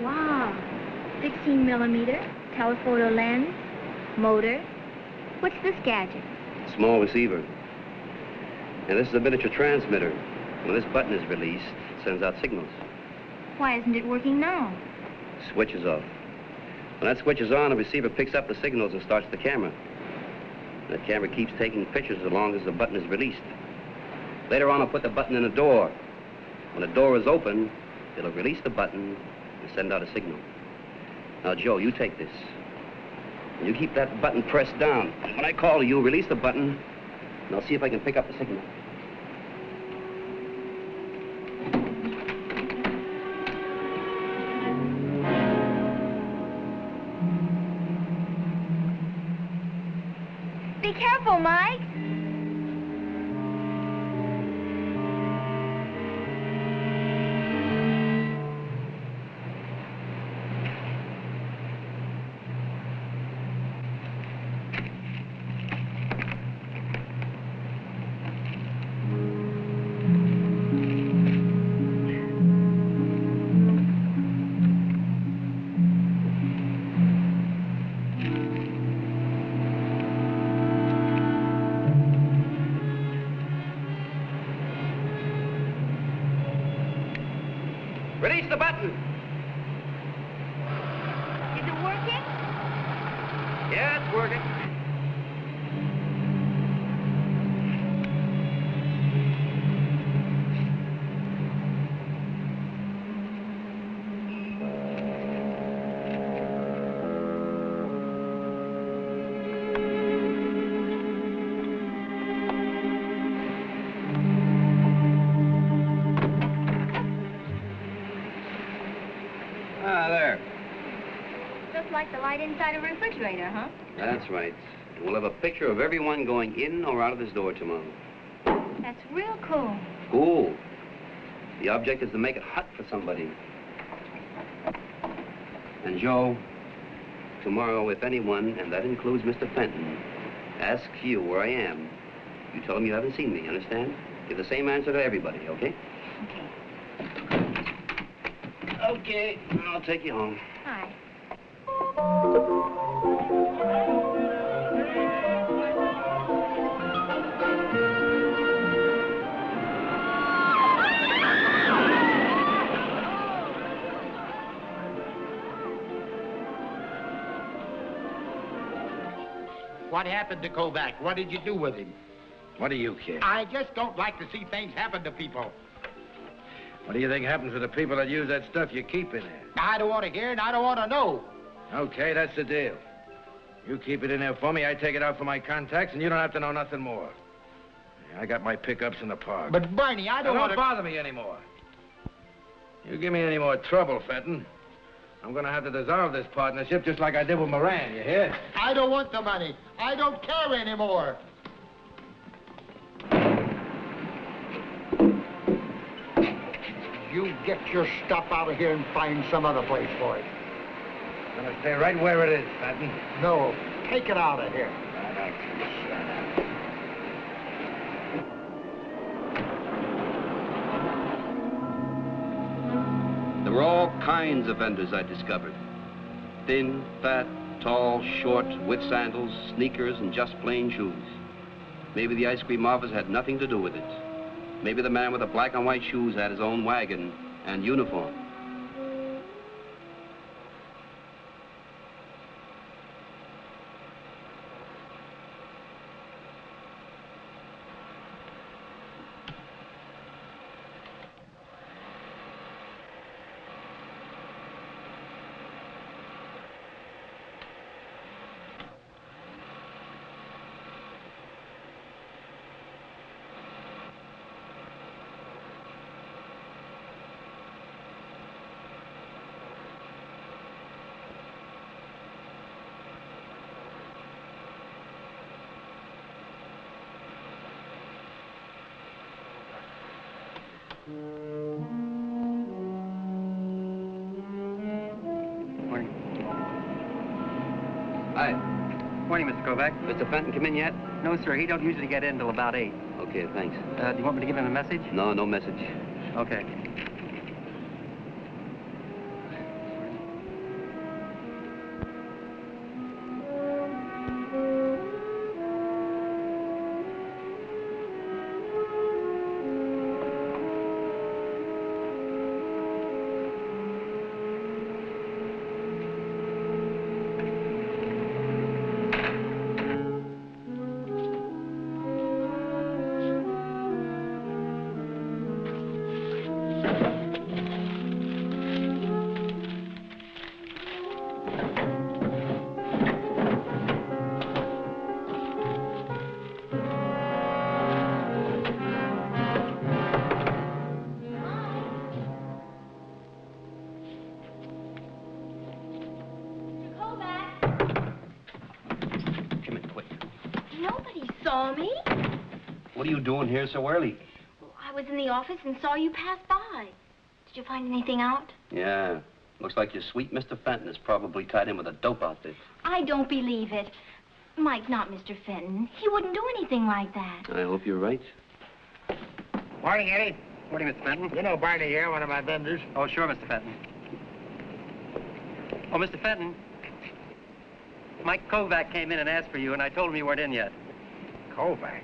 Wow. 16 millimeter, telephoto lens, motor. What's this gadget? Small receiver. And this is a miniature transmitter. When this button is released, it sends out signals. Why isn't it working now? Switch is off. When that switch is on, the receiver picks up the signals and starts the camera. That camera keeps taking pictures as long as the button is released. Later on, I'll put the button in a door. When the door is open, it'll release the button and send out a signal. Now, Joe, you take this. And you keep that button pressed down. And when I call you, release the button, and I'll see if I can pick up the signal. Be careful, Mike. Release the button. Is it working? Yeah, it's working. Just like the light inside a refrigerator, huh? That's right. And we'll have a picture of everyone going in or out of this door tomorrow. That's real cool. Cool. The object is to make it hot for somebody. And Joe, tomorrow, if anyone, and that includes Mr. Fenton, asks you where I am, you tell them you haven't seen me, understand? Give the same answer to everybody, okay? Okay, I'll take you home. Hi. What happened to Kovac? What did you do with him? What do you care? I just don't like to see things happen to people. What do you think happens to the people that use that stuff you keep in there? I don't want to hear and I don't want to know. Okay, that's the deal. You keep it in there for me, I take it out for my contacts, and you don't have to know nothing more. I got my pickups in the park. But, Barney, I don't want to... Don't bother me anymore. You give me any more trouble, Fenton, I'm going to have to dissolve this partnership just like I did with Moran, you hear? I don't want the money. I don't care anymore. You get your stuff out of here and find some other place for it. I'm going to stay right where it is, Fenton. No, take it out of here. There were all kinds of vendors I discovered. Thin, fat, tall, short, with sandals, sneakers, and just plain shoes. Maybe the ice cream office had nothing to do with it. Maybe the man with the black and white shoes had his own wagon and uniform. Hi. Morning, Mr. Kovac. Mr. Fenton come in yet? No, sir. He don't usually get in till about 8. Okay, thanks. Do you want me to give him a message? No, no message. Okay. Saw me? What are you doing here so early? Well, I was in the office and saw you pass by. Did you find anything out? Yeah. Looks like your sweet Mr. Fenton is probably tied in with a dope outfit. I don't believe it. Mike, not Mr. Fenton. He wouldn't do anything like that. I hope you're right. Morning, Eddie. Morning, Mr. Fenton. You know Barney here, one of my vendors. Oh, sure, Mr. Fenton. Oh, Mr. Fenton. Mike Kovac came in and asked for you, and I told him you weren't in yet. Kovac?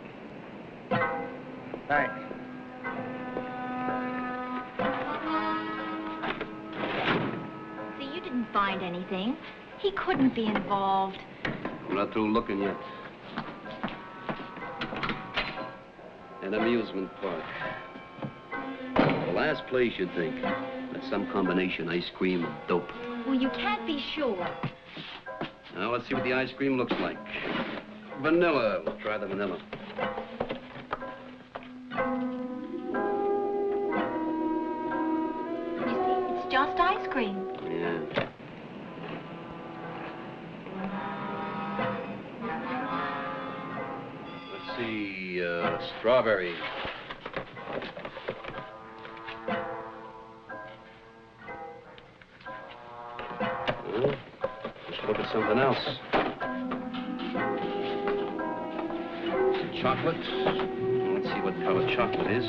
Thanks. See, you didn't find anything. He couldn't be involved. I'm not through looking yet. An amusement park. The last place you'd think. That's some combination, ice cream and dope. Well, you can't be sure. Now, let's see what the ice cream looks like. Vanilla. We'll try the vanilla. You see, it's just ice cream. Yeah. Strawberry. Well, let's look at something else. Chocolate. Let's see what color chocolate is.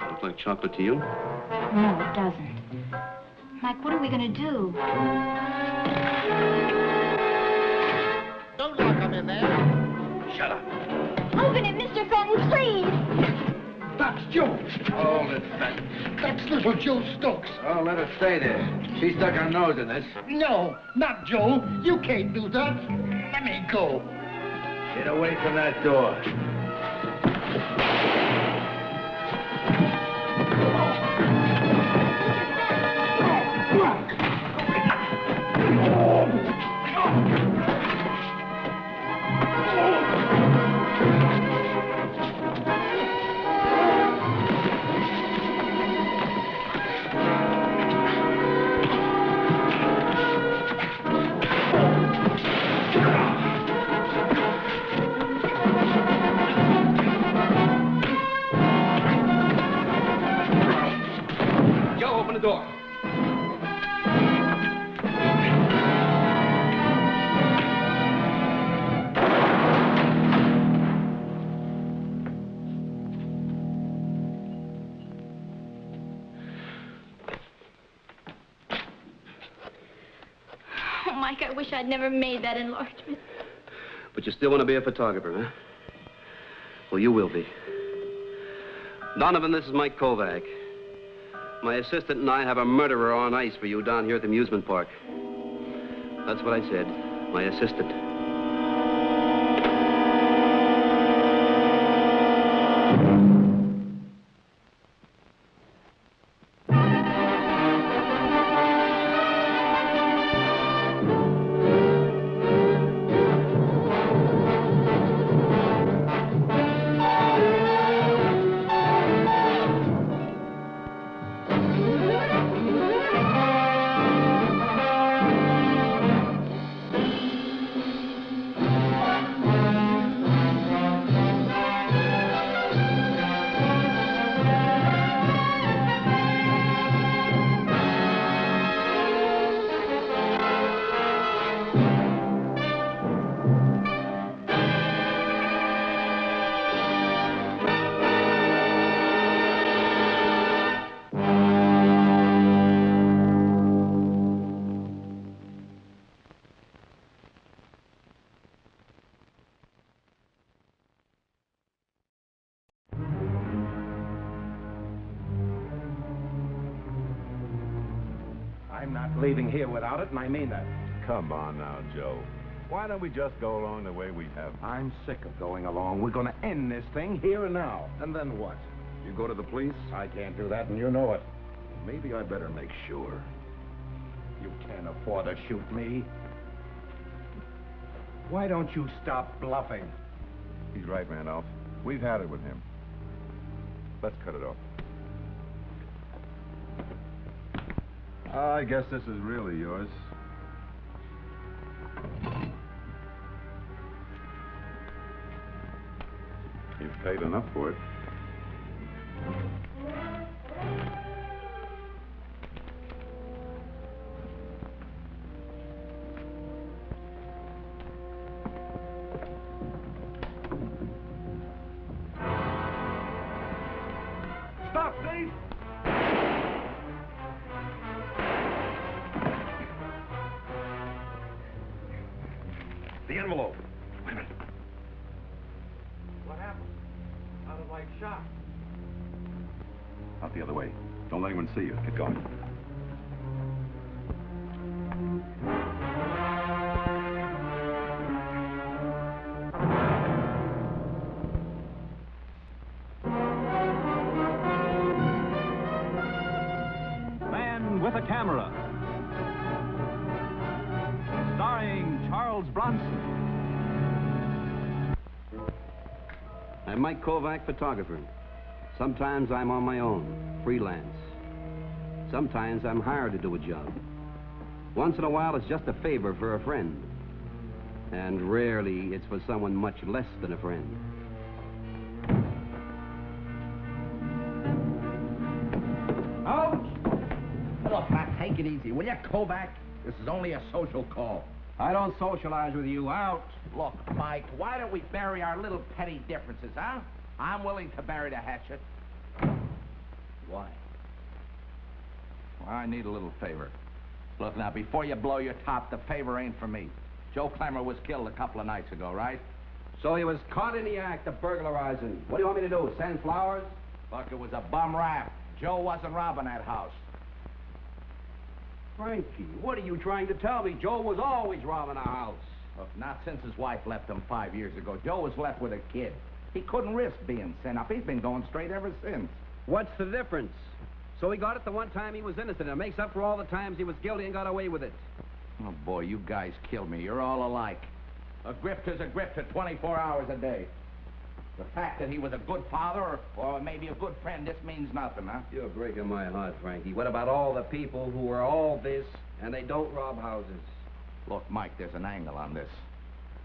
Look like chocolate to you? No, it doesn't. Mike, what are we going to do? Don't lock him in there. Shut up. Open it, Mr. Fenton, please. That's Joe. Hold it, Fenton. That's little Joe Stokes. Oh, let her stay there. She stuck her nose in this. No, not Joe. You can't do that. Let me go. Get away from that door. Joe, open the door. Oh, Mike, I wish I'd never made that enlargement. But you still want to be a photographer, huh? Well, you will be. Donovan, this is Mike Kovac. My assistant and I have a murderer on ice for you down here at the amusement park. That's what I said. My assistant. I'm not leaving here without it, and I mean that. Come on now, Joe. Why don't we just go along the way we have? I'm sick of going along. We're going to end this thing here and now. And then what? You go to the police? I can't do that, and you know it. Maybe I better make sure. You can't afford to shoot me. Why don't you stop bluffing? He's right, Randolph. We've had it with him. Let's cut it off. I guess this is really yours. You've paid enough for it. Stop, thief! The envelope. Wait a minute. What happened? Sounded like shot. Out the other way. Don't let anyone see you. Get going. Man with a Camera. Starring Charles Bronson. I'm Mike Kovac, photographer. Sometimes I'm on my own, freelance. Sometimes I'm hired to do a job. Once in a while, it's just a favor for a friend. And rarely, it's for someone much less than a friend. Out! Look, now, take it easy, will you, Kovac? This is only a social call. I don't socialize with you. Out! Look, Mike, why don't we bury our little petty differences, huh? I'm willing to bury the hatchet. Why? Well, I need a little favor. Look, now, before you blow your top, the favor ain't for me. Joe Clemmer was killed a couple of nights ago, right? So he was caught in the act of burglarizing. What do you want me to do, send flowers? Look, it was a bum rap. Joe wasn't robbing that house. Frankie, what are you trying to tell me? Joe was always robbing our house. Look, not since his wife left him 5 years ago. Joe was left with a kid. He couldn't risk being sent up. He's been going straight ever since. What's the difference? So he got it the one time he was innocent. It makes up for all the times he was guilty and got away with it. Oh, boy, you guys killed me. You're all alike. A grifter's a grifter 24 hours a day. The fact that he was a good father or maybe a good friend, this means nothing, huh? You're breaking my heart, Frankie. What about all the people who are all this and they don't rob houses? Look, Mike, there's an angle on this.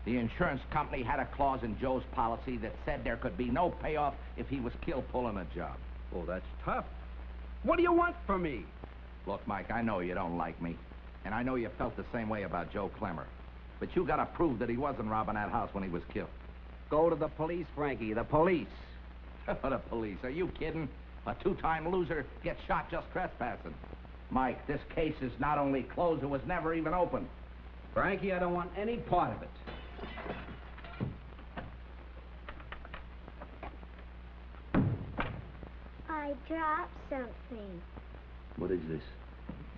The insurance company had a clause in Joe's policy that said there could be no payoff if he was killed pulling a job. Oh, that's tough. What do you want from me? Look, Mike, I know you don't like me. And I know you felt the same way about Joe Clemmer. But you gotta prove that he wasn't robbing that house when he was killed. Go to the police, Frankie, the police. The police, are you kidding? A two-time loser gets shot just trespassing. Mike, this case is not only closed, it was never even opened. Frankie, I don't want any part of it. I dropped something. What is this?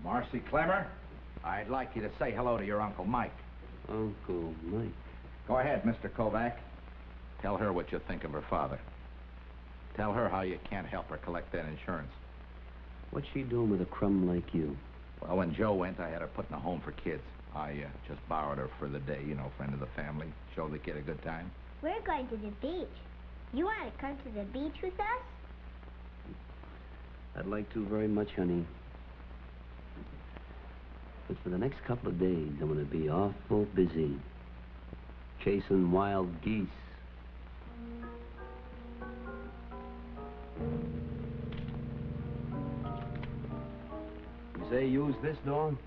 Marcy Clemmer, I'd like you to say hello to your Uncle Mike. Uncle Mike? Go ahead, Mr. Kovac. Tell her what you think of her father. Tell her how you can't help her collect that insurance. What's she doing with a crumb like you? Well, when Joe went, I had her put in a home for kids. I just borrowed her for the day, you know, friend of the family. Show the kid a good time. We're going to the beach. You want to come to the beach with us? I'd like to very much, honey. But for the next couple of days, I'm going to be awful busy. Chasing wild geese. You say you used this door?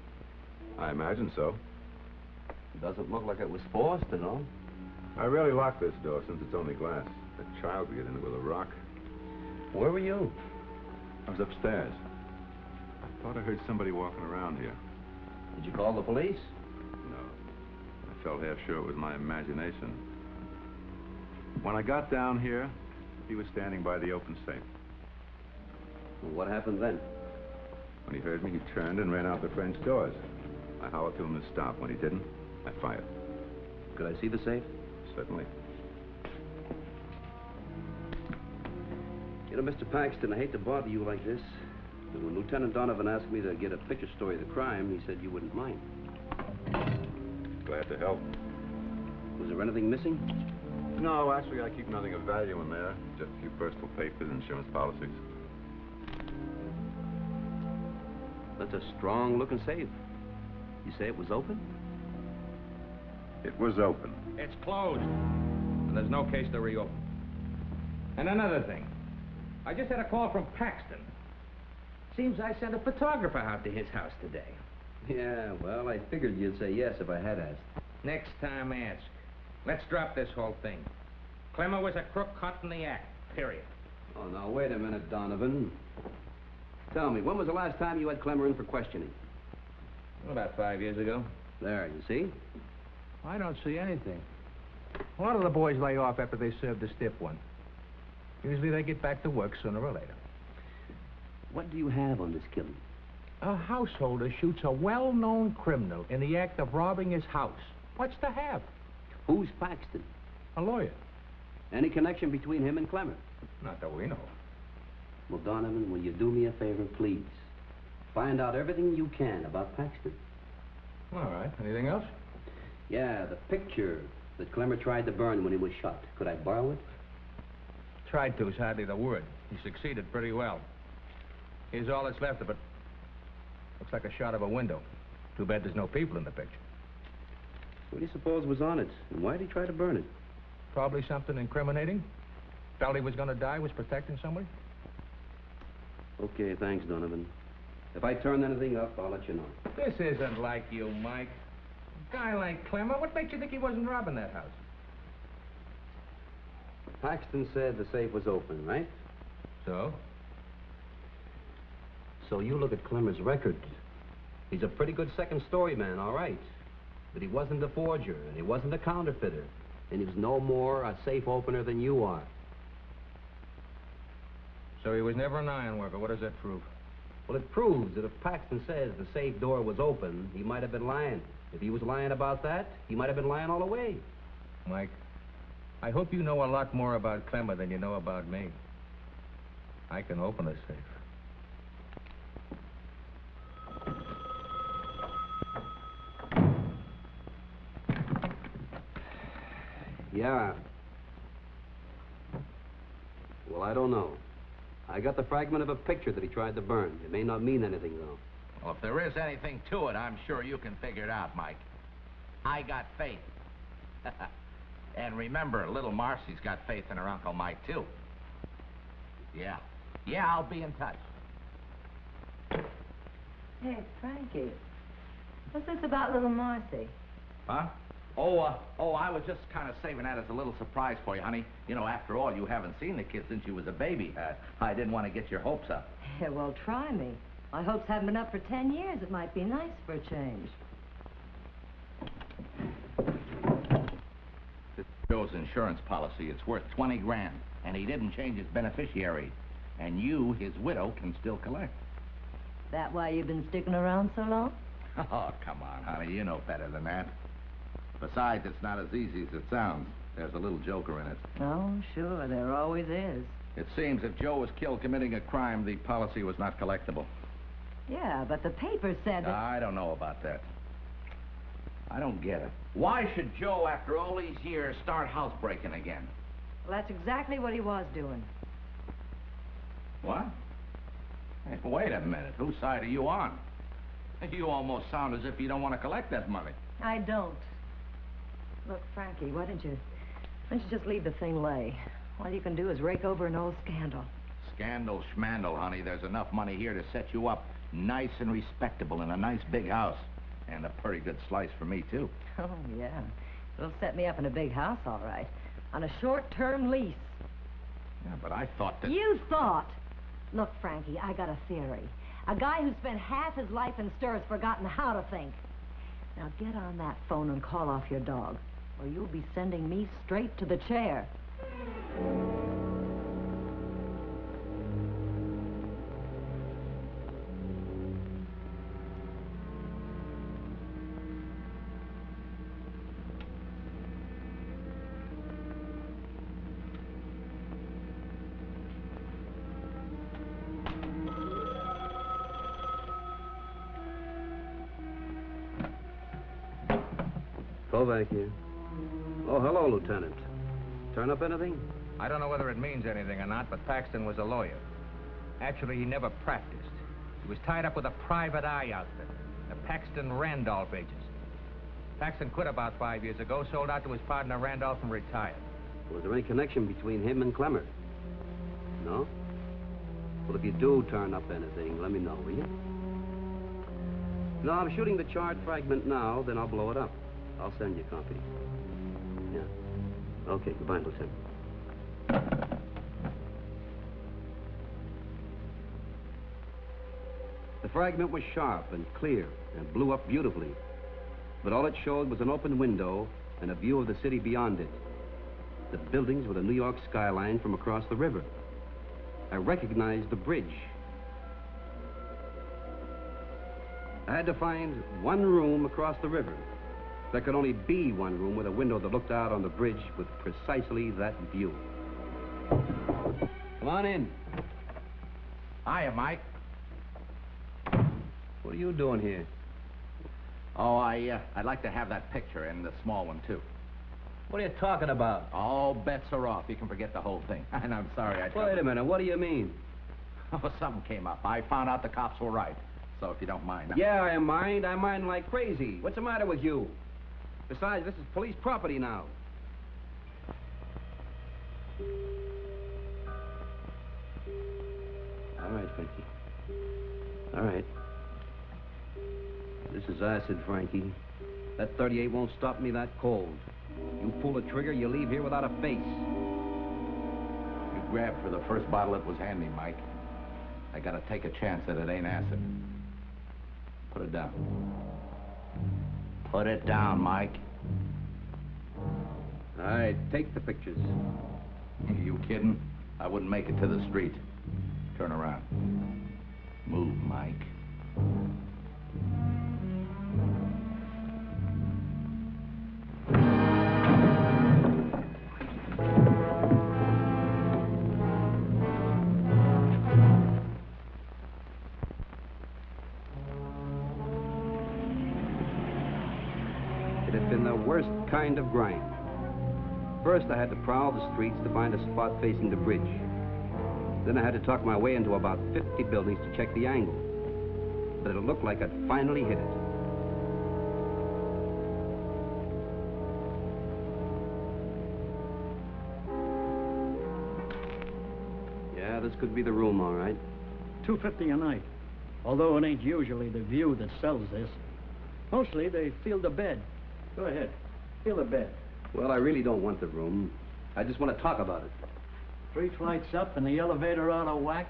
I imagine so. It doesn't look like it was forced at all. I rarely lock this door since it's only glass. A child could get in it with a rock. Where were you? I was upstairs. I thought I heard somebody walking around here. Did you call the police? No. I felt half sure it was my imagination. When I got down here, he was standing by the open safe. Well, what happened then? When he heard me, he turned and ran out the French doors. I hollered to him to stop. When he didn't, I fired. Could I see the safe? Certainly. You know, Mr. Paxton, I hate to bother you like this, but when Lieutenant Donovan asked me to get a picture story of the crime, he said you wouldn't mind. Glad to help. Was there anything missing? No, actually, I keep nothing of value in there. Just a few personal papers, insurance policies. That's a strong-looking safe. You say it was open? It was open. It's closed. And there's no case to reopen. And another thing. I just had a call from Paxton. Seems I sent a photographer out to his house today. Yeah, well, I figured you'd say yes if I had asked. Next time, ask. Let's drop this whole thing. Clemmer was a crook caught in the act, period. Oh, now, wait a minute, Donovan. Tell me, when was the last time you had Clemmer in for questioning? About 5 years ago. There, you see? I don't see anything. A lot of the boys lay off after they serve the stiff one. Usually they get back to work sooner or later. What do you have on this killing? A householder shoots a well-known criminal in the act of robbing his house. What's to have? Who's Paxton? A lawyer. Any connection between him and Clemmer? Not that we know. Well, Donovan, will you do me a favor, please? Find out everything you can about Paxton. All right. Anything else? Yeah, the picture that Clemmer tried to burn when he was shot. Could I borrow it? Tried to is hardly the word. He succeeded pretty well. Here's all that's left of it. Looks like a shot of a window. Too bad there's no people in the picture. What do you suppose was on it? And why'd he try to burn it? Probably something incriminating. Felt he was going to die, was protecting somebody. Okay, thanks, Donovan. If I turn anything up, I'll let you know. This isn't like you, Mike. A guy like Clemmer, what makes you think he wasn't robbing that house? Paxton said the safe was open, right? So? So you look at Clemmer's record. He's a pretty good second-story man, all right. But he wasn't a forger, and he wasn't a counterfeiter. And he was no more a safe opener than you are. So he was never an iron worker. What does that prove? Well, it proves that if Paxton says the safe door was open, he might have been lying. If he was lying about that, he might have been lying all the way. Mike, I hope you know a lot more about Clemmer than you know about me. I can open a safe. Yeah. Well, I don't know. I got the fragment of a picture that he tried to burn. It may not mean anything, though. Well, if there is anything to it, I'm sure you can figure it out, Mike. I got faith. And remember, little Marcy's got faith in her Uncle Mike, too. Yeah. Yeah, I'll be in touch. Hey, Frankie. What's this about little Marcy? Huh? Oh, I was just kind of saving that as a little surprise for you, honey. You know, after all, you haven't seen the kid since you was a baby. I didn't want to get your hopes up. Yeah, well, try me. My hopes haven't been up for 10 years. It might be nice for a change. This Joe's insurance policy, it's worth 20 grand, and he didn't change his beneficiary. And you, his widow, can still collect. That why you've been sticking around so long? Oh, come on, honey. You know better than that. Besides, it's not as easy as it sounds. There's a little joker in it. Oh, sure. There always is. It seems if Joe was killed committing a crime, the policy was not collectible. Yeah, but the paper said that... I don't know about that. I don't get it. Why should Joe, after all these years, start housebreaking again? Well, that's exactly what he was doing. What? Hey, wait a minute. Whose side are you on? You almost sound as if you don't want to collect that money. I don't. Look, Frankie, why don't you just leave the thing lay? All you can do is rake over an old scandal. Scandal, schmandal, honey. There's enough money here to set you up nice and respectable in a nice big house. And a pretty good slice for me, too. Oh, yeah. It'll set me up in a big house, all right. On a short-term lease. Yeah, but I thought that... You thought? Look, Frankie, I got a theory. A guy who spent half his life in stir has forgotten how to think. Now get on that phone and call off your dog, or you'll be sending me straight to the chair. Kovac here. Oh, hello, Lieutenant. Turn up anything? I don't know whether it means anything or not, but Paxton was a lawyer. Actually, he never practiced. He was tied up with a private eye outfit, the Paxton Randolph Agency. Paxton quit about 5 years ago, sold out to his partner Randolph, and retired. Was there any connection between him and Clemmer? No? Well, if you do turn up anything, let me know, will you? No, I'm shooting the charred fragment now, then I'll blow it up. I'll send you a copy. Yeah. Okay, goodbye, Lieutenant. The fragment was sharp and clear and blew up beautifully. But all it showed was an open window and a view of the city beyond it. The buildings with a New York skyline from across the river. I recognized the bridge. I had to find one room across the river. There could only be one room with a window that looked out on the bridge with precisely that view. Come on in. Hiya, Mike. What are you doing here? Oh, I'd like to have that picture and the small one, too. What are you talking about? All bets are off. You can forget the whole thing. And I'm sorry I... Wait a minute. What do you mean? Oh, something came up. I found out the cops were right. So if you don't mind... Yeah, I mind. I mind like crazy. What's the matter with you? Besides, this is police property now. All right, Frankie. All right. This is acid, Frankie. That 38 won't stop me that cold. You pull the trigger, you leave here without a face. You grabbed for the first bottle that was handy, Mike. I gotta take a chance that it ain't acid. Put it down. Put it down, Mike. All right, take the pictures. Are you kidding? I wouldn't make it to the street. Turn around. Move, Mike. It had been the worst kind of grind. First, I had to prowl the streets to find a spot facing the bridge. Then I had to talk my way into about 50 buildings to check the angle. But it looked like I'd finally hit it. Yeah, this could be the room, all right. $2.50 a night. Although it ain't usually the view that sells this. Mostly they feel the bed. Go ahead. Feel the bed. Well, I really don't want the room. I just want to talk about it. 3 flights up and the elevator out of whack.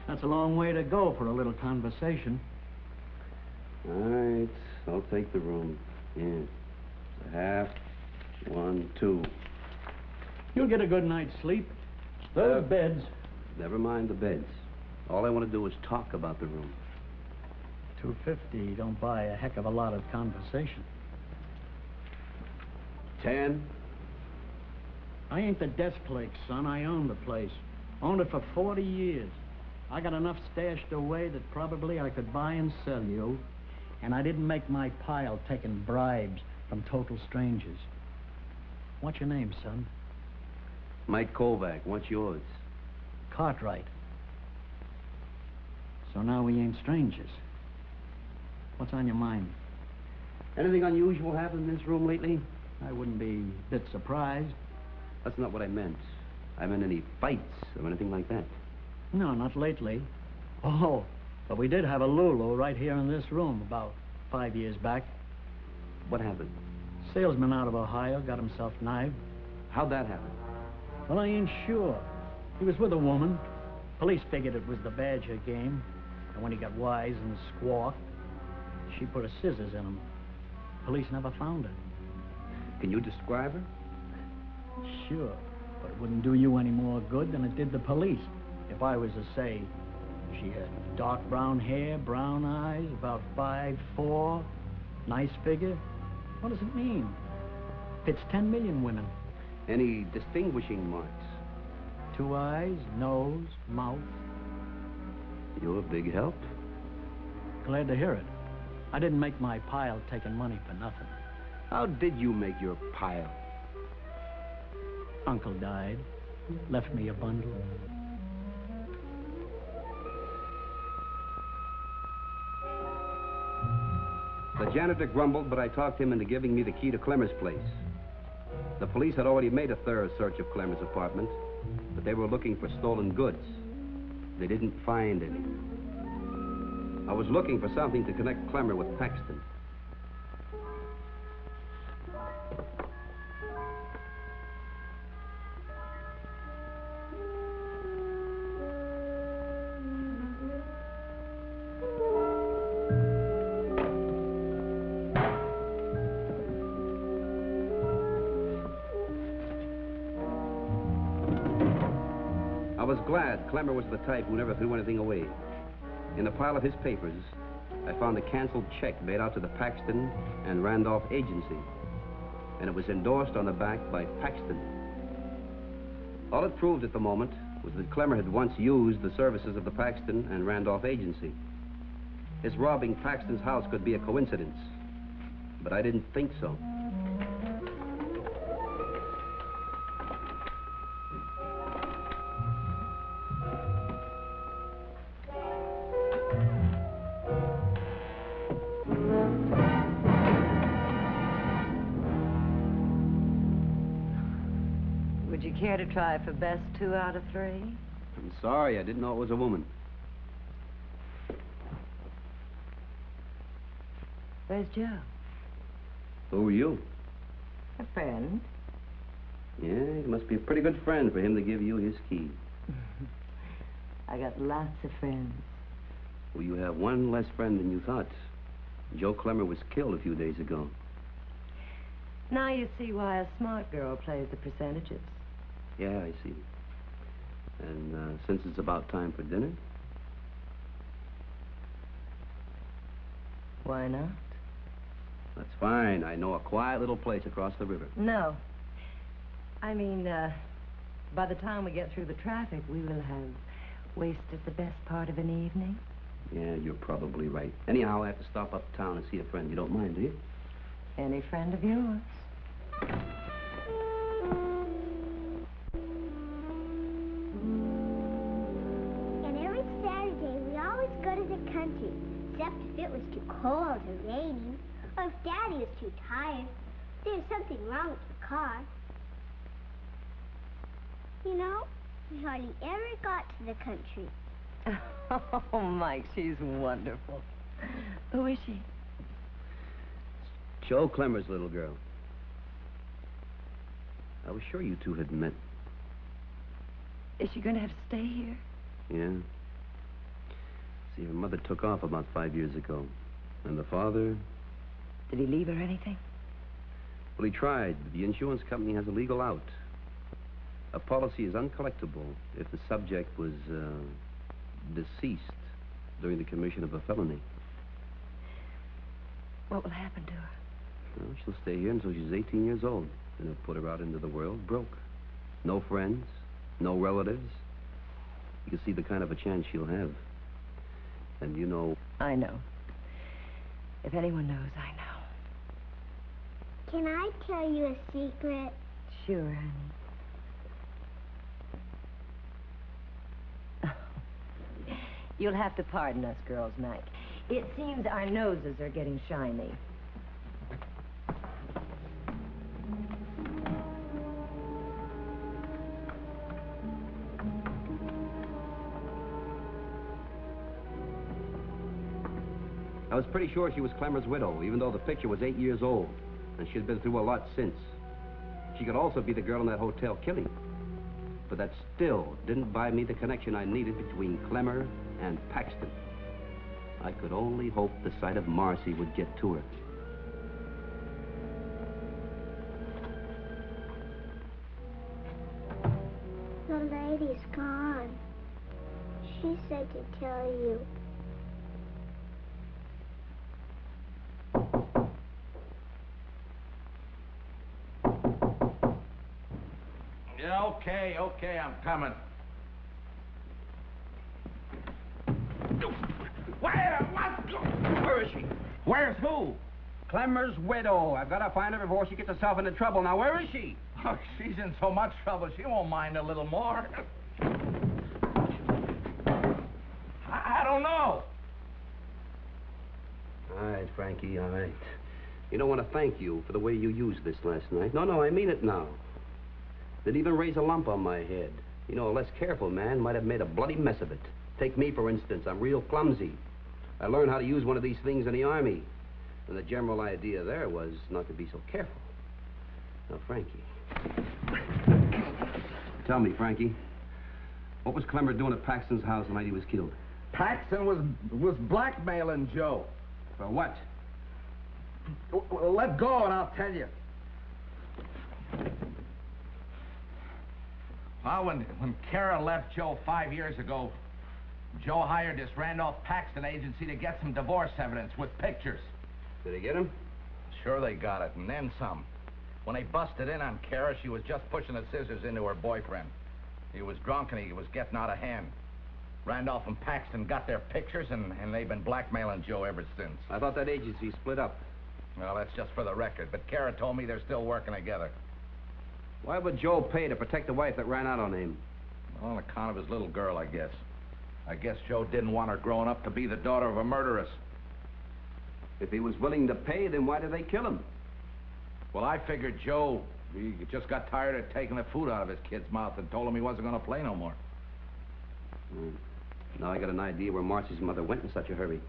That's a long way to go for a little conversation. All right, I'll take the room. Yeah. It's a half, 1, 2. You'll get a good night's sleep. Those beds. Never mind the beds. All I want to do is talk about the room. $2.50 don't buy a heck of a lot of conversation. 10. I ain't the desk plate, son. I own the place. Owned it for 40 years. I got enough stashed away that probably I could buy and sell you. And I didn't make my pile taking bribes from total strangers. What's your name, son? Mike Kovac. What's yours? Cartwright. So now we ain't strangers. What's on your mind? Anything unusual happened in this room lately? I wouldn't be a bit surprised. That's not what I meant. I meant any fights or anything like that. No, not lately. Oh, but we did have a Lulu right here in this room about 5 years back. What happened? Salesman out of Ohio got himself knifed. How'd that happen? Well, I ain't sure. He was with a woman. Police figured it was the Badger game. And when he got wise and squawked, she put her scissors in him. Police never found her. Can you describe her? Sure, but it wouldn't do you any more good than it did the police. If I was to say she had dark brown hair, brown eyes, about 5'4", nice figure, what does it mean? Fits 10 million women. Any distinguishing marks? 2 eyes, nose, mouth. You're a big help. Glad to hear it. I didn't make my pile taking money for nothing. How did you make your pile? Uncle died. Left me a bundle. The janitor grumbled, but I talked him into giving me the key to Clemmer's place. The police had already made a thorough search of Clemmer's apartment, but they were looking for stolen goods. They didn't find any. I was looking for something to connect Clemmer with Paxton. I was glad Clemmer was the type who never threw anything away. In a pile of his papers, I found a canceled check made out to the Paxton and Randolph Agency, and it was endorsed on the back by Paxton. All it proved at the moment was that Clemmer had once used the services of the Paxton and Randolph Agency. His robbing Paxton's house could be a coincidence, but I didn't think so. Would you care to try for best 2 out of 3? I'm sorry, I didn't know it was a woman. Where's Joe? Who are you? A friend. Yeah, he must be a pretty good friend for him to give you his key. I got lots of friends. Well, you have one less friend than you thought. Joe Clemmer was killed a few days ago. Now you see why a smart girl plays the percentages. Yeah, I see. And since it's about time for dinner? Why not? That's fine. I know a quiet little place across the river. No. I mean, by the time we get through the traffic, we will have wasted the best part of an evening. Yeah, you're probably right. Anyhow, I have to stop uptown and see a friend. You don't mind, do you? Any friend of yours. And every Saturday, we always go to the country, except if it was too cold or raining, or if Daddy was too tired. There's something wrong with the car. You know, we hardly ever got to the country. Oh, Mike, she's wonderful. Who is she? Joe Clemmer's little girl. I was sure you two had met. Is she going to have to stay here? Yeah. See, her mother took off about 5 years ago. And the father... Did he leave her anything? Well, he tried, but the insurance company has a legal out. A policy is uncollectible if the subject was, deceased during the commission of a felony. What will happen to her? Well, she'll stay here until she's 18 years old. And they'll put her out into the world broke. No friends, no relatives. You can see the kind of a chance she'll have. And you know... I know. If anyone knows, I know. Can I tell you a secret? Sure, honey. You'll have to pardon us girls, Mike. It seems our noses are getting shiny. I was pretty sure she was Clemmer's widow, even though the picture was 8 years old. And she'd been through a lot since. She could also be the girl in that hotel killing. But that still didn't buy me the connection I needed between Clemmer and Paxton. I could only hope the sight of Marcy would get to her. The lady's gone. She said to tell you. Yeah, okay, I'm coming. Where is she? Where's who? Clemmer's widow. I've got to find her before she gets herself into trouble. Now, where is she? Oh, she's in so much trouble, she won't mind a little more. I don't know. All right, Frankie, all right. You don't want to thank you for the way you used this last night. No, I mean it now. Didn't even raise a lump on my head. You know, a less careful man might have made a bloody mess of it. Take me, for instance. I'm real clumsy. I learned how to use one of these things in the Army. And the general idea there was not to be so careful. Now, Frankie. Tell me, Frankie. What was Clemmer doing at Paxton's house the night he was killed? Paxton was blackmailing Joe. For what? Well, let go and I'll tell you. Well, when Kara left Joe 5 years ago, Joe hired this Randolph Paxton agency to get some divorce evidence with pictures. Did they get him? Sure they got it, and then some. When they busted in on Kara, she was just pushing the scissors into her boyfriend. He was drunk and he was getting out of hand. Randolph and Paxton got their pictures, and they've been blackmailing Joe ever since. I thought that agency split up. Well, that's just for the record, but Kara told me they're still working together. Why would Joe pay to protect the wife that ran out on him? On account of his little girl, I guess. I guess Joe didn't want her growing up to be the daughter of a murderess. If he was willing to pay, then why did they kill him? Well, I figured Joe He just got tired of taking the food out of his kid's mouth and told him he wasn't going to play no more. Now I got an idea where Marcy's mother went in such a hurry.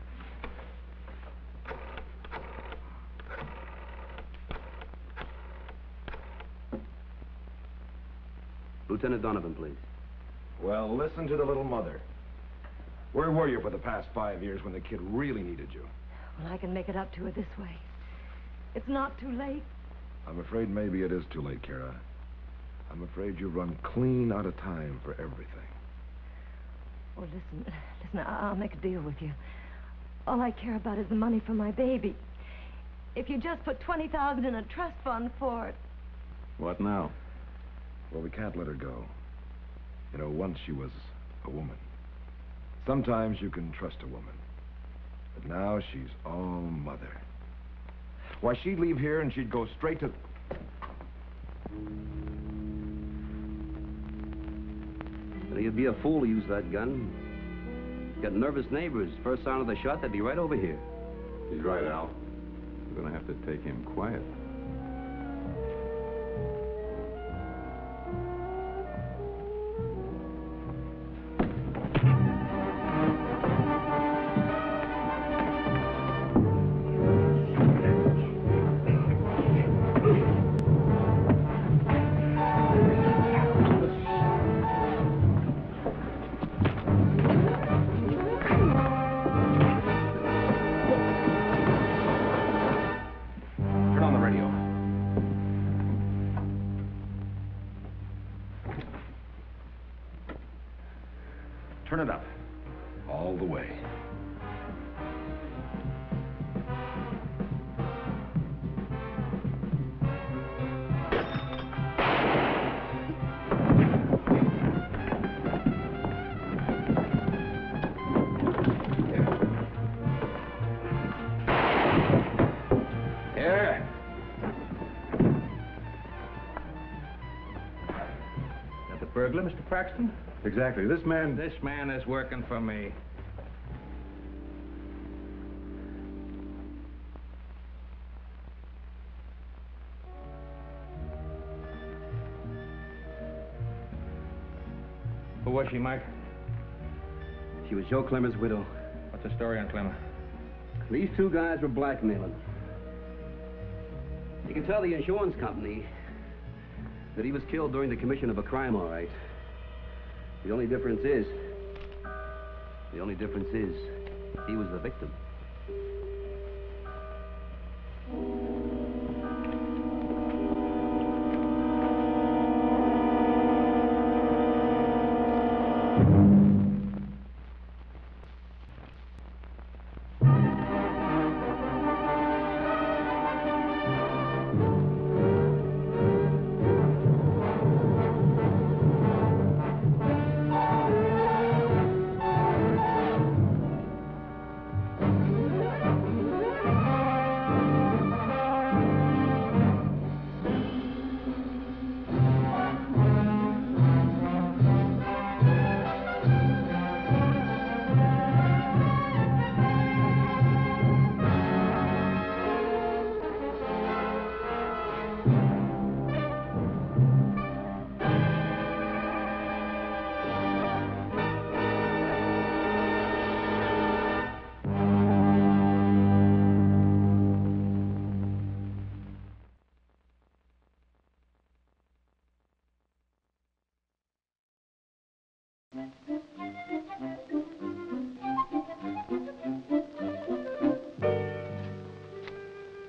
Lieutenant Donovan, please. Well, listen to the little mother. Where were you for the past 5 years when the kid really needed you? Well, I can make it up to her this way. It's not too late. I'm afraid maybe it is too late, Kara. I'm afraid you've run clean out of time for everything. Oh, listen, I'll make a deal with you. All I care about is the money for my baby. If you just put $20,000 in a trust fund for it. What now? Well, we can't let her go. You know, once she was a woman. Sometimes you can trust a woman. But now she's all mother. Why, she'd leave here and she'd go straight to... But you'd be a fool to use that gun. Got nervous neighbors. First sound of the shot, they'd be right over here. He's right, Al. We're going to have to take him quiet. Turn it up. All the way. Here. That the burglar, Mr. Paxton? Exactly. This man is working for me. Who was she, Mike? She was Joe Clemmer's widow. What's the story on Clemmer? These two guys were blackmailing. You can tell the insurance company that he was killed during the commission of a crime, all right. The only difference is, he was the victim.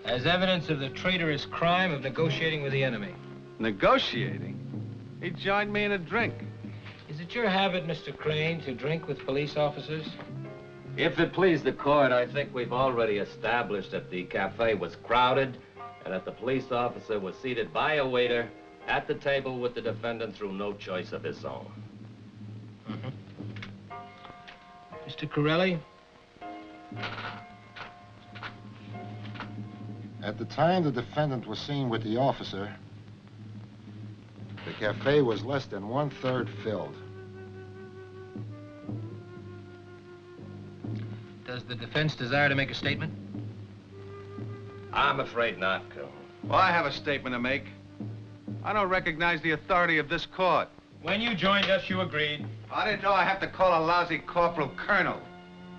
As evidence of the traitorous crime of negotiating with the enemy. Negotiating? He joined me in a drink. Is it your habit, Mr. Crane, to drink with police officers? If it please the court, I think we've already established that the cafe was crowded and that the police officer was seated by a waiter at the table with the defendant through no choice of his own. Mr. Corelli? At the time the defendant was seen with the officer, the cafe was less than 1/3 filled. Does the defense desire to make a statement? I'm afraid not, Colonel. Well, I have a statement to make. I don't recognize the authority of this court. When you joined us, you agreed. I didn't know I have to call a lousy corporal colonel.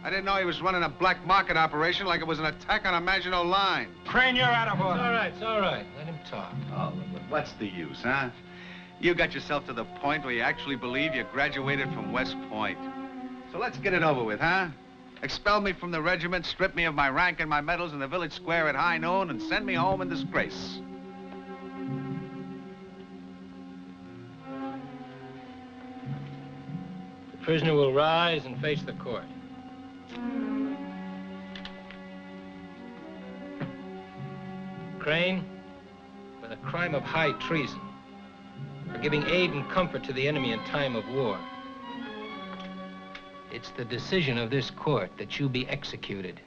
I didn't know he was running a black market operation like it was an attack on a Maginot Line. Crane, you're out of order. It's all right. Let him talk. Oh, but what's the use, huh? You got yourself to the point where you actually believe you graduated from West Point. So let's get it over with, huh? Expel me from the regiment, strip me of my rank and my medals in the village square at high noon, and send me home in disgrace. The prisoner will rise and face the court. Crane, for the crime of high treason, for giving aid and comfort to the enemy in time of war, it's the decision of this court that you be executed.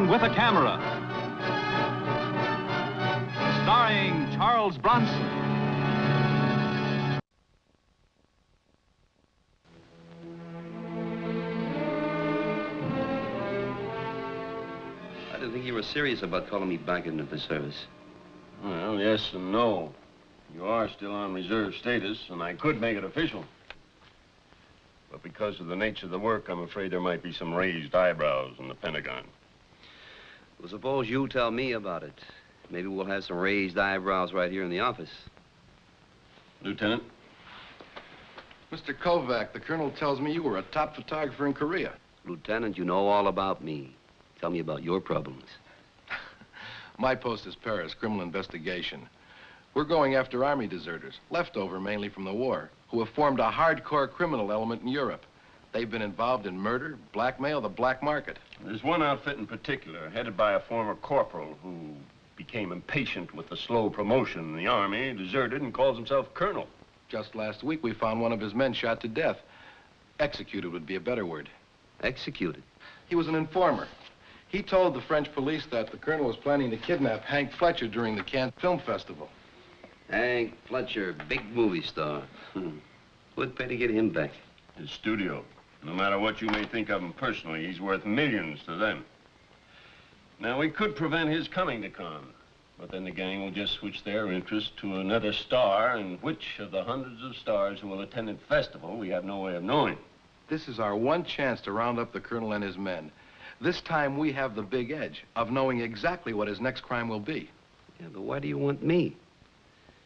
With a Camera, starring Charles Bronson. I didn't think you were serious about calling me back into the service. Well, yes and no. You are still on reserve status, and I could make it official. But because of the nature of the work, I'm afraid there might be some raised eyebrows in the Pentagon. Well, suppose you tell me about it. Maybe we'll have some raised eyebrows right here in the office. Lieutenant? Mr. Kovac, the colonel tells me you were a top photographer in Korea. Lieutenant, you know all about me. Tell me about your problems. My post is Paris, criminal investigation. We're going after army deserters, leftover mainly from the war, who have formed a hardcore criminal element in Europe. They've been involved in murder, blackmail, the black market. There's one outfit in particular, headed by a former corporal who became impatient with the slow promotion in the army, deserted, and calls himself colonel. Just last week, we found one of his men shot to death. Executed would be a better word. Executed? He was an informer. He told the French police that the colonel was planning to kidnap Hank Fletcher during the Cannes Film Festival. Hank Fletcher, big movie star. Who'd pay to get him back? His studio. No matter what you may think of him personally, he's worth millions to them. Now, we could prevent his coming to Cannes, but then the gang will just switch their interest to another star, and which of the hundreds of stars who will attend the festival, we have no way of knowing. This is our one chance to round up the colonel and his men. This time, we have the big edge of knowing exactly what his next crime will be. Yeah, but why do you want me?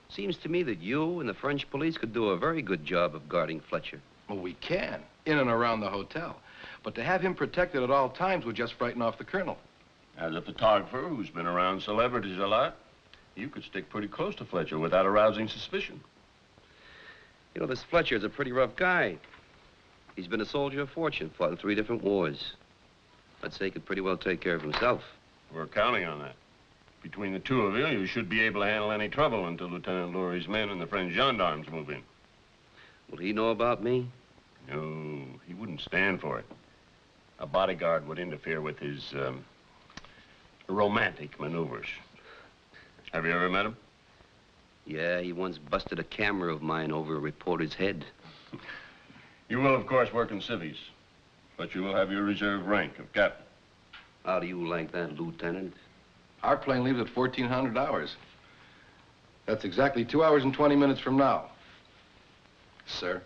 Seems to me that you and the French police could do a very good job of guarding Fletcher. Well, we can, in and around the hotel. But to have him protected at all times would just frighten off the colonel. As a photographer who's been around celebrities a lot, you could stick pretty close to Fletcher without arousing suspicion. You know, this Fletcher's a pretty rough guy. He's been a soldier of fortune, fought in 3 different wars. I'd say he could pretty well take care of himself. We're counting on that. Between the two of you, you should be able to handle any trouble until Lieutenant Lurie's men and the French gendarmes move in. Will he know about me? No, he wouldn't stand for it. A bodyguard would interfere with his, romantic maneuvers. Have you ever met him? Yeah, he once busted a camera of mine over a reporter's head. You will, of course, work in civvies, but you will have your reserve rank of captain. How do you like that, Lieutenant? Our plane leaves at 1400 hours. That's exactly 2 hours and 20 minutes from now. Sir.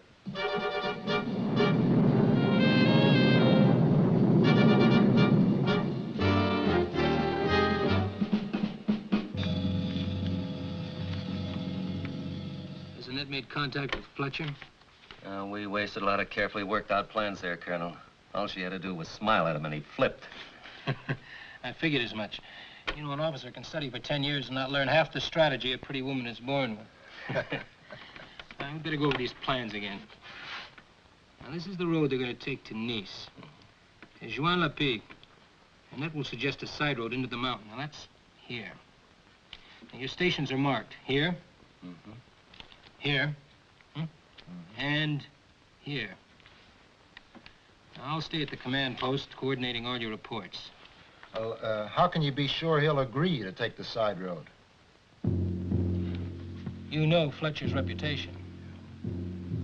Has Annette made contact with Fletcher? We wasted a lot of carefully worked out plans there, Colonel. All she had to do was smile at him and he flipped. I figured as much. You know, an officer can study for 10 years and not learn half the strategy a pretty woman is born with. I better go over these plans again. Now, this is the road they're going to take to Nice. There's Juan-la-Pigue, and that will suggest a side road into the mountain. Now, that's here. Your stations are marked. Here. Here. And here. I'll stay at the command post, coordinating all your reports. Well, how can you be sure he'll agree to take the side road? You know Fletcher's reputation.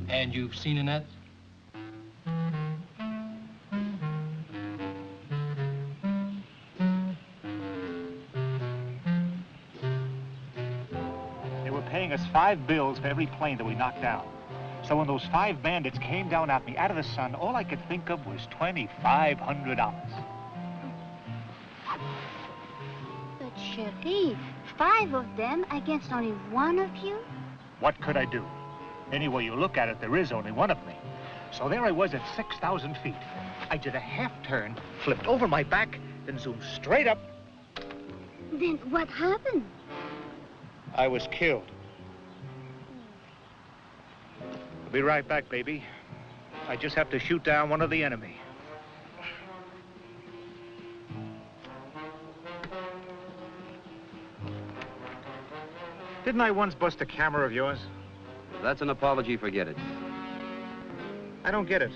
And you've seen Annette? They were paying us 5 bills for every plane that we knocked down. So when those 5 bandits came down at me out of the sun, all I could think of was $2,500. But, Sharif, 5 of them against only 1 of you? What could I do? Any way you look at it, there is only 1 of me. So there I was at 6,000 feet. I did a half turn, flipped over my back, then zoomed straight up. Then what happened? I was killed. I'll be right back, baby. I just have to shoot down one of the enemy. Didn't I once bust a camera of yours? If that's an apology, forget it. I don't get it.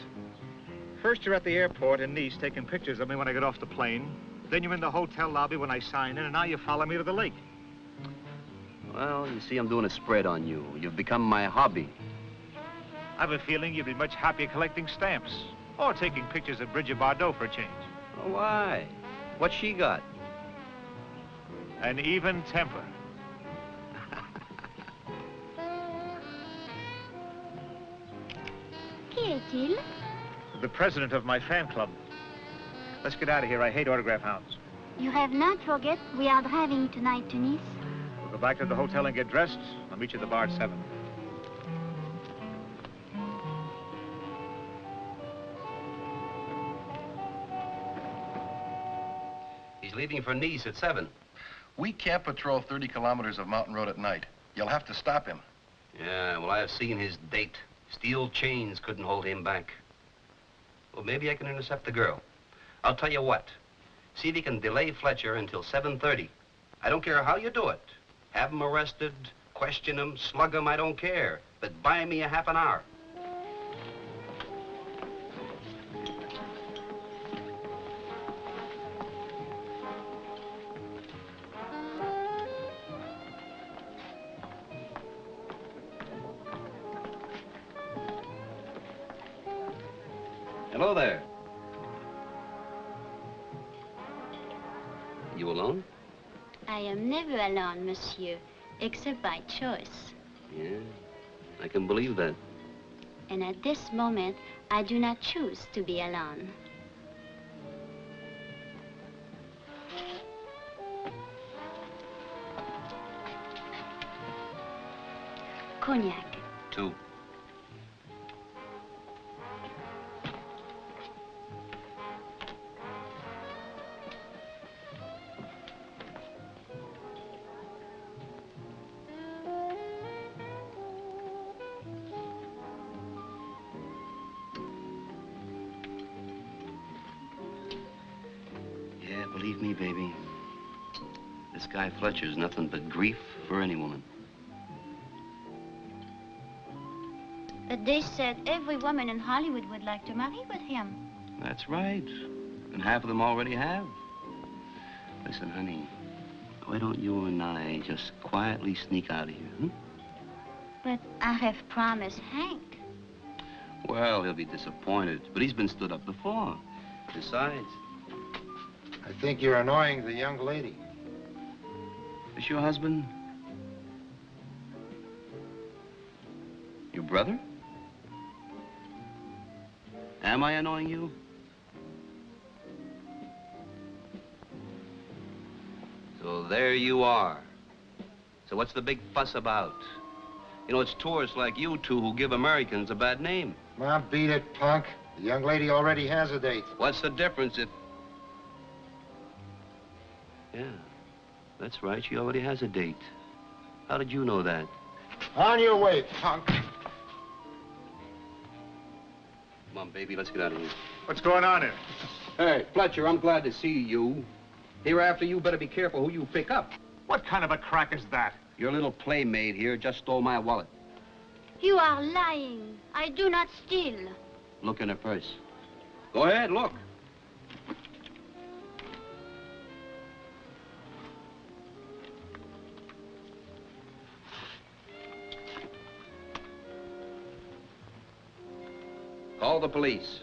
First you're at the airport in Nice taking pictures of me when I get off the plane. Then you're in the hotel lobby when I sign in, and now you follow me to the lake. Well, you see, I'm doing a spread on you. You've become my hobby. I have a feeling you'd be much happier collecting stamps or taking pictures of Bridget Bardot for a change. Oh, why? What's she got? An even temper. Qui est-il? The president of my fan club. Let's get out of here. I hate autograph hounds. You have not forget we are driving tonight to Nice. We'll go back to the hotel and get dressed. I'll meet you at the bar at 7. He's leaving for Nice at 7. We can't patrol 30 kilometers of mountain road at night. You'll have to stop him. Yeah, well, I have seen his date. Steel chains couldn't hold him back. Well, maybe I can intercept the girl. I'll tell you what. See if you can delay Fletcher until 7:30. I don't care how you do it. Have him arrested, question him, slug him, I don't care. But buy me a half an hour. Hello there. You alone? I am never alone, monsieur, except by choice. Yeah, I can believe that. And at this moment, I do not choose to be alone. Cognac. 2. Yeah, believe me, baby. This guy Fletcher's nothing but grief for any woman. But they said every woman in Hollywood would like to marry with him. That's right. And half of them already have. Listen, honey, why don't you and I just quietly sneak out of here, hmm? But I have promised Hank. Well, he'll be disappointed, but he's been stood up before. Besides... I think you're annoying the young lady. Is your husband? Your brother? Am I annoying you? So there you are. So what's the big fuss about? You know, it's tourists like you two who give Americans a bad name. Well, beat it, punk. The young lady already has a date. What's the difference if... Yeah, that's right. She already has a date. How did you know that? On your way, punk. Come on, baby, let's get out of here. What's going on here? Hey, Fletcher, I'm glad to see you. Hereafter, you better be careful who you pick up. What kind of a crack is that? Your little playmate here just stole my wallet. You are lying. I do not steal. Look in her purse. Go ahead, look. Call the police.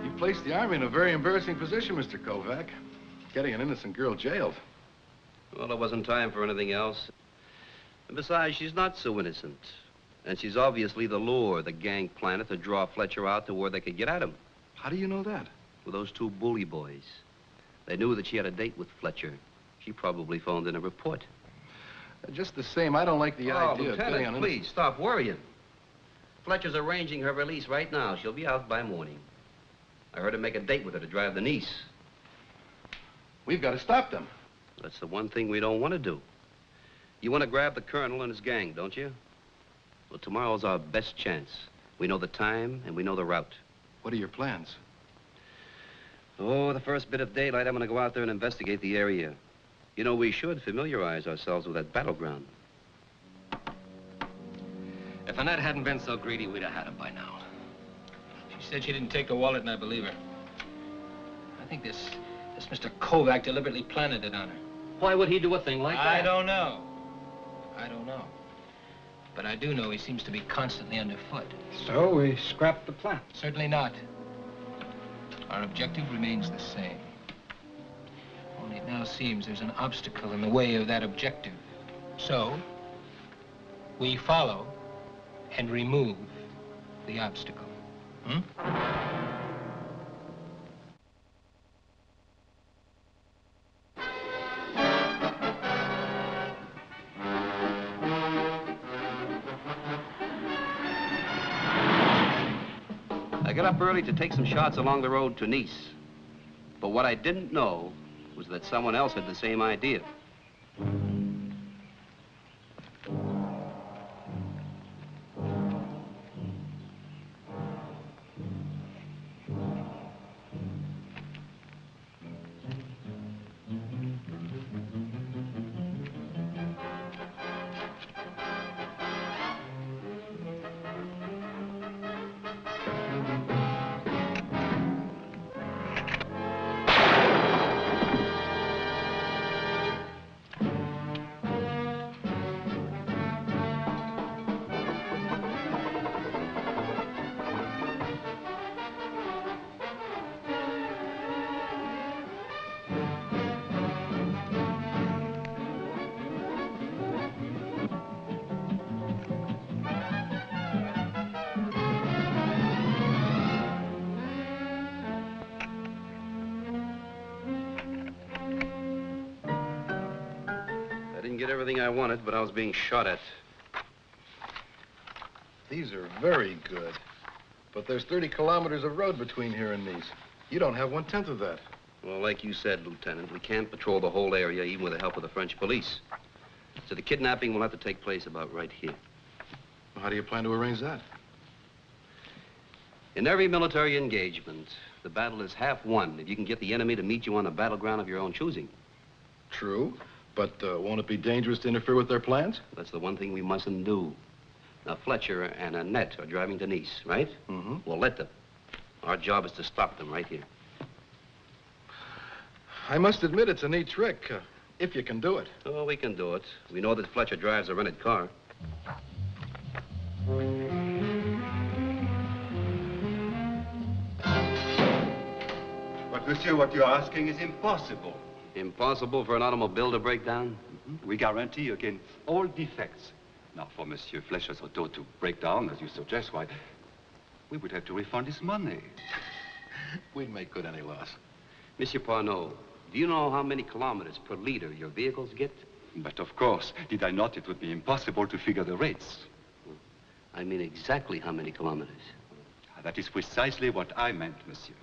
You placed the Army in a very embarrassing position, Mr. Kovac. Getting an innocent girl jailed. Well, there wasn't time for anything else. And besides, she's not so innocent. And she's obviously the lure the gang planted to draw Fletcher out to where they could get at him. How do you know that? With those two bully boys. They knew that she had a date with Fletcher. She probably phoned in a report. Just the same, I don't like the idea of getting on... Lieutenant, please, stop worrying. Fletcher's arranging her release right now. She'll be out by morning. I heard him make a date with her to drive the niece. We've got to stop them. That's the one thing we don't want to do. You want to grab the colonel and his gang, don't you? Well, tomorrow's our best chance. We know the time and we know the route. What are your plans? Oh, the first bit of daylight, I'm going to go out there and investigate the area. You know, we should familiarize ourselves with that battleground. If Annette hadn't been so greedy, we'd have had him by now. She said she didn't take the wallet, and I believe her. I think this Mr. Kovac deliberately planted it on her. Why would he do a thing like that? I don't know. But I do know he seems to be constantly underfoot. So we scrapped the plan? Certainly not. Our objective remains the same. Only it now seems there's an obstacle in the way of that objective. So, we follow and remove the obstacle. I got up early to take some shots along the road to Nice. But what I didn't know was that someone else had the same idea. Get everything I wanted, but I was being shot at. These are very good. But there's 30 kilometers of road between here and Nice. You don't have 1/10 of that. Well, like you said, Lieutenant, we can't patrol the whole area, even with the help of the French police. So the kidnapping will have to take place about right here. Well, how do you plan to arrange that? In every military engagement, the battle is half won if you can get the enemy to meet you on the battleground of your own choosing. True. But won't it be dangerous to interfere with their plans? That's the one thing we mustn't do. Now, Fletcher and Annette are driving to Nice, right? Mm-hmm. Well, let them. Our job is to stop them right here. I must admit it's a neat trick, if you can do it. Oh, we can do it. We know that Fletcher drives a rented car. But, monsieur, what you're asking is impossible. Impossible for an automobile to break down? Mm-hmm. We guarantee against all defects. Now, for Monsieur Fletcher's auto to break down, as you suggest, why, we would have to refund his money. We'd make good any loss. Monsieur Parnot, do you know how many kilometers per liter your vehicles get? But of course, did I not, it would be impossible to figure the rates. I mean exactly how many kilometers? That is precisely what I meant, monsieur.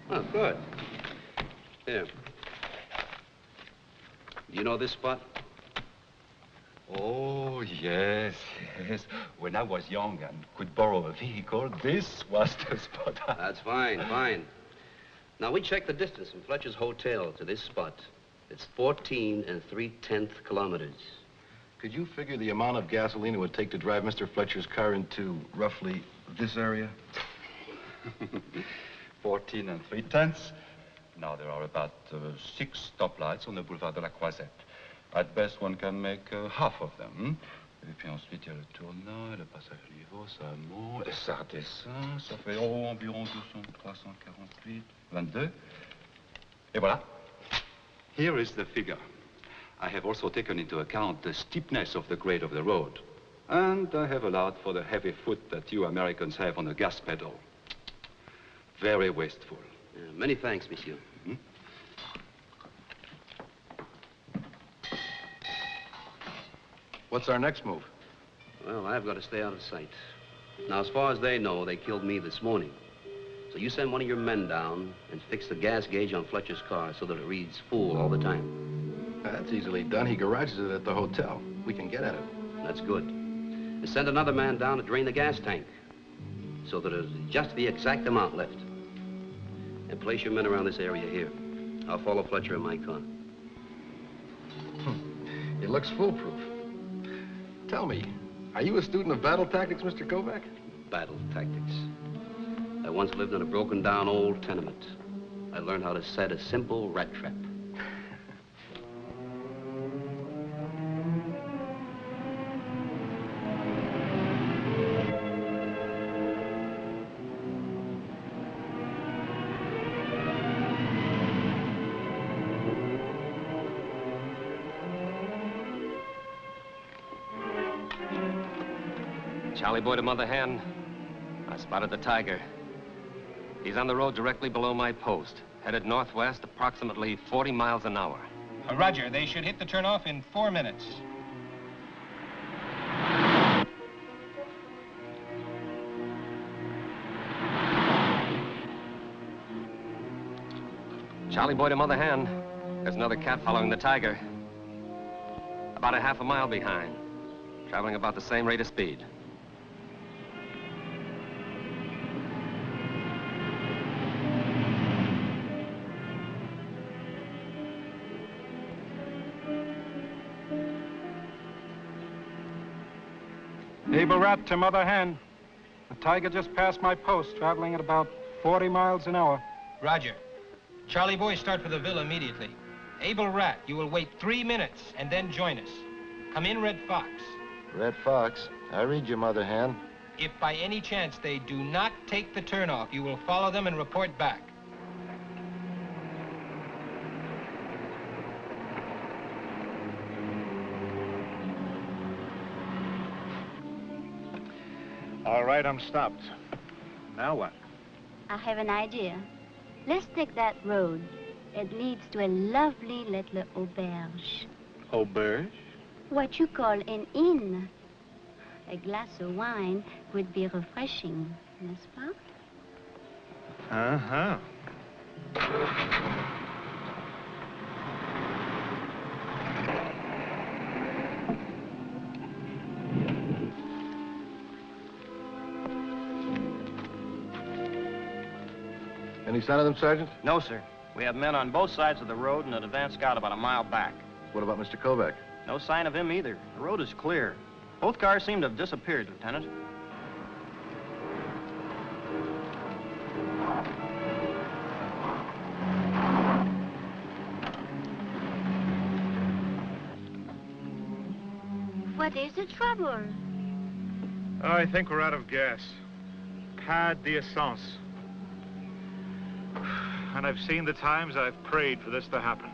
Oh, good. Here. Do you know this spot? Oh, yes, yes. When I was young and could borrow a vehicle, this was the spot. That's fine, fine. Now, we checked the distance from Fletcher's hotel to this spot. It's 14 3/10 kilometers. Could you figure the amount of gasoline it would take to drive Mr. Fletcher's car into roughly this area? 14 3/10. Now, there are about 6 stoplights on the boulevard de la Croisette. At best, one can make half of them. Et puis ensuite, il y a le tournant, le passage niveau, ça monte, et ça redescend. Ça fait environ 348, 22. Et voilà. Here is the figure. I have also taken into account the steepness of the grade of the road. And I have allowed for the heavy foot that you Americans have on the gas pedal. Very wasteful. Many thanks, monsieur. What's our next move? Well, I've got to stay out of sight. Now, as far as they know, they killed me this morning. So you send one of your men down and fix the gas gauge on Fletcher's car so that it reads full all the time. That's easily done. He garages it at the hotel. We can get at it. That's good. And send another man down to drain the gas tank so that there's just the exact amount left. And place your men around this area here. I'll follow Fletcher in my car. It looks foolproof. Tell me, are you a student of battle tactics, Mr. Kovac? Battle tactics. I once lived in a broken-down old tenement. I learned how to set a simple rat trap. Charlie boy to Mother Hen, I spotted the tiger. He's on the road directly below my post, headed northwest approximately 40 miles an hour. Roger, they should hit the turnoff in 4 minutes. Charlie boy to Mother Hen, there's another cat following the tiger. About a half a mile behind, traveling about the same rate of speed. Able rat to Mother Hen. The tiger just passed my post, traveling at about 40 miles an hour. Roger. Charlie boy, start for the villa immediately. Able rat, you will wait 3 minutes and then join us. Come in, Red Fox. Red Fox, I read you, Mother Hen. If by any chance they do not take the turnoff, you will follow them and report back. All right, I'm stopped. Now what? I have an idea. Let's take that road. It leads to a lovely little auberge. Auberge? What you call an inn. A glass of wine would be refreshing, n'est-ce pas? Uh-huh. Any sign of them, Sergeant? No, sir. We have men on both sides of the road and an advance scout about a mile back. What about Mr. Kovac? No sign of him either. The road is clear. Both cars seem to have disappeared, Lieutenant. What is the trouble? Oh, I think we're out of gas. Pas d'essence. And I've seen the times I've prayed for this to happen.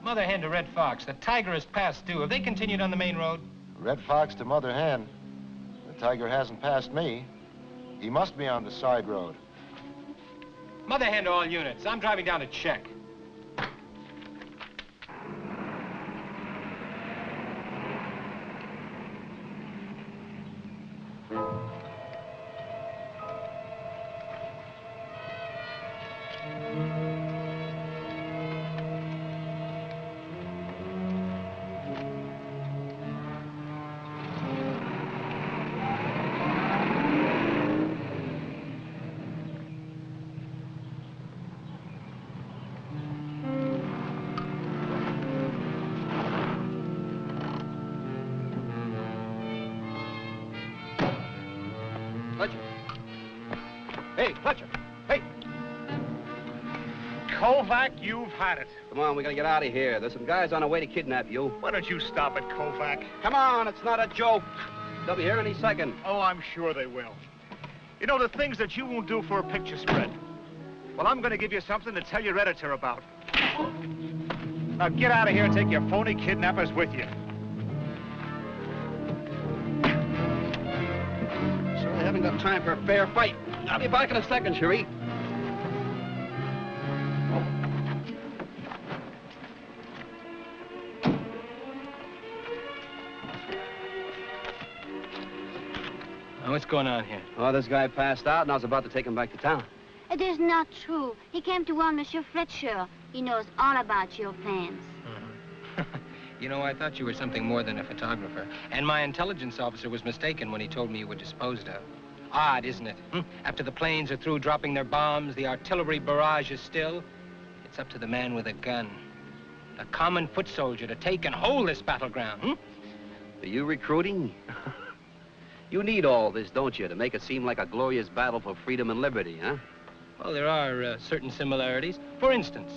Mother Hen to Red Fox. The tiger has passed due. Have they continued on the main road? Red Fox to Mother Hen. The tiger hasn't passed me. He must be on the side road. Mother Hen to all units. I'm driving down to check. Fletcher. Hey, Fletcher. Hey. Kovac, you've had it. Come on, we gotta get out of here. There's some guys on our way to kidnap you. Why don't you stop it, Kovac? Come on, it's not a joke. They'll be here any second. Oh, I'm sure they will. You know, the things that you won't do for a picture spread. Well, I'm going to give you something to tell your editor about. Now get out of here and take your phony kidnappers with you. So I haven't got time for a fair fight. I'll be back in a second, Cherie. What's going on here? Oh, this guy passed out, and I was about to take him back to town. It is not true. He came to warn Monsieur Fletcher. He knows all about your plans. You know, I thought you were something more than a photographer. And my intelligence officer was mistaken when he told me you were disposed of. Odd, isn't it? After the planes are through dropping their bombs, the artillery barrage is still. It's up to the man with a gun, a common foot soldier, to take and hold this battleground. Are you recruiting? You need all this, don't you, to make it seem like a glorious battle for freedom and liberty, huh? Well, there are certain similarities. For instance...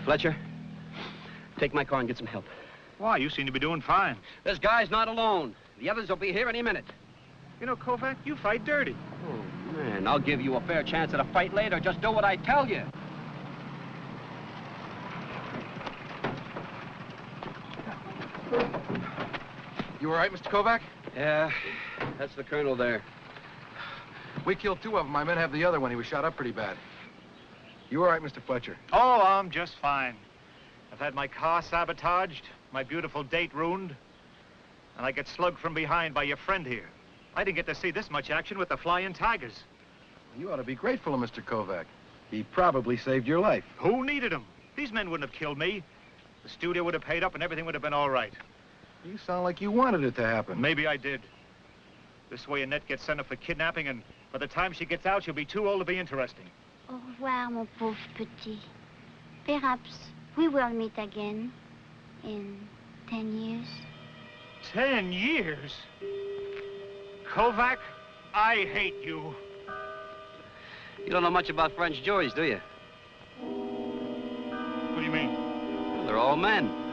Fletcher, take my car and get some help. Why, you seem to be doing fine. This guy's not alone. The others will be here any minute. You know, Kovac, you fight dirty. Oh, man, I'll give you a fair chance at a fight later. Just do what I tell you. You all right, Mr. Kovac? Yeah, that's the colonel there. We killed 2 of them. My men have the other one. He was shot up pretty bad. You all right, Mr. Fletcher? Oh, I'm just fine. I've had my car sabotaged, my beautiful date ruined, and I get slugged from behind by your friend here. I didn't get to see this much action with the Flying Tigers. You ought to be grateful to Mr. Kovac. He probably saved your life. Who needed him? These men wouldn't have killed me. The studio would have paid up and everything would have been all right. You sound like you wanted it to happen. Maybe I did. This way Annette gets sent up for kidnapping, and by the time she gets out, she'll be too old to be interesting. Au revoir, mon pauvre petit. Perhaps we will meet again in 10 years. 10 years? Kovac, I hate you. You don't know much about French juries, do you? What do you mean? Well, they're all men.